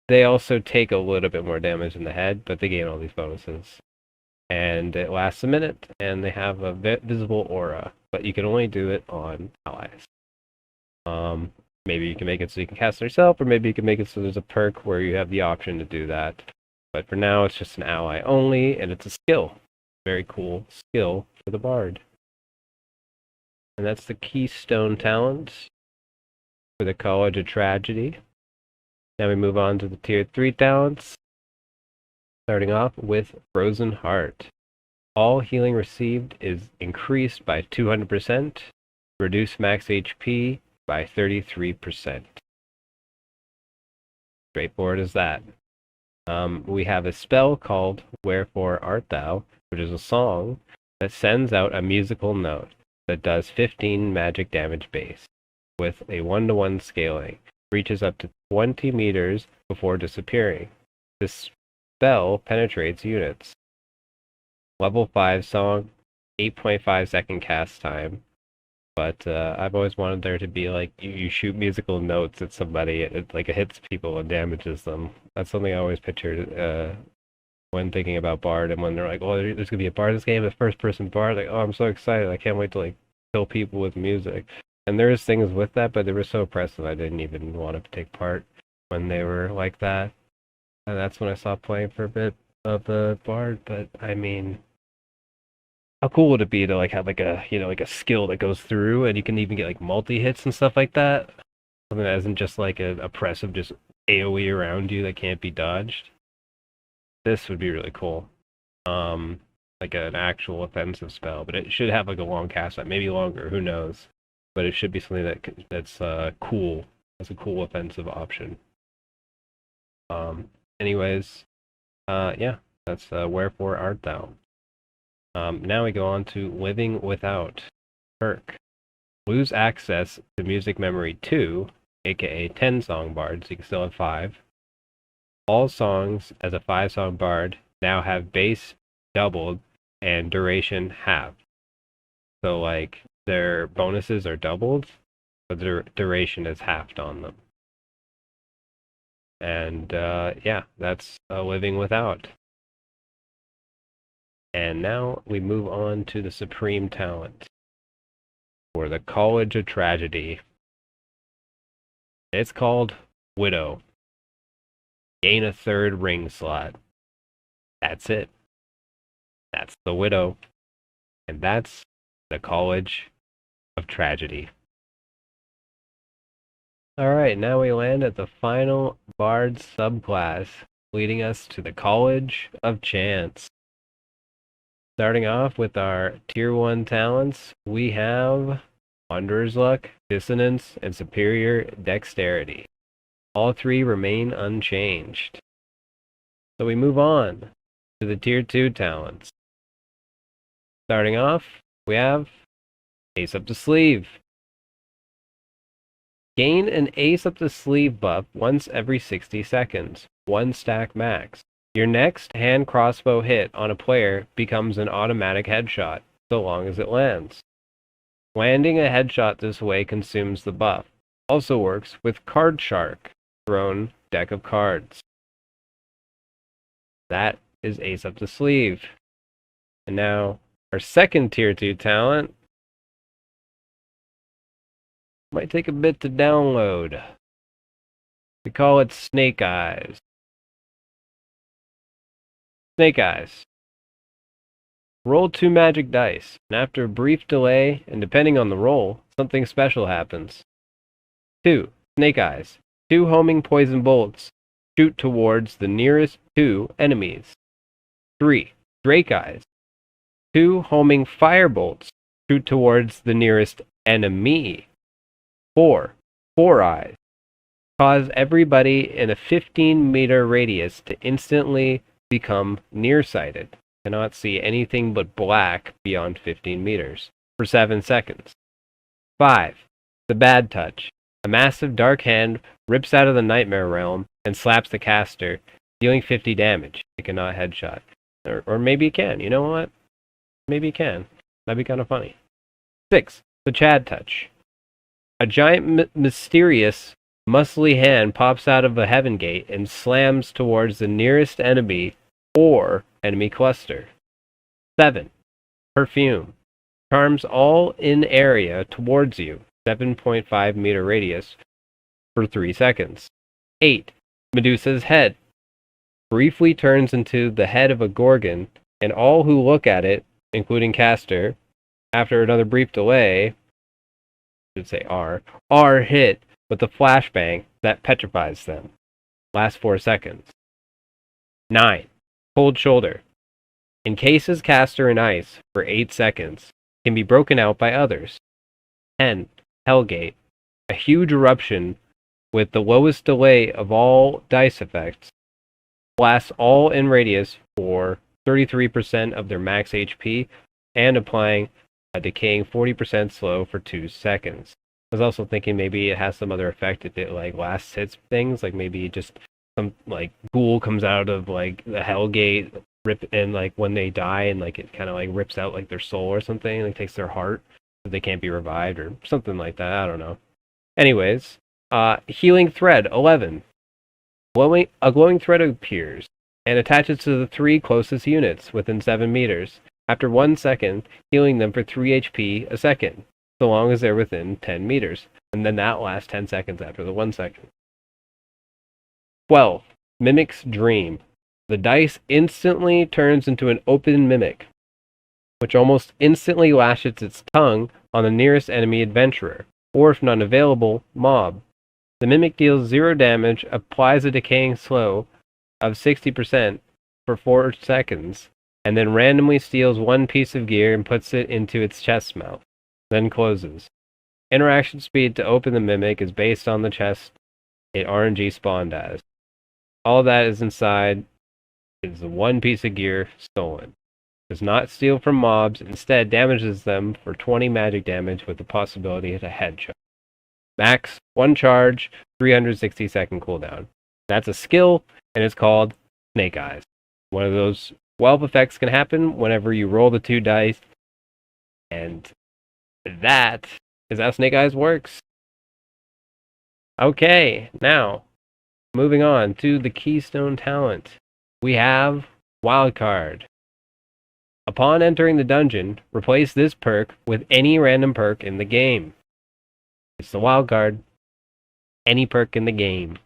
Speaker 1: they also take a little bit more damage in the head, but they gain all these bonuses. And it lasts a minute, and they have a visible aura, but you can only do it on allies. Maybe you can make it so you can cast it yourself, or maybe you can make it so there's a perk where you have the option to do that. But for now, it's just an ally only, and it's a skill. Very cool skill for the bard. And that's the Keystone talent for the College of Tragedy. Now we move on to the Tier 3 talents. Starting off with Frozen Heart. All healing received is increased by 200%. Reduce max HP by 33%. Straightforward as that. We have a spell called Wherefore Art Thou, which is a song that sends out a musical note that does 15 magic damage base with a 1-to-1 scaling. Reaches up to 20 meters before disappearing. This spell penetrates units. Level 5 song, 8.5 second cast time. But I've always wanted there to be like you shoot musical notes at somebody, it hits people and damages them. That's something I always pictured when thinking about Bard, and when they're like, "Oh, there's gonna be a Bard in this game, a first-person Bard." Like, oh, I'm so excited! I can't wait to kill people with music. And there's things with that, but they were so oppressive I didn't even want to take part when they were like that. And that's when I stopped playing for a bit of the Bard. But I mean, how cool would it be to have a skill that goes through, and you can even get multi hits and stuff like that? Something that isn't just an oppressive, just AoE around you that can't be dodged. This would be really cool. Like an actual offensive spell, but it should have like a long cast time, maybe longer, who knows. But it should be something that's cool. That's a cool offensive option. Anyways, yeah, that's Wherefore Art Thou. Now we go on to Living Without. Perk. Lose access to music memory 2, aka 10 song bards, you can still have 5. All songs as a 5-song bard now have base doubled and duration halved. So like their bonuses are doubled, but their duration is halved on them. And yeah, that's Living Without. And now we move on to the Supreme Talent for the College of Tragedy. It's called Widow. Gain a 3rd ring slot. That's it. That's the Widow. And that's the College of Tragedy. Alright, now we land at the final Bard subclass, leading us to the College of Chance. Starting off with our Tier 1 talents, we have Wanderer's Luck, Dissonance, and Superior Dexterity. All 3 remain unchanged. So we move on to the Tier 2 talents. Starting off, we have Ace Up the Sleeve. Gain an Ace Up the Sleeve buff once every 60 seconds, 1 stack max. Your next hand crossbow hit on a player becomes an automatic headshot, so long as it lands. Landing a headshot this way consumes the buff. Also works with Card Shark, thrown deck of cards. That is Ace Up the Sleeve. And now, our second Tier 2 talent might take a bit to download. We call it Snake Eyes. Snake Eyes. Roll 2 magic dice, and after a brief delay, and depending on the roll, something special happens. 2. Snake Eyes. 2 homing poison bolts. Shoot towards the nearest 2 enemies. 3. Drake Eyes. 2 homing fire bolts. Shoot towards the nearest enemy. 4. Four Eyes. Cause everybody in a 15-meter radius to instantly become nearsighted. Cannot see anything but black beyond 15 meters for 7 seconds. 5. The Bad Touch. A massive dark hand rips out of the Nightmare Realm and slaps the caster, dealing 50 damage. It cannot headshot. Or maybe it can. You know what? Maybe it can. That'd be kind of funny. 6. The Chad Touch. A giant mysterious muscly hand pops out of a heaven gate and slams towards the nearest enemy or enemy cluster. 7. Perfume. Charms all in area towards you, 7.5 meter radius, for 3 seconds. 8. Medusa's Head. Briefly turns into the head of a gorgon, and all who look at it, including caster, after another brief delay, I should say are hit with a flashbang that petrifies them. Last 4 seconds. 9. Cold Shoulder. Encases caster in ice for 8 seconds. Can be broken out by others. 10. Hellgate. A huge eruption with the lowest delay of all dice effects. Blasts all in radius for 33% of their max HP and applying a decaying 40% slow for 2 seconds. I was also thinking maybe it has some other effect if it like last hits things, like maybe just some like ghoul comes out of like the Hellgate rip, and like when they die and like it kind of like rips out like their soul or something, like takes their heart so they can't be revived or something like that. I don't know. Anyways, Healing Thread 11. A glowing thread appears and attaches to the 3 closest units within 7 meters. After 1 second, healing them for 3 HP a second, so long as they're within 10 meters. And then that lasts 10 seconds after the 1 second. 12. Mimic's Dream. The dice instantly turns into an open mimic, which almost instantly lashes its tongue on the nearest enemy adventurer, or if not available, mob. The Mimic deals 0 damage, applies a decaying slow of 60% for 4 seconds, and then randomly steals 1 piece of gear and puts it into its chest mouth, then closes. Interaction speed to open the Mimic is based on the chest it RNG spawned as. All that is inside is the 1 piece of gear stolen. Does not steal from mobs, instead damages them for 20 magic damage with the possibility of a headshot. Max 1 charge, 360-second cooldown. That's a skill, and it's called Snake Eyes. One of those 12 effects can happen whenever you roll the 2 dice, and that is how Snake Eyes works. Okay, now, moving on to the Keystone talent. We have Wildcard. Upon entering the dungeon, replace this perk with any random perk in the game. It's the Wildcard. Any perk in the game.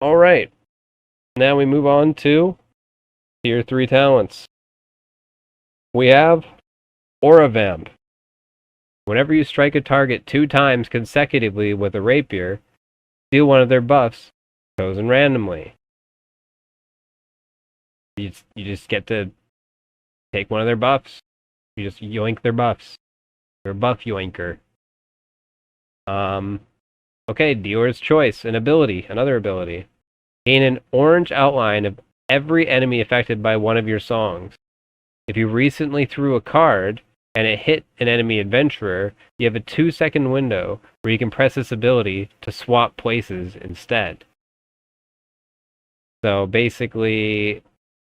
Speaker 1: Alright, now we move on to Tier 3 talents. We have Aura Vamp. Whenever you strike a target 2 times consecutively with a rapier, steal one of their buffs, chosen randomly. You just get to take one of their buffs. You just yoink their buffs. You're a buff yoinker. Okay, Dealer's Choice, another ability. Gain an orange outline of every enemy affected by one of your songs. If you recently threw a card and it hit an enemy adventurer, you have a 2-second window where you can press this ability to swap places instead. So basically,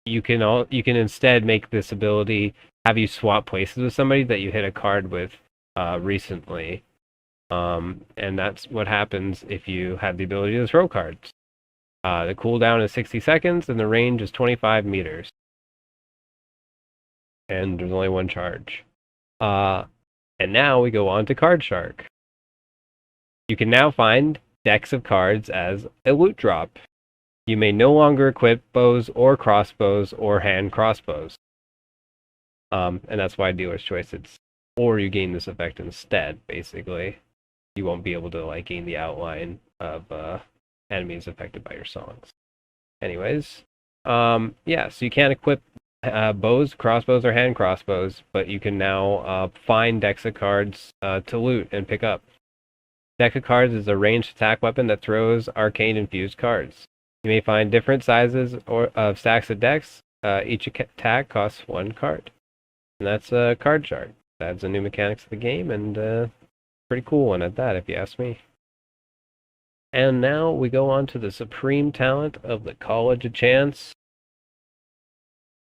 Speaker 1: you can instead make this ability have you swap places with somebody that you hit a card with recently. And that's what happens if you have the ability to throw cards. The cooldown is 60 seconds and the range is 25 meters. And there's only 1 charge. And now we go on to Card Shark. You can now find decks of cards as a loot drop. You may no longer equip bows or crossbows or hand crossbows. And that's why Dealer's Choice it's or you gain this effect instead, basically. You won't be able to gain the outline of enemies affected by your songs. Anyways, yeah, so you can't equip bows, crossbows, or hand crossbows, but you can now find decks of cards to loot and pick up. Deck of cards is a ranged attack weapon that throws arcane-infused cards. You may find different sizes of stacks of decks. Each attack costs 1 card. And that's a Card Shark. Adds a new mechanics to the game, and pretty cool one at that, if you ask me. And now we go on to the supreme talent of the College of Chance.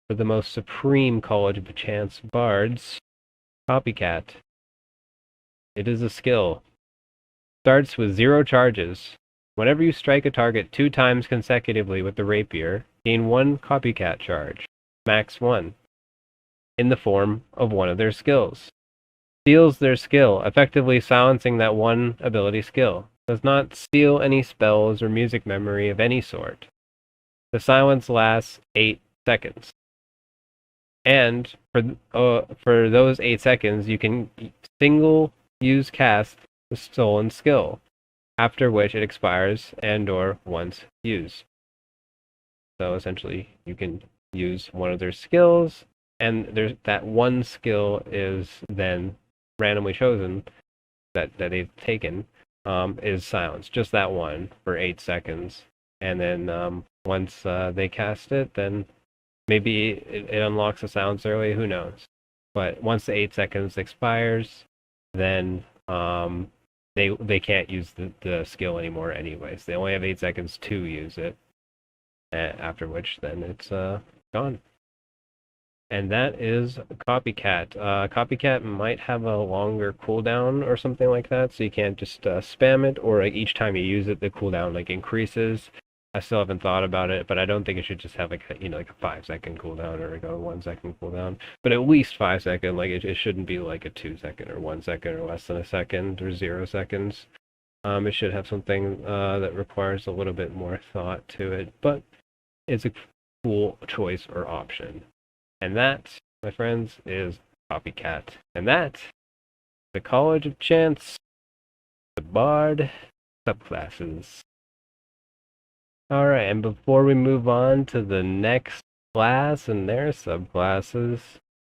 Speaker 1: For the most supreme College of Chance bards, Copycat. It is a skill. Starts with 0 charges. Whenever you strike a target 2 times consecutively with the rapier, gain 1 Copycat charge, max 1, in the form of one of their skills. Steals their skill, effectively silencing that one ability skill. Does not steal any spells or music memory of any sort. The silence lasts 8 seconds. And for those 8 seconds, you can single use cast the stolen skill, after which it expires and/or once used. So essentially, you can use one of their skills, and that one skill is then randomly chosen that they've taken is silence, just that one for 8 seconds, and then once they cast it, then maybe it unlocks a silence early. Who knows? But once the 8 seconds expires, then they can't use the skill anymore anyways. They only have 8 seconds to use it, after which then it's gone. And that is Copycat. Copycat might have a longer cooldown or something like that, so you can't just spam it, or each time you use it, the cooldown increases. I still haven't thought about it, but I don't think it should just have a 5-second cooldown or a 1-second cooldown. But at least 5 second. It shouldn't be a 2 second or 1 second or less than a second or 0 seconds. It should have something that requires a little bit more thought to it, but it's a cool choice or option. And that, my friends, is Copycat. And that, the College of Chance. the Bard Subclasses. Alright, and before we move on to the next class and their subclasses,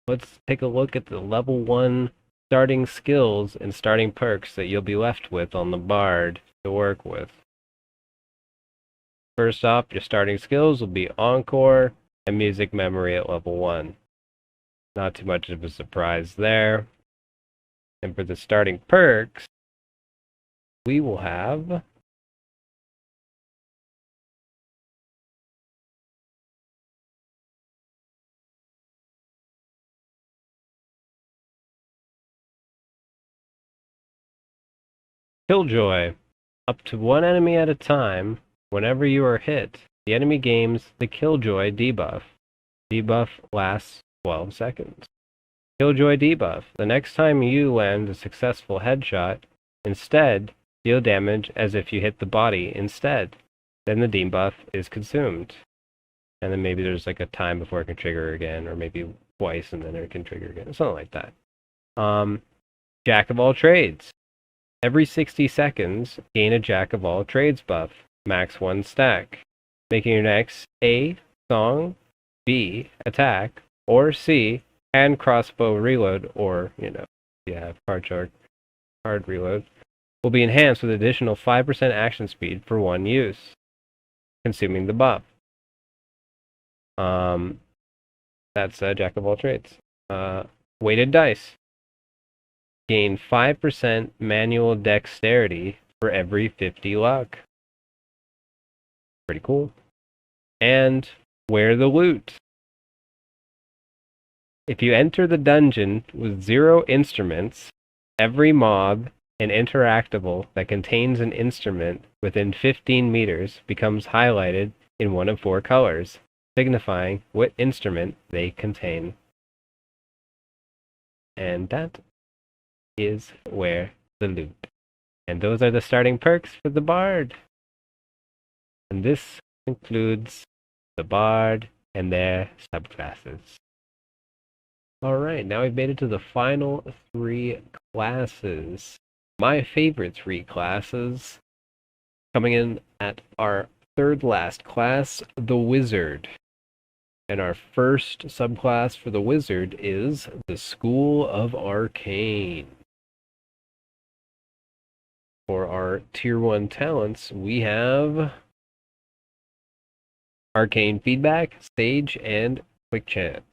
Speaker 1: let's take a look at the level 1 starting skills and starting perks that you'll be left with on the Bard to work with. First off, your starting skills will be Encore and Music Memory at level 1. Not too much of a surprise there. And for the starting perks, we will have Killjoy. Up to one enemy at a time, whenever you are hit, the enemy gains the Killjoy debuff. Debuff lasts 12 seconds. Killjoy debuff. The next time you land a successful headshot, instead, deal damage as if you hit the body instead. Then the debuff is consumed. And then maybe there's like a time before it can trigger again, or maybe twice and then it can trigger again. Something like that. Jack of all trades. Every 60 seconds, gain a Jack of all trades buff, max 1 stack, making your next A, song, B, attack, or C, and crossbow reload, or, card reload, will be enhanced with additional 5% action speed for one use, consuming the buff. That's Jack of all trades. Weighted dice. Gain 5% manual dexterity for every 50 luck. Pretty cool. And wear the loot. If you enter the dungeon with 0 instruments, every mob and interactable that contains an instrument within 15 meters becomes highlighted in one of 4 colors, signifying what instrument they contain. And that is where the loot. And those are the starting perks for the Bard. And this concludes the Bard and their subclasses. Alright, now we've made it to the final 3 classes. My favorite 3 classes. Coming in at our third last class, the Wizard. And our first subclass for the Wizard is the School of Arcane. For our Tier 1 talents, we have Arcane Feedback, Sage, and Quick Chant.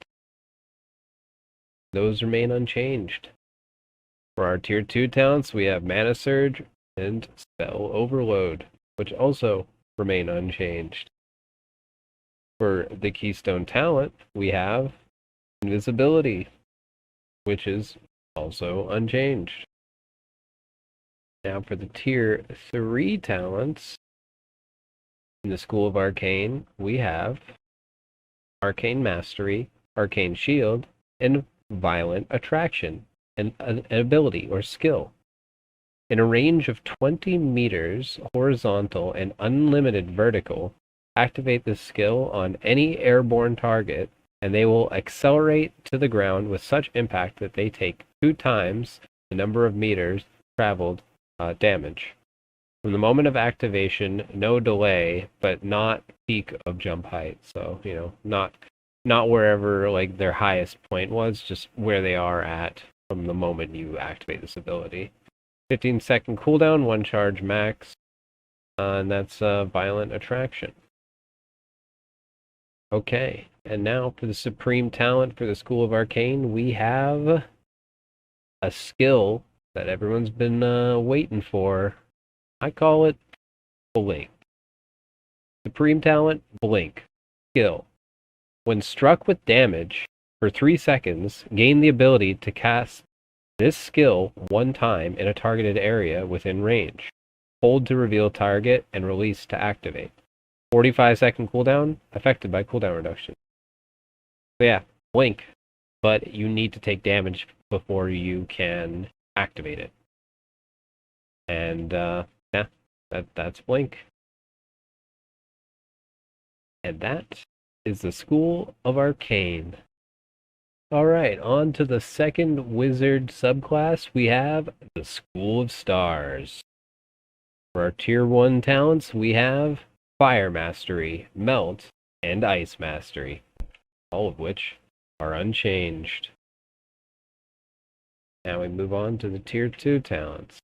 Speaker 1: Those remain unchanged. For our Tier 2 talents, we have Mana Surge and Spell Overload, which also remain unchanged. For the Keystone talent, we have Invisibility, which is also unchanged. Now for the Tier 3 talents, in the School of Arcane, we have Arcane Mastery, Arcane Shield, and Violent Attraction, an ability or skill. In a range of 20 meters horizontal and unlimited vertical, activate this skill on any airborne target, and they will accelerate to the ground with such impact that they take 2 times the number of meters traveled damage. From the moment of activation, no delay, but not peak of jump height. So, not wherever like their highest point was, just where they are at from the moment you activate this ability. 15-second cooldown, 1 charge max, and that's Violent Attraction. Okay, and now for the Supreme Talent for the School of Arcane, we have a skill that everyone's been waiting for. I call it Blink. Supreme Talent, Blink. Skill. When struck with damage for 3 seconds, gain the ability to cast this skill 1 time in a targeted area within range. Hold to reveal target and release to activate. 45-second cooldown, affected by cooldown reduction. So yeah, Blink, but you need to take damage before you can activate it. And yeah, that's Blink. And that is the School of Arcane. Alright, on to the second Wizard subclass. We have the School of Stars. For our Tier 1 talents, we have Fire Mastery, Melt, and Ice Mastery, all of which are unchanged. Now we move on to the Tier 2 talents.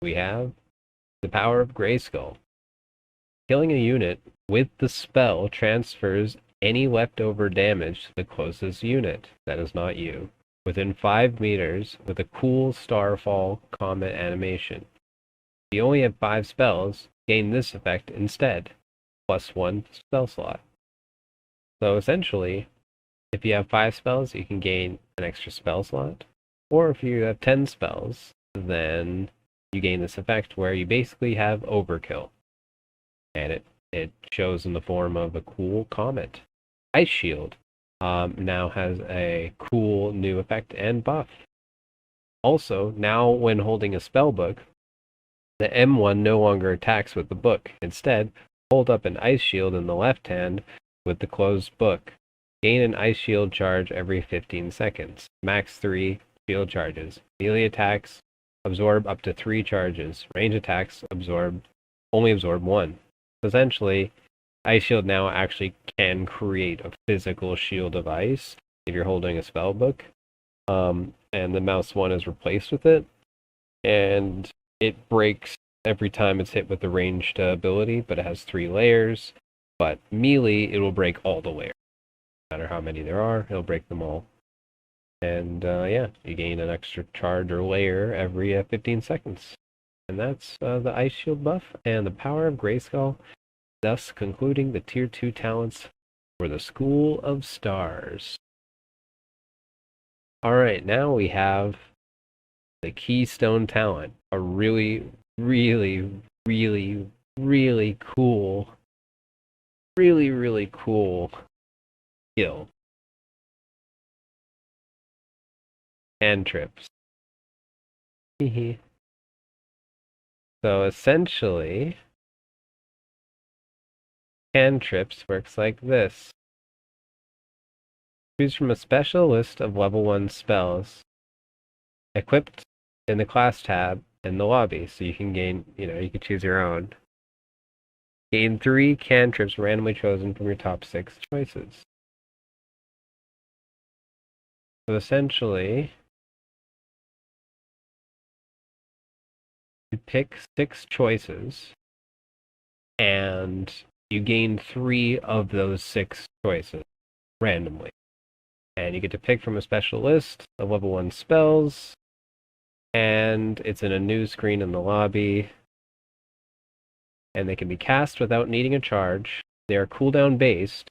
Speaker 1: We have the Power of Grayskull. Killing a unit with the spell transfers any leftover damage to the closest unit, that is not you, within 5 meters with a cool Starfall Comet animation. If you only have 5 spells, gain this effect instead, +1 spell slot. So essentially, if you have 5 spells, you can gain an extra spell slot. Or if you have 10 spells, then you gain this effect where you basically have overkill. And it shows in the form of a cool comet. Ice Shield now has a cool new effect and buff. Also, now when holding a spell book, the M1 no longer attacks with the book. Instead, hold up an Ice Shield in the left hand with the closed book. Gain an Ice Shield charge every 15 seconds. Max 3 shield charges. Melee attacks absorb up to 3 charges. Range attacks only absorb 1. Essentially, Ice Shield now actually can create a physical shield of ice if you're holding a spell book. And the mouse 1 is replaced with it. And it breaks every time it's hit with the ranged ability, but it has 3 layers. But melee, it will break all the layers. No matter how many there are, it'll break them all. And yeah, you gain an extra charge or layer every 15 seconds. And that's the Ice Shield buff and the Power of Grayskull, thus concluding the Tier 2 talents for the School of Stars. Alright, now we have the Keystone talent, a really, really, really, really cool, really cool skill. Cantrips. So essentially, cantrips works like this. Choose from a special list of level 1 spells equipped in the class tab in the lobby, so you can gain, you can choose your own. Gain 3 cantrips randomly chosen from your top 6 choices. So essentially, you pick 6 choices, and you gain 3 of those 6 choices randomly. And you get to pick from a special list of level 1 spells, and it's in a new screen in the lobby. And they can be cast without needing a charge. They are cooldown based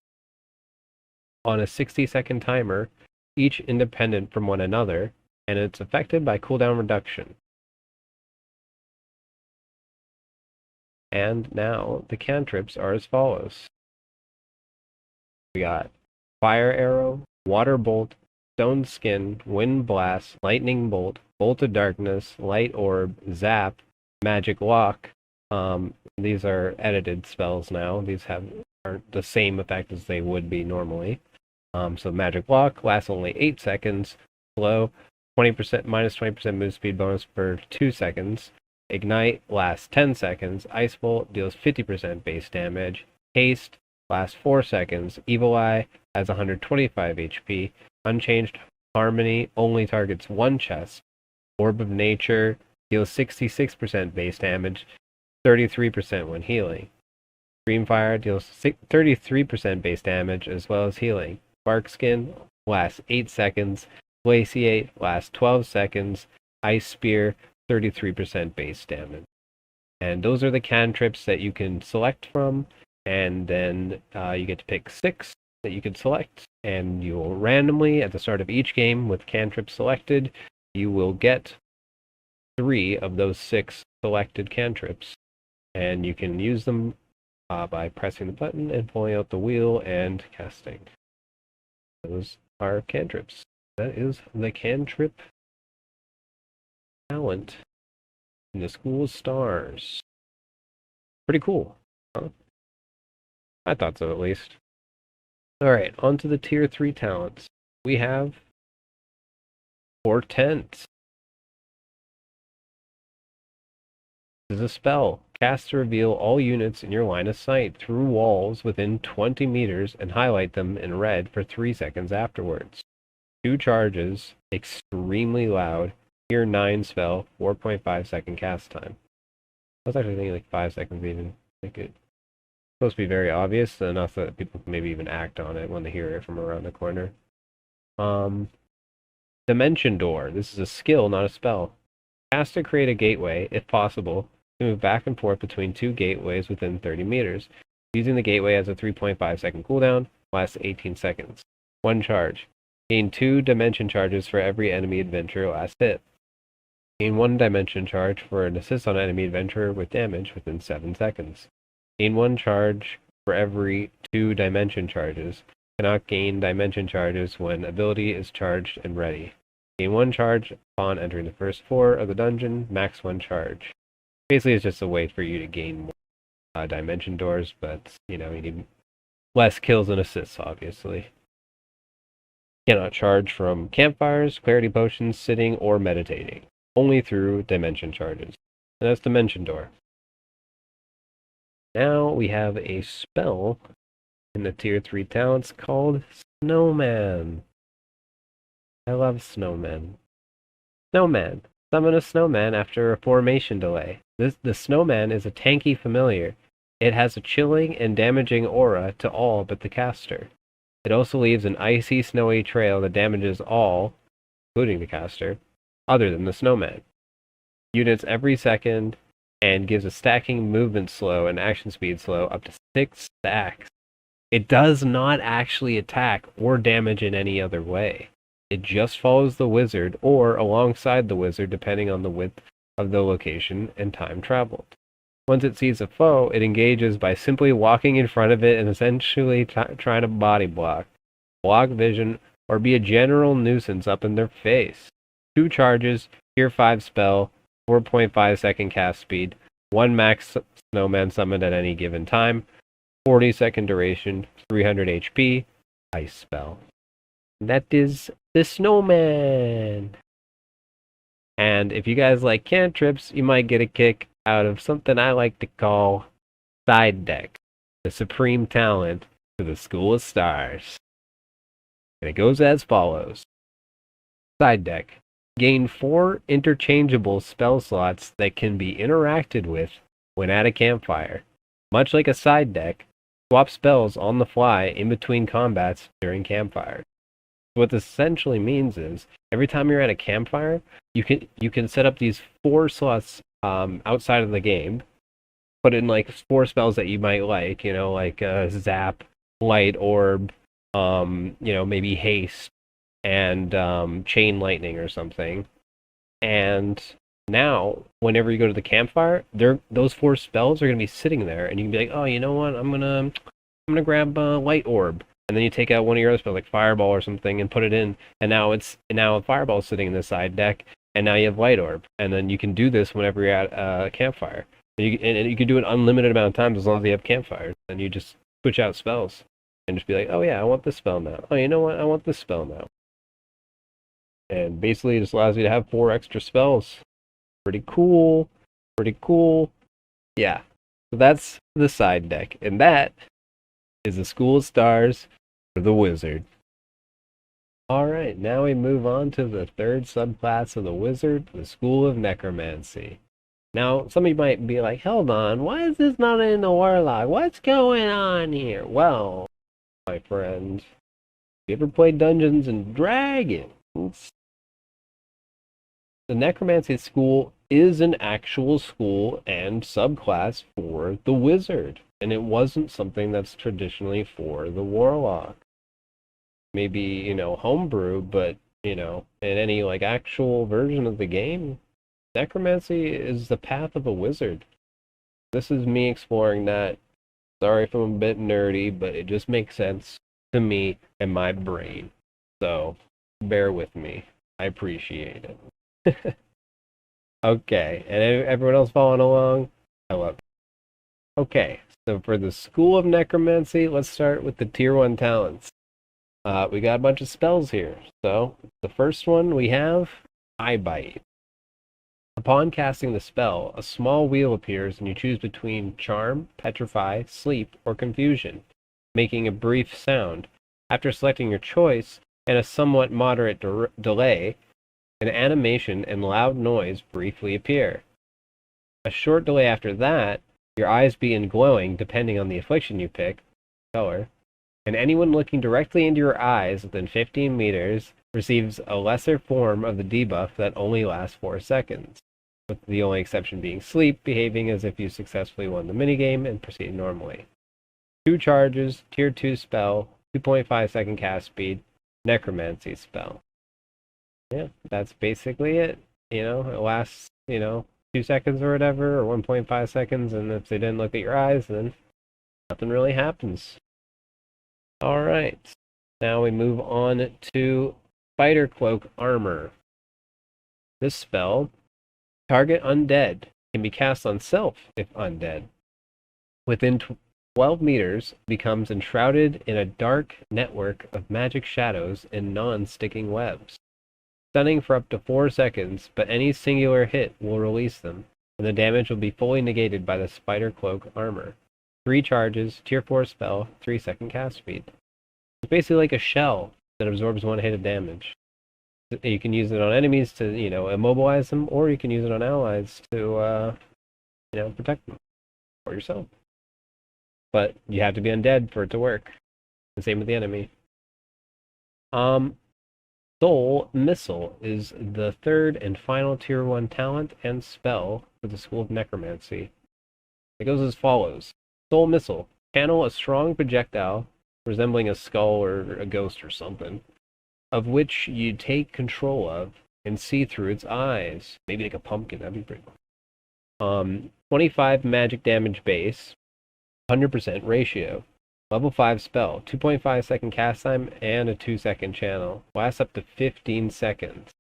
Speaker 1: on a 60-second timer, each independent from one another, and it's affected by cooldown reduction. And now the cantrips are as follows. We got Fire Arrow, Water Bolt, Stone Skin, Wind Blast, Lightning Bolt, Bolt of Darkness, Light Orb, Zap, Magic Lock. These are edited spells now. These aren't the same effect as they would be normally. So Magic Lock lasts only 8 seconds. Slow, 20% minus 20% move speed bonus for 2 seconds. Ignite lasts 10 seconds. Ice Bolt deals 50% base damage. Haste lasts 4 seconds. Evil Eye has 125 HP. Unchanged Harmony only targets one chest. Orb of Nature deals 66% base damage, 33% when healing. Dreamfire deals 33% base damage as well as healing. Bark Skin lasts 8 seconds. Glaciate lasts 12 seconds. Ice Spear, 33% base damage. And those are the cantrips that you can select from, and then you get to pick 6 that you can select, and you will randomly, at the start of each game with cantrips selected, you will get 3 of those 6 selected cantrips, and you can use them by pressing the button and pulling out the wheel and casting. Those are cantrips. That is the cantrip talent in the School of Stars. Pretty cool, huh? I thought so, at least. Alright, on to the Tier 3 talents. We have Portent. This is a spell. Cast to reveal all units in your line of sight through walls within 20 meters and highlight them in red for 3 seconds afterwards. 2 charges, extremely loud, tier 9 spell, 4.5 second cast time. I was actually thinking like 5 seconds even. I think it's supposed to be very obvious, enough that people can maybe even act on it when they hear it from around the corner. Dimension Door. This is a skill, not a spell. Cast to create a gateway, if possible, to move back and forth between 2 gateways within 30 meters. Using the gateway as a 3.5 second cooldown, lasts 18 seconds. 1 charge. Gain 2 dimension charges for every enemy adventurer last hit. Gain 1 dimension charge for an assist on enemy adventurer with damage within 7 seconds. Gain 1 charge for every 2 dimension charges. Cannot gain dimension charges when ability is charged and ready. Gain 1 charge upon entering the first floor of the dungeon, max 1 charge. Basically, it's just a way for you to gain more dimension doors, but, you need less kills and assists, obviously. Cannot charge from campfires, clarity potions, sitting, or meditating. Only through dimension charges. And that's Dimension Door. Now we have a spell in the tier 3 talents called Snowman. I love snowmen. Snowman. Summon a snowman after a formation delay. The snowman is a tanky familiar. It has a chilling and damaging aura to all but the caster. It also leaves an icy, snowy trail that damages all, including the caster, other than the snowman. Units every second, and gives a stacking movement slow and action speed slow up to 6 stacks. It does not actually attack or damage in any other way. It just follows the wizard or alongside the wizard depending on the width of the location and time traveled. Once it sees a foe, it engages by simply walking in front of it and essentially trying to body block vision, or be a general nuisance up in their face. 2 charges, tier 5 spell, 4.5 second cast speed, 1 max snowman summoned at any given time, 40 second duration, 300 HP, ice spell. That is the snowman. And if you guys like cantrips, you might get a kick out of something I like to call Side Deck, the supreme talent for the School of Stars. And it goes as follows. Side Deck. Gain 4 interchangeable spell slots that can be interacted with when at a campfire. Much like a side deck, swap spells on the fly in between combats during campfire. What this essentially means is, every time you're at a campfire, you can set up these 4 slots outside of the game, put in like 4 spells that you might like, like Zap, Light Orb, maybe Haste, and Chain Lightning or something. And now, whenever you go to the campfire, those 4 spells are going to be sitting there, and you can be like, oh, you know what, I'm gonna grab Light Orb. And then you take out one of your other spells, like Fireball or something, and put it in. And now Fireball is sitting in the side deck, and now you have Light Orb. And then you can do this whenever you're at a campfire. And you can do it an unlimited amount of times as long as you have campfires. And you just switch out spells. And just be like, oh yeah, I want this spell now. Oh, you know what? I want this spell now. And basically it just allows you to have 4 extra spells. Pretty cool. Pretty cool. Yeah. So that's the side deck. And that is the School of Stars for the Wizard. Alright, now we move on to the 3rd subclass of the Wizard, the School of Necromancy. Now, some of you might be like, hold on, why is this not in the Warlock? What's going on here? Well, my friend, you ever played Dungeons and Dragons? The Necromancy School is an actual school and subclass for the Wizard. And it wasn't something that's traditionally for the Warlock. Maybe, homebrew, but, in any, actual version of the game, Necromancy is the path of a wizard. This is me exploring that. Sorry if I'm a bit nerdy, but it just makes sense to me and my brain. So, bear with me. I appreciate it. Okay, and everyone else following along? I love it. Okay. So for the School of Necromancy, let's start with the Tier 1 talents. We got a bunch of spells here. So the first one we have, Eye Bite. Upon casting the spell, a small wheel appears and you choose between Charm, Petrify, Sleep, or Confusion, making a brief sound. After selecting your choice and a somewhat moderate delay, an animation and loud noise briefly appear. A short delay after that, your eyes begin glowing depending on the affliction you pick, color, and anyone looking directly into your eyes within 15 meters receives a lesser form of the debuff that only lasts 4 seconds, with the only exception being Sleep, behaving as if you successfully won the minigame and proceed normally. 2 charges, tier 2 spell, 2.5 second cast speed, necromancy spell. Yeah, that's basically it. It lasts, 2 seconds or whatever, or 1.5 seconds, and if they didn't look at your eyes, then nothing really happens. Alright, now we move on to Spider Cloak Armor. This spell, target undead, can be cast on self if undead. Within 12 meters, becomes enshrouded in a dark network of magic shadows and non-sticking webs. Stunning for up to 4 seconds, but any singular hit will release them, and the damage will be fully negated by the Spider Cloak Armor. 3 charges, tier 4 spell, 3 second cast speed. It's basically like a shell that absorbs 1 hit of damage. You can use it on enemies to, immobilize them, or you can use it on allies to, protect them, or yourself. But you have to be undead for it to work. The same with the enemy. Soul Missile is the third and final tier 1 talent and spell for the School of Necromancy. It goes as follows. Soul Missile. Channel a strong projectile, resembling a skull or a ghost or something, of which you take control of and see through its eyes. Maybe like a pumpkin, that'd be pretty cool. 25 magic damage base, 100% ratio. Level 5 spell, 2.5 second cast time, and a 2 second channel. Lasts up to 15 seconds.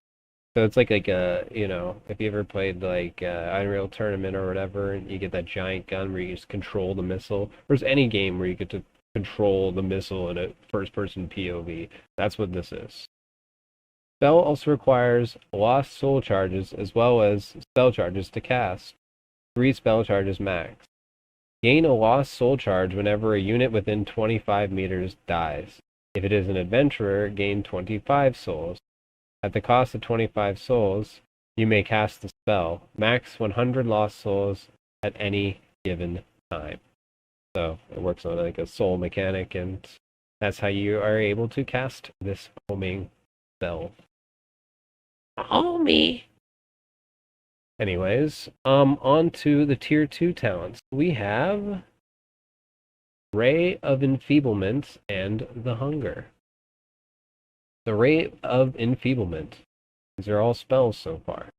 Speaker 1: So it's like a, if you ever played like Unreal Tournament or whatever, and you get that giant gun where you just control the missile. There's any game where you get to control the missile in a first-person POV. That's what this is. Spell also requires lost soul charges as well as spell charges to cast. 3 spell charges max. Gain a lost soul charge whenever a unit within 25 meters dies. If it is an adventurer, gain 25 souls. At the cost of 25 souls, you may cast the spell. Max 100 lost souls at any given time. So it works on like a soul mechanic, and that's how you are able to cast this homing spell. Homie! Anyways, on to the tier 2 talents. We have Ray of Enfeeblement and the Hunger. The Ray of Enfeeblement. These are all spells so far.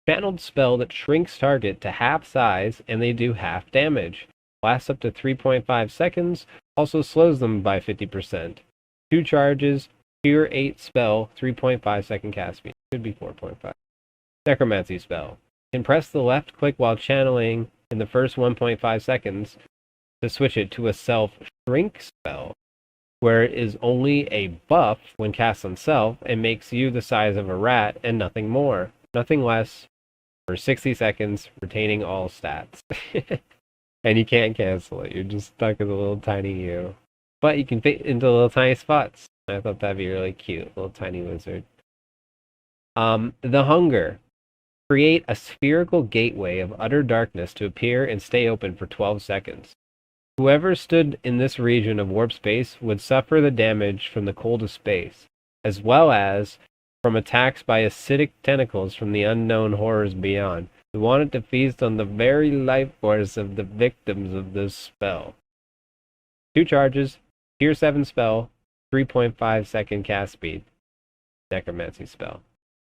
Speaker 1: Channeled spell that shrinks target to half size and they do half damage. Lasts up to 3.5 seconds, also slows them by 50%. 2 charges, tier 8 spell, 3.5 second cast speed. Could be 4.5. Necromancy spell. Can press the left click while channeling in the first 1.5 seconds to switch it to a self-shrink spell, where it is only a buff when cast on self and makes you the size of a rat and nothing more. Nothing less for 60 seconds, retaining all stats. And you can't cancel it. You're just stuck as a little tiny you. But you can fit into little tiny spots. I thought that'd be really cute. Little tiny wizard. The Hunger. Create a spherical gateway of utter darkness to appear and stay open for 12 seconds. Whoever stood in this region of warp space would suffer the damage from the cold of space, as well as from attacks by acidic tentacles from the unknown horrors beyond. We wanted to feast on the very life force of the victims of this spell. 2 charges, tier 7 spell, 3.5 second cast speed. Necromancy spell.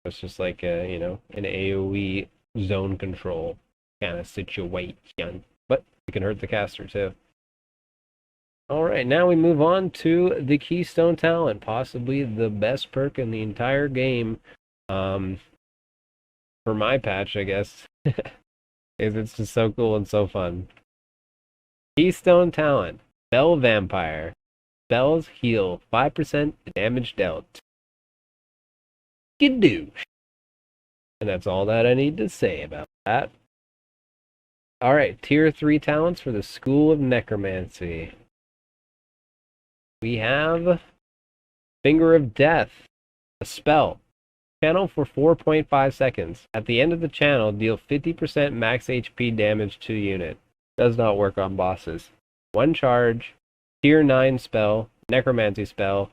Speaker 1: It's just like a, an AoE zone control kind of situation. But it can hurt the caster too. Alright, now we move on to the Keystone Talent, possibly the best perk in the entire game. For my patch, I guess. It's just so cool and so fun. Keystone Talent, Bell Vampire. Spells heal 5% damage dealt. Skidoosh. And that's all that I need to say about that. Alright, tier 3 talents for the School of Necromancy. We have Finger of Death, a spell. Channel for 4.5 seconds. At the end of the channel, deal 50% max HP damage to unit. Does not work on bosses. One charge, tier 9 spell, necromancy spell.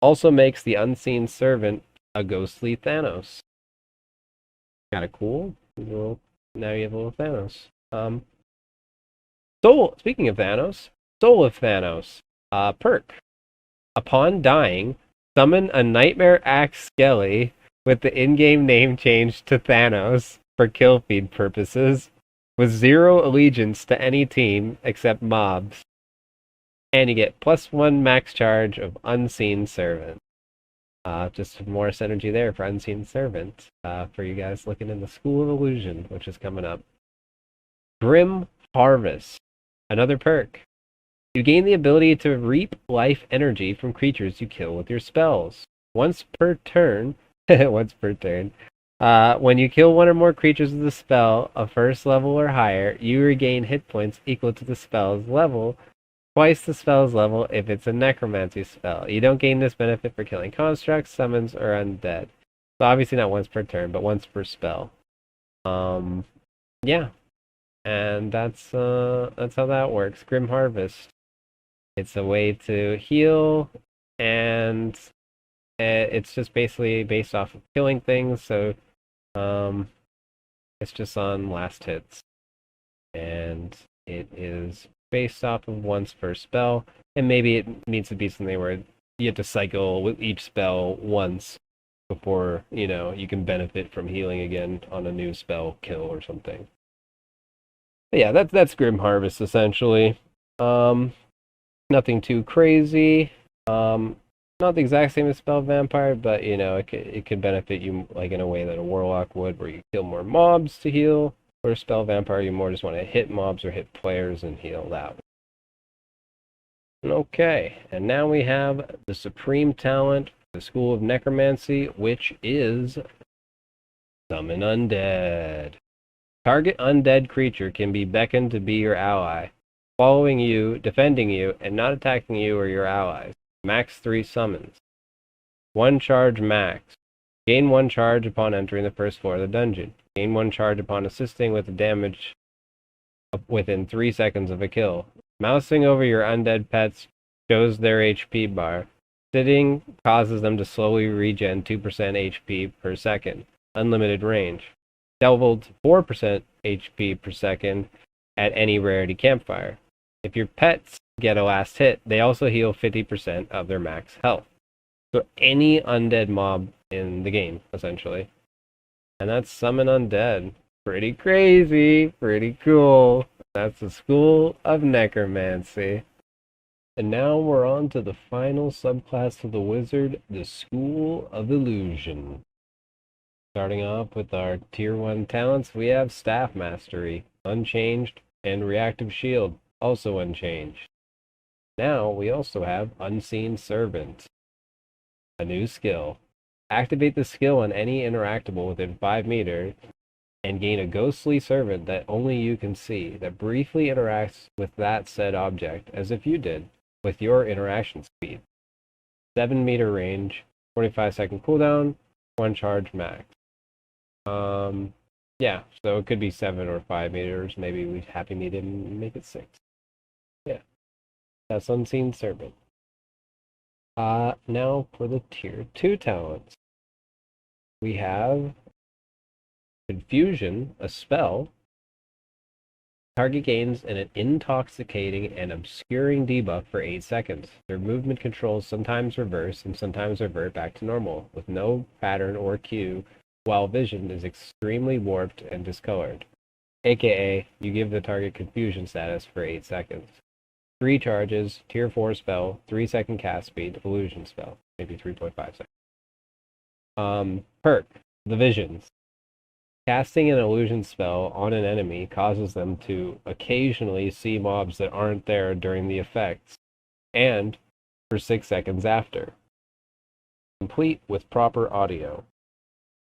Speaker 1: Also makes the Unseen Servant a ghostly Thanos. Kinda cool. Now you have a little Thanos. Speaking of Thanos, Soul of Thanos. Perk. Upon dying, summon a Nightmare Axe Skelly with the in-game name changed to Thanos for kill feed purposes, with 0 allegiance to any team except mobs. And you get +1 max charge of Unseen Servant. Just some more energy there for Unseen Servant, for you guys looking in the School of Illusion, which is coming up. Grim Harvest. Another perk. You gain the ability to reap life energy from creatures you kill with your spells. Once per turn, when you kill one or more creatures with a spell of first level or higher, you regain hit points equal to the spell's level, twice the spell's level if it's a necromancy spell. You don't gain this benefit for killing constructs, summons, or undead. So obviously not once per turn, but once per spell. Yeah. And that's how that works. Grim Harvest. It's a way to heal, and it's just basically based off of killing things, so it's just on last hits. And it is based off of once per spell, and maybe it needs to be something where you have to cycle with each spell once before, you can benefit from healing again on a new spell kill or something. But yeah, that's Grim Harvest essentially. Nothing too crazy. Not the exact same as Spell Vampire, but it could benefit you like in a way that a Warlock would, where you kill more mobs to heal. Or Spell Vampire, you more just want to hit mobs or hit players and heal that way. Okay, and now we have the supreme talent, the School of Necromancy, which is Summon Undead. Target undead creature can be beckoned to be your ally, following you, defending you, and not attacking you or your allies. Max 3 summons. 1 charge max. Gain 1 charge upon entering the first floor of the dungeon. Gain 1 charge upon assisting with the damage within 3 seconds of a kill. Mousing over your undead pets shows their HP bar. Sitting causes them to slowly regen 2% HP per second. Unlimited range. Doubled 4% HP per second at any rarity campfire. If your pets get a last hit, they also heal 50% of their max health. So any undead mob in the game, essentially. And that's Summon Undead. Pretty crazy, pretty cool. That's the School of Necromancy. And now we're on to the final subclass of the Wizard, the School of Illusion. Starting off with our Tier 1 talents, we have Staff Mastery, unchanged, and Reactive Shield, also unchanged. Now we also have Unseen Servant, a new skill. Activate the skill on any interactable within 5 meters and gain a ghostly servant that only you can see that briefly interacts with that said object as if you did with your interaction speed. 7-meter range, 45-second cooldown, 1 charge max. Yeah, so it could be 7 or 5 meters. Maybe we'd happy me didn't make it 6. Yeah, that's Unseen Servant. Now for the Tier 2 talents. We have Confusion, a spell. Target gains an intoxicating and obscuring debuff for 8 seconds. Their movement controls sometimes reverse and sometimes revert back to normal, with no pattern or cue, while vision is extremely warped and discolored. AKA, you give the target confusion status for 8 seconds. 3 charges, Tier 4 spell, 3-second cast speed, illusion spell. Maybe 3.5 seconds. Perk, the visions. Casting an illusion spell on an enemy causes them to occasionally see mobs that aren't there during the effects, and for 6 seconds after. Complete with proper audio.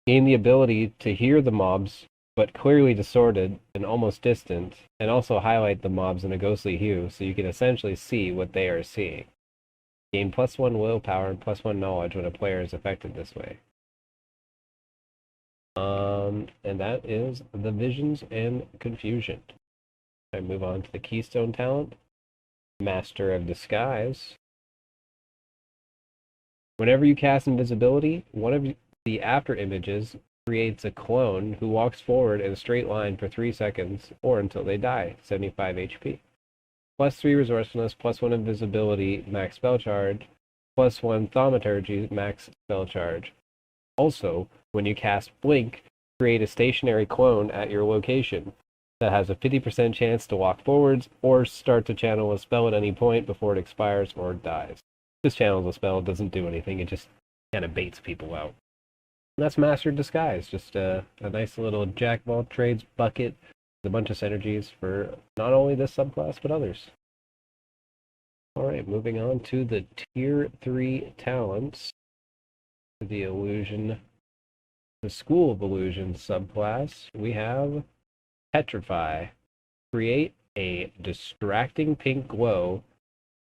Speaker 1: Gain the ability to hear the mobs, but clearly distorted and almost distant, and also highlight the mobs in a ghostly hue so you can essentially see what they are seeing. Gain +1 willpower and +1 knowledge when a player is affected this way. And that is the Visions and Confusion. I move on to the Keystone talent, Master of Disguise. Whenever you cast Invisibility, one of the after images creates a clone who walks forward in a straight line for 3 seconds or until they die, 75 HP. +3 resourcefulness, +1 invisibility, max spell charge, +1 thaumaturgy, max spell charge. Also, when you cast Blink, create a stationary clone at your location that has a 50% chance to walk forwards or start to channel a spell at any point before it expires or dies. This channels a spell, doesn't do anything, it just kind of baits people out. And that's Master Disguise, just a nice little jack of all trades bucket with a bunch of synergies for not only this subclass but others. Alright, moving on to the Tier 3 talents. The Illusion, the School of Illusion subclass, we have Petrify. Create a distracting pink glow,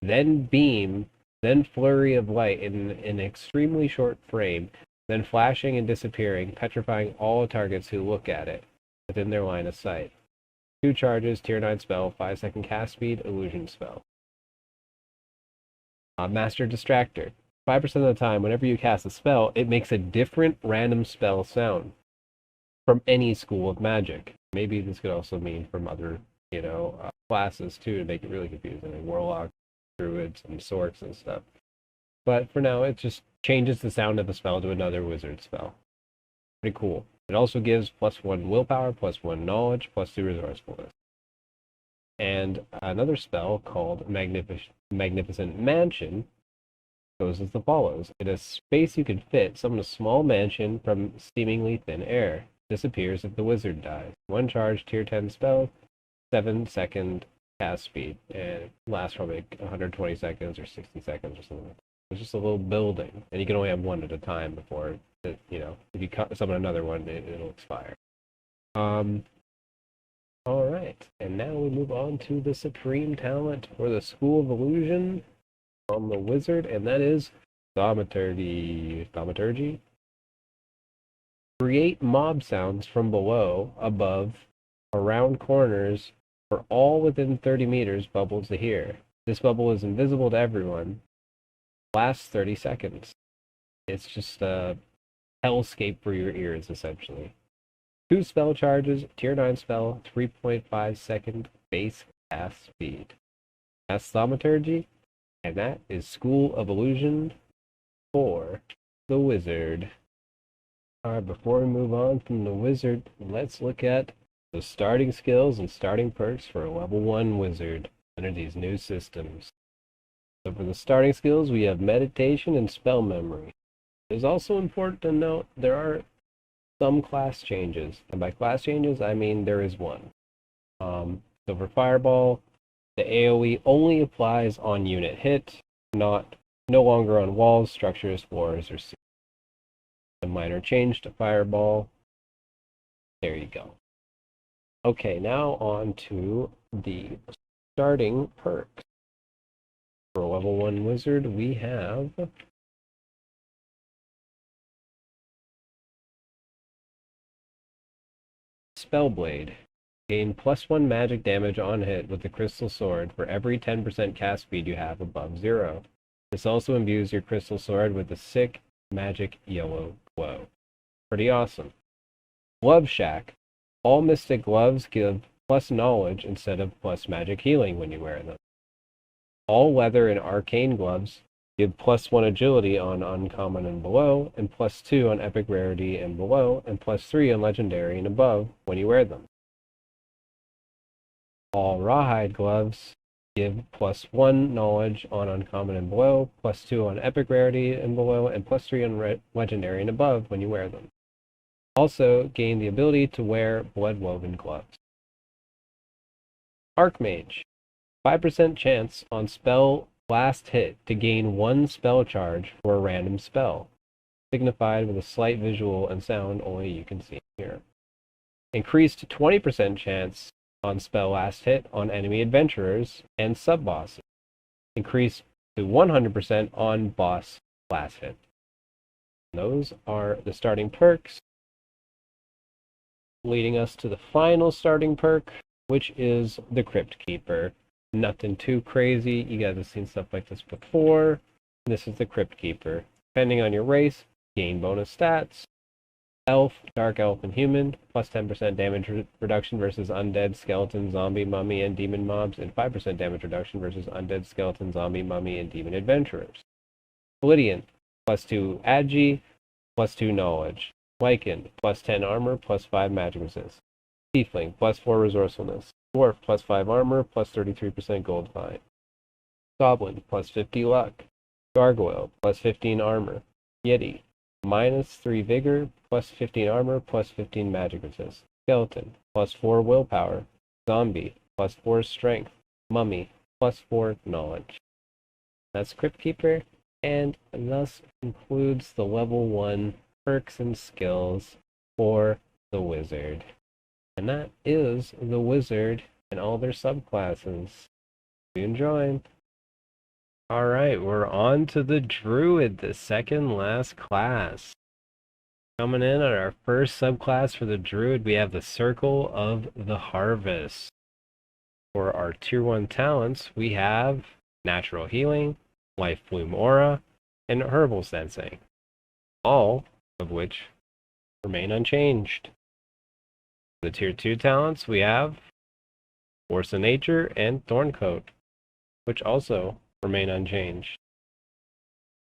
Speaker 1: then beam, then flurry of light in an extremely short frame, then flashing and disappearing, petrifying all targets who look at it within their line of sight. 2 charges, tier 9 spell, 5-second cast speed, illusion spell. Master Distractor. 5% of the time, whenever you cast a spell, it makes a different random spell sound from any school of magic. Maybe this could also mean from other, classes too, to make it really confusing, like Warlock, Druids, and Sorcs and stuff. But for now, it just changes the sound of the spell to another wizard spell. Pretty cool. It also gives +1 willpower, +1 knowledge, +2 resourcefulness. And another spell called Magnificent Mansion goes as follows. In a space you can fit, summon a small mansion from seemingly thin air. Disappears if the wizard dies. 1 charge, tier 10 spell, 7-second cast speed, and it lasts for like 120 seconds or 60 seconds or something. It's just a little building, and you can only have one at a time before, if you summon another one, it'll expire. Alright, and now we move on to the Supreme Talent for the School of Illusion from the Wizard, and that is Thaumaturgy. Create mob sounds from below, above, around corners, for all within 30 meters bubbles to hear. This bubble is invisible to everyone. Lasts 30 seconds. It's just a hellscape for your ears, essentially. 2 spell charges, tier 9 spell, 3.5 second base cast speed. That's Thaumaturgy, and that is School of Illusion for the Wizard. Alright, before we move on from the Wizard, let's look at the starting skills and starting perks for a level 1 Wizard under these new systems. So for the starting skills, we have Meditation and Spell Memory. It is also important to note there are some class changes, and by class changes I mean there is one. So for Fireball, the AoE only applies on unit hit, no longer on walls, structures, floors, or ceilings. A minor change to Fireball. There you go. Okay, now on to the starting perks. For a level 1 wizard, we have Spellblade. Gain +1 magic damage on hit with the Crystal Sword for every 10% cast speed you have above 0. This also imbues your Crystal Sword with a sick magic yellow glow. Pretty awesome. Glove Shack. All Mystic Gloves give plus knowledge instead of plus magic healing when you wear them. All Leather and Arcane Gloves give +1 agility on uncommon and below, and +2 on epic rarity and below, and +3 on legendary and above when you wear them. All Rawhide Gloves give +1 knowledge on uncommon and below, +2 on epic rarity and below, and +3 on legendary and above when you wear them. Also gain the ability to wear Bloodwoven Gloves. Archmage. 5% chance on spell last hit to gain 1 spell charge for a random spell. signified with a slight visual and sound only you can see here. Increased 20% chance on spell last hit on enemy adventurers and sub-bosses. Increased to 100% on boss last hit. And those are the starting perks, leading us to the final starting perk, which is the Crypt Keeper. Nothing too crazy. You guys have seen stuff like this before. This is the Crypt Keeper. Depending on your race, gain bonus stats. Elf, Dark Elf, and Human, plus 10% damage reduction versus undead, skeleton, zombie, mummy, and demon mobs, and 5% damage reduction versus undead, skeleton, zombie, mummy, and demon adventurers. Lydian, plus 2 agi, plus 2 knowledge. Lycan, plus 10 armor, plus 5 magic resist. Tiefling, plus 4 resourcefulness. Dwarf, plus 5 armor, plus 33% gold fine. Goblin, plus 50 luck. Gargoyle, plus 15 armor. Yeti, minus 3 vigor, plus 15 armor, plus 15 magic resist. Skeleton, plus 4 willpower. Zombie, plus 4 strength. Mummy, plus 4 knowledge. That's Crypt Keeper, and thus concludes the level 1 perks and skills for the wizard. And that is the wizard and all their subclasses. Be enjoying. Alright, we're on to the druid, the second last class. Coming in at our first subclass for the druid, we have the Circle of the Harvest. For our tier 1 talents, we have Natural Healing, Life Bloom Aura, and Herbal Sensing, all of which remain unchanged. For the tier 2 talents, we have Force of Nature and Thorncoat, which also remain unchanged.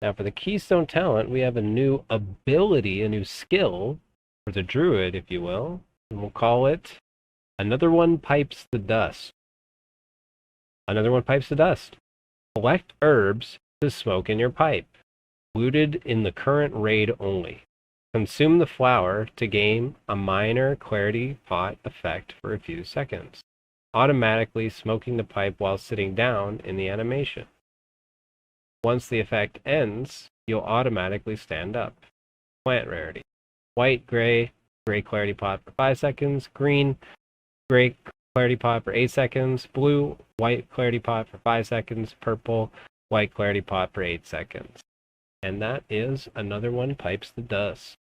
Speaker 1: Now for the Keystone talent, we have a new ability, a new skill for the druid, if you will, and we'll call it Another One Pipes the Dust. Another One Pipes the Dust. Collect herbs to smoke in your pipe, looted in the current raid only. Consume the flower to gain a minor clarity pot effect for a few seconds, automatically smoking the pipe while sitting down in the animation. Once the effect ends, you'll automatically stand up. Plant rarity: white, gray clarity pot for 5 seconds, green, gray clarity pot for 8 seconds, blue, white clarity pot for 5 seconds, purple, white clarity pot for 8 seconds. And that is Another One Pipes the Dust.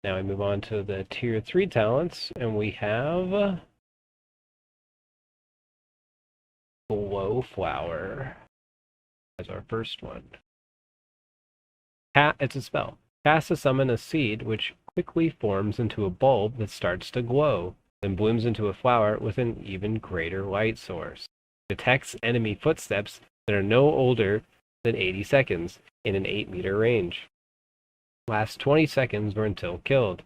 Speaker 1: Now we move on to the tier 3 talents, and we have Glowflower as our first one. It's a spell. Cast to summon a seed which quickly forms into a bulb that starts to glow, then blooms into a flower with an even greater light source. Detects enemy footsteps that are no older than 80 seconds in an 8-meter range. Lasts 20 seconds or until killed.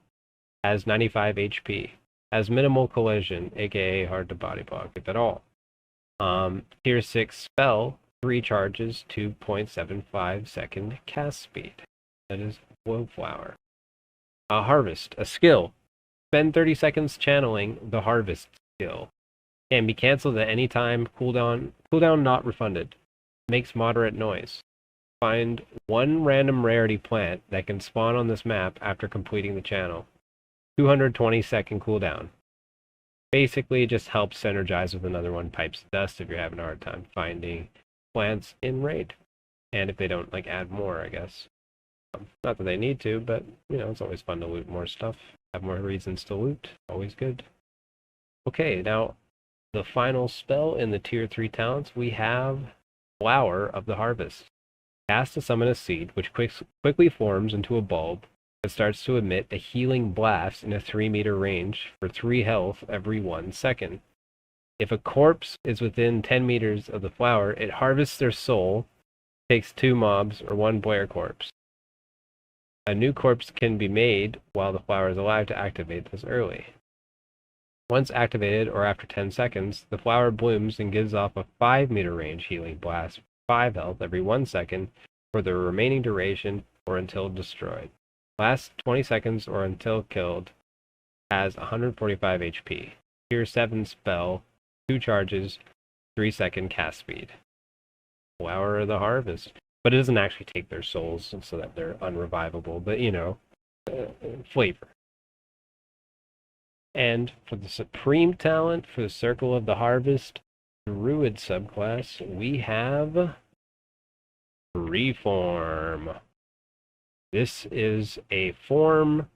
Speaker 1: Has 95 HP. Has minimal collision, aka hard to body block, if at all. Tier 6 spell, 3 charges, 2.75 second cast speed. That is Glowflower. Harvest, a skill. Spend 30 seconds channeling the Harvest skill. Can be cancelled at any time, cooldown not refunded. Makes moderate noise. Find one random rarity plant that can spawn on this map after completing the channel. 220-second cooldown. Basically, just helps synergize with Another One Pipes the Dust if you're having a hard time finding plants in raid. And if they don't add more, I guess. Not that they need to, but it's always fun to loot more stuff. Have more reasons to loot. Always good. Okay, now the final spell in the tier 3 talents, we have Flower of the Harvest. Cast to summon a seed which quickly forms into a bulb that starts to emit a healing blast in a 3-meter range for 3 health every 1 second. If a corpse is within 10 meters of the flower, it harvests their soul, takes 2 mobs or 1 player corpse. A new corpse can be made while the flower is alive to activate this early. Once activated, or after 10 seconds, the flower blooms and gives off a 5-meter range healing blast, 5 health every 1 second for the remaining duration or until destroyed. Lasts 20 seconds or until killed. Has 145 HP. Tier 7 spell, 2 charges, 3-second cast speed. Flower of the Harvest. but it doesn't actually take their souls so that they're unrevivable, but flavor. And for the supreme talent for the Circle of the Harvest Druid subclass, we have Freeform. This is a form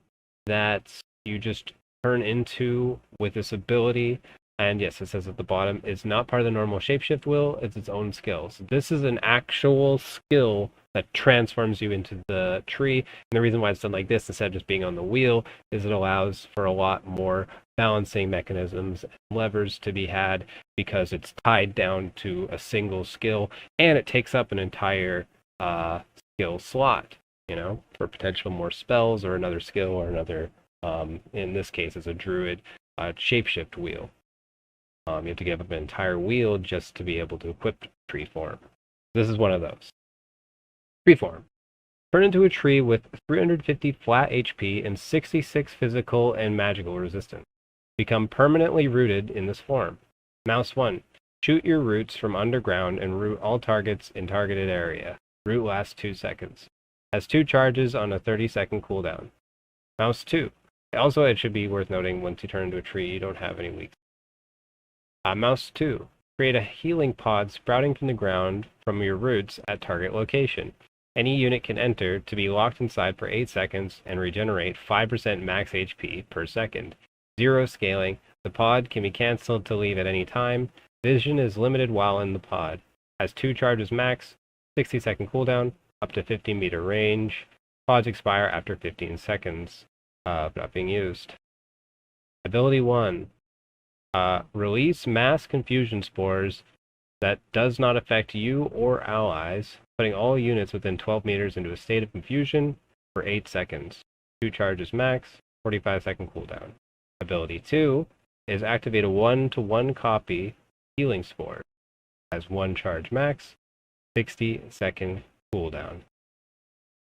Speaker 1: that you just turn into with this ability. And yes, it says at the bottom, it's not part of the normal shapeshift wheel, it's its own skill. So this is an actual skill that transforms you into the tree. And the reason why it's done like this instead of just being on the wheel is it allows for a lot more balancing mechanisms and levers to be had because it's tied down to a single skill and it takes up an entire skill slot, for potential more spells or another skill or another, in this case, it's a druid shapeshift wheel. You have to give up an entire wheel just to be able to equip Treeform. This is one of those. Treeform. Turn into a tree with 350 flat HP and 66 physical and magical resistance. Become permanently rooted in this form. Mouse 1. Shoot your roots from underground and root all targets in targeted area. Root lasts 2 seconds. Has 2 charges on a 30-second cooldown. Mouse 2. Also, it should be worth noting, once you turn into a tree, you don't have any weak. Mouse 2. Create a healing pod sprouting from the ground from your roots at target location. Any unit can enter to be locked inside for 8 seconds and regenerate 5% max HP per second. 0 scaling. The pod can be cancelled to leave at any time. Vision is limited while in the pod. Has 2 charges max, 60-second cooldown, up to 50-meter range. Pods expire after 15 seconds of not being used. Ability 1. Release mass confusion spores that does not affect you or allies, putting all units within 12 meters into a state of confusion for 8 seconds. 2 charges max, 45-second cooldown. Ability 2 is activate a 1-to-1 copy healing spore. Has 1 charge max, 60-second cooldown.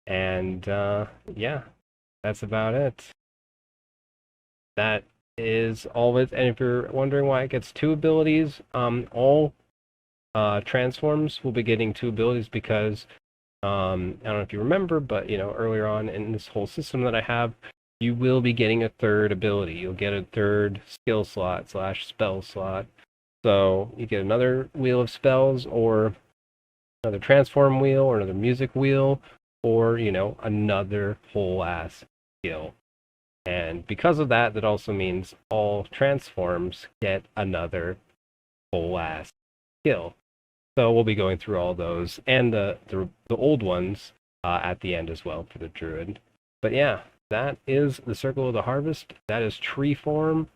Speaker 1: And yeah, that's about it. That is all of it. And if you're wondering why it gets 2 abilities, all transforms will be getting 2 abilities because I don't know if you remember, but earlier on in this whole system that I have, you will be getting a 3rd ability. You'll get a 3rd skill slot / spell slot. So you get another wheel of spells, or another transform wheel, or another music wheel, or another whole ass skill. And because of that, that also means all transforms get another whole ass skill. So we'll be going through all those and the old ones at the end as well for the druid. But yeah, that is the Circle of the Harvest. That is Treeform,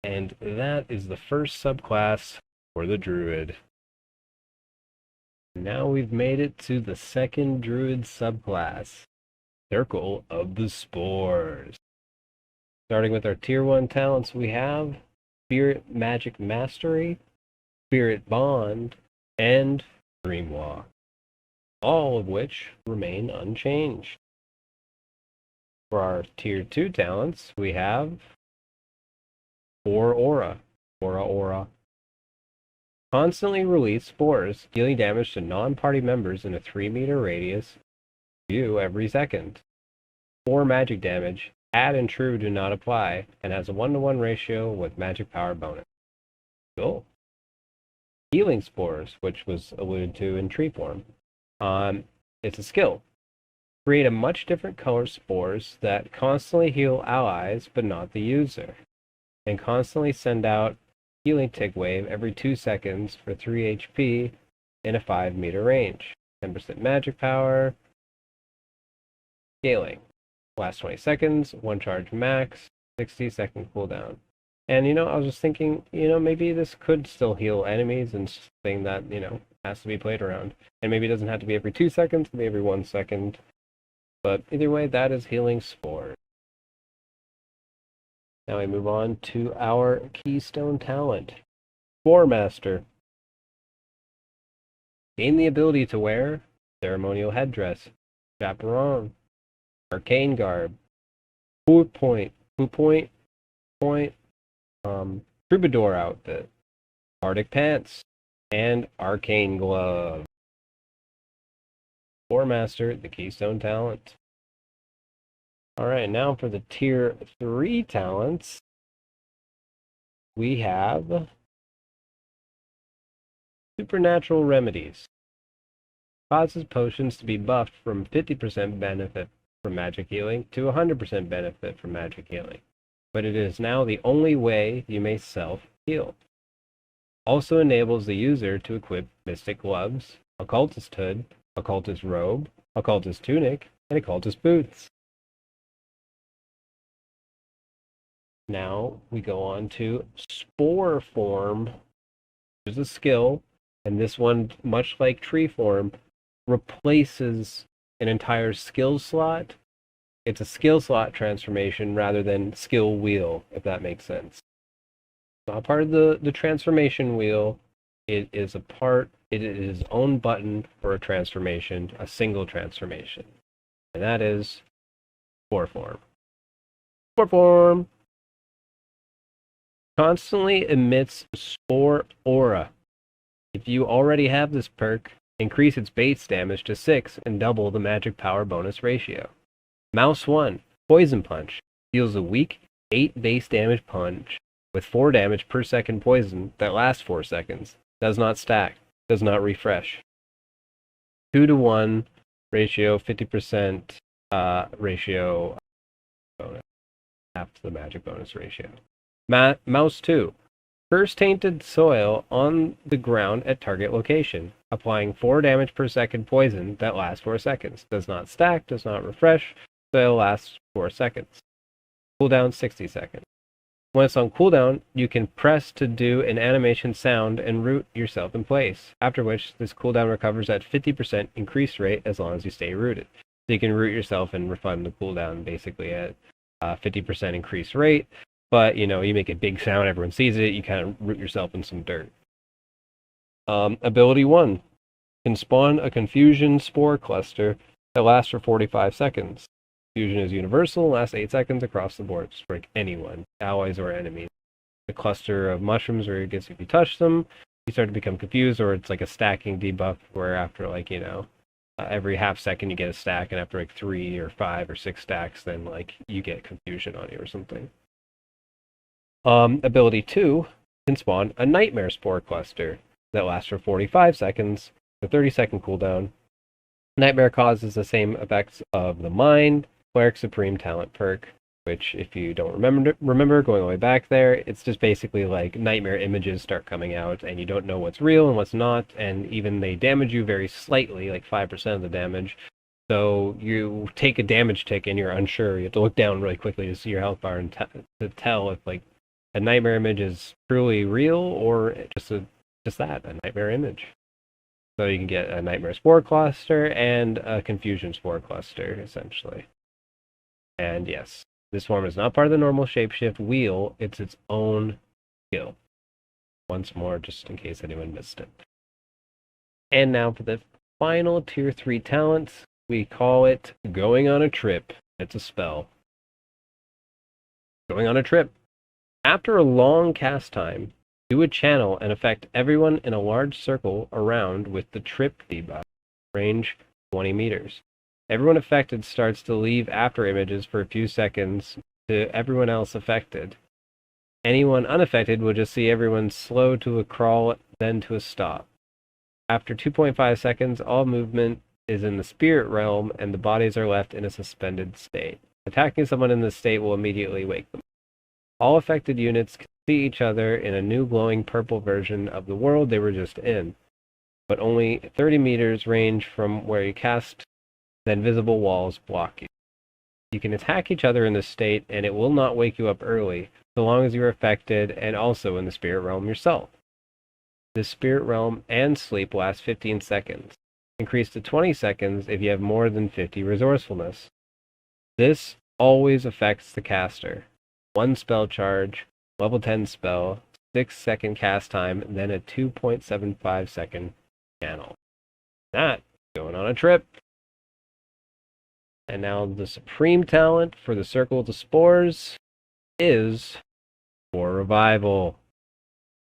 Speaker 1: and that is the first subclass for the druid. Now we've made it to the second druid subclass, Circle of the Spores. Starting with our tier 1 talents, we have Spirit Magic Mastery, Spirit Bond, and Dreamwalk, all of which remain unchanged. For our tier 2 talents, we have Aura. Constantly release spores, dealing damage to non-party members in a 3-meter radius, you every second. 4 magic damage. Add and true do not apply, and has a 1-to-1 ratio with magic power bonus. Cool. Healing Spores, which was alluded to in Treeform. It's a skill. Create a much different color spores that constantly heal allies, but not the user. And constantly send out healing tick wave every 2 seconds for 3 HP in a 5-meter range. 10% magic power. Scaling. Last 20 seconds, 1 charge max, 60-second cooldown. And I was just thinking, maybe this could still heal enemies, and something that, has to be played around. And maybe it doesn't have to be every 2 seconds, maybe every 1 second. But either way, that is Healing Spores. Now we move on to our Keystone talent, Spore Master. Gain the ability to wear Ceremonial Headdress, Chaperone, Arcane Garb, Troubadour outfit, Arctic Pants, and Arcane Glove. Spore Master, the Keystone talent. Alright, now for the Tier 3 talents, we have Supernatural Remedies. Causes potions to be buffed from 50% benefit from magic healing to 100% benefit from magic healing, but it is now the only way you may self-heal. Also enables the user to equip Mystic Gloves, Occultist Hood, Occultist Robe, Occultist Tunic, and Occultist Boots. Now we go on to Spore Form, which is a skill, and this one, much like Tree Form, replaces an entire skill slot. It's a skill slot transformation rather than skill wheel, if that makes sense. It's not part of the transformation wheel. It is its own button for a transformation, a single transformation. And that is Spore Form. Spore Form constantly emits Spore Aura. If you already have this perk, increase its base damage to 6 and double the magic power bonus ratio. Mouse 1, Poison Punch, deals a weak 8 base damage punch with 4 damage per second poison that lasts 4 seconds. Does not stack, does not refresh. 2-to-1 ratio, 50% ratio bonus, half the magic bonus ratio. Mouse 2, Curse Tainted Soil on the ground at target location, applying 4 damage per second poison that lasts 4 seconds. Does not stack, does not refresh, soil lasts 4 seconds. Cooldown 60 seconds. When it's on cooldown, you can press to do an animation sound and root yourself in place, after which this cooldown recovers at 50% increased rate as long as you stay rooted. So you can root yourself and refund the cooldown basically at 50% increased rate, but you make a big sound, everyone sees it, you kind of root yourself in some dirt. Ability 1 can spawn a Confusion Spore Cluster that lasts for 45 seconds. Fusion is universal, lasts 8 seconds across the board. Strike anyone, allies or enemies. The cluster of mushrooms where it gets if you touch them, you start to become confused, or it's like a stacking debuff where after every half second you get a stack, and after 3 or 5 or 6 stacks, then you get confusion on you or something. Ability 2 can spawn a Nightmare Spore Cluster that lasts for 45 seconds, a 30-second cooldown. Nightmare causes the same effects of the Mind, Cleric Supreme talent perk, which if you don't remember going all the way back there, it's just basically nightmare images start coming out and you don't know what's real and what's not, and even they damage you very slightly, 5% of the damage. So you take a damage tick and you're unsure. You have to look down really quickly to see your health bar and to tell if a nightmare image is truly real or just a nightmare image. So you can get a Nightmare Spore Cluster and a Confusion Spore Cluster, essentially. And yes, this form is not part of the normal shapeshift wheel, it's its own skill. Once more, just in case anyone missed it. And now for the final Tier 3 talents, we call it Going on a Trip. It's a spell. Going on a Trip. After a long cast time, do a channel and affect everyone in a large circle around with the trip debuff, range 20 meters. Everyone affected starts to leave after images for a few seconds to everyone else affected. Anyone unaffected will just see everyone slow to a crawl, then to a stop. After 2.5 seconds, all movement is in the spirit realm and the bodies are left in a suspended state. Attacking someone in this state will immediately wake them. All affected units can see each other in a new glowing purple version of the world they were just in, but only 30 meters range from where you cast, then visible walls block you. You can attack each other in this state and it will not wake you up early, so long as you are affected and also in the spirit realm yourself. The spirit realm and sleep last 15 seconds. Increase to 20 seconds if you have more than 50 resourcefulness. This always affects the caster. 1 spell charge, level 10 spell, 6-second cast time, then a 2.75 second channel. That, going on a trip. And now the supreme talent for the Circle of the Spores is Spore Revival.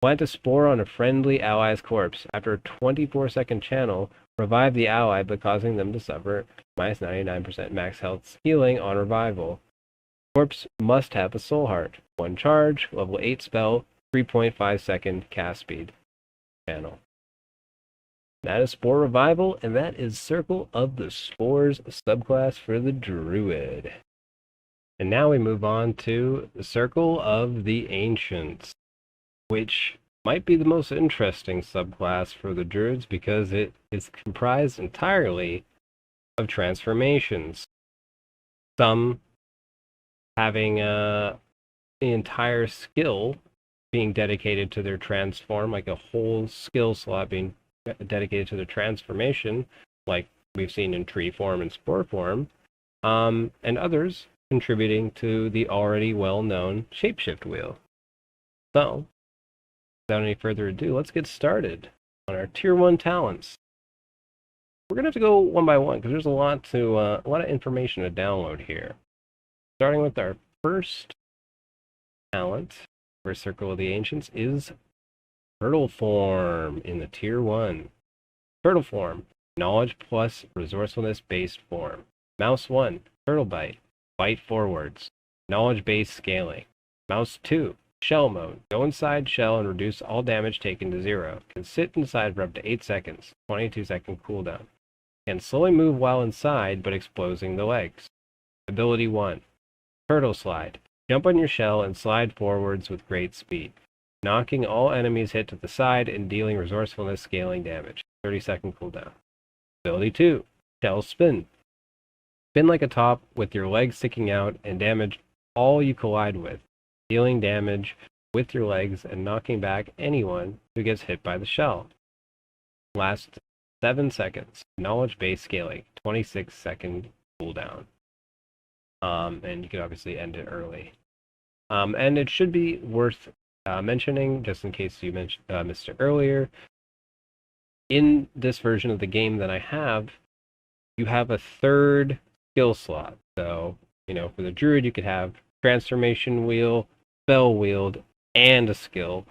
Speaker 1: Plant a spore on a friendly ally's corpse. After a 24-second channel, Revive the ally by causing them to suffer minus 99% max health healing on revival. Corpse must have a soul heart. 1 charge, level 8 spell, 3.5 second cast speed. Panel. That is Spore Revival, and that is Circle of the Spores subclass for the Druid. And now we move on to the Circle of the Ancients, which might be the most interesting subclass for the Druids because it is comprised entirely of transformations. Some having the entire skill being dedicated to their transform, like a whole skill slot being dedicated to the transformation, like we've seen in tree form and spore form, and others contributing to the already well-known shapeshift wheel. So, without any further ado, let's get started on our tier 1 talents. We're gonna have to go one by one because there's a lot of information to download here. Starting with our first talent for Circle of the Ancients is Turtle Form in the tier 1. Turtle Form, knowledge plus resourcefulness based form. Mouse 1, Turtle Bite, bite forwards. Knowledge based scaling. Mouse 2, Shell mode. Go inside shell and reduce all damage taken to 0. Can sit inside for up to 8 seconds. 22-second cooldown. Can slowly move while inside, but exposing the legs. Ability 1. Turtle Slide. Jump on your shell and slide forwards with great speed, knocking all enemies hit to the side and dealing resourcefulness scaling damage. 30-second cooldown. Ability 2. Shell Spin. Spin like a top with your legs sticking out and damage all you collide with, dealing damage with your legs and knocking back anyone who gets hit by the shell. Last 7 seconds. Knowledge-based scaling. 26-second cooldown. And you could obviously end it early. And it should be worth mentioning, just in case you missed it earlier, in this version of the game that I have, you have a third skill slot. So, for the Druid, you could have Transformation Wheel, Spell Wield, and a skill,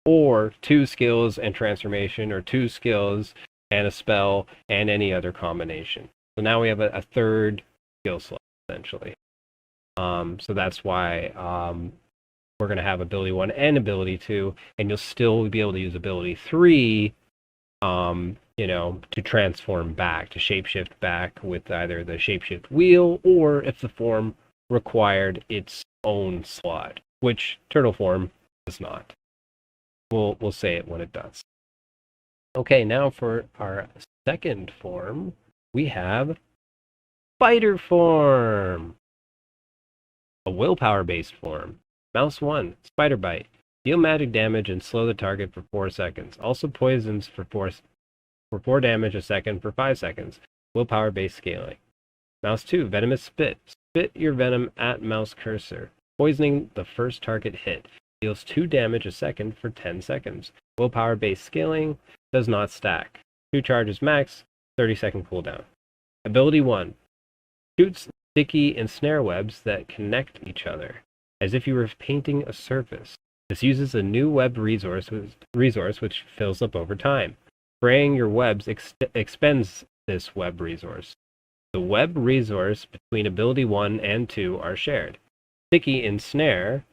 Speaker 1: or 2 skills and Transformation, or 2 skills and a spell, and any other combination. So now we have a third skill slot, essentially. So that's why we're going to have ability 1 and ability 2, and you'll still be able to use ability 3, to transform back, to shapeshift back with either the shapeshift wheel, or if the form required its own slot, which Turtle Form does not. We'll say it when it does. Okay, now for our second form, we have Spider Form. A willpower-based form. Mouse 1, Spider Bite. Deal magic damage and slow the target for 4 seconds. Also poisons for 4 damage a second for 5 seconds. Willpower-based scaling. Mouse 2, Venomous Spit. Spit your venom at mouse cursor, poisoning the first target hit. Deals 2 damage a second for 10 seconds. Willpower-based scaling. Does not stack. 2 charges max. 30-second cooldown. Ability 1. Shoots sticky and snare webs that connect each other, as if you were painting a surface. This uses a new web resource which fills up over time. Spraying your webs expends this web resource. The web resource between ability 1 and 2 are shared. Sticky and snare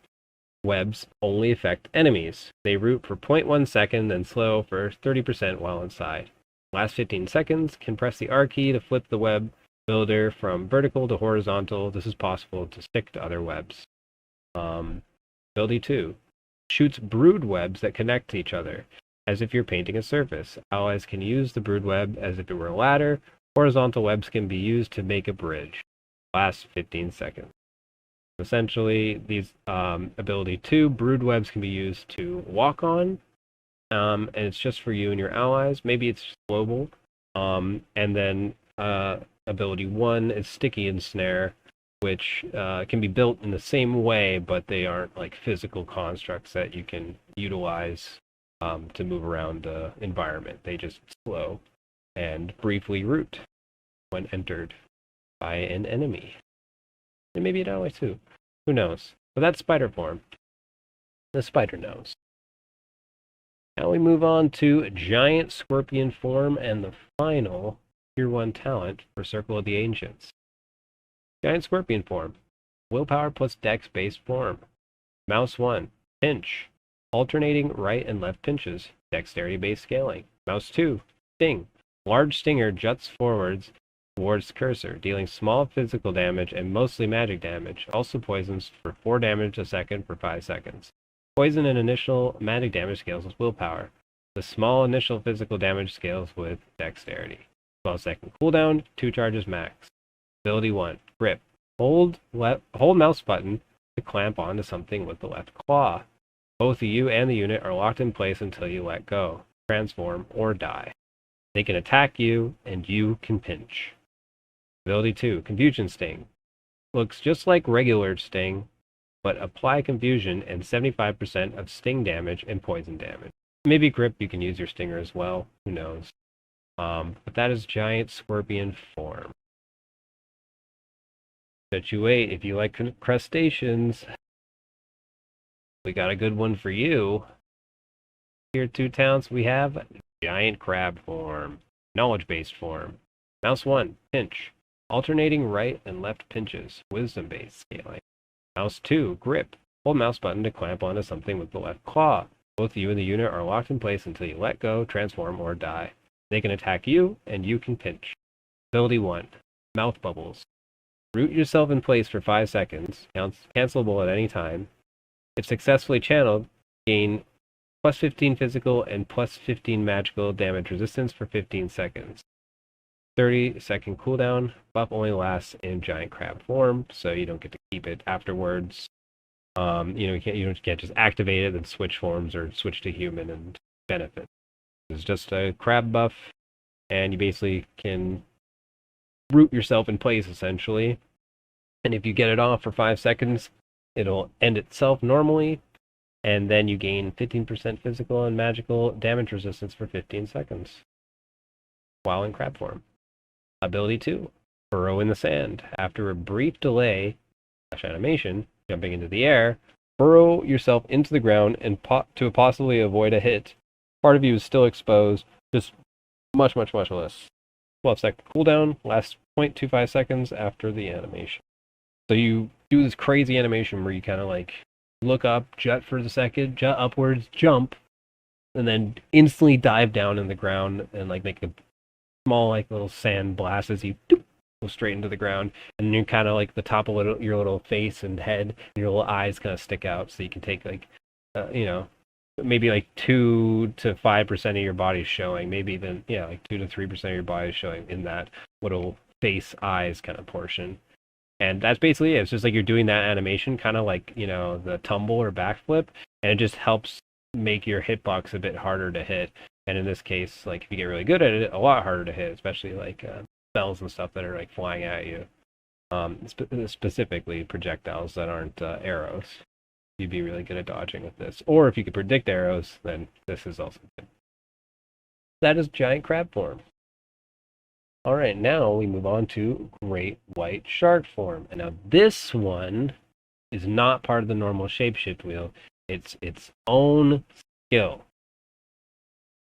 Speaker 1: webs only affect enemies. They root for 0.1 second and slow for 30% while inside. Last 15 seconds, can press the R key to flip the web builder from vertical to horizontal. This is possible to stick to other webs. Ability 2. Shoots brood webs that connect to each other, as if you're painting a surface. Allies can use the brood web as if it were a ladder. Horizontal webs can be used to make a bridge. Last 15 seconds. Essentially, these ability 2, brood webs can be used to walk on, and it's just for you and your allies. Maybe it's global. And then ability 1 is sticky and snare, which can be built in the same way, but they aren't like physical constructs that you can utilize to move around the environment. They just slow and briefly root when entered by an enemy. And maybe an ally too. Who knows? But that's Spider Form. The spider knows. Now we move on to Giant Scorpion form and the final Tier 1 talent for Circle of the Ancients. Giant Scorpion form. Willpower plus Dex based form. Mouse 1. Pinch. Alternating right and left pinches. Dexterity based scaling. Mouse 2. Sting. Large stinger juts forwards towards cursor, dealing small physical damage and mostly magic damage. Also poisons for 4 damage a second for 5 seconds. Poison and initial magic damage scales with willpower. The small initial physical damage scales with dexterity. 12-second cooldown, 2 charges max. Ability 1. Grip. Hold mouse button to clamp onto something with the left claw. Both you and the unit are locked in place until you let go, transform, or die. They can attack you, and you can pinch. Ability 2. Confusion Sting. Looks just like regular Sting, but apply Confusion and 75% of Sting damage and poison damage. Maybe Grip, you can use your Stinger as well. Who knows? But that is Giant Scorpion form. But you wait, if you like crustaceans, we got a good one for you. Tier 2 talents, we have Giant Crab form, Knowledge-based form. Mouse 1, Pinch. Alternating right and left pinches, Wisdom-based scaling. Mouse 2, Grip. Hold mouse button to clamp onto something with the left claw. Both you and the unit are locked in place until you let go, transform, or die. They can attack you, and you can pinch. Ability 1, Mouth Bubbles. Root yourself in place for 5 seconds, cancelable at any time. If successfully channeled, gain plus 15 physical and plus 15 magical damage resistance for 15 seconds. 30-second cooldown. Buff only lasts in Giant Crab form, so you don't get to keep it afterwards. You can't just activate it and switch forms or switch to human and benefit. It's just a crab buff, and you basically can root yourself in place essentially. And if you get it off for 5 seconds, it'll end itself normally, and then you gain 15% physical and magical damage resistance for 15 seconds while in crab form. Ability 2, Burrow in the Sand. After a brief delay / animation, jumping into the air, burrow yourself into the ground and to possibly avoid a hit. Part of you is still exposed, just much less. 12-second cooldown, lasts 0.25 seconds after the animation. So you do this crazy animation where you kind of like look up, jut for a second, jut upwards, jump, and then instantly dive down in the ground and like make a small like little sand blast as you go straight into the ground. And you're kind of like the top of your little face and head, and your little eyes kind of stick out, so you can take like, maybe like 2 to 5% of your body showing, maybe even like 2 to 3% of your body showing in that little face eyes kind of portion. And that's basically it. It's just like you're doing that animation, kind of like, the tumble or backflip, and it just helps make your hitbox a bit harder to hit. And in this case, like if you get really good at it, a lot harder to hit, especially like spells and stuff that are like flying at you. Specifically projectiles that aren't arrows. You'd be really good at dodging with this. Or if you could predict arrows, then this is also good. That is Giant Crab form. Alright, now we move on to Great White Shark form. And now this one is not part of the normal shapeshift wheel. It's its own skill.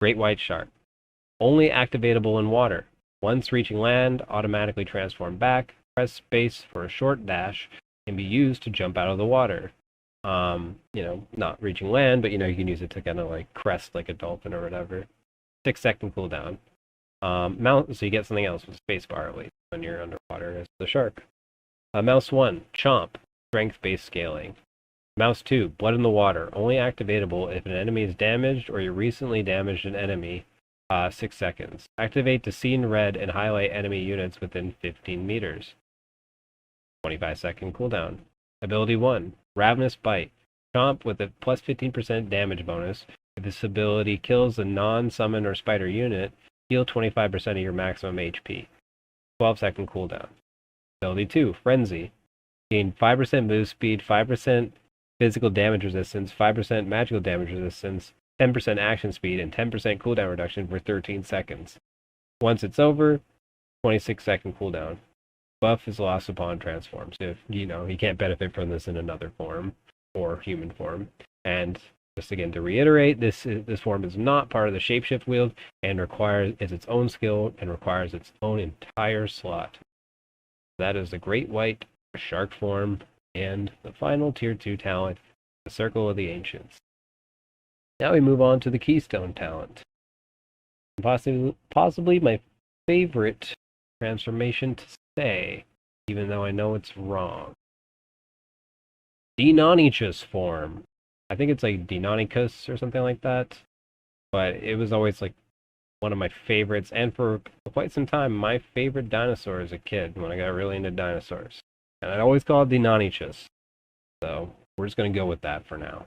Speaker 1: Great White Shark. Only activatable in water. Once reaching land, automatically transform back. Press space for a short dash. Can be used to jump out of the water. Not reaching land, but you can use it to kind of like crest like a dolphin or whatever. 6-second cooldown. So you get something else with spacebar at least when you're underwater as the shark. Mouse 1, Chomp, strength-based scaling. Mouse 2, Blood in the Water, only activatable if an enemy is damaged or you recently damaged an enemy. 6 seconds. Activate to see in red and highlight enemy units within 15 meters. 25-second cooldown. Ability 1, Ravenous Bite. Chomp with a plus 15% damage bonus. If this ability kills a non-summon or spider unit, heal 25% of your maximum HP. 12-second cooldown. Ability 2, Frenzy. Gain 5% move speed, 5% physical damage resistance, 5% magical damage resistance, 10% action speed, and 10% cooldown reduction for 13 seconds. Once it's over, 26-second cooldown. Buff is lost upon transform. So if, you can't benefit from this in another form or human form. And Just again to reiterate, this form is not part of the shapeshift wield and is its own skill and requires its own entire slot. That is the Great White Shark form and the final tier 2 talent, the Circle of the Ancients. Now we move on to the Keystone talent. Possibly my favorite transformation to say, even though I know it's wrong. Deinonychus form. I think it's like Deinonychus or something like that. But it was always like one of my favorites, and for quite some time, my favorite dinosaur as a kid when I got really into dinosaurs. And I'd always call it Deinonychus. So we're just going to go with that for now.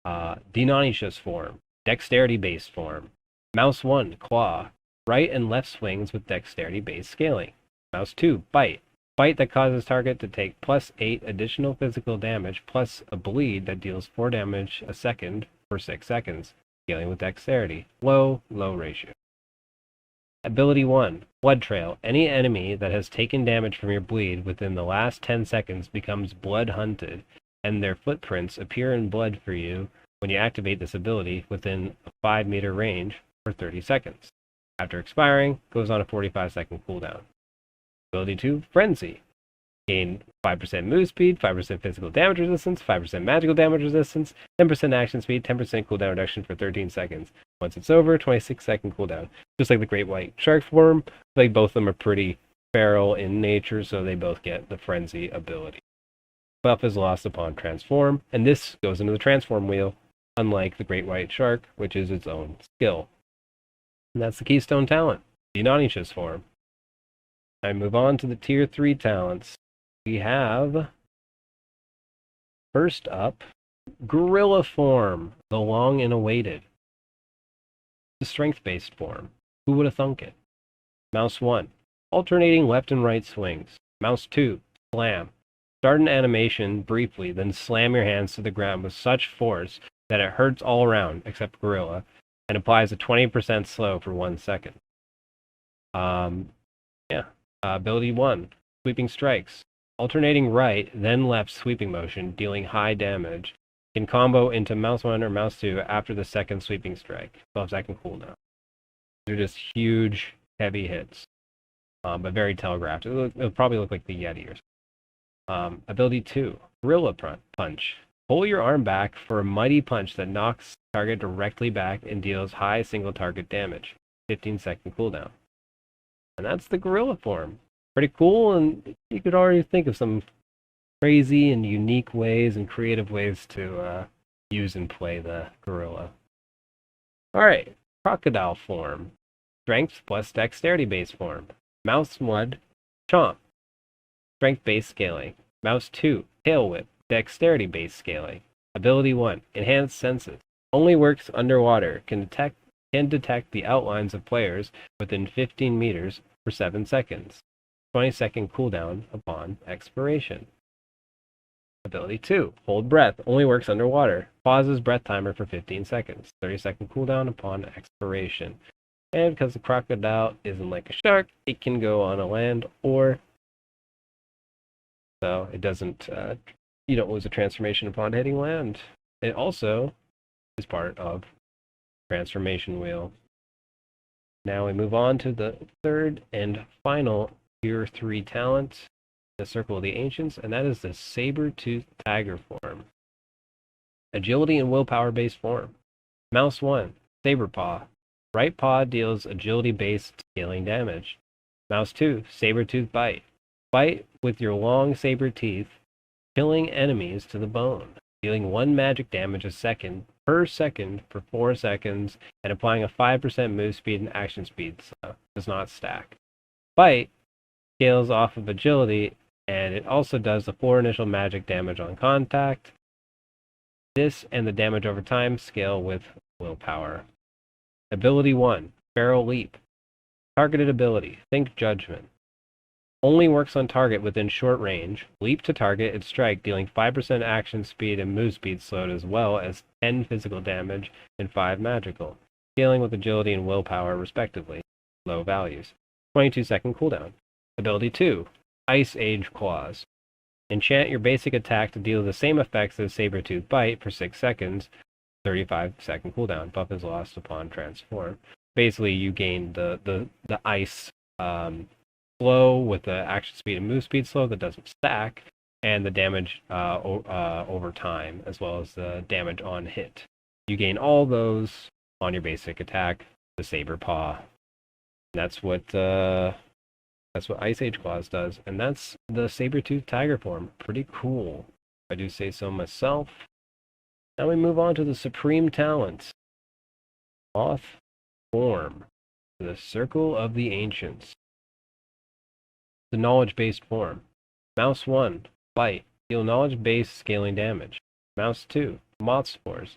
Speaker 1: Deinonychus form. Dexterity-based form. Mouse 1, Claw. Right and left swings with dexterity-based scaling. Mouse 2, Bite. Bite that causes target to take +8 additional physical damage plus a bleed that deals 4 damage a second for 6 seconds, scaling with dexterity. Low ratio. Ability 1, Blood Trail. Any enemy that has taken damage from your bleed within the last 10 seconds becomes blood hunted, and their footprints appear in blood for you when you activate this ability within a 5-meter range for 30 seconds. After expiring, goes on a 45-second cooldown. Ability 2, Frenzy. Gain 5% move speed, 5% physical damage resistance, 5% magical damage resistance, 10% action speed, 10% cooldown reduction for 13 seconds. Once it's over, 26-second cooldown. Just like the Great White Shark form, like both of them are pretty feral in nature, so they both get the Frenzy ability. Buff is lost upon transform, and this goes into the transform wheel, unlike the Great White Shark, which is its own skill. And that's the Keystone talent, the Deinonychus form. I move on to the tier 3 talents. We have, first up, Gorilla form, the long and awaited. The strength-based form. Who would have thunk it? Mouse 1, alternating left and right swings. Mouse 2, Slam. Start an animation briefly, then slam your hands to the ground with such force that it hurts all around, except Gorilla, and applies a 20% slow for 1 second. Ability 1, Sweeping Strikes. Alternating right, then left sweeping motion, dealing high damage. Can combo into Mouse 1 or Mouse 2 after the second sweeping strike. 12-second cooldown. They're just huge, heavy hits, but very telegraphed. It'll probably look like the Yeti or something. Ability 2, Gorilla Punch. Pull your arm back for a mighty punch that knocks the target directly back and deals high single target damage. 15-second cooldown. And that's the Gorilla form. Pretty cool, and you could already think of some crazy and unique ways and creative ways to use and play the Gorilla. Alright, Crocodile form. Strength plus dexterity-based form. Mouse 1, Chomp. Strength-based scaling. Mouse 2, Tail Whip. Dexterity-based scaling. Ability 1, Enhanced Senses. Only works underwater. Can detect the outlines of players within 15 meters for 7 seconds. 20-second cooldown upon expiration. Ability 2, Hold Breath. Only works underwater. Pauses breath timer for 15 seconds. 30-second cooldown upon expiration. And because the crocodile isn't like a shark, it can go on a land or... So it doesn't... you don't lose a transformation upon hitting land. It also is part of transformation wheel. Now we move on to the third and final tier 3 talent, the Circle of the Ancients, and that is the Saber-Tooth Tiger form. Agility and willpower based form. Mouse 1, Saber Paw. Right paw deals agility based scaling damage. Mouse 2, Saber-Tooth Bite. Bite with your long saber teeth, killing enemies to the bone, dealing 1 magic damage per second for 4 seconds, and applying a 5% move speed and action speed, so does not stack. Bite scales off of agility, and it also does the 4 initial magic damage on contact. This and the damage over time scale with willpower. Ability 1, Barrel Leap. Targeted ability, Think Judgment. Only works on target within short range. Leap to target and strike, dealing 5% action speed and move speed slowed, as well as 10 physical damage and 5 magical, scaling with agility and willpower respectively. Low values. 22-second cooldown. Ability 2, Ice Age Claws. Enchant your basic attack to deal the same effects as Sabertooth Bite for 6 seconds. 35-second cooldown. Buff is lost upon transform. Basically, you gain the ice slow with the action speed and move speed slow that doesn't stack, and the damage over time, as well as the damage on hit. You gain all those on your basic attack, the Saber Paw. That's what Ice Age Claws does, and that's the Sabertooth Tiger form. Pretty cool, if I do say so myself. Now we move on to the Supreme Talents. Moth form, the Circle of the Ancients. The knowledge-based form. Mouse 1, Bite. Deal knowledge-based scaling damage. Mouse 2, Moth Spores.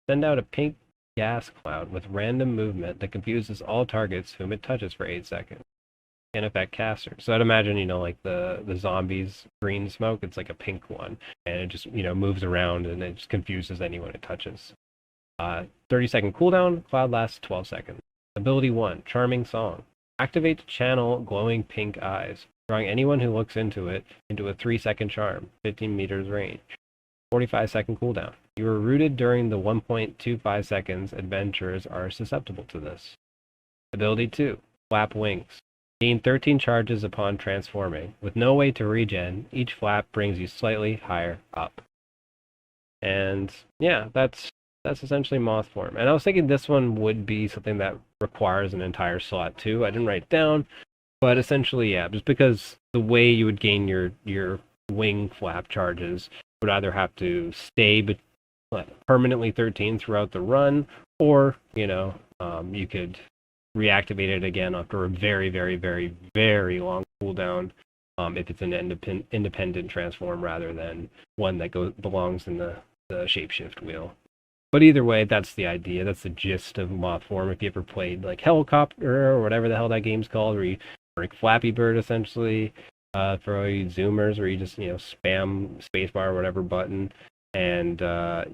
Speaker 1: Send out a pink gas cloud with random movement that confuses all targets whom it touches for 8 seconds. Can affect casters. So I'd imagine, like the zombies' green smoke, it's like a pink one. And it just, moves around and it just confuses anyone it touches. 30-second cooldown, cloud lasts 12 seconds. Ability 1, Charming Song. Activate to channel glowing pink eyes, drawing anyone who looks into it into a 3-second charm, 15 meters range. 45-second cooldown. You are rooted during the 1.25 seconds. Adventurers are susceptible to this. Ability 2, Flap Wings. Gain 13 charges upon transforming. With no way to regen, each flap brings you slightly higher up. And yeah, that's essentially Moth form. And I was thinking this one would be something that requires an entire slot too. I didn't write it down, but essentially, yeah, just because the way you would gain your wing flap charges would either have to stay permanently 13 throughout the run, or you could reactivate it again after a very, very, very, very long cooldown, if it's an independent transform rather than one that belongs in the shapeshift wheel. But either way, that's the idea. That's the gist of Moth form. If you ever played like Helicopter or whatever the hell that game's called, where you like Flappy Bird essentially, for all you zoomers, where you just spam spacebar or whatever button, and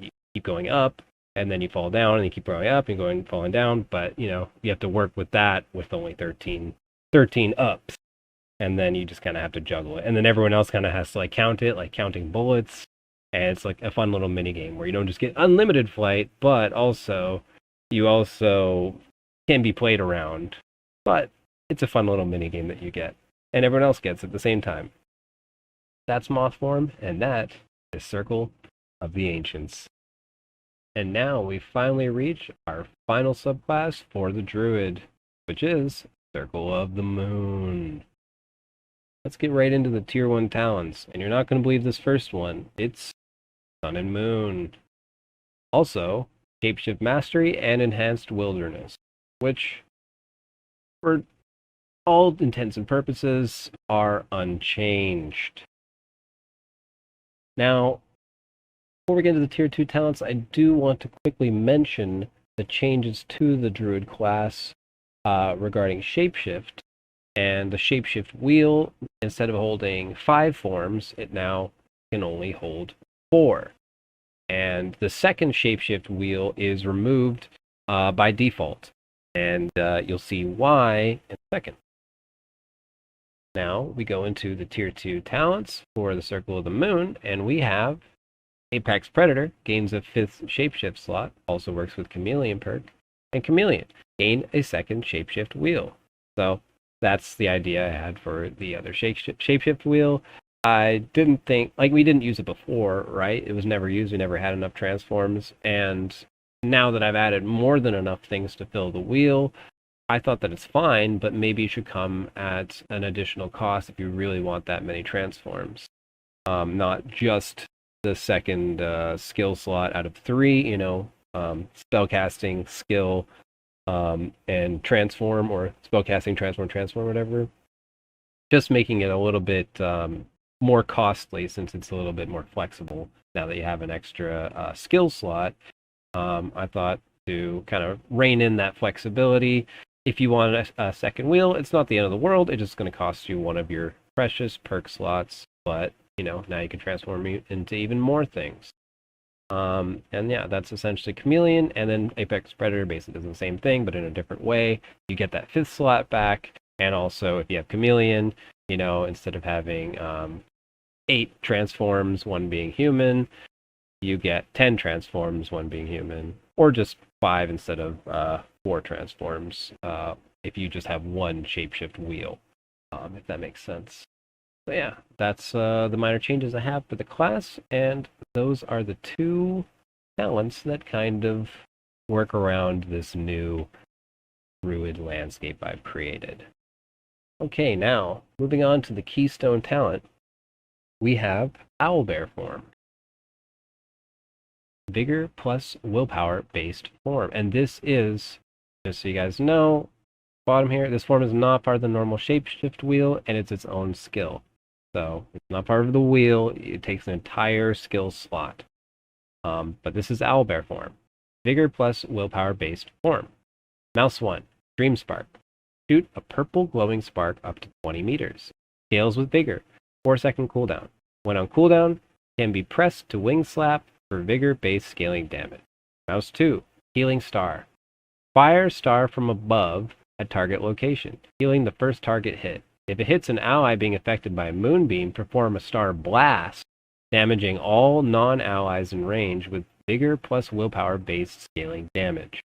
Speaker 1: you keep going up, and then you fall down, and you keep going up and falling down. But you have to work with that with only 13 ups, and then you just kind of have to juggle it, and then everyone else kind of has to count it, like counting bullets. And it's like a fun little mini game where you don't just get unlimited flight, but you also can be played around. But it's a fun little mini game that you get, and everyone else gets at the same time. That's Moth form, and that is Circle of the Ancients. And now we finally reach our final subclass for the Druid, which is Circle of the Moon. Let's get right into the Tier 1 talents, and you're not going to believe this first one. It's Sun and Moon. Also, Shapeshift Mastery and Enhanced Wilderness, which, for all intents and purposes, are unchanged. Now, before we get into the Tier 2 talents, I do want to quickly mention the changes to the Druid class regarding Shapeshift. And the Shapeshift wheel, instead of holding 5 forms, it now can only hold 4. And the second Shapeshift wheel is removed by default. And you'll see why in a second. Now we go into the Tier 2 talents for the Circle of the Moon, and we have Apex Predator, gains a 5th Shapeshift slot, also works with Chameleon perk, and Chameleon, gain a 2nd Shapeshift wheel. So that's the idea I had for the other Shapeshift wheel. I didn't think, we didn't use it before, right? It was never used. We never had enough transforms. And now that I've added more than enough things to fill the wheel, I thought that it's fine, but maybe it should come at an additional cost if you really want that many transforms. Not just the second skill slot out of 3, spellcasting, skill, and transform, or spellcasting, transform, whatever. Just making it a little bit more costly, since it's a little bit more flexible now that you have an extra skill slot. I thought to kind of rein in that flexibility. If you want a second wheel, it's not the end of the world. It's just going to cost you one of your precious perk slots, but now you can transform into even more things. And yeah, that's essentially Chameleon, and then Apex Predator basically does the same thing, but in a different way. You get that 5th slot back, and also if you have Chameleon, instead of having 8 transforms, 1 being human. You get 10 transforms, 1 being human, or just 5 instead of 4 transforms if you just have 1 shapeshift wheel, if that makes sense. So yeah, that's the minor changes I have for the class, and those are the 2 talents that kind of work around this new Druid landscape I've created. Okay, now, moving on to the keystone talent, we have Owlbear form. Vigor plus willpower based form. And this is, just so you guys know, bottom here, this form is not part of the normal shapeshift wheel, and it's its own skill. So it's not part of the wheel, it takes an entire skill slot. But this is Owlbear form. Vigor plus willpower based form. Mouse 1, Dream Spark. Shoot a purple glowing spark up to 20 meters. Scales with Vigor, 4-second cooldown. When on cooldown, can be pressed to Wing Slap for Vigor-based scaling damage. Mouse 2, Healing Star. Fire star from above at target location, healing the first target hit. If it hits an ally being affected by a moonbeam, perform a star blast, damaging all non-allies in range with Vigor plus willpower-based scaling damage.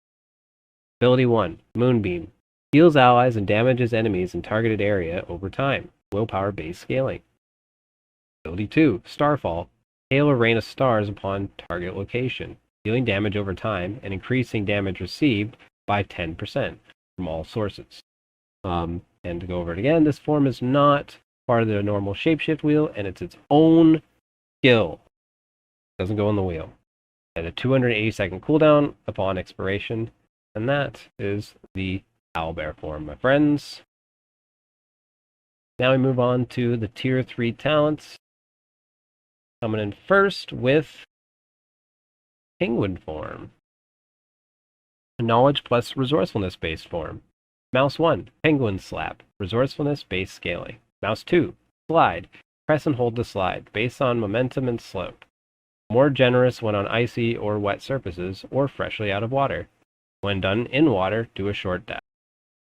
Speaker 1: Ability 1, Moonbeam. Heals allies and damages enemies in targeted area over time. Willpower-based scaling. Ability 2, Starfall. Hail a rain of stars upon target location, dealing damage over time and increasing damage received by 10% from all sources. And to go over it again, this form is not part of the normal shapeshift wheel, and it's its own skill. It doesn't go on the wheel. At a 280-second cooldown upon expiration, and that is the Owlbear form, my friends. Now we move on to the tier 3 talents. Coming in first with Penguin form. Knowledge plus resourcefulness based form. Mouse 1, Penguin Slap, resourcefulness based scaling. Mouse 2, Slide, press and hold the slide, based on momentum and slope. More generous when on icy or wet surfaces or freshly out of water. When done in water, do a short dash.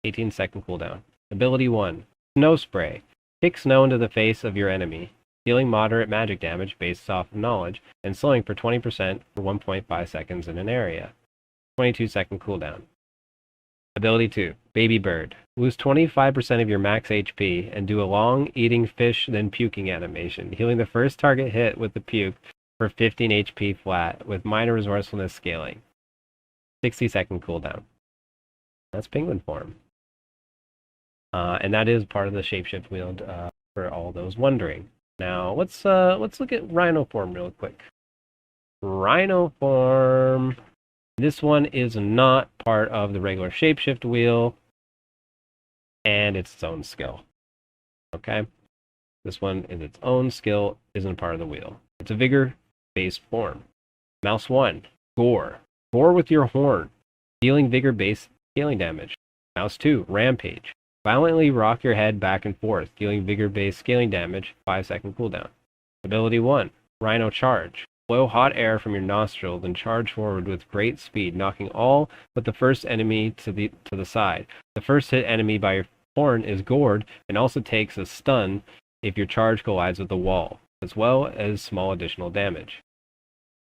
Speaker 1: 18-second cooldown. Ability 1, Snow Spray, kick snow into the face of your enemy, dealing moderate magic damage based off of knowledge, and slowing for 20% for 1.5 seconds in an area. 22-second cooldown. Ability 2, Baby Bird. Lose 25% of your max HP and do a long eating fish then puking animation, healing the first target hit with the puke for 15 HP flat with minor resourcefulness scaling. 60-second cooldown. That's Penguin form. And that is part of the shapeshift wheel for all those wondering. Now let's look at Rhino form real quick. Rhino form. This one is not part of the regular shapeshift wheel, and it's its own skill. Okay? This one is its own skill, isn't part of the wheel. It's a vigor-based form. Mouse 1, Gore. Gore with your horn, dealing vigor-based scaling damage. Mouse 2, Rampage. Violently rock your head back and forth, dealing vigor-based scaling damage, 5-second cooldown. Ability 1, Rhino Charge. Blow hot air from your nostrils and charge forward with great speed, knocking all but the first enemy to the side. The first hit enemy by your horn is gored and also takes a stun if your charge collides with the wall, as well as small additional damage.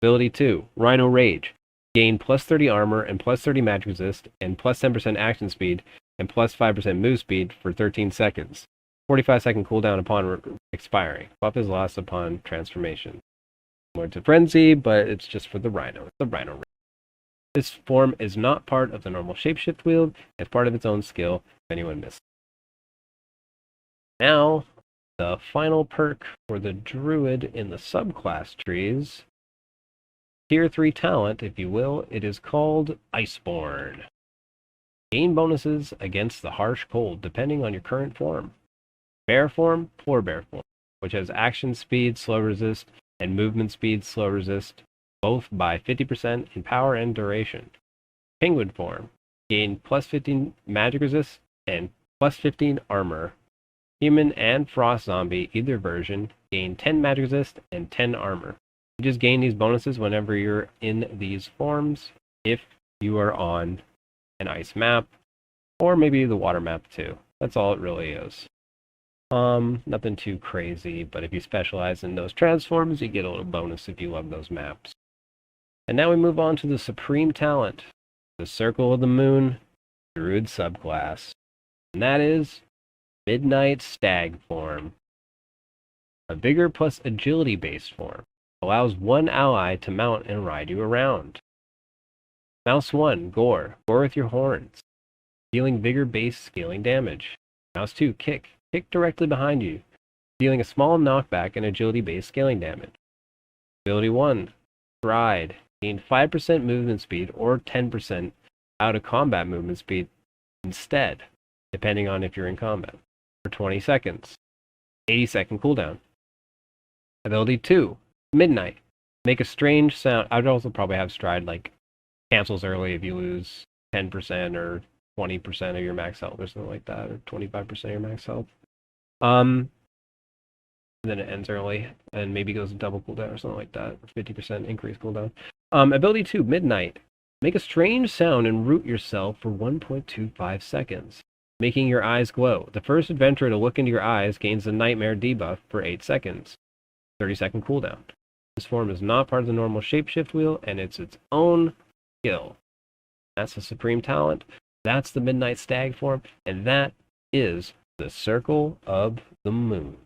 Speaker 1: Ability 2, Rhino Rage. Gain plus 30 armor and plus 30 magic resist and plus 10% action speed and plus 5% move speed for 13 seconds. 45-second cooldown upon expiring. Buff is lost upon transformation. More to Frenzy, but it's just for the Rhino. It's the Rhino Rage. This form is not part of the normal shapeshift wheel. It's part of its own skill, if anyone missed. Now, the final perk for the Druid in the subclass trees. Tier 3 talent, if you will, it is called Iceborne. Gain bonuses against the harsh cold, depending on your current form. Bear form, Polar Bear form, which has action speed, slow resist, and movement speed, slow resist, both by 50% in power and duration. Penguin form, gain plus 15 magic resist and plus 15 armor. Human and Frost Zombie, either version, gain 10 magic resist and 10 armor. You just gain these bonuses whenever you're in these forms, if you are on an ice map, or maybe the water map too. That's all it really is. Nothing too crazy, but if you specialize in those transforms, you get a little bonus if you love those maps. And now we move on to the supreme talent, the Circle of the Moon, Druid Subclass. And that is Midnight Stag form. A vigor plus agility based form. Allows one ally to mount and ride you around. Mouse 1, Gore. Gore with your horns. Dealing vigor based scaling damage. Mouse 2, Kick. Kick directly behind you. Dealing a small knockback and agility based scaling damage. Ability 1, Stride. Gain 5% movement speed or 10% out of combat movement speed instead, depending on if you're in combat, for 20 seconds. 80-second cooldown. Ability 2, Midnight. Make a strange sound. I would also probably have Stride like cancels early if you lose 10% or 20% of your max health or something like that, or 25% of your max health. Then it ends early and maybe goes double cooldown or something like that. 50% increase cooldown. Ability 2, Midnight. Make a strange sound and root yourself for 1.25 seconds, making your eyes glow. The first adventurer to look into your eyes gains a nightmare debuff for 8 seconds. 30-second cooldown. This form is not part of the normal shapeshift wheel, and it's its own skill. That's the supreme talent. That's the Midnight Stag form, and that is the Circle of the Moon.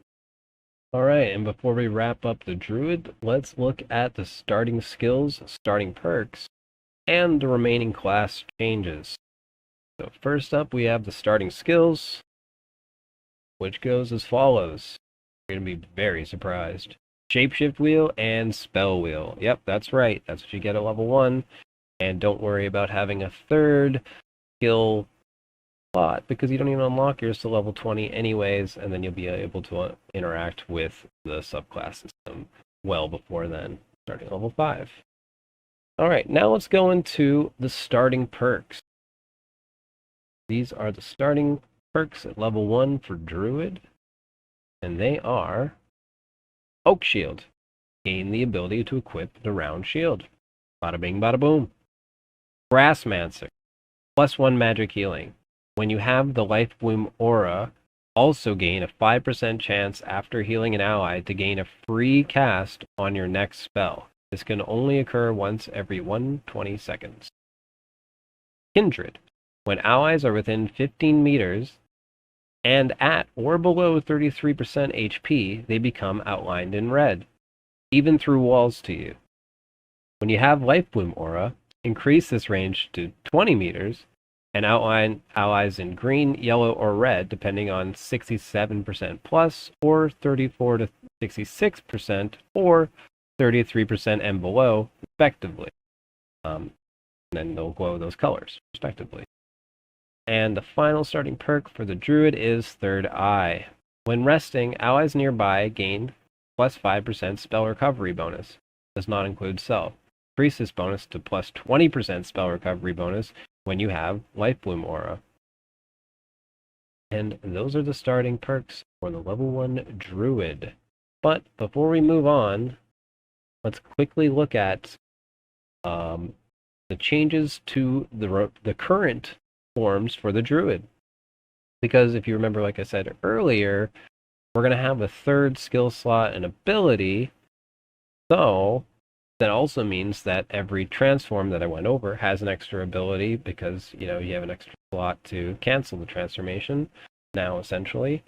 Speaker 1: Alright, and before we wrap up the Druid, let's look at the starting skills, starting perks, and the remaining class changes. So first up, we have the starting skills, which goes as follows. You're going to be very surprised. Shapeshift wheel and spell wheel. Yep, that's right. That's what you get at level 1. And don't worry about having a third skill slot, because you don't even unlock yours to level 20 anyways, and then you'll be able to interact with the subclass system well before then, starting level 5. Alright, now let's go into the starting perks. These are the starting perks at level 1 for Druid, and they are Oak Shield. Gain the ability to equip the round shield. Bada bing, bada boom. Grassmancer. +1 magic healing. When you have the Life Bloom aura, also gain a 5% chance after healing an ally to gain a free cast on your next spell. This can only occur once every 120 seconds. Kindred. When allies are within 15 meters and at or below 33% HP, they become outlined in red, even through walls to you. When you have Life Bloom aura, increase this range to 20 meters and outline allies in green, yellow, or red, depending on 67% plus, or 34 to 66%, or 33% and below, respectively. And then they'll glow those colors, respectively. And the final starting perk for the Druid is Third Eye. When resting, allies nearby gain +5% spell recovery bonus. Does not include self. Increase this bonus to +20% spell recovery bonus when you have Life Bloom aura. And those are the starting perks for the level 1 Druid. But before we move on, let's quickly look at the changes to the current forms for the Druid. Because if you remember, like I said earlier, we're going to have a third skill slot and ability. So that also means that every transform that I went over has an extra ability, because you have an extra slot to cancel the transformation now, essentially.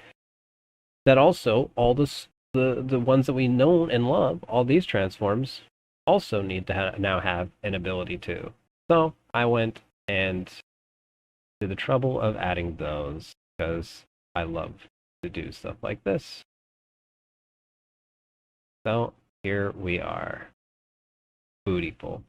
Speaker 1: That also, all the ones that we know and love, all these transforms also need to now have an ability too. So I went and did the trouble of adding those, because I love to do stuff like this. So here we are. Beautiful.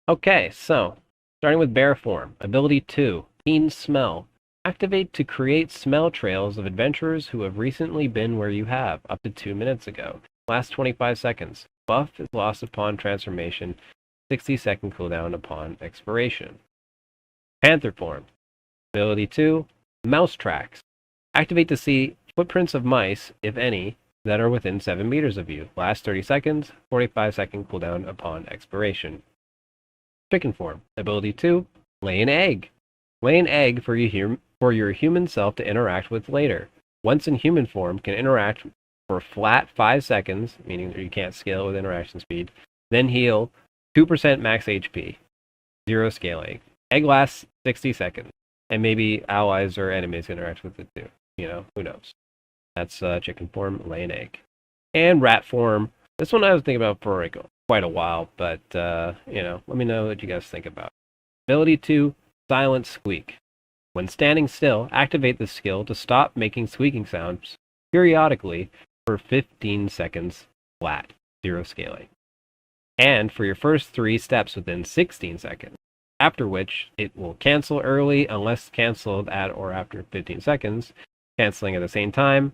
Speaker 1: Okay, so starting with Bear form, ability 2, Keen Smell. Activate to create smell trails of adventurers who have recently been where you have, up to 2 minutes ago. Last 25 seconds. Buff is lost upon transformation, 60-second cooldown upon expiration. Panther form, ability 2, Mouse Tracks. Activate to see footprints of mice, if any, that are within 7 meters of you. Last 30 seconds, 45-second cooldown upon expiration. Chicken form, ability 2, Lay an Egg. Lay an egg for your human self to interact with later. once in human form, can interact for a flat 5 seconds, meaning you can't scale with interaction speed, then heal 2% max HP, 0 scaling. Egg lasts 60 seconds, and maybe allies or enemies interact with it too. Who knows? That's chicken form, lay an egg. And rat form. This one I was thinking about for quite a while, but, let me know what you guys think about it. Ability 2, Silent Squeak. When standing still, activate this skill to stop making squeaking sounds periodically for 15 seconds flat, 0 scaling. And for your first 3 steps within 16 seconds, after which it will cancel early unless canceled at or after 15 seconds, canceling at the same time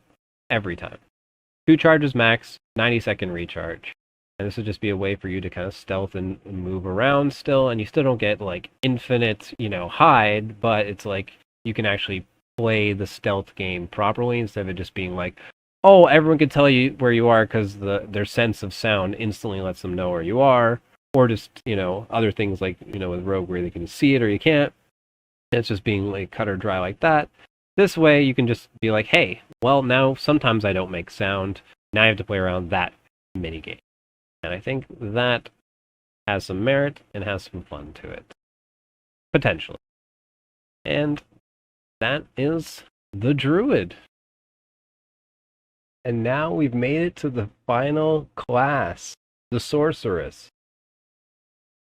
Speaker 1: every time. 2 charges max, 90-second recharge. And this would just be a way for you to kind of stealth and move around still, and you still don't get like infinite, hide, but it's like you can actually play the stealth game properly instead of it just being like, oh, everyone can tell you where you are because their sense of sound instantly lets them know where you are, or just, other things like, with Rogue where they can see it or you can't. It's just being like cut or dry like that. This way you can just be like, hey, well, now sometimes I don't make sound. Now I have to play around that minigame. And I think that has some merit and has some fun to it. Potentially. And that is the Druid. And now we've made it to the final class, the Sorceress.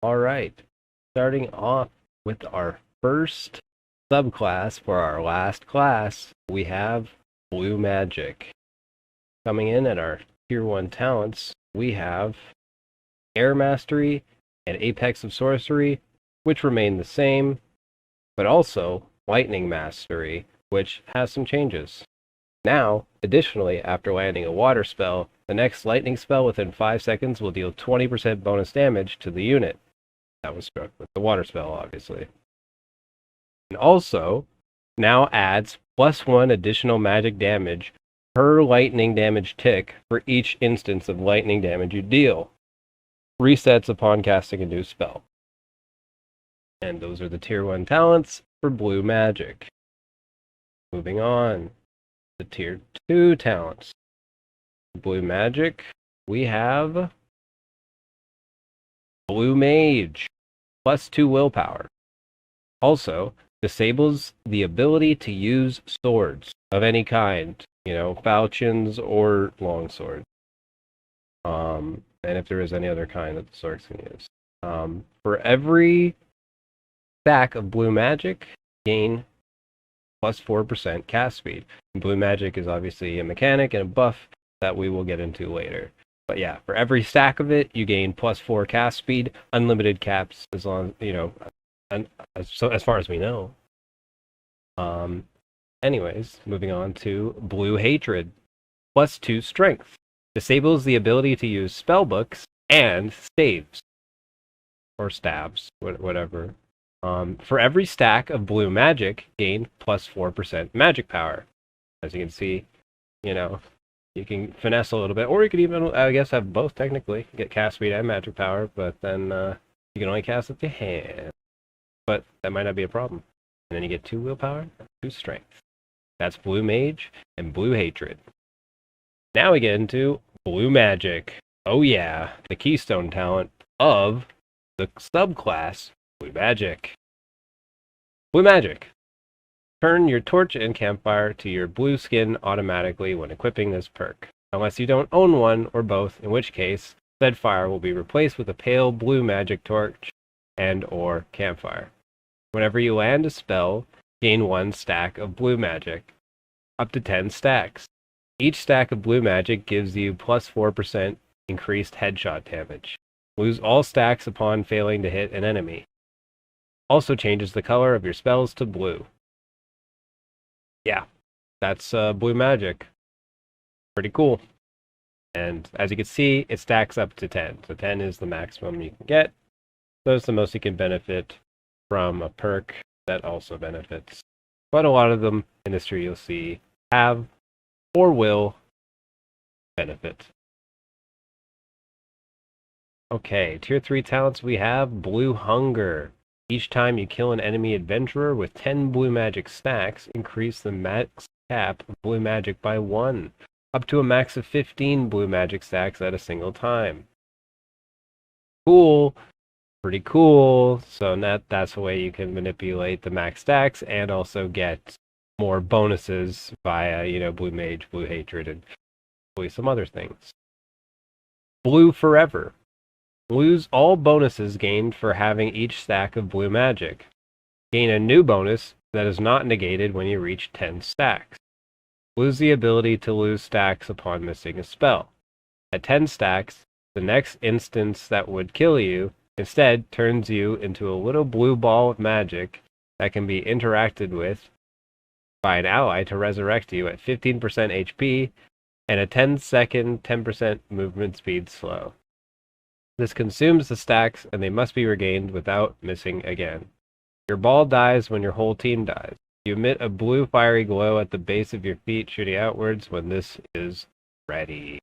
Speaker 1: Alright, starting off with our first subclass for our last class, we have Blue Magic. Coming in at our Tier 1 talents, we have Air Mastery and Apex of Sorcery, which remain the same, but also Lightning Mastery, which has some changes. Now, additionally, after landing a water spell, the next lightning spell within 5 seconds will deal 20% bonus damage to the unit that was struck with the water spell, obviously. And also, now adds +1 additional magic damage per lightning damage tick for each instance of lightning damage you deal. Resets upon casting a new spell. And those are the Tier 1 talents for Blue Magic. Moving on, the Tier 2 talents. Blue Magic, we have Blue Mage, +2 willpower. Also, disables the ability to use swords of any kind, falchions or longswords. And if there is any other kind that the swords can use. For every stack of Blue Magic, gain +4% cast speed. And Blue Magic is obviously a mechanic and a buff that we will get into later. But yeah, for every stack of it, you gain +4 cast speed, unlimited caps as long, as far as we know. Anyways, moving on to Blue Hatred, +2 strength. Disables the ability to use spellbooks and staves. Or stabs, whatever. For every stack of Blue Magic, gain +4% magic power. As you can see, you can finesse a little bit, or you could even, I guess, have both technically. Get cast speed and magic power, but then you can only cast with your hand. But that might not be a problem. And then you get 2 willpower, 2 strength. That's Blue Mage and Blue Hatred. Now we get into Blue Magic. Oh yeah, the keystone talent of the subclass Blue Magic. Blue Magic. Turn your torch and campfire to your blue skin automatically when equipping this perk, unless you don't own one or both, in which case, said fire will be replaced with a pale blue magic torch and or campfire. Whenever you land a spell, gain 1 stack of Blue Magic, up to 10 stacks. Each stack of Blue Magic gives you +4% increased headshot damage. Lose all stacks upon failing to hit an enemy. Also changes the color of your spells to blue. Yeah, that's Blue Magic. Pretty cool. And as you can see, it stacks up to 10. So 10 is the maximum you can get. So it's the most you can benefit from a perk that also benefits. But a lot of them in this tree you'll see have or will benefit. Okay, Tier 3 talents we have Blue Hunger. Each time you kill an enemy adventurer with 10 Blue Magic stacks, increase the max cap of blue magic by 1, up to a max of 15 blue magic stacks at a single time. Cool. Pretty cool. So that's a way you can manipulate the max stacks and also get more bonuses via, Blue Mage, Blue Hatred, and hopefully some other things. Blue Forever. Lose all bonuses gained for having each stack of blue magic. Gain a new bonus that is not negated when you reach 10 stacks. Lose the ability to lose stacks upon missing a spell. At 10 stacks, the next instance that would kill you instead turns you into a little blue ball of magic that can be interacted with by an ally to resurrect you at 15% HP and a 10-second 10% movement speed slow. This consumes the stacks and they must be regained without missing again. Your ball dies when your whole team dies. You emit a blue fiery glow at the base of your feet shooting outwards when this is ready.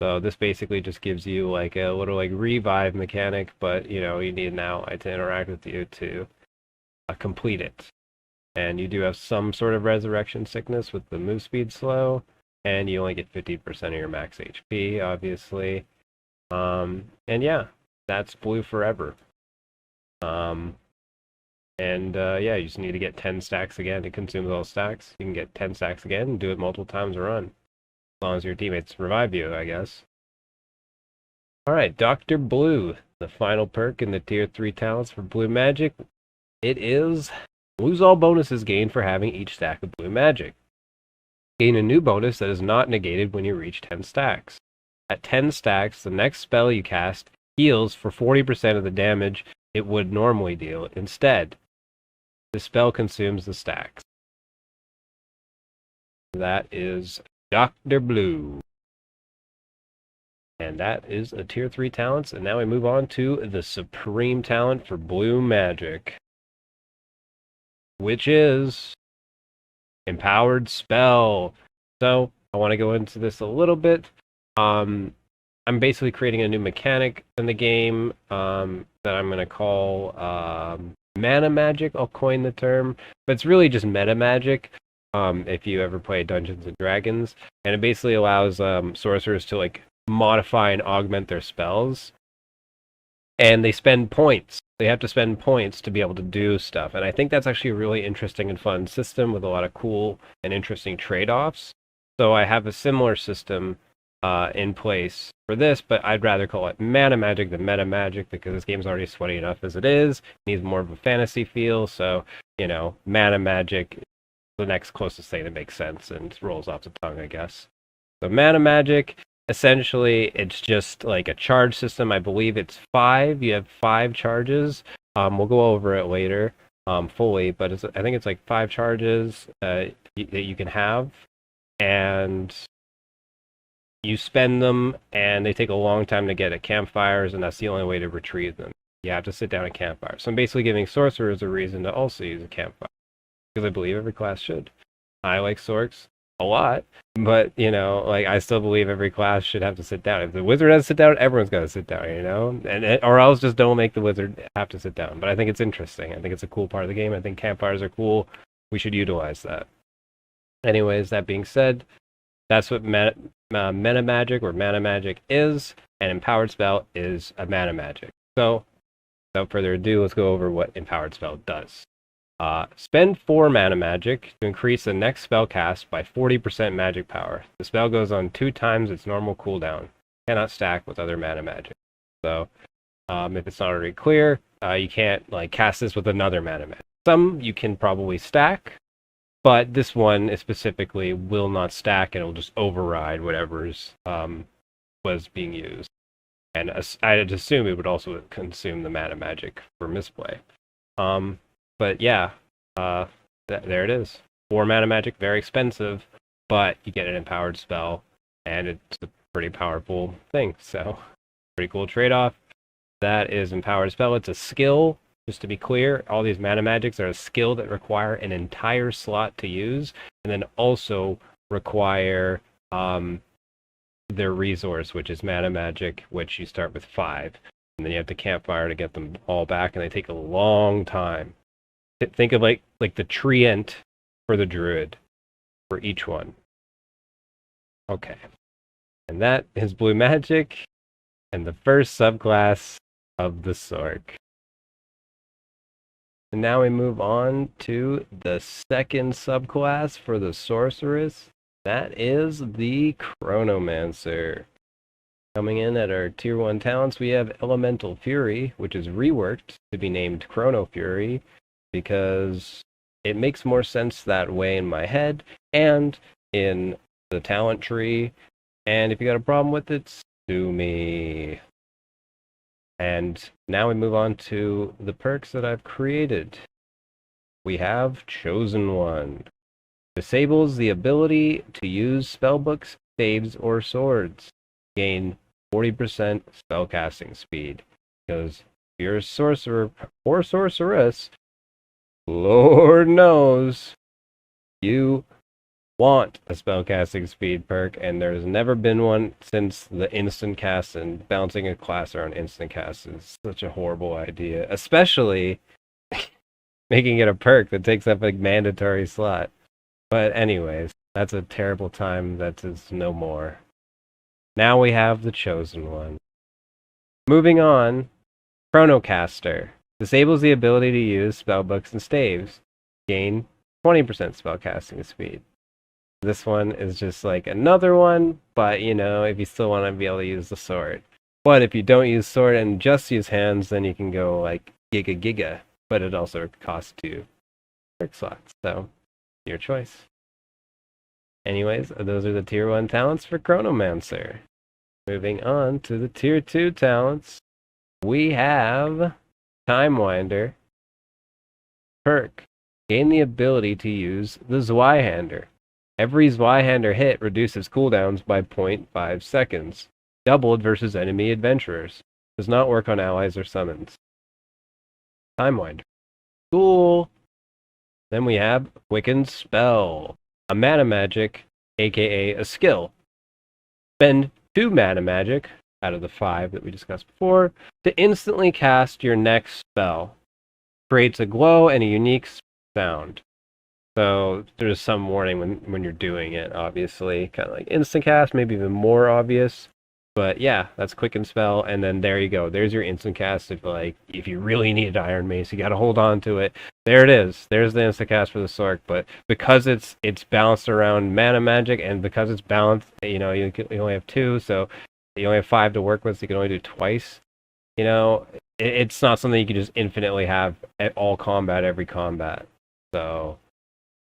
Speaker 1: So this basically just gives you like a little like revive mechanic, but you need an ally to interact with you to complete it. And you do have some sort of resurrection sickness with the move speed slow, and you only get 50% of your max HP, obviously. And yeah, that's Blue Forever. You just need to get 10 stacks again. It consumes all stacks. You can get 10 stacks again and do it multiple times a run. As long as your teammates revive you, I guess. Alright, Dr. Blue. The final perk in the tier 3 talents for blue magic. It is lose all bonuses gained for having each stack of blue magic. Gain a new bonus that is not negated when you reach 10 stacks. At 10 stacks, the next spell you cast heals for 40% of the damage it would normally deal. Instead, the spell consumes the stacks. That is Dr. Blue. And that is the tier 3 talents. And now we move on to the supreme talent for blue magic, which is Empowered Spell. So I want to go into this a little bit. I'm basically creating a new mechanic in the game that I'm going to call mana magic. I'll coin the term, but it's really just meta magic. If you ever play Dungeons and Dragons, and it basically allows sorcerers to like modify and augment their spells, and they spend points. They have to spend points to be able to do stuff, and I think that's actually a really interesting and fun system with a lot of cool and interesting trade-offs. So I have a similar system in place for this, but I'd rather call it mana magic than meta magic because this game's already sweaty enough as it is. It needs more of a fantasy feel, so mana magic, the next closest thing that makes sense and rolls off the tongue, I guess. So mana magic, essentially, it's just like a charge system. I believe it's 5. You have 5 charges. We'll go over it later fully, but I think it's like 5 charges that you can have, and you spend them, and they take a long time to get at campfires, and that's the only way to retrieve them. You have to sit down at campfires. So I'm basically giving sorcerers a reason to also use a campfire, because I believe every class should. I like sorcs a lot, but I still believe every class should have to sit down. If the wizard has to sit down, everyone's got to sit down, and or else just don't make the wizard have to sit down. But I think it's interesting. I think it's a cool part of the game. I think campfires are cool. We should utilize that. Anyways, that being said, that's what meta magic or mana magic is, and empowered spell is a mana magic. So, without further ado, let's go over what empowered spell does. Spend 4 mana magic to increase the next spell cast by 40% magic power. The spell goes on 2 times its normal cooldown. Cannot stack with other mana magic. So, if it's not already clear, you can't cast this with another mana magic. Some you can probably stack, but this one specifically will not stack, and it'll just override whatever's was being used. And I'd assume it would also consume the mana magic for misplay. But yeah, there it is. 4 mana magic, very expensive, but you get an empowered spell, and it's a pretty powerful thing. So, pretty cool trade-off. That is empowered spell. It's a skill. Just to be clear, all these mana magics are a skill that require an entire slot to use, and then also require their resource, which is mana magic, which you start with 5, and then you have to campfire to get them all back, and they take a long time. Think of like the treant for the druid. for each one. Okay. And that is blue magic and the first subclass of the Sorc. And now we move on to the second subclass for the Sorceress. That is the Chronomancer. Coming in at our Tier 1 talents, we have Elemental Fury, which is reworked to be named Chrono Fury, because it makes more sense that way in my head and in the talent tree. And if you got a problem with it, sue me. And now we move on to the perks that I've created. We have Chosen One. Disables the ability to use spellbooks, staves, or swords. Gain 40% spellcasting speed. Because if you're a sorcerer or sorceress, Lord knows you want a spellcasting speed perk, and there's never been one since the instant cast, and bouncing a class around instant cast is such a horrible idea, especially making it a perk that takes up a mandatory slot. But anyways, that's a terrible time that is no more. Now we have the Chosen One. Moving on, Chronocaster. Disables the ability to use spellbooks and staves. Gain 20% spellcasting speed. This one is just like another one, but you know, if you still want to be able to use the sword. But if you don't use sword and just use hands, then you can go like giga, but it also costs 2 perk slots, so your choice. Anyways, those are the Tier 1 talents for Chronomancer. Moving on to the Tier 2 talents, we have Timewinder. Perk. Gain the ability to use the Zweihander. Every Zweihander hit reduces cooldowns by 0.5 seconds, doubled versus enemy adventurers. Does not work on allies or summons. Timewinder. Cool. Then we have Quickened Spell, a mana magic, aka a skill. Spend 2 mana magic, out of the 5 that we discussed before, to instantly cast your next spell. Creates a glow and a unique sound. So there's some warning when you're doing it, obviously. Kind of like instant cast, maybe even more obvious. But yeah, that's Quicken Spell, and then there you go. There's your instant cast. If you really need Iron Mace, you got to hold on to it. There it is. There's the instant cast for the Sorc. But because it's balanced around mana magic, and because it's balanced, you know, you only have 2, so you only have 5 to work with. So you can only do twice. You know, it's not something you can just infinitely have at all combat, every combat. So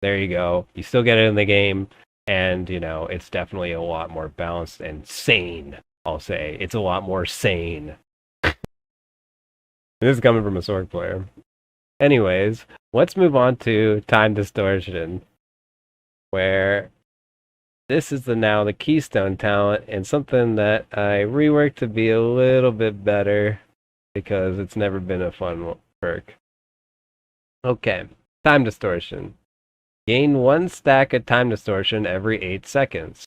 Speaker 1: there you go. You still get it in the game, and you know, it's definitely a lot more balanced and sane. I'll say it's a lot more sane. This is coming from a Sorc player. Anyways, let's move on to Time Distortion, where this is now the Keystone talent, and something that I reworked to be a little bit better because it's never been a fun perk. Okay, Time Distortion. Gain 1 stack of Time Distortion every 8 seconds.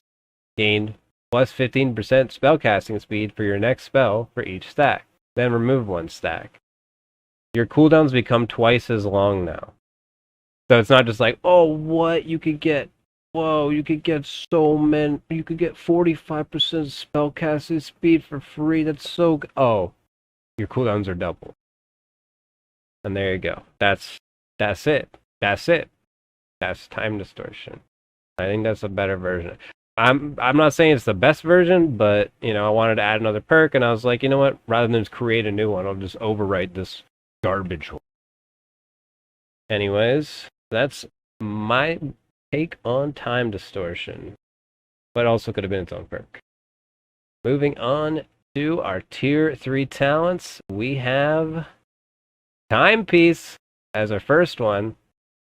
Speaker 1: Gain plus 15% spellcasting speed for your next spell for each stack. Then remove 1 stack. Your cooldowns become twice as long now. So it's not just like, oh, what? You could get, whoa, you could get so many, you could get 45% spellcasting speed for free. That's so good. Oh, your cooldowns are double. And there you go. That's it. That's it. That's Time Distortion. I think that's a better version. I'm not saying it's the best version, but you know, I wanted to add another perk, and I was like, you know what? Rather than just create a new one, I'll just overwrite this garbage one. Anyways, that's my take on Time Distortion, but also could have been its own perk. Moving on to our Tier 3 talents, we have Timepiece as our first one.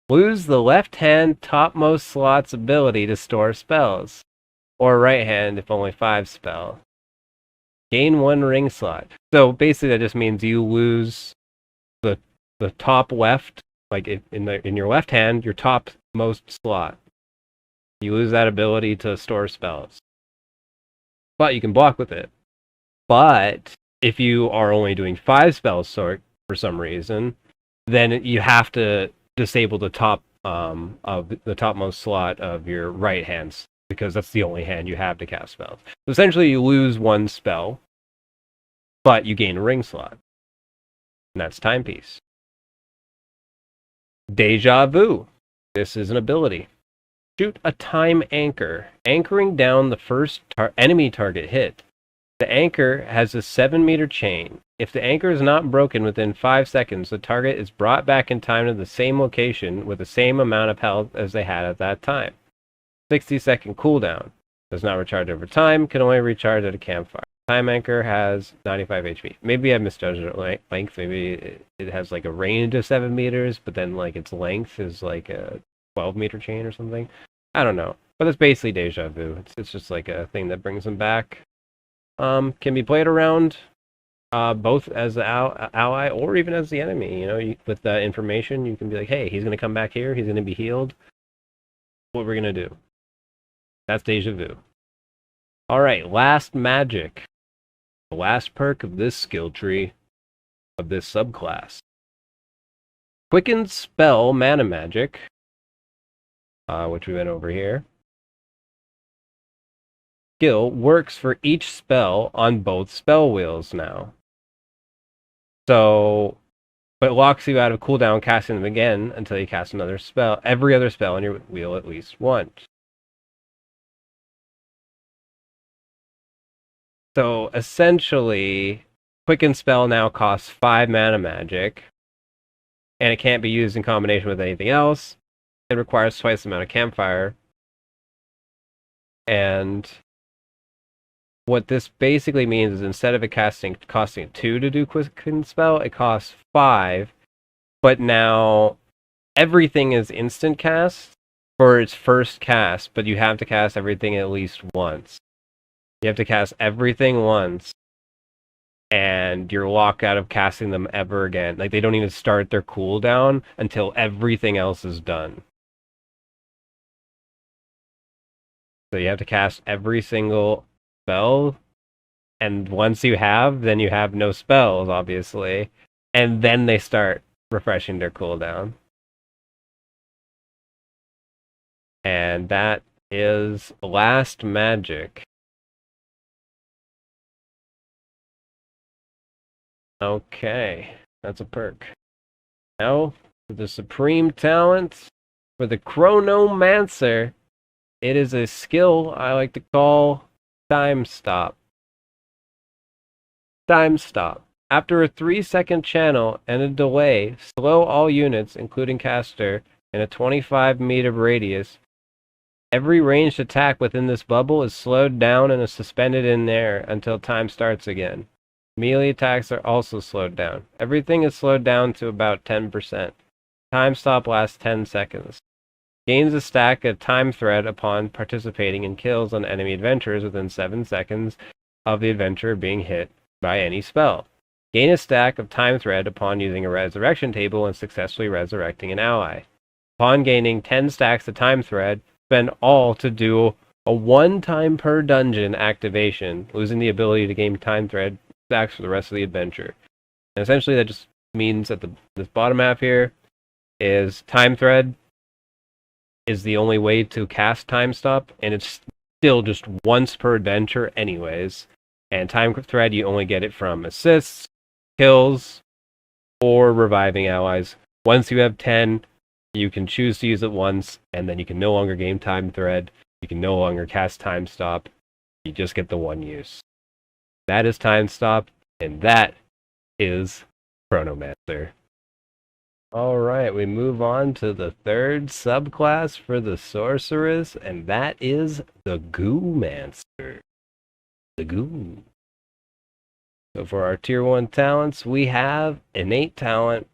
Speaker 1: Lose the left hand topmost slot's ability to store spells, or right hand if only 5 spell. Gain 1 ring slot. So basically that just means you lose the top left, like in your left hand, your topmost slot. You lose that ability to store spells. But you can block with it. But if you are only doing 5 spells for some reason, then you have to disable the top of the topmost slot of your right hand, because that's the only hand you have to cast spells. So essentially, you lose one spell, but you gain a ring slot, and that's Timepiece. Deja Vu. This is an ability. Shoot a time anchor, anchoring down the first enemy target hit. The anchor has a 7-meter chain. If the anchor is not broken within 5 seconds, the target is brought back in time to the same location with the same amount of health as they had at that time. 60-second cooldown. Does not recharge over time, can only recharge at a campfire. Time anchor has 95 HP. Maybe I misjudged its length. Maybe it has like a range of 7 meters, but then like its length is like a 12-meter chain or something. I don't know. But it's basically Deja Vu. It's just like a thing that brings them back. Can be played around both as the ally or even as the enemy. You know, with that information, you can be like, hey, he's going to come back here. He's going to be healed. What we're going to do. That's Deja Vu. All right, last magic. The last perk of this skill tree, of this subclass. Quicken Spell Mana Magic, which we went over here. Skill works for each spell on both spell wheels now. So, but it locks you out of cooldown casting them again until you cast another spell, every other spell on your wheel at least once. So essentially, Quicken Spell now costs 5 mana magic, and it can't be used in combination with anything else. It requires twice the amount of campfire. And what this basically means is instead of it costing 2 to do Quicken Spell, it costs 5. But now everything is instant cast for its first cast, but you have to cast everything at least once. You have to cast everything once, and you're locked out of casting them ever again. Like, they don't even start their cooldown until everything else is done. So you have to cast every single spell, and once you have, then you have no spells, obviously, and then they start refreshing their cooldown. And that is last magic. Okay, that's a perk. Now, for the supreme talent, for the Chronomancer, it is a skill I like to call Time Stop. Time Stop. After a 3-second channel and a delay, slow all units, including caster, in a 25-meter radius. Every ranged attack within this bubble is slowed down and is suspended in air until time starts again. Melee attacks are also slowed down. Everything is slowed down to about 10%. Time Stop lasts 10 seconds. Gains a stack of time thread upon participating in kills on enemy adventurers within 7 seconds of the adventurer being hit by any spell. Gain a stack of time thread upon using a resurrection table and successfully resurrecting an ally. Upon gaining 10 stacks of time thread, spend all to do a 1 time per dungeon activation, losing the ability to gain time thread stacks for the rest of the adventure. And essentially that just means that this bottom half here is time thread is the only way to cast Time Stop, and it's still just once per adventure anyways. And time thread, you only get it from assists, kills, or reviving allies. Once you have 10, you can choose to use it once, and then you can no longer gain time thread. You can no longer cast Time Stop. You just get the one use. That is Time Stop, and that is Chronomancer. Alright, we move on to the third subclass for the Sorceress, and that is the Goomancer. The Goo. So for our Tier 1 talents, we have Innate Talent,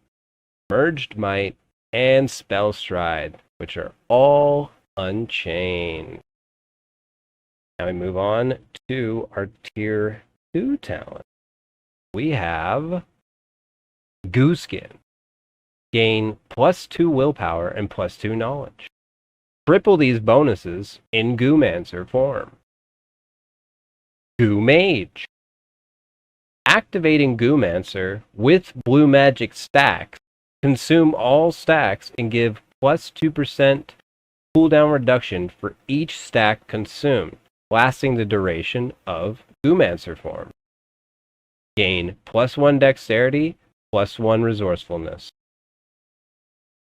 Speaker 1: Merged Might, and Spell Stride, which are all unchained. Now we move on to our Tier 2 talent. We have Goo Skin. Gain +2 willpower and +2 knowledge. Triple these bonuses in Goomancer form. Goo Mage. Activating Goomancer with blue magic stacks. Consume all stacks and give plus 2% cooldown reduction for each stack consumed, lasting the duration of Goomancer form. Gain plus 1 dexterity, plus 1 resourcefulness.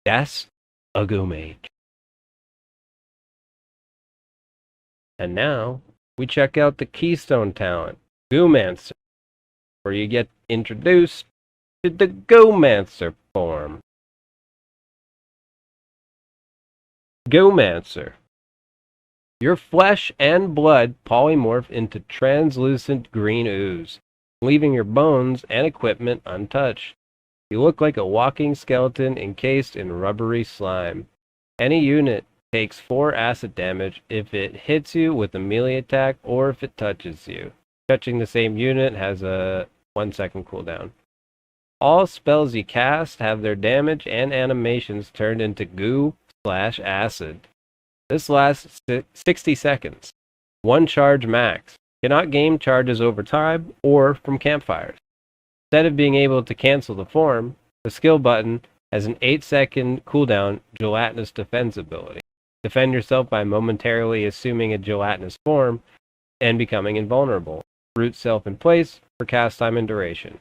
Speaker 1: That's a Goo Mage. And now, we check out the Keystone talent, Goomancer, where you get introduced to the Goomancer form. Goomancer. Your flesh and blood polymorph into translucent green ooze, leaving your bones and equipment untouched. You look like a walking skeleton encased in rubbery slime. Any unit takes 4 acid damage if it hits you with a melee attack or if it touches you. Touching the same unit has a 1-second cooldown. All spells you cast have their damage and animations turned into goo/acid. This lasts 60 seconds. 1 charge max. Cannot gain charges over time or from campfires. Instead of being able to cancel the form, the skill button has an 8-second cooldown gelatinous defense ability. Defend yourself by momentarily assuming a gelatinous form and becoming invulnerable. Root self in place for cast time and duration.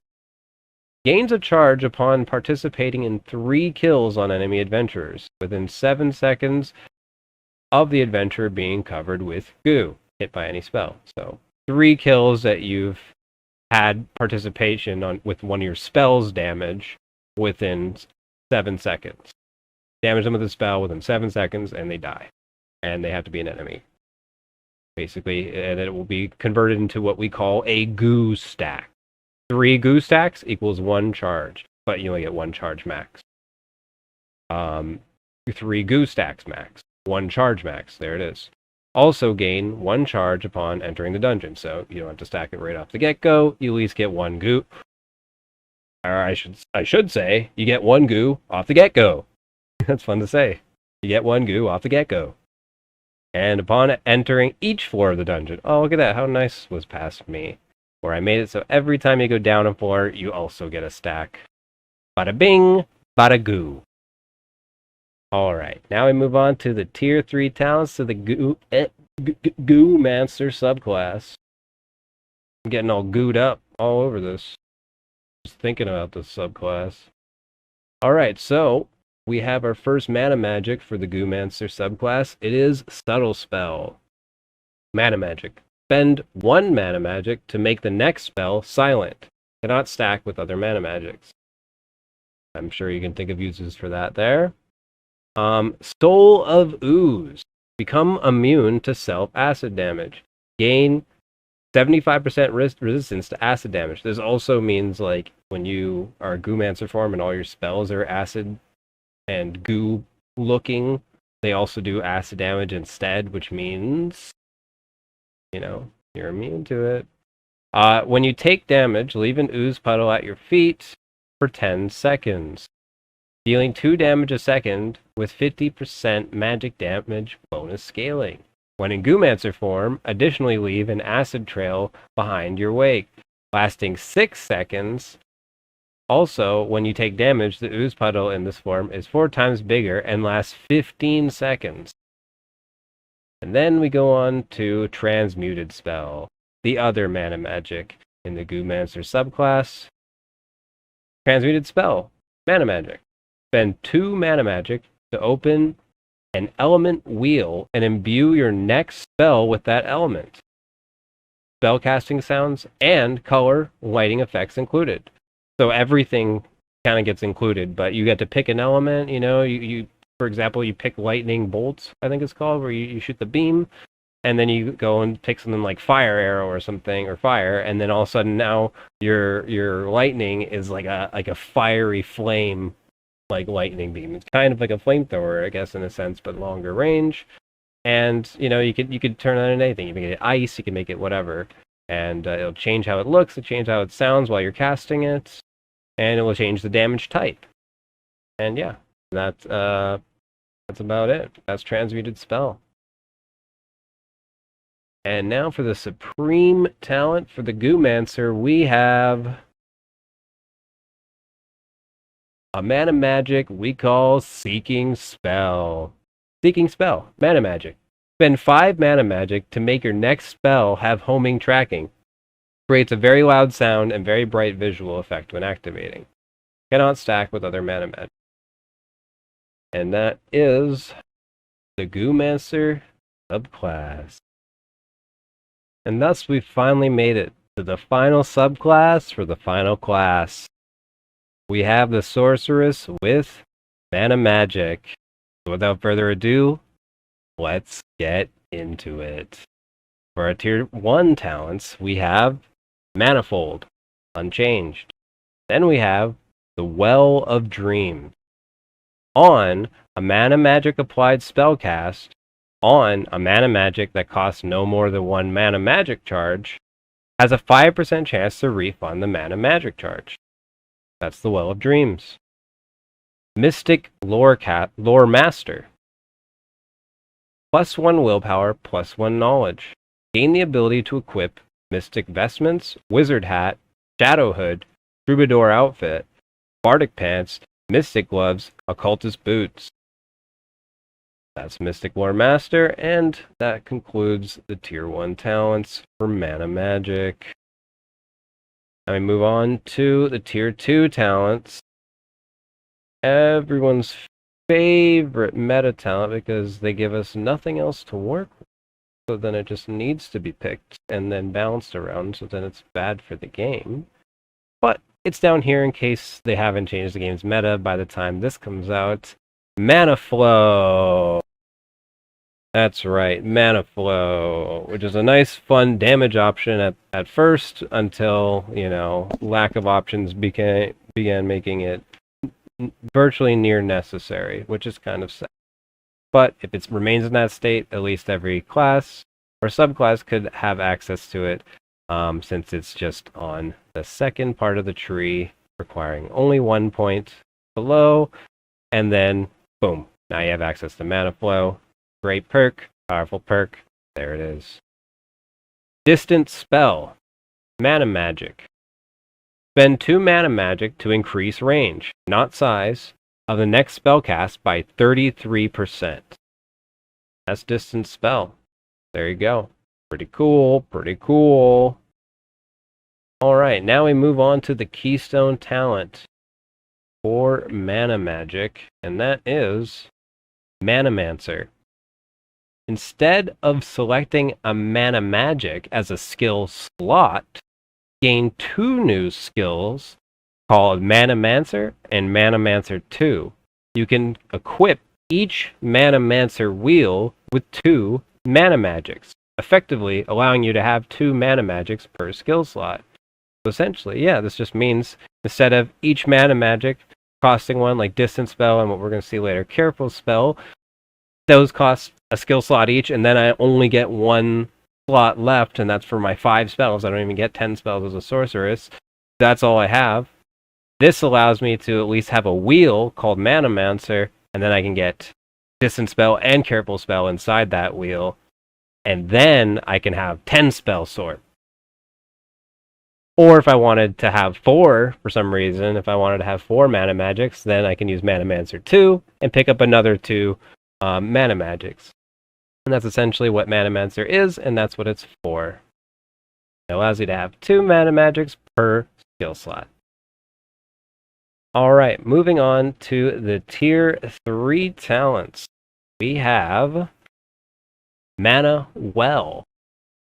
Speaker 1: Gains a charge upon participating in 3 kills on enemy adventurers, within 7 seconds of the adventurer being covered with goo, hit by any spell. So 3 kills that you've had participation on with one of your spells damage within 7 seconds. Damage them with a spell within 7 seconds and they die. And they have to be an enemy. Basically, and it will be converted into what we call a goo stack. 3 goo stacks equals 1 charge, but you only get 1 charge max. 3 goo stacks max, 1 charge max. There it is. Also gain 1 charge upon entering the dungeon, so you don't have to stack it right off the get-go. You at least get 1 goo. Or I should say, you get 1 goo off the get-go. That's fun to say. You get 1 goo off the get-go. And upon entering each floor of the dungeon, oh, look at that, how nice was past me. Where I made it so every time you go down a floor, you also get a stack. Bada bing, bada goo. Alright, now we move on to the tier 3 talents to the Goomancer subclass. I'm getting all gooed up all over this. Just thinking about this subclass. Alright, so we have our first mana magic for the Goomancer subclass. It is Subtle Spell. Mana magic. Spend 1 mana magic to make the next spell silent. Cannot stack with other mana magics. I'm sure you can think of uses for that there. Soul of Ooze. Become immune to self-acid damage. Gain 75% resistance to acid damage. This also means, like, when you are a Goomancer form and all your spells are acid and goo looking, they also do acid damage instead, which means, you know, you're immune to it. When you take damage, leave an ooze puddle at your feet for 10 seconds. Dealing 2 damage a second with 50% magic damage bonus scaling. When in Goomancer form, additionally leave an acid trail behind your wake, lasting 6 seconds. Also, when you take damage, the ooze puddle in this form is 4 times bigger and lasts 15 seconds. And then we go on to Transmuted Spell, the other mana magic in the Goomancer subclass. Transmuted Spell, mana magic. Spend 2 mana magic to open an element wheel and imbue your next spell with that element. Spellcasting sounds and color lighting effects included. So everything kind of gets included, but you get to pick an element, you know, you for example, you pick lightning bolts, I think it's called, where you shoot the beam, and then you go and pick something like fire arrow or something, or fire, and then all of a sudden now your lightning is like a fiery flame, like lightning beam. It's kind of like a flamethrower, I guess, in a sense, but longer range. And you know, you could turn on anything. You can make it ice, you can make it whatever, and it'll change how it looks, it'll change how it sounds while you're casting it, and it will change the damage type. And yeah, that's about it. That's Transmuted Spell. And now for the supreme talent for the Goomancer, we have a mana magic we call Seeking Spell. Seeking Spell, mana magic. Spend 5 mana magic to make your next spell have homing tracking. Creates a very loud sound and very bright visual effect when activating. Cannot stack with other mana magic. And that is the Goomaster subclass. And thus we finally made it to the final subclass for the final class. We have the Sorceress with mana magic. So without further ado, let's get into it. For our tier 1 talents, we have Manifold, unchanged. Then we have the Well of Dreams. On a mana magic applied spellcast, on a mana magic that costs no more than 1 mana magic charge, has a 5% chance to refund the mana magic charge. That's the Well of Dreams. Mystic Lore Master. +1 willpower, +1 knowledge. Gain the ability to equip Mystic Vestments, Wizard Hat, Shadow Hood, Troubadour Outfit, Bardic Pants, Mystic Gloves, Occultist Boots. That's Mystic Lore Master, and that concludes the Tier 1 talents for Mana Magic. Now we move on to the Tier 2 talents. Everyone's favorite meta talent because they give us nothing else to work with. So then it just needs to be picked and then balanced around, so then it's bad for the game. But it's down here in case they haven't changed the game's meta by the time this comes out. Mana Flow. That's right, Mana Flow, which is a nice, fun damage option at first until, lack of options began making it virtually near necessary, which is kind of sad. But if it remains in that state, at least every class or subclass could have access to it, since it's just on the second part of the tree, requiring only 1 point below, and then, boom, now you have access to Mana Flow. Great perk, powerful perk, there it is. Distant Spell, Mana Magic. Spend 2 mana magic to increase range, not size, of the next spell cast by 33%. That's Distant Spell. There you go. Pretty cool, pretty cool. Alright, now we move on to the Keystone talent for Mana Magic, and that is Manamancer. Instead of selecting a Mana Magic as a skill slot, gain 2 new skills called Manamancer and Manamancer 2. You can equip each Manamancer wheel with 2 mana magics, effectively allowing you to have 2 mana magics per skill slot. So essentially, this just means instead of each mana magic costing 1, like Distant Spell and what we're going to see later, Careful Spell, those cost a skill slot each, and then I only get 1 slot left, and that's for my 5 spells. I don't even get 10 spells as a sorceress. That's all I have. This allows me to at least have a wheel called Manamancer, and then I can get Distant Spell and Careful Spell inside that wheel, and then I can have 10 spell sort. Or if I wanted to have 4, for some reason, if I wanted to have 4 mana magics, then I can use Manamancer 2 and pick up another 2 mana magics. And that's essentially what Manamancer is, and that's what it's for. It allows you to have 2 mana magics per skill slot. Alright, moving on to the Tier 3 talents. We have Mana Well.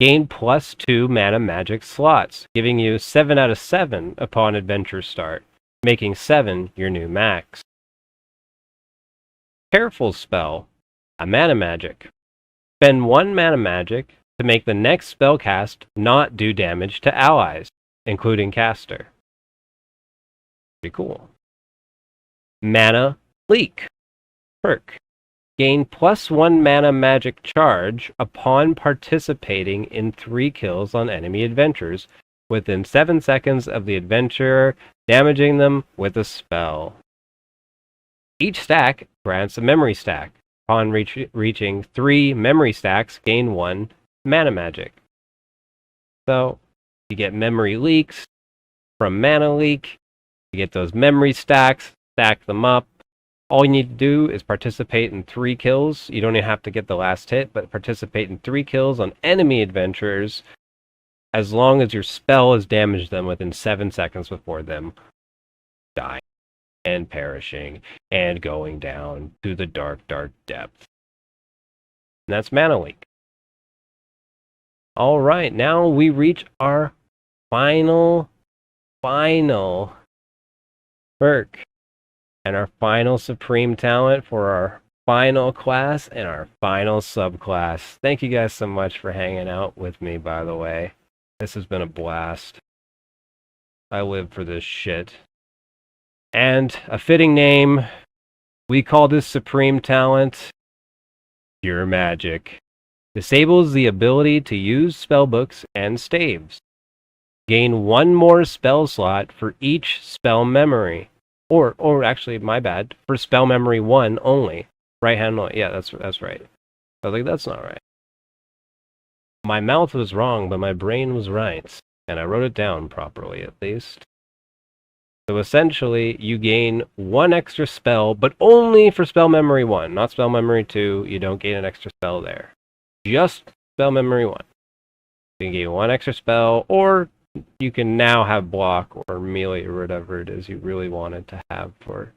Speaker 1: Gain +2 mana magic slots, giving you 7 out of 7 upon adventure start, making 7 your new max. Careful Spell, a mana magic. Spend 1 mana magic to make the next spell cast not do damage to allies, including caster. Pretty cool. Mana Leak, perk. Gain +1 mana magic charge upon participating in 3 kills on enemy adventurers within 7 seconds of the adventurer damaging them with a spell. Each stack grants a memory stack. Upon reaching 3 memory stacks, gain 1 mana magic. So, you get memory leaks from Mana Leak, you get those memory stacks, stack them up. All you need to do is participate in 3 kills. You don't even have to get the last hit, but participate in 3 kills on enemy adventurers as long as your spell has damaged them within 7 seconds before them dying and perishing and going down to the dark, dark depths. And that's Mana Leak. All right, now we reach our final perk and our final supreme talent for our final class and our final subclass. Thank you guys so much for hanging out with me, by the way. This has been a blast. I live for this shit. And a fitting name, we call this supreme talent Pure Magic. Disables the ability to use spellbooks and staves. Gain 1 more spell slot for each spell memory. Or actually, my bad, for spell memory 1 only. Right hand, yeah, that's right. I was like, that's not right. My mouth was wrong, but my brain was right. And I wrote it down properly, at least. So essentially, you gain 1 extra spell, but only for spell memory 1, not spell memory 2. You don't gain an extra spell there. Just spell memory 1. You can gain 1 extra spell, or you can now have block or melee or whatever it is you really wanted to have for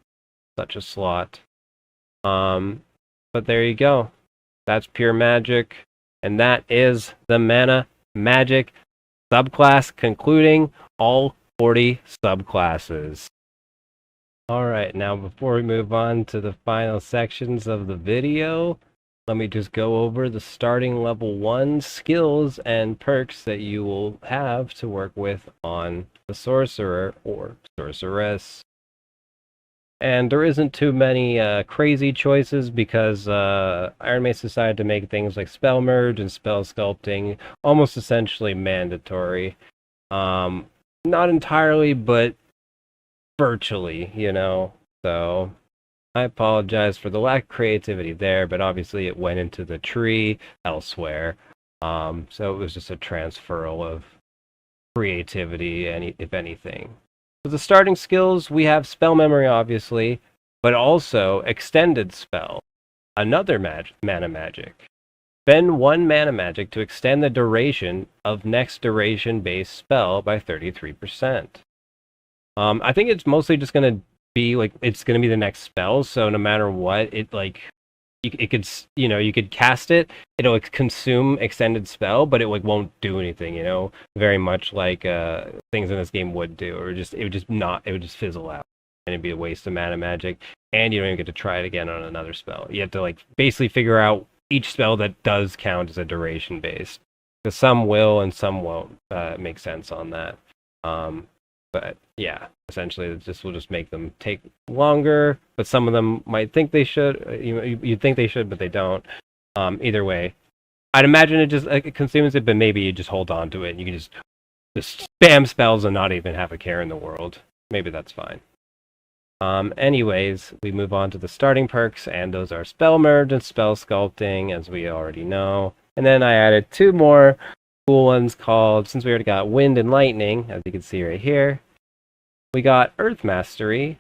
Speaker 1: such a slot. But there you go. That's Pure Magic. And that is the Mana Magic subclass, concluding all 40 subclasses. Alright, now before we move on to the final sections of the video, let me just go over the starting level 1 skills and perks that you will have to work with on the Sorcerer or Sorceress. And there isn't too many crazy choices because Iron Mace decided to make things like Spell Merge and Spell Sculpting almost essentially mandatory. Not entirely, but virtually, you know. So I apologize for the lack of creativity there, but obviously it went into the tree elsewhere. So it was just a transferal of creativity, if anything. For the starting skills, we have Spell Memory, obviously, but also Extended Spell, another Mana Magic. Spend 1 Mana Magic to extend the duration of next duration-based spell by 33%. I think it's mostly just going to be like it's going to be the next spell, so no matter what, it like it could, you know, you could cast it, it'll consume extended spell, but it like won't do anything, you know, very much like things in this game would do, or it would just fizzle out, and it'd be a waste of Mana Magic, and you don't even get to try it again on another spell. You have to like basically figure out each spell that does count as a duration based, because some will and some won't make sense on that. But yeah, essentially this will just make them take longer, but some of them might think they should. You'd think they should, but they don't. Either way, I'd imagine it consumes it, but maybe you just hold on to it and you can just spam spells and not even have a care in the world. Maybe that's fine. Anyways, we move on to the starting perks, and those are Spell Merge and Spell Sculpting, as we already know. And then I added 2 more cool ones called, since we already got Wind and Lightning, as you can see right here, we got Earth Mastery.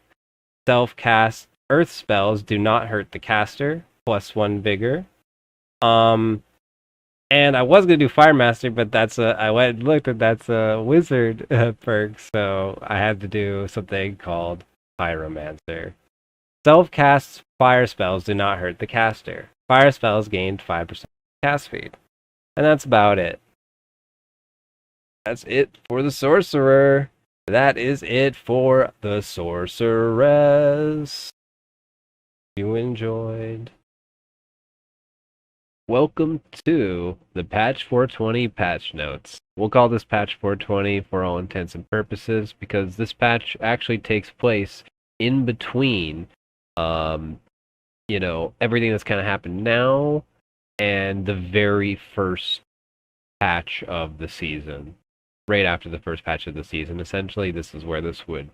Speaker 1: Self-cast Earth spells do not hurt the caster, +1 vigor. And I was going to do Fire Mastery, but I went and looked, and that's a wizard perk, so I had to do something called Pyromancer. Self-cast fire spells do not hurt the caster. Fire spells gained 5% cast speed. And that's about it. That's it for the Sorcerer. That is it for the Sorceress. You enjoyed. Welcome to the Patch 420 patch notes. We'll call this Patch 420 for all intents and purposes because this patch actually takes place in between, you know, everything that's kind of happened now and the very first patch of the season. Right after the first patch of the season. Essentially, this is where this would,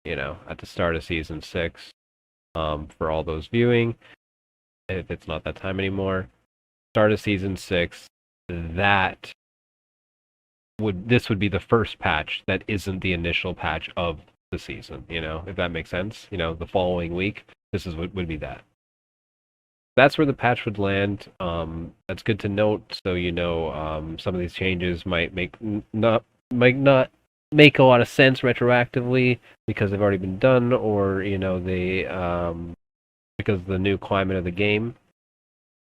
Speaker 1: you know, at the start of Season 6, for all those viewing, if it's not that time anymore, start of Season 6, this would be the first patch that isn't the initial patch of the season, if that makes sense. The following week, this is what would be that. That's where the patch would land. That's good to note. So some of these changes might not make a lot of sense retroactively because they've already been done, or they because of the new climate of the game.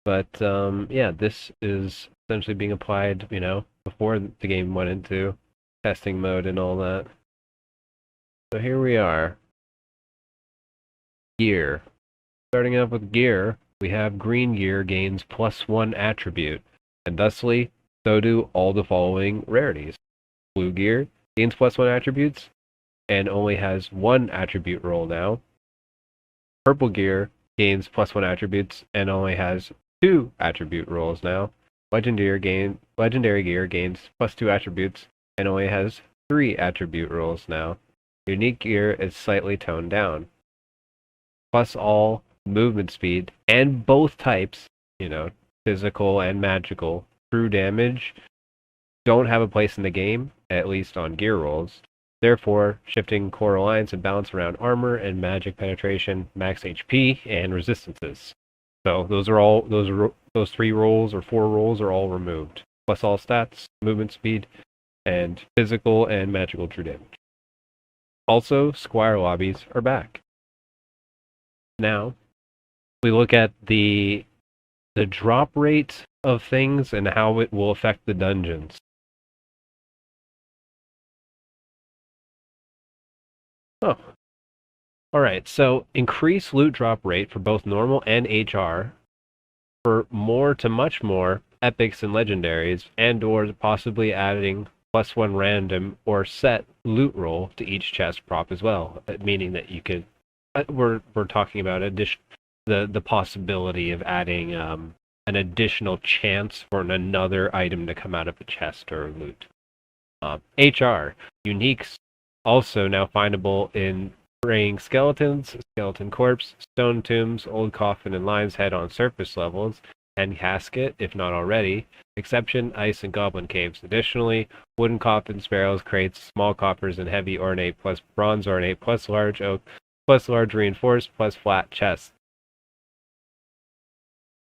Speaker 1: But yeah, this is essentially being applied, before the game went into testing mode and all that. So here we are. Gear. Starting off with gear, we have green gear gains +1 attribute, and thusly, so do all the following rarities. Blue gear gains +1 attributes, and only has 1 attribute roll now. Purple gear gains +1 attributes, and only has 2 attribute rolls now. Legendary gear gains +2 attributes, and only has 3 attribute rolls now. Unique gear is slightly toned down. Plus all movement speed, and both types, physical and magical, true damage, don't have a place in the game, at least on gear rolls. Therefore, shifting core alliance and balance around armor and magic penetration, max HP, and resistances. So those 3 rolls or 4 rolls are all removed. Plus all stats, movement speed, and physical and magical true damage. Also, Squire lobbies are back. Now, we look at the drop rate of things and how it will affect the dungeons. Oh. Alright, so increase loot drop rate for both normal and HR for more to much more epics and legendaries, and or possibly adding +1 random or set loot roll to each chest prop as well, meaning that you could we're talking about the possibility of adding an additional chance for another item to come out of a chest or loot. HR uniques also now findable in praying skeletons, skeleton corpse, stone tombs, old coffin, and lion's head on surface levels, and casket if not already. Exception: ice and goblin caves. Additionally, wooden coffins, barrels, crates, small coffers, and heavy ornate plus bronze ornate plus large oak plus large reinforced plus flat chests.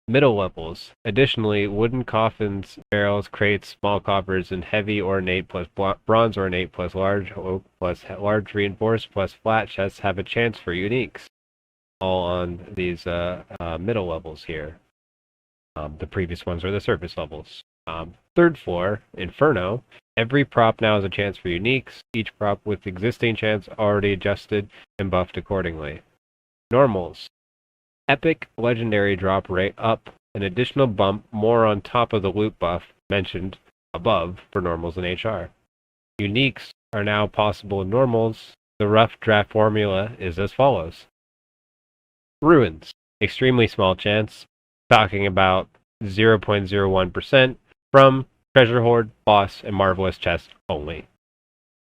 Speaker 1: Middle levels. Additionally, wooden coffins, barrels, crates, small coffers, and heavy ornate plus bronze ornate plus large oak plus large reinforced plus flat chests have a chance for uniques. All on these middle levels here. The previous ones are the surface levels. Third floor, Inferno. Every prop now has a chance for uniques, each prop with existing chance already adjusted and buffed accordingly. Normals. Epic legendary drop rate up, an additional bump more on top of the loot buff mentioned above for normals and HR. Uniques are now possible in normals. The rough draft formula is as follows. Ruins. Extremely small chance, talking about 0.01% from Treasure Hoard, Boss, and Marvelous Chest only.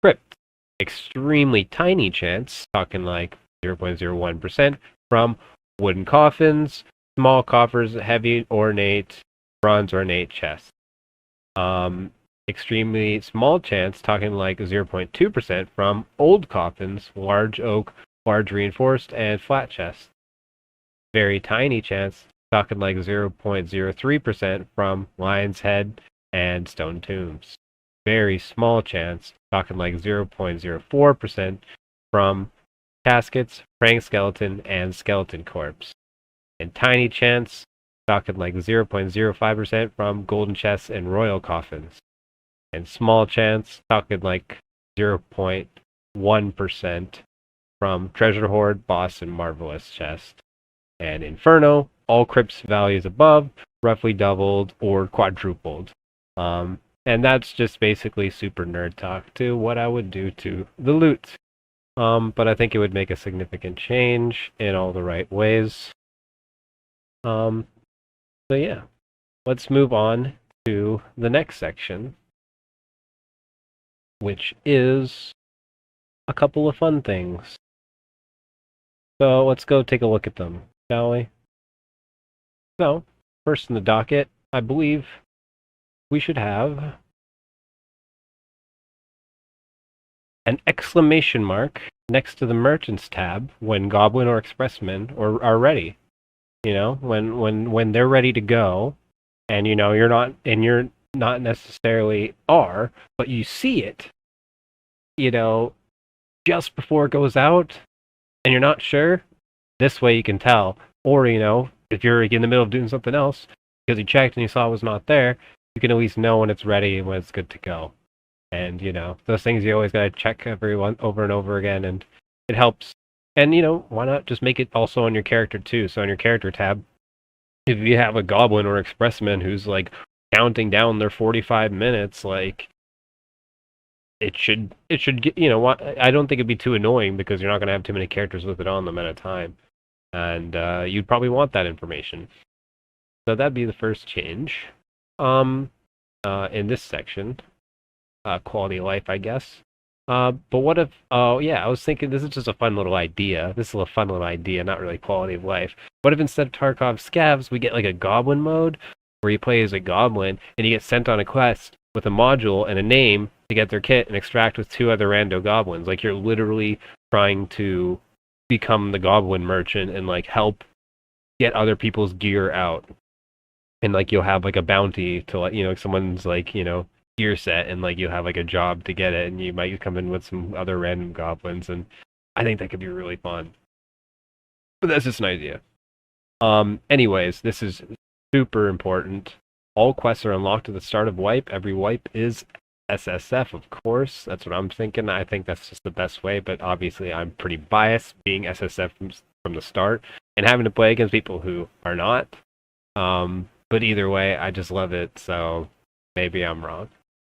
Speaker 1: Crypt. Extremely tiny chance, talking like 0.01% from wooden coffins, small coffers, heavy ornate, bronze ornate chests. Extremely small chance, talking like 0.2% from old coffins, large oak, large reinforced, and flat chests. Very tiny chance, talking like 0.03% from lion's head and stone tombs. Very small chance, talking like 0.04% from caskets, praying skeleton, and skeleton corpse. And tiny chance, talking like 0.05% from golden chests and royal coffins. And small chance, talking like 0.1% from treasure hoard, boss, and marvelous chest. And Inferno, all crypts values above, roughly doubled or quadrupled. And that's just basically super nerd talk to what I would do to the loot. But I think it would make a significant change in all the right ways. So yeah, let's move on to the next section, which is a couple of fun things. So let's go take a look at them, shall we? So, first in the docket, I believe we should have an exclamation mark next to the Merchants tab when Goblin or Expressmen are ready. When they're ready to go, and you're not necessarily are, but you see it, you know, just before it goes out, and you're not sure. This way you can tell, or if you're in the middle of doing something else because you checked and you saw it was not there, you can at least know when it's ready and when it's good to go. And those things you always gotta check everyone over and over again, and it helps. And why not just make it also on your character too? So on your character tab, if you have a goblin or expressman who's like counting down their 45 minutes, like it should get, I don't think it'd be too annoying because you're not going to have too many characters with it on them at a time, and you'd probably want that information. So that'd be the first change. In this section, quality of life, I guess. But what if? Oh yeah, I was thinking this is just a fun little idea. This is a fun little idea, not really quality of life. What if instead of Tarkov scavs, we get like a goblin mode where you play as a goblin and you get sent on a quest with a module and a name to get their kit and extract with 2 other rando goblins. Like you're literally trying to become the goblin merchant and like help get other people's gear out. And like you'll have like a bounty to like someone's like gear set, and like you'll have like a job to get it, and you might come in with some other random goblins, and I think that could be really fun. But that's just an idea. Anyways, this is super important. All quests are unlocked at the start of wipe. Every wipe is SSF, of course. That's what I'm thinking. I think that's just the best way, but obviously I'm pretty biased being SSF from the start and having to play against people who are not. But either way, I just love it, so maybe I'm wrong.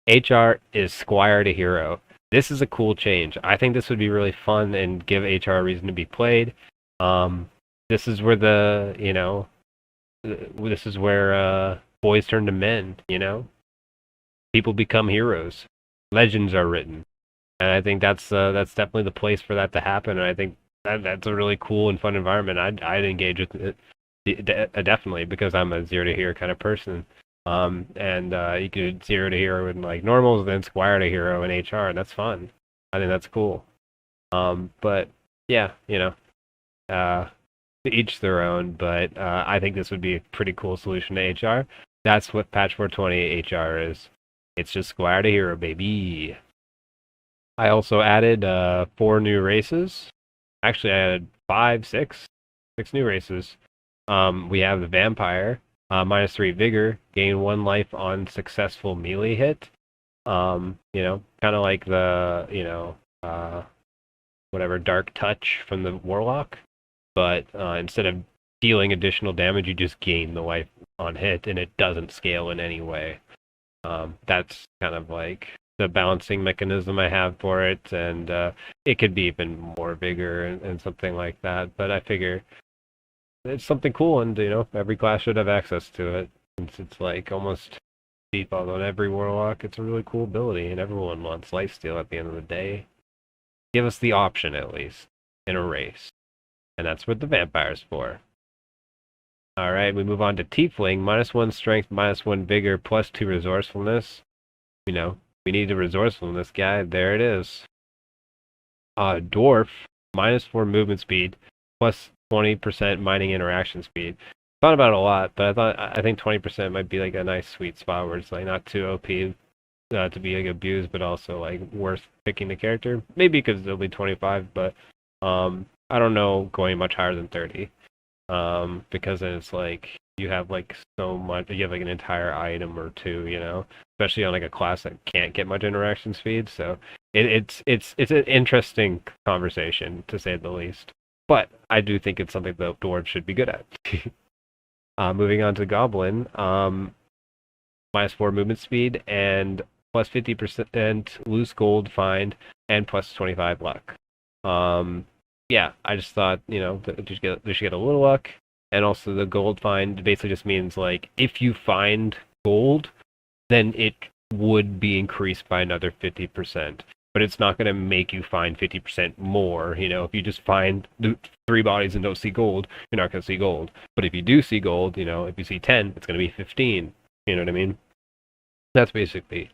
Speaker 1: HR is Squire to Hero. This is a cool change. I think this would be really fun and give HR a reason to be played. This is where this is where boys turn to men, People become heroes. Legends are written. And I think that's definitely the place for that to happen, and I think that's a really cool and fun environment. I'd engage with it definitely, because I'm a 0 to hero kind of person. And you could 0 to hero in like normals, then Squire to hero in HR, and that's fun. I think that's cool. But yeah, to each their own. But I think this would be a pretty cool solution to HR. That's what patch 420 HR is. It's just Squire to hero, baby. I also added 4 new races. Actually, I added 6 new races. We have the Vampire, -3 Vigor, gain 1 life on successful melee hit. Kind of like the, whatever, Dark Touch from the Warlock. But instead of dealing additional damage, you just gain the life on hit, and it doesn't scale in any way. That's kind of like the balancing mechanism I have for it, and it could be even more Vigor and something like that. But I figure it's something cool, and every class should have access to it, since it's like almost default on every Warlock. It's a really cool ability, and everyone wants lifesteal at the end of the day. Give us the option, at least, in a race. And that's what the Vampire's for. Alright, we move on to Tiefling. -1 strength, -1 vigor, +2 resourcefulness. We need a resourcefulness guy. There it is. Dwarf, -4 movement speed, +20% mining interaction speed. Thought about it a lot, but I think 20% might be like a nice sweet spot where it's like not too OP to be like abused, but also like worth picking the character. Maybe because it'll be 25, but I don't know going much higher than 30. Because then it's like you have like so much, you have like an entire item or two, especially on like a class that can't get much interaction speed. So it's an interesting conversation, to say the least. But I do think it's something that dwarves should be good at. Moving on to Goblin, -4 movement speed and +50% loose gold find and +25 luck. Yeah, I just thought, that they should get a little luck, and also the gold find basically just means like if you find gold, then it would be increased by another 50%. But it's not going to make you find 50% more. If you just find 3 bodies and don't see gold, you're not going to see gold. But if you do see gold, if you see 10, it's going to be 15. You know what I mean? That's basically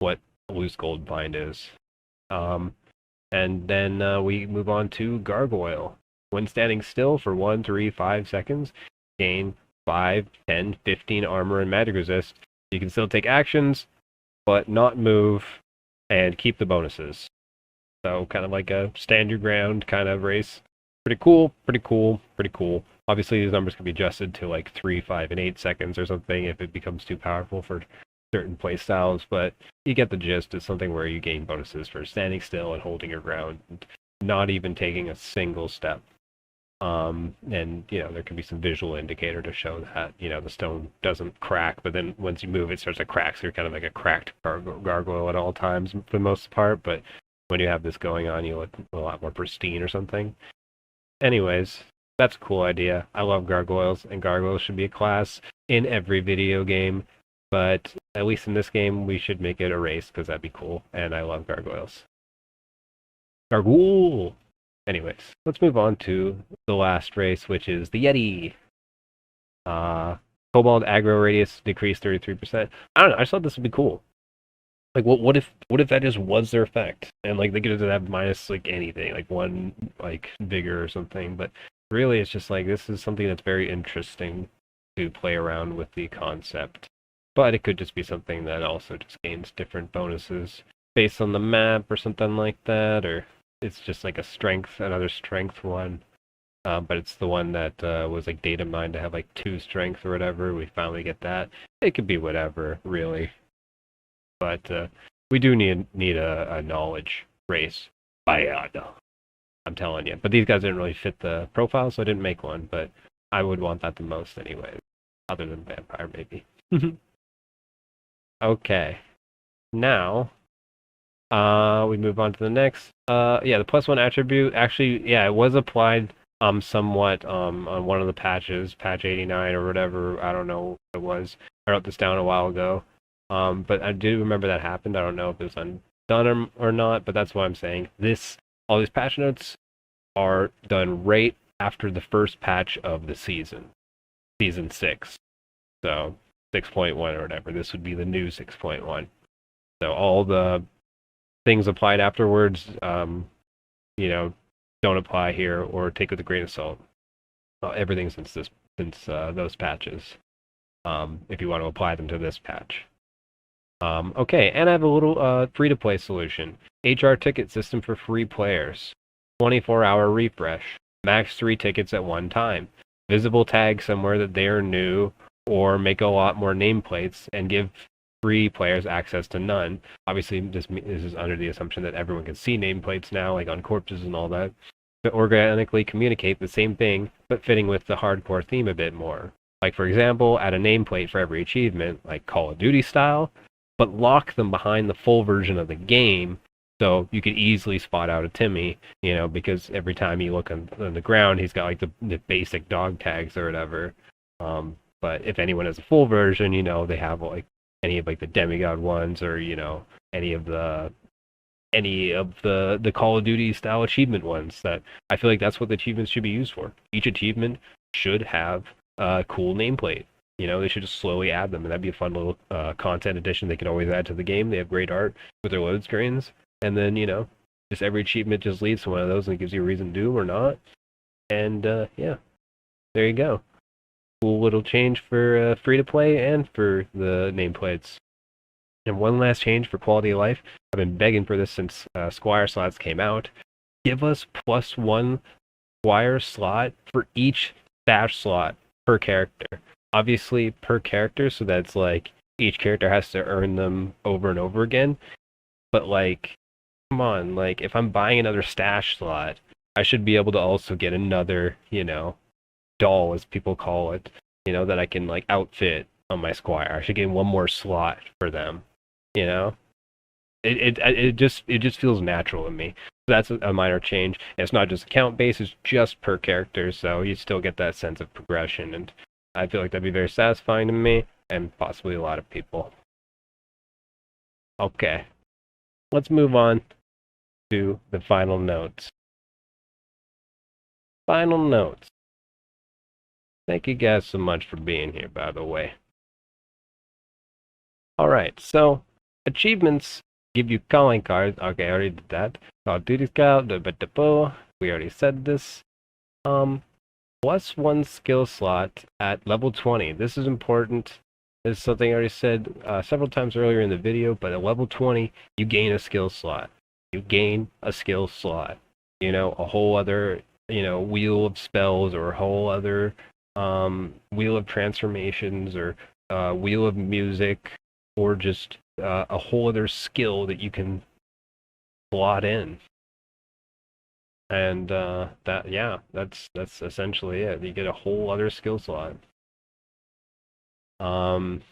Speaker 1: what loose gold find is. And then we move on to Gargoyle. When standing still for 1, 3, 5 seconds, gain 5, 10, 15 armor and magic resist. You can still take actions, but not move, and keep the bonuses. So kind of like a stand your ground kind of race. Pretty cool, pretty cool, pretty cool. Obviously, these numbers can be adjusted to like 3, 5, and 8 seconds or something if it becomes too powerful for certain play styles, but you get the gist. It's something where you gain bonuses for standing still and holding your ground, and not even taking a single step. And there can be some visual indicator to show that the stone doesn't crack, but then once you move, it starts to crack. So you're kind of like a cracked gargoyle at all times for the most part. But when you have this going on, you look a lot more pristine or something. Anyways, that's a cool idea. I love gargoyles, and gargoyles should be a class in every video game. But at least in this game, we should make it a race because that'd be cool. And I love gargoyles. Gargoyle! Anyways, let's move on to the last race, which is the Yeti. Kobold aggro radius decreased 33%. I don't know. I just thought this would be cool. Like, what if that just was their effect, and like they could have minus like anything, like one like vigor or something. But really, it's just like this is something that's very interesting to play around with the concept. But it could just be something that also just gains different bonuses based on the map or something like that, or it's just like another strength one. But it's the one that was like data mined to have like 2 strength or whatever. We finally get that. It could be whatever, really. But we do need a knowledge race. I'm telling you. But these guys didn't really fit the profile, so I didn't make one. But I would want that the most anyway. Other than vampire, maybe. Okay. Now, we move on to the next. The +1 attribute, actually, yeah, it was applied somewhat on one of the patches, patch 89 or whatever. I don't know what it was. I wrote this down a while ago. But I do remember that happened. I don't know if it was done or not, but that's why I'm saying all these patch notes are done right after the first patch of the season 6. So 6.1 or whatever. This would be the new 6.1. So all the things applied afterwards, don't apply here or take with a grain of salt. Everything since those patches. If you want to apply them to this patch. Okay, and I have a little free-to-play solution. HR ticket system for free players. 24-hour refresh. Max 3 tickets at one time. Visible tag somewhere that they are new, or make a lot more nameplates and give free players access to none. Obviously, this is under the assumption that everyone can see nameplates now, like on corpses and all that. To organically communicate the same thing, but fitting with the hardcore theme a bit more. Like, for example, add a nameplate for every achievement, like Call of Duty style, but lock them behind the full version of the game, so you could easily spot out a Timmy, because every time you look on the ground, he's got like the basic dog tags or whatever. But if anyone has a full version, they have like any of like the demigod ones, or any of the Call of Duty style achievement ones. That I feel like that's what the achievements should be used for. Each achievement should have a cool nameplate. They should just slowly add them, and that'd be a fun little content addition they could always add to the game. They have great art with their load screens, and then just every achievement just leads to one of those, and it gives you a reason to do or not. And there you go. Cool little change for free to play and for the nameplates. And one last change for quality of life. I've been begging for this since Squire slots came out. Give us +1 Squire slot for each stash slot per character. Obviously per character, so that's like each character has to earn them over and over again. But like, come on, like if I'm buying another stash slot, I should be able to also get another, doll, as people call it, that I can like outfit on my Squire. I should get one more slot for them, It just feels natural to me. So that's a minor change. And it's not just account based, it's just per character, so you still get that sense of progression, and I feel like that'd be very satisfying to me, and possibly a lot of people. Okay, let's move on to the final notes. Final notes. Thank you guys so much for being here, by the way. Alright, so achievements give you calling cards. Okay, I already did that. Call Duty Scout, we already said this. Plus 1 skill slot at level 20. This is important. This is something I already said several times earlier in the video, but at level 20, you gain a skill slot. You gain a skill slot. You know, a whole other, wheel of spells, or a whole other wheel of transformations, or wheel of music, or just a whole other skill that you can slot in. And that's essentially it. You get a whole other skill slot. And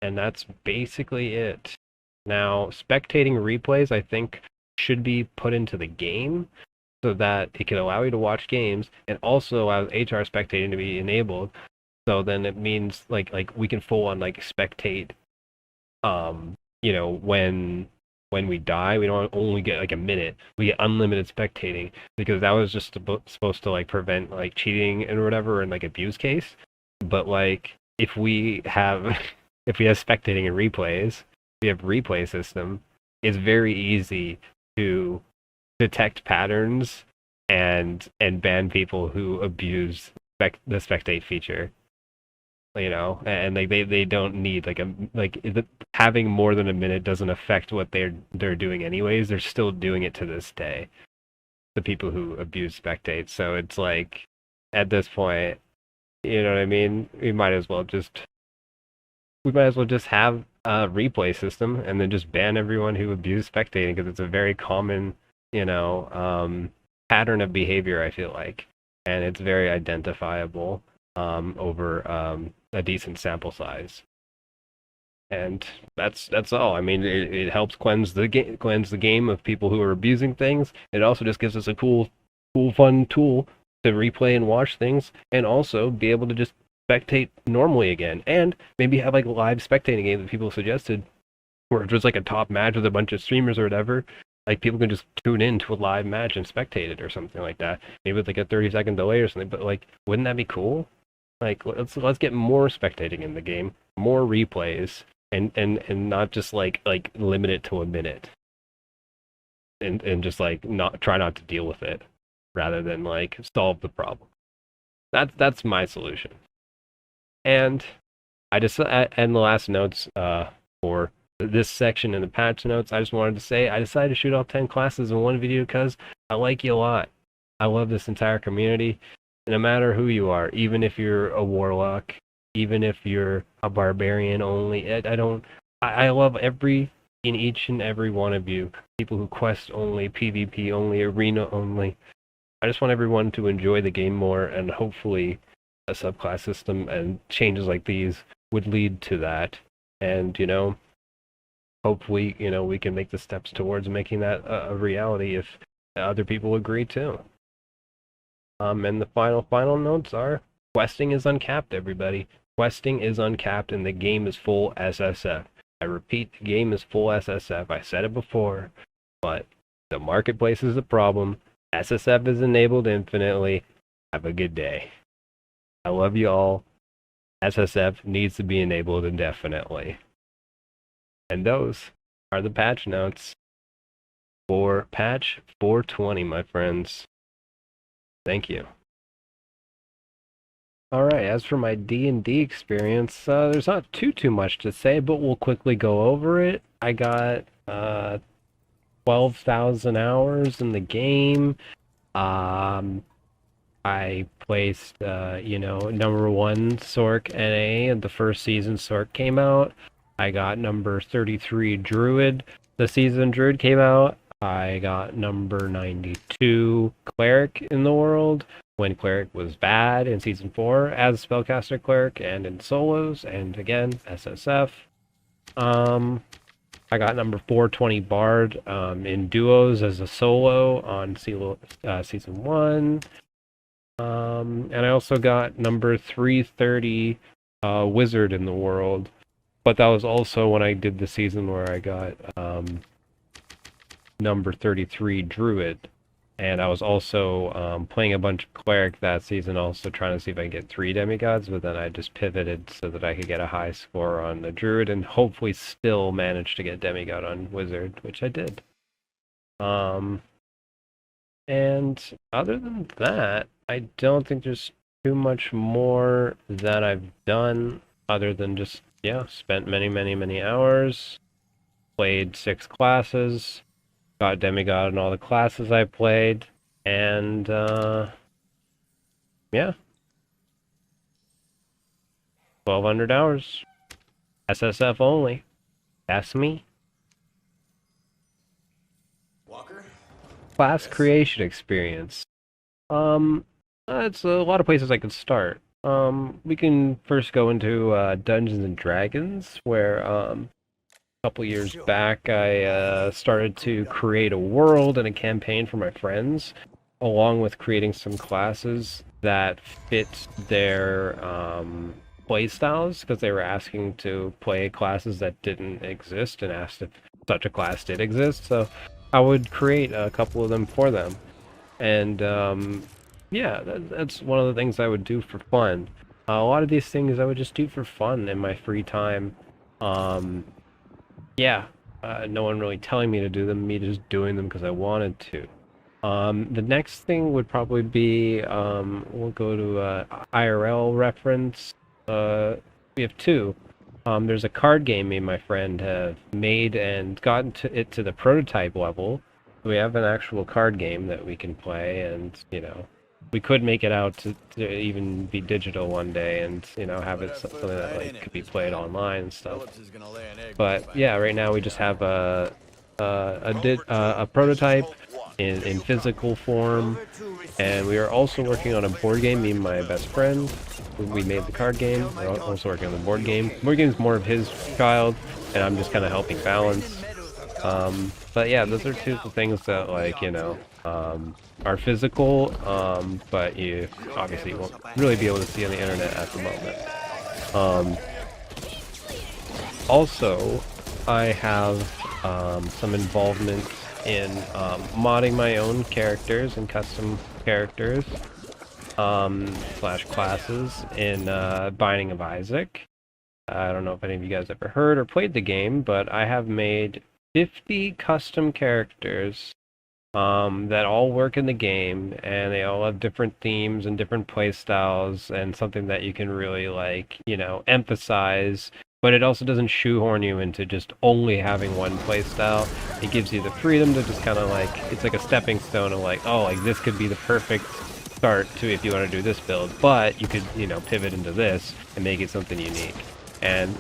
Speaker 1: that's basically it. Now, spectating replays, I think, should be put into the game so that it can allow you to watch games, and also allows HR spectating to be enabled. So then it means like we can full on like spectate, when we die, we don't only get like a minute. We get unlimited spectating, because that was just supposed to like prevent like cheating and whatever in like abuse case. But like if we have spectating and replays, we have replay system, it's very easy to detect patterns and ban people who abuse the spectate feature. And like they don't need having more than a minute doesn't affect what they're doing anyways. They're still doing it to this day, the people who abuse spectate. So it's like, at this point, you know what I mean, we might as well just have a replay system and then just ban everyone who abuses spectating, because it's a very common pattern of behavior, I feel like, and it's very identifiable over a decent sample size. And that's all. I mean, it helps cleanse the game of people who are abusing things. It also just gives us a cool, fun tool to replay and watch things, and also be able to just spectate normally again, and maybe have like a live spectating game that people suggested, where it's just like a top match with a bunch of streamers or whatever. Like, people can just tune in to a live match and spectate it, or something like that. Maybe with like a 30-second delay or something. But like, wouldn't that be cool? Like, let's get more spectating in the game, more replays, and not just like limit it to a minute, and just like try not to deal with it, rather than like solve the problem. That's my solution. And and the last notes for this section in the patch notes, I just wanted to say I decided to shoot all 10 classes in one video because I like you a lot. I love this entire community. No matter who you are, even if you're a warlock, even if you're a barbarian only, I love each and every one of you. People who quest only, PvP only, arena only. I just want everyone to enjoy the game more, and hopefully a subclass system and changes like these would lead to that. And hopefully we can make the steps towards making that a reality if other people agree too. And the final notes are: questing is uncapped, everybody. Questing is uncapped, and the game is full SSF. I repeat, the game is full SSF. I said it before, but the marketplace is the problem. SSF is enabled infinitely. Have a good day. I love you all. SSF needs to be enabled indefinitely. And those are the patch notes for patch 420, my friends. Thank you. Alright, as for my D&D experience, there's not too much to say, but we'll quickly go over it. I got 12,000 hours in the game. I placed, number 1 Sorc NA, and the first season Sorc came out. I got number 33 Druid. The season Druid came out. I got number 92 Cleric in the world, when Cleric was bad in season 4 as Spellcaster Cleric, and in solos, and again, SSF. I got number 420 Bard in duos as a solo on season 1. And I also got number 330 Wizard in the world. But that was also when I did the season where I got number 33 Druid. And I was also playing a bunch of Cleric that season, also trying to see if I can get 3 demigods, but then I just pivoted so that I could get a high score on the Druid and hopefully still manage to get demigod on Wizard, which I did. And other than that, I don't think there's too much more that I've done other than just, yeah, spent many hours, played 6 classes, got demigod in all the classes I played, and yeah, 1,200 hours. SSF only. That's me.
Speaker 2: Walker?
Speaker 1: Class creation experience. It's a lot of places I could start. We can first go into Dungeons and Dragons, where a couple years back I started to create a world and a campaign for my friends, along with creating some classes that fit their playstyles, because they were asking to play classes that didn't exist and asked if such a class did exist. So I would create a couple of them for them. And yeah, that's one of the things I would do for fun. A lot of these things I would just do for fun in my free time. Yeah, no one really telling me to do them, me just doing them because I wanted to. The next thing would probably be, we'll go to IRL reference. We have 2. There's a card game me and my friend have made and gotten it to the prototype level. We have an actual card game that we can play, and, you know, we could make it out to even be digital one day and, you know, have it something that, like, could be played online and stuff. But, yeah, right now we just have a prototype in physical form, and we are also working on a board game, me and my best friend. We made the card game. We're also working on the board game. The board game is more of his child, and I'm just kind of helping balance. But yeah, those are 2 of the things that, like, you know, are physical, but you obviously won't really be able to see on the internet at the moment. Also, I have some involvement in modding my own characters and custom characters slash classes in Binding of Isaac. I don't know if any of you guys ever heard or played the game, but I have made 50 custom characters that all work in the game, and they all have different themes and different play styles, and something that you can really, like, you know, emphasize, but it also doesn't shoehorn you into just only having one play style. It gives you the freedom to just kind of, like, it's like a stepping stone of, like, oh, like, this could be the perfect start to if you want to do this build, but you could, you know, pivot into this and make it something unique. And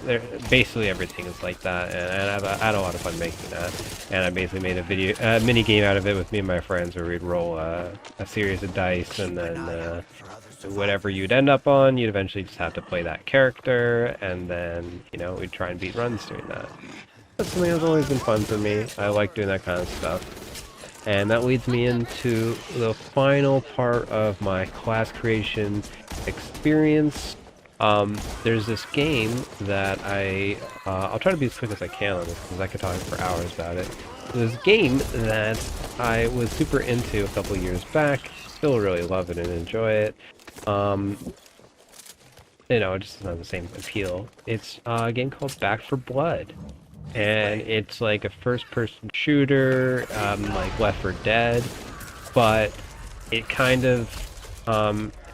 Speaker 1: basically everything is like that, and I had a lot of fun making that. And I basically made a mini game out of it with me and my friends, where we'd roll a series of dice, and then whatever you'd end up on, you'd eventually just have to play that character, and then, you know, we'd try and beat runs doing that. That's something that's always been fun for me. I like doing that kind of stuff. And that leads me into the final part of my class creation experience. There's this game that I'll try to be as quick as I can on this, because I could talk for hours about it. There's a game that I was super into a couple years back, still really love it and enjoy it. You know, it just doesn't have the same appeal. It's a game called Back 4 Blood, and it's like a first-person shooter, like Left 4 Dead, but it kind of, I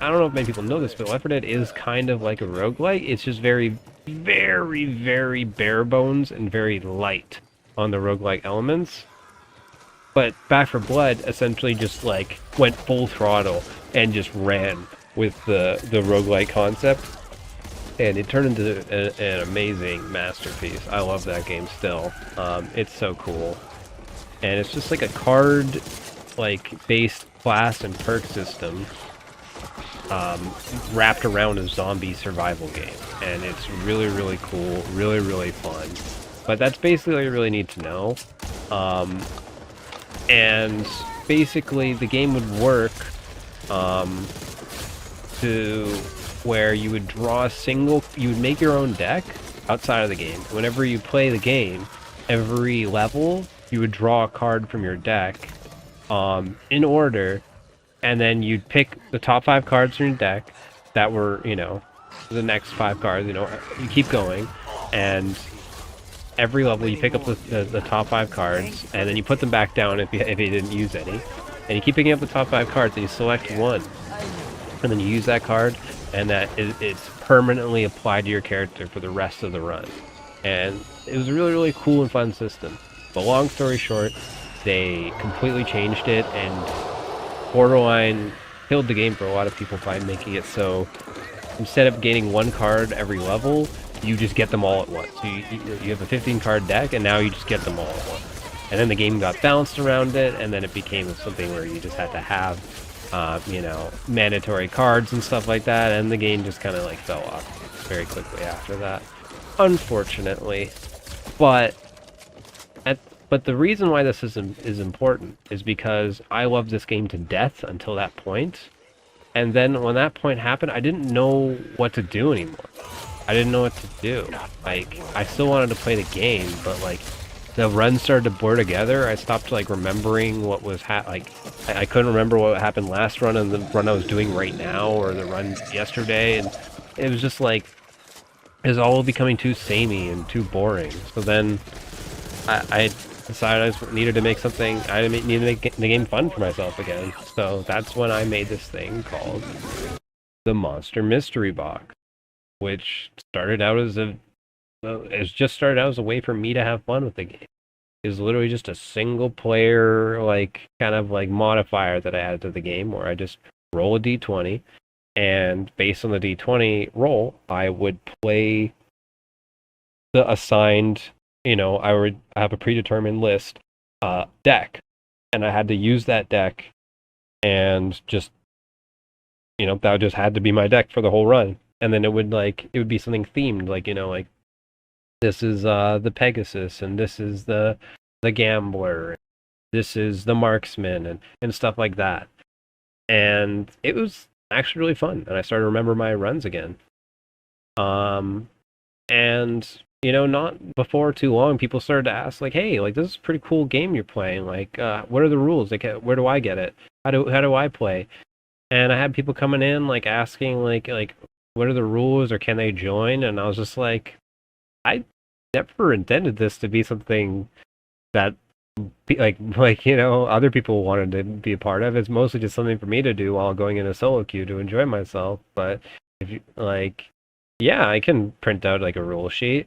Speaker 1: don't know if many people know this, but Left 4 Dead is kind of like a roguelike. It's just very, very bare bones and very light on the roguelike elements. But Back 4 Blood essentially just, like, went full throttle and just ran with the roguelike concept. And it turned into an amazing masterpiece. I love that game still. It's so cool. And it's just like a card, like, based class and perk system, wrapped around a zombie survival game, and it's really cool, really fun. But that's basically all you really need to know. And basically the game would work to where you would draw you would make your own deck outside of the game. Whenever you play the game, every level you would draw a card from your deck, in order, and then you'd pick the top 5 cards from your deck that were, you know, the next 5 cards, you know, you keep going, and every level you pick up the top 5 cards, and then you put them back down if you didn't use any, and you keep picking up the top 5 cards, and you select one, and then you use that card, and it's permanently applied to your character for the rest of the run. And it was a really, really cool and fun system. But long story short, they completely changed it, and Borderline killed the game for a lot of people by making it so instead of gaining one card every level, you just get them all at once. So you have a 15 card deck, and now you just get them all at once. And then the game got balanced around it, and then it became something where you just had to have, you know, mandatory cards and stuff like that, and the game just kind of like fell off very quickly after that, unfortunately. But the reason why this is important is because I loved this game to death until that point. And then when that point happened, I didn't know what to do anymore. I didn't know what to do. Like, I still wanted to play the game, but like, the runs started to blur together. I stopped like remembering what was I couldn't remember what happened last run and the run I was doing right now, or the run yesterday, and it was just like, it was all becoming too samey and too boring. So then I decided I just needed to make something, I needed to make the game fun for myself again. So that's when I made this thing called the Monster Mystery Box, which started out as a way for me to have fun with the game. It was literally just a single player, like, kind of like modifier that I added to the game, where I just roll a d20, and based on the d20 roll, I would play the assigned, you know, I would have a predetermined list deck, and I had to use that deck, and just, you know, that just had to be my deck for the whole run. And then it would be something themed, like, you know, like, this is the Pegasus, and this is the Gambler, this is the Marksman, and stuff like that. And it was actually really fun, and I started to remember my runs again. And, you know, not before too long, people started to ask, like, hey, like, this is a pretty cool game you're playing. Like, what are the rules? Like, where do I get it? How do I play? And I had people coming in, like, asking, like, what are the rules, or can they join? And I was just like, I never intended this to be something that, like, you know, other people wanted to be a part of. It's mostly just something for me to do while going in a solo queue to enjoy myself. But if you, like, yeah, I can print out like a rule sheet.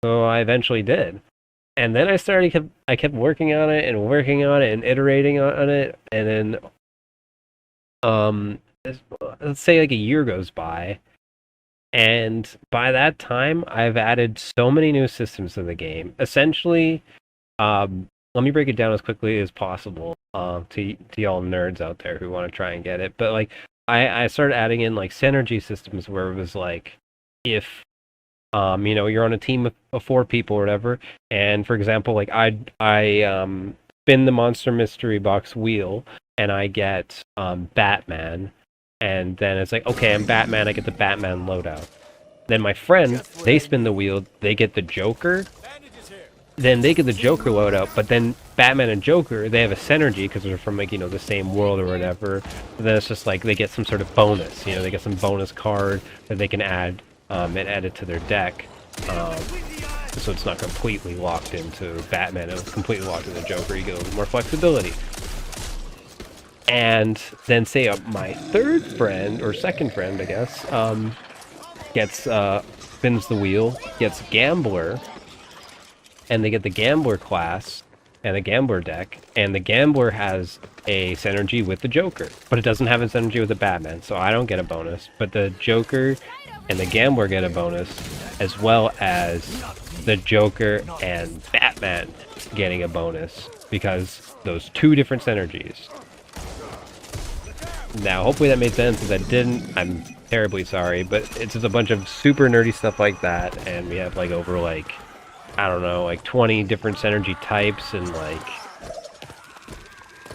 Speaker 1: So I eventually did. And then I kept working on it and iterating on it, and then let's say like a year goes by, and by that time I've added so many new systems to the game. Essentially, let me break it down as quickly as possible to y'all nerds out there who want to try and get it. But like, I started adding in like synergy systems where it was like, if you know, you're on a team of 4 people or whatever, and for example, like, I spin the Monster Mystery Box wheel, and I get Batman, and then it's like, okay, I'm Batman, I get the Batman loadout. Then my friend, they spin the wheel, they get the Joker, then they get the Joker loadout, but then Batman and Joker, they have a synergy because they're from, like, you know, the same world or whatever. And then it's just like they get some sort of bonus, you know, they get some bonus card that they can add and add it to their deck. So it's not completely locked into Batman, it's completely locked into Joker, you get a little more flexibility. And then say my third friend, or second friend, I guess, gets, spins the wheel, gets Gambler, and they get the Gambler class and the Gambler deck, and the Gambler has a synergy with the Joker, but it doesn't have a synergy with the Batman, so I don't get a bonus, but the Joker and the Gambler get a bonus, as well as the Joker and Batman getting a bonus, because those 2 different synergies. Now, hopefully that made sense. If that didn't, I'm terribly sorry, but it's just a bunch of super nerdy stuff like that, and we have like over like, I don't know, like 20 different synergy types, and like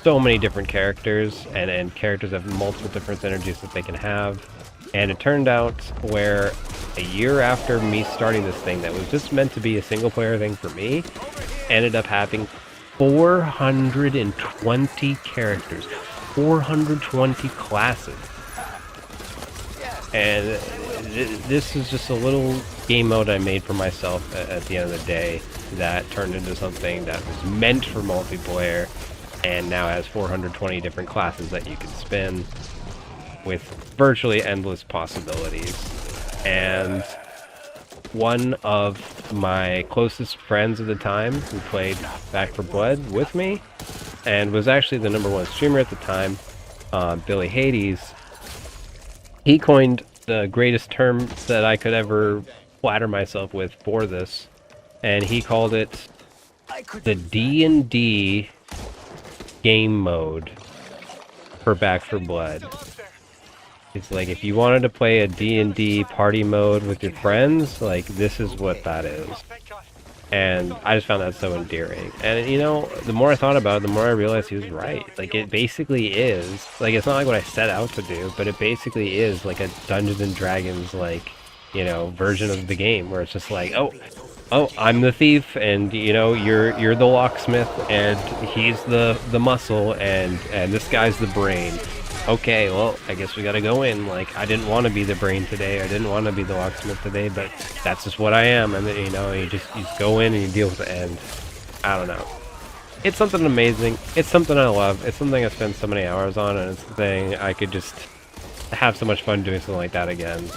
Speaker 1: so many different characters, and characters have multiple different synergies that they can have. And it turned out where a year after me starting this thing that was just meant to be a single player thing for me, ended up having 420 characters, 420 classes. And this is just a little game mode I made for myself at the end of the day that turned into something that was meant for multiplayer and now has 420 different classes that you can spin with virtually endless possibilities. And one of my closest friends at the time who played Back 4 Blood with me and was actually the #1 streamer at the time, Billy Hades, he coined the greatest term that I could ever flatter myself with for this, and he called it the D&D game mode for Back 4 Blood. It's like if you wanted to play a D&D party mode with your friends, like this is what that is. And I just found that so endearing. And you know, the more I thought about it, the more I realized he was right. Like it basically is, like it's not like what I set out to do, but it basically is like a Dungeons and Dragons, like, you know, version of the game where it's just like, oh, I'm the thief, and you know, you're the locksmith, and he's the muscle, and this guy's the brain. Okay, well, I guess we gotta go in. Like, I didn't want to be the brain today, I didn't want to be the locksmith today, but that's just what I am. And then, you know, you just go in and you deal with the end. I don't know. It's something amazing. It's something I love. It's something I spend so many hours on, and it's something I could just have so much fun doing something like that again.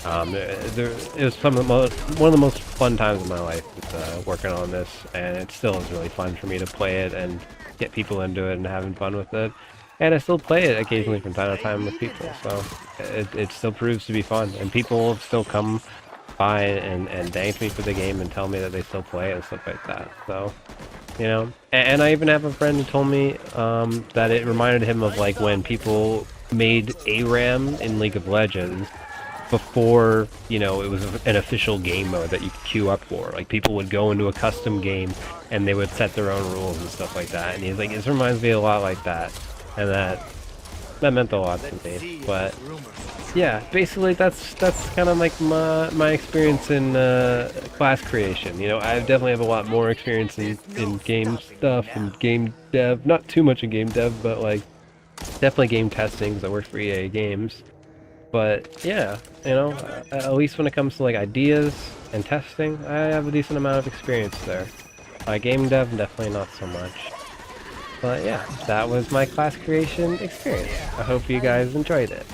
Speaker 1: It was one of the most fun times of my life working on this, and it still is really fun for me to play it and get people into it and having fun with it. And I still play it occasionally from time to time with people, so it still proves to be fun. And people still come by and thank me for the game and tell me that they still play it and stuff like that. So, you know, and I even have a friend who told me that it reminded him of like when people made ARAM in League of Legends before, you know, it was an official game mode that you could queue up for. Like, people would go into a custom game and they would set their own rules and stuff like that. And he's like, this reminds me a lot like that. And that meant a lot to me. But yeah, basically that's kind of like my experience in class creation. You know, I definitely have a lot more experience in game stuff and game dev. Not too much in game dev, but like definitely game testing, because I work for EA Games. But yeah, you know, at least when it comes to like ideas and testing, I have a decent amount of experience there. Game dev, definitely not so much. But yeah, that was my class creation experience. I hope you guys enjoyed it.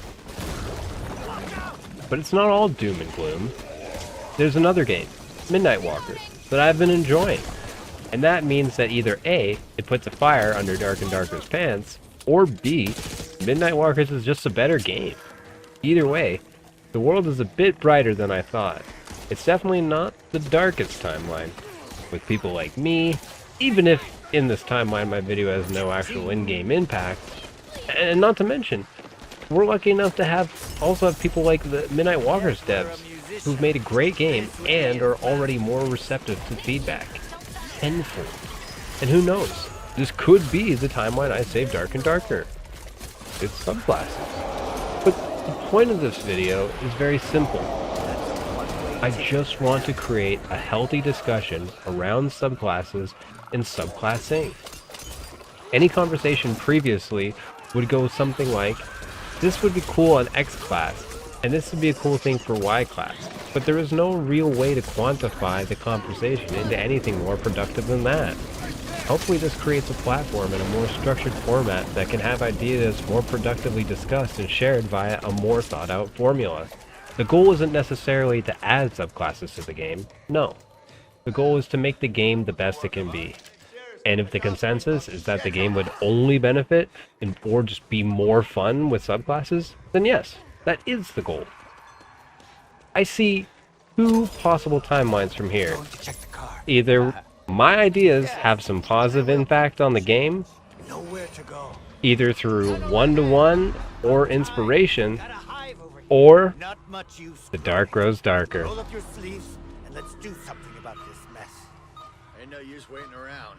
Speaker 1: But it's not all doom and gloom. There's another game, Midnight Walkers, that I've been enjoying. And that means that either A, it puts a fire under Dark&Darker's pants, or B, Midnight Walkers is just a better game. Either way, the world is a bit brighter than I thought. It's definitely not the darkest timeline, with people like me, even if in this timeline my video has no actual in-game impact. And not to mention, we're lucky enough to also have people like the Midnight Walkers devs, who've made a great game and are already more receptive to feedback. Tenfold. And who knows, this could be the timeline I save Dark&Darker. It's Subclasses. But the point of this video is very simple. I just want to create a healthy discussion around subclasses and subclassing. Any conversation previously would go something like, this would be cool on X class, and this would be a cool thing for Y class, but there is no real way to quantify the conversation into anything more productive than that. Hopefully this creates a platform in a more structured format that can have ideas more productively discussed and shared via a more thought out formula. The goal isn't necessarily to add subclasses to the game, no. The goal is to make the game the best it can be. And if the consensus is that the game would only benefit or just be more fun with subclasses, then yes, that is the goal. I see two possible timelines from here. Either my ideas have some positive impact on the game, either through one-to-one or inspiration, or the dark grows darker.
Speaker 2: Ain't no use waiting around.